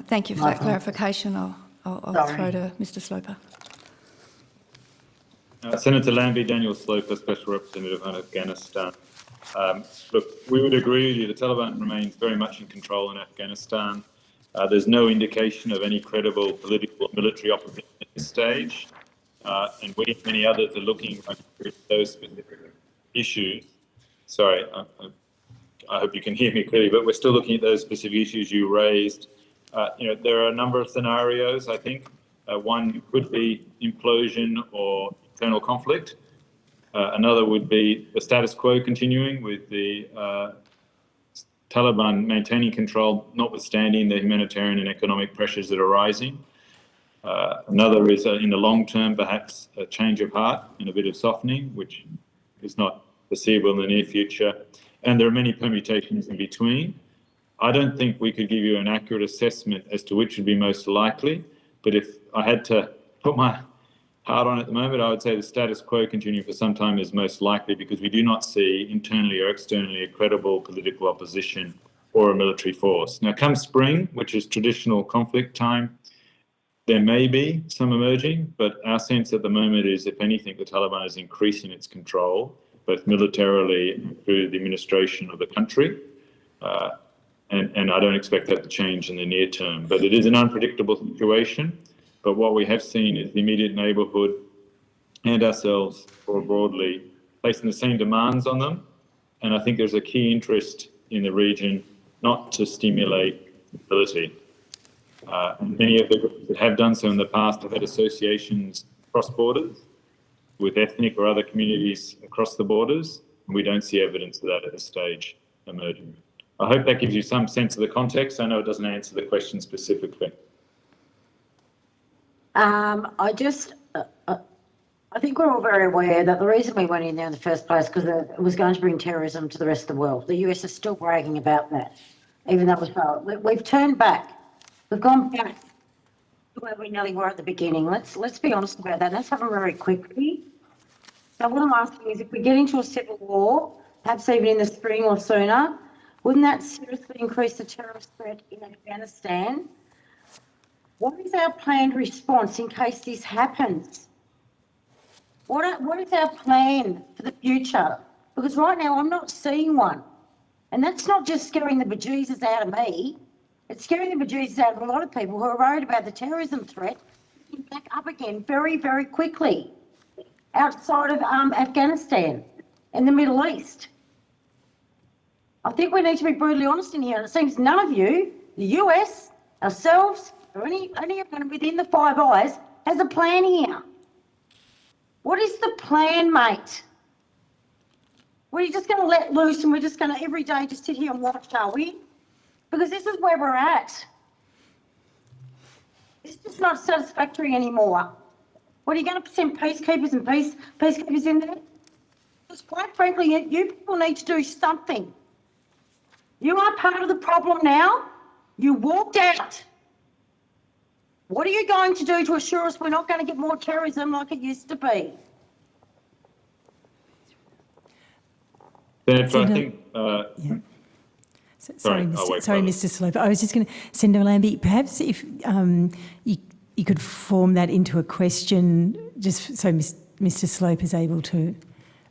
Thank you for that clarification. I'll throw to Mr Sloper. Senator Lambie, Daniel Sloper, Special Representative on Afghanistan. Look, we would agree with you. The Taliban remains very much in control in Afghanistan. There's no indication of any credible political or military opposition at this stage. And we and many others are looking at those specific issues. Sorry, I hope you can hear me clearly, but we're still looking at those specific issues you raised. There are a number of scenarios, I think. One could be implosion or internal conflict. Another would be the status quo continuing with the Taliban maintaining control, notwithstanding the humanitarian and economic pressures that are rising. Another is, in the long term, perhaps a change of heart and a bit of softening, which is not foreseeable in the near future. And there are many permutations in between. I don't think we could give you an accurate assessment as to which would be most likely, but if I had to put my heart on at the moment, I would say the status quo continuing for some time is most likely because we do not see internally or externally a credible political opposition or a military force. Now, come spring, which is traditional conflict time, there may be some emerging, but our sense at the moment is, if anything, the Taliban is increasing its control, both militarily and through the administration of the country. And I don't expect that to change in the near term. But it is an unpredictable situation. But what we have seen is the immediate neighbourhood and ourselves, more broadly, placing the same demands on them. And I think there's a key interest in the region not to stimulate stability. Many of the groups that have done so in the past have had associations across borders with ethnic or other communities across the borders. And we don't see evidence of that at this stage emerging. I hope that gives you some sense of the context. I know it doesn't answer the question specifically. I think we're all very aware that the reason we went in there in the first place because it was going to bring terrorism to the rest of the world. The US is still bragging about that, even though it was failed. We've turned back. We've gone back to where we nearly were at the beginning. Let's be honest about that. Let's happen very quickly. So what I'm asking is, if we get into a civil war, perhaps even in the spring or sooner, wouldn't that seriously increase the terrorist threat in Afghanistan? What is our planned response in case this happens? What is our plan for the future? Because right now I'm not seeing one. And that's not just scaring the bejesus out of me. It's scaring the bejesus out of a lot of people who are worried about the terrorism threat picking back up again very, very quickly outside of Afghanistan and the Middle East. I think we need to be brutally honest in here. It seems none of you, the US, ourselves, or anyone within the Five Eyes, has a plan here. What is the plan, mate? We're just going to let loose and we're just going to every day just sit here and watch, are we? Because this is where we're at. It's just not satisfactory anymore. What, are you going to send peacekeepers and peacekeepers in there? Because quite frankly, you people need to do something. You are part of the problem now. You walked out. What are you going to do to assure us we're not going to get more terrorism like it used to be? Senator, I think... Sorry, Mr. Sloper. I was just going to, Senator Lambie, perhaps if you could form that into a question, just so Mr. Sloper is able to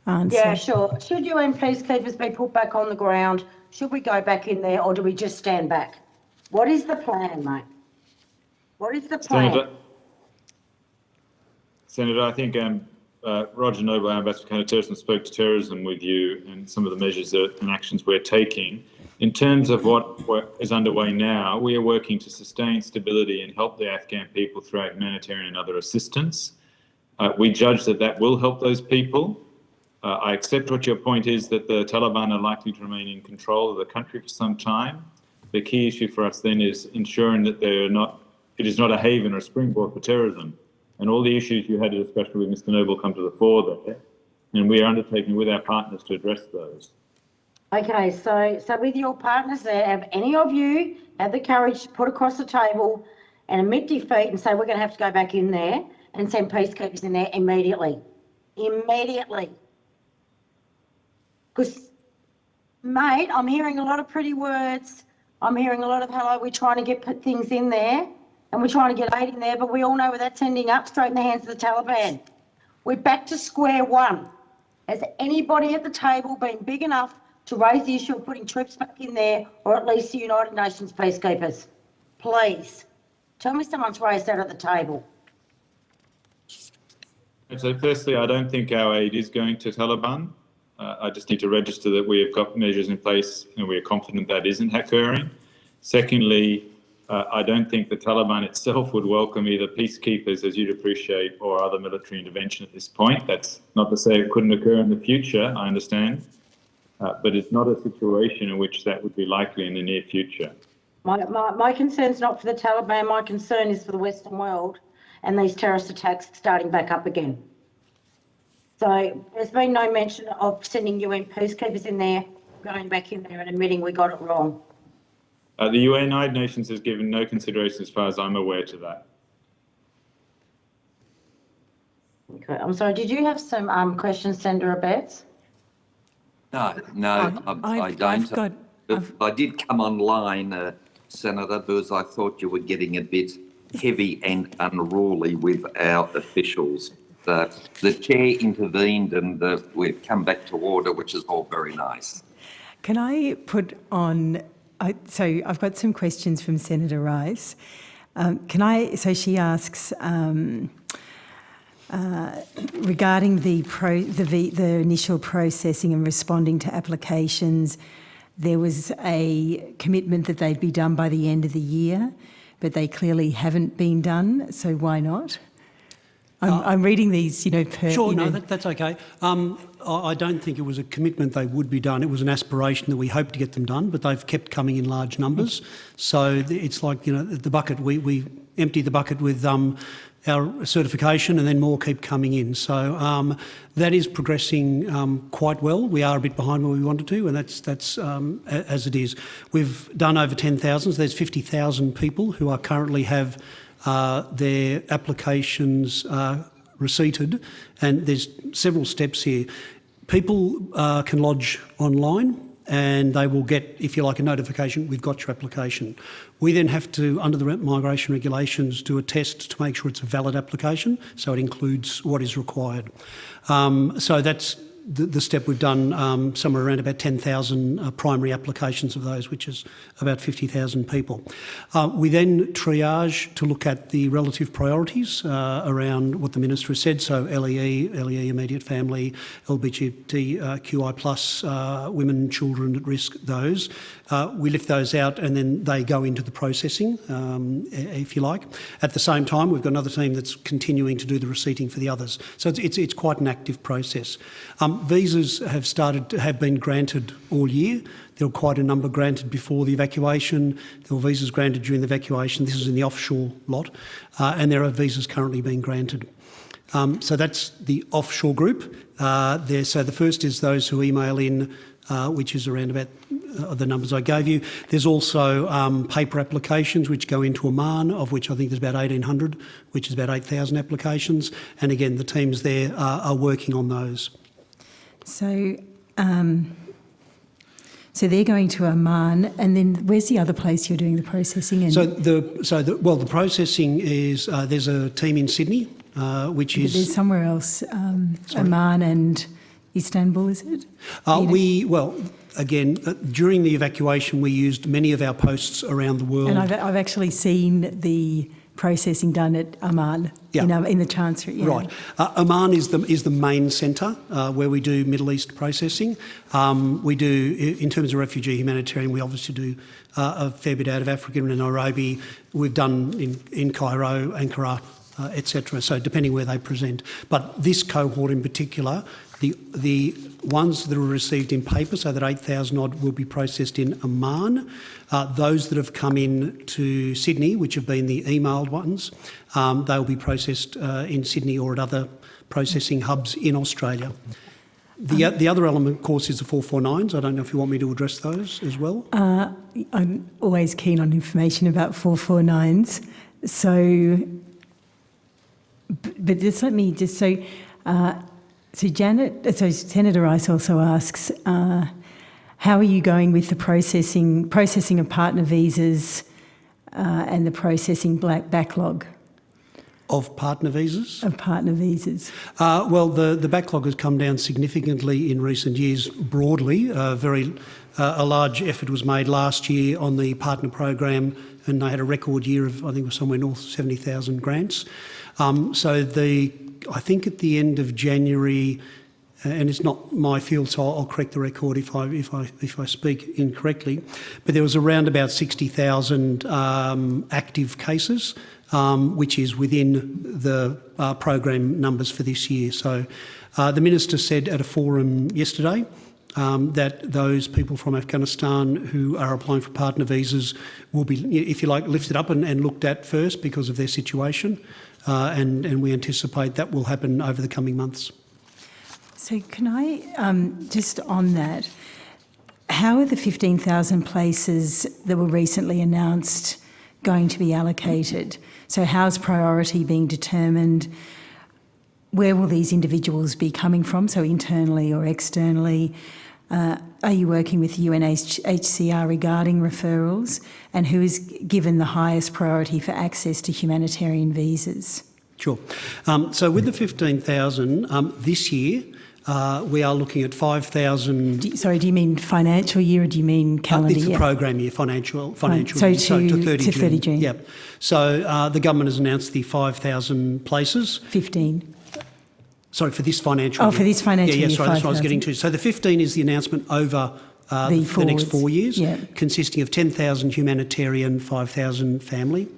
answer. Yeah, sure. Should UN peacekeepers be put back on the ground? Should we go back in there, or do we just stand back? What is the plan, mate? What is the plan? Senator, I think Roger Noble, our Ambassador Counter-Terrorism, spoke to terrorism with you and some of the measures and actions we're taking. In terms of what is underway now, we are working to sustain stability and help the Afghan people through humanitarian and other assistance. We judge that will help those people. I accept what your point is, that the Taliban are likely to remain in control of the country for some time. The key issue for us then is ensuring that it is not a haven or a springboard for terrorism. And all the issues you had a discussion with Mr. Noble come to the fore there, and we are undertaking with our partners to address those. Okay, so with your partners there, have any of you had the courage to put across the table and admit defeat and say we're going to have to go back in there and send peacekeepers in there immediately? Immediately. Because, mate, I'm hearing a lot of pretty words. I'm hearing a lot of, hello, we're trying to get things in there and we're trying to get aid in there, but we all know where that's ending up, straight in the hands of the Taliban. We're back to square one. Has anybody at the table been big enough to raise the issue of putting troops back in there, or at least the United Nations peacekeepers? Please, tell me someone's raised that at the table. So firstly, I don't think our aid is going to Taliban. I just need to register that we have got measures in place and we are confident that isn't occurring. Secondly, I don't think the Taliban itself would welcome either peacekeepers, as you'd appreciate, or other military intervention at this point. That's not to say it couldn't occur in the future, I understand, but it's not a situation in which that would be likely in the near future. My concern's not for the Taliban, my concern is for the Western world and these terrorist attacks starting back up again. So there's been no mention of sending UN peacekeepers in there, going back in there and admitting we got it wrong. The United Nations has given no consideration, as far as I'm aware, to that. Okay, I'm sorry, did you have some questions, Senator Abetz? No, I don't. I did come online, Senator, because I thought you were getting a bit heavy and unruly with our officials. The chair intervened and we've come back to order, which is all very nice. Can I put on... so I've got some questions from Senator Rice. So she asks, regarding the initial processing and responding to applications, there was a commitment that they'd be done by the end of the year, but they clearly haven't been done, so why not? I'm reading these, That's okay. I don't think it was a commitment they would be done. It was an aspiration that we hoped to get them done, but they've kept coming in large numbers. So it's like, the bucket, we empty the bucket with our certification and then more keep coming in. So that is progressing quite well. We are a bit behind where we wanted to, and that's as it is. We've done over 10,000. So there's 50,000 people who are currently have their applications receipted, and there's several steps here. People can lodge online and they will get, if you like, a notification, we've got your application. We then have to, under the migration regulations, do a test to make sure it's a valid application, so it includes what is required. So that's the step we've done, somewhere around about 10,000 primary applications of those, which is about 50,000 people. We then triage to look at the relative priorities around what the Minister has said, so LEE, immediate family, LGBTQI+, women, children at risk, those. We lift those out and then they go into the processing, if you like. At the same time, we've got another team that's continuing to do the receipting for the others. So it's quite an active process. Visas have been granted all year. There were quite a number granted before the evacuation. There were visas granted during the evacuation. This is in the offshore lot. And there are visas currently being granted. So that's the offshore group. So the first is those who email in, which is around about the numbers I gave you. There's also paper applications which go into Oman, of which I think there's about 1,800, which is about 8,000 applications. And again, the teams there are working on those. So, so they're going to Oman, and then where's the other place you're doing the processing in? The processing is there's a team in Sydney, which is. But there's somewhere else, Oman and Istanbul, is it? Again, during the evacuation, we used many of our posts around the world. And I've actually seen the processing done at Amman, in the Chancery. Yeah. Right. Amman is the main centre where we do Middle East processing. We do, in terms of refugee humanitarian, we obviously do a fair bit out of Africa and Nairobi. We've done in Cairo, Ankara, etc. So depending where they present. But this cohort in particular, the ones that are received in paper, so that 8,000 odd will be processed in Amman. Those that have come in to Sydney, which have been the emailed ones, they'll be processed in Sydney or at other processing hubs in Australia. The other element, of course, is the 449s. I don't know if you want me to address those as well. I'm always keen on information about 449s. So, but just let me So Senator Rice also asks, how are you going with the processing of partner visas and the processing backlog? Of partner visas? Of partner visas. Well, the backlog has come down significantly in recent years broadly. A large effort was made last year on the partner program, and they had a record year of, I think it was somewhere north of 70,000 grants. I think at the end of January, and it's not my field, so I'll correct the record if I speak incorrectly, but there was around about 60,000 active cases, which is within the program numbers for this year. So the Minister said at a forum yesterday that those people from Afghanistan who are applying for partner visas will be, if you like, lifted up and looked at first because of their situation, and we anticipate that will happen over the coming months. So can I, just on that, how are the 15,000 places that were recently announced going to be allocated? So how's priority being determined? Where will these individuals be coming from, so internally or externally? Are you working with UNHCR regarding referrals? And who is given the highest priority for access to humanitarian visas? Sure. So with the 15,000, this year, we are looking at 5,000... Sorry, do you mean financial year or do you mean calendar year? It's the program year, financial So year, to 30 June. Yep. So the government has announced the 5,000 places. 15. Sorry, for this financial year. Oh, for this financial year, Yeah, sorry, that's what I was getting to. So the 15 is the announcement over the next 4 years, consisting of 10,000 humanitarian, 5,000 family.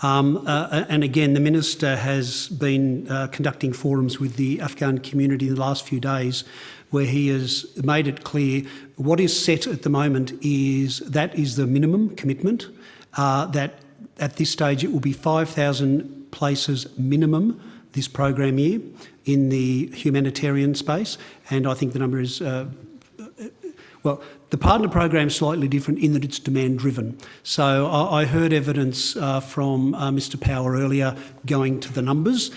And again, the Minister has been conducting forums with the Afghan community in the last few days where he has made it clear what is set at the moment is the minimum commitment, that at this stage it will be 5,000 places minimum this program year in the humanitarian space, and I think the number is, well, the partner program is slightly different in that it's demand-driven. So I heard evidence from Mr Power earlier going to the numbers.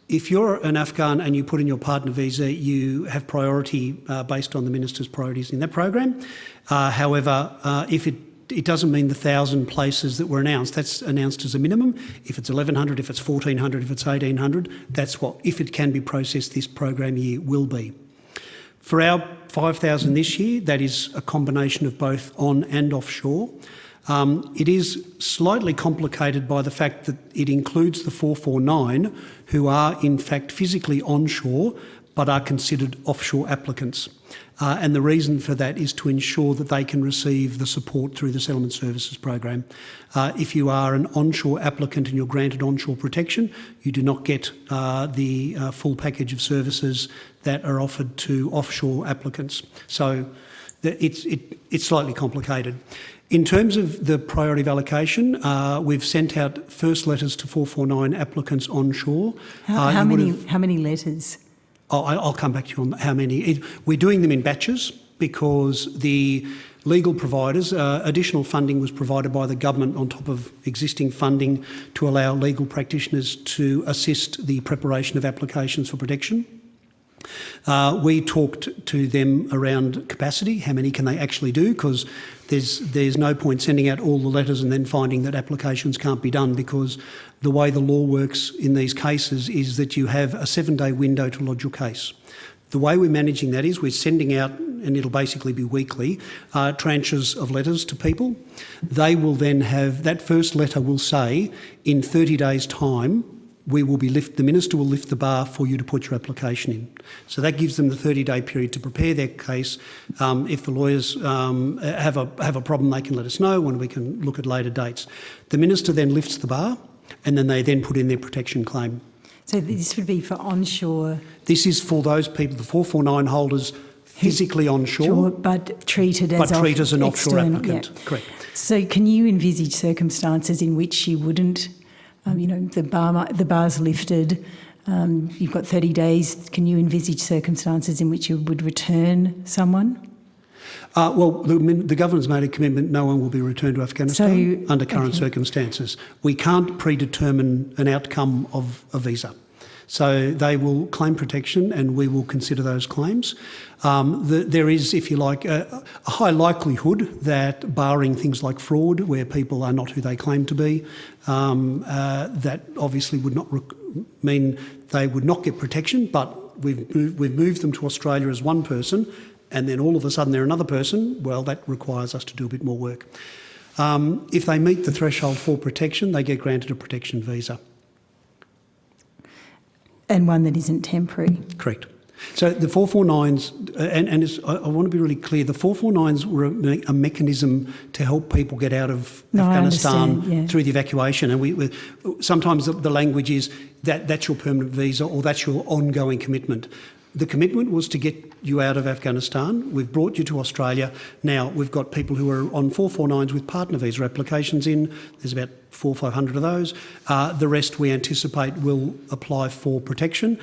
If you're an Afghan and you put in your partner visa, you have priority based on the Minister's priorities in that program. However, if it doesn't mean the 1,000 places that were announced. That's announced as a minimum. If it's 1,100, if it's 1,400, if it's 1,800, that's what, if it can be processed this program year, will be. For our 5,000 this year, that is a combination of both on and offshore. It is slightly complicated by the fact that it includes the 449 who are in fact physically onshore but are considered offshore applicants. And the reason for that is to ensure that they can receive the support through the Settlement Services Program. If you are an onshore applicant and you're granted onshore protection, you do not get the full package of services that are offered to offshore applicants. So it's slightly complicated. In terms of the priority of allocation, we've sent out first letters to 449 applicants onshore. How many letters? I'll come back to you on how many. We're doing them in batches because the legal providers, additional funding was provided by the government on top of existing funding to allow legal practitioners to assist the preparation of applications for protection. We talked to them around capacity, how many can they actually do, because there's no point sending out all the letters and then finding that applications can't be done, because the way the law works in these cases is that you have a 7-day window to lodge your case. The way we're managing that is we're sending out, and it'll basically be weekly, tranches of letters to people. They will then have, that first letter will say, in 30 days' time, the Minister will lift the bar for you to put your application in. So that gives them the 30-day period to prepare their case. If the lawyers have a problem, they can let us know and we can look at later dates. The Minister then lifts the bar and then they then put in their protection claim. So this would be for onshore? This is for those people, the 449 holders physically onshore. But treated as an offshore applicant. Yeah. Correct. So can you envisage circumstances in which you wouldn't, the bar's lifted, you've got 30 days, can you envisage circumstances in which you would return someone? The government's made a commitment no one will be returned to Afghanistan under current circumstances. We can't predetermine an outcome of a visa. So they will claim protection and we will consider those claims. There is, if you like, a high likelihood that, barring things like fraud, where people are not who they claim to be, that obviously would not mean they would not get protection, but we've moved them to Australia as one person, and then all of a sudden they're another person. Well, that requires us to do a bit more work. If they meet the threshold for protection, they get granted a protection visa. And one that isn't temporary. Correct. So the 449s, I want to be really clear, the 449s were a mechanism to help people get out of Afghanistan through the evacuation. And sometimes the language is that's your permanent visa or that's your ongoing commitment. The commitment was to get you out of Afghanistan. We've brought you to Australia. Now we've got people who are on 449s with partner visa applications in. There's about 400 or 500 of those. The rest we anticipate will apply for protection.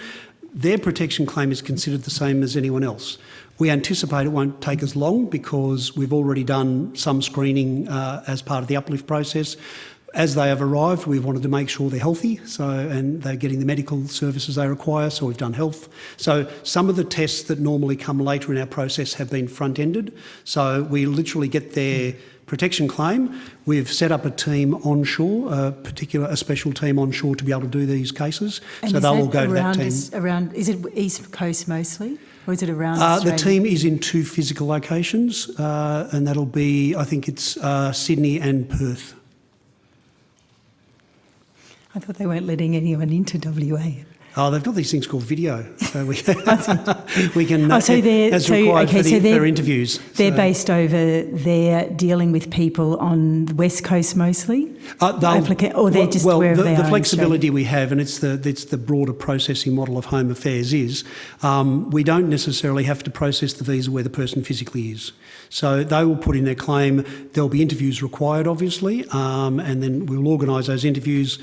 Their protection claim is considered the same as anyone else. We anticipate it won't take as long because we've already done some screening as part of the uplift process. As they have arrived, we've wanted to make sure they're healthy, and they're getting the medical services they require, so we've done health. So some of the tests that normally come later in our process have been front-ended. So we literally get their protection claim. We've set up a team onshore, a special team onshore to be able to do these cases. And so they'll all go to that team. Is it East Coast mostly? Or is it around Australia? The team is in 2 physical locations, and that'll be, I think it's Sydney and Perth. I thought they weren't letting anyone into WA. Oh, they've got these things called video, so we can, so required for interviews. They're based over there, dealing with people on the West Coast mostly, or they're just wherever they are. The flexibility we have, and it's the broader processing model of Home Affairs is, we don't necessarily have to process the visa where the person physically is. So they will put in their claim. There'll be interviews required, obviously, and then we'll organise those interviews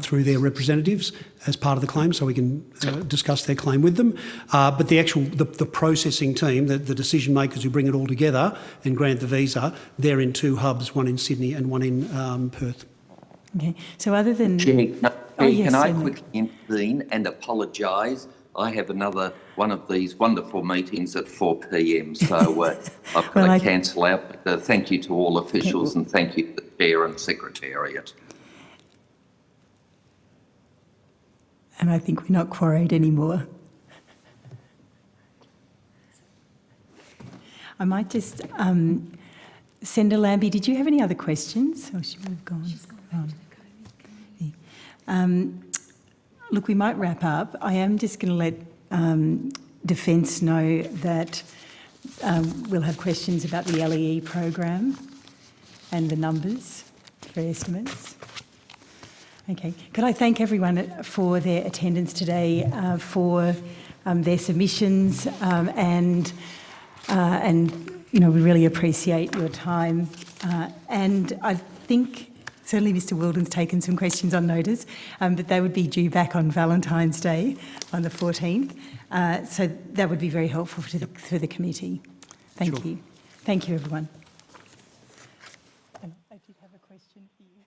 through their representatives as part of the claim, so we can discuss their claim with them. But the processing team, the decision makers who bring it all together and grant the visa, they're in 2 hubs, one in Sydney and one in Perth. Okay. So other than Can I quickly intervene and apologise? I have another one of these wonderful meetings at 4 p.m, so I've got to cancel out. But thank you to all officials and thank you to the Chair and Secretariat. And I think we're not quarried anymore. I might just, Senator Lambie, did you have any other questions? Oh, she would have gone. She's gone. Look, we might wrap up. I am just going to let Defence know that we'll have questions about the LEE program and the numbers for estimates. Okay. Could I thank everyone for their attendance today, for their submissions, and we really appreciate your time. And I think certainly Mr. Wilden's taken some questions on notice, but they would be due back on Valentine's Day on the 14th. So that would be very helpful for the committee. Thank you. Thank you, everyone. And I did have a question for you.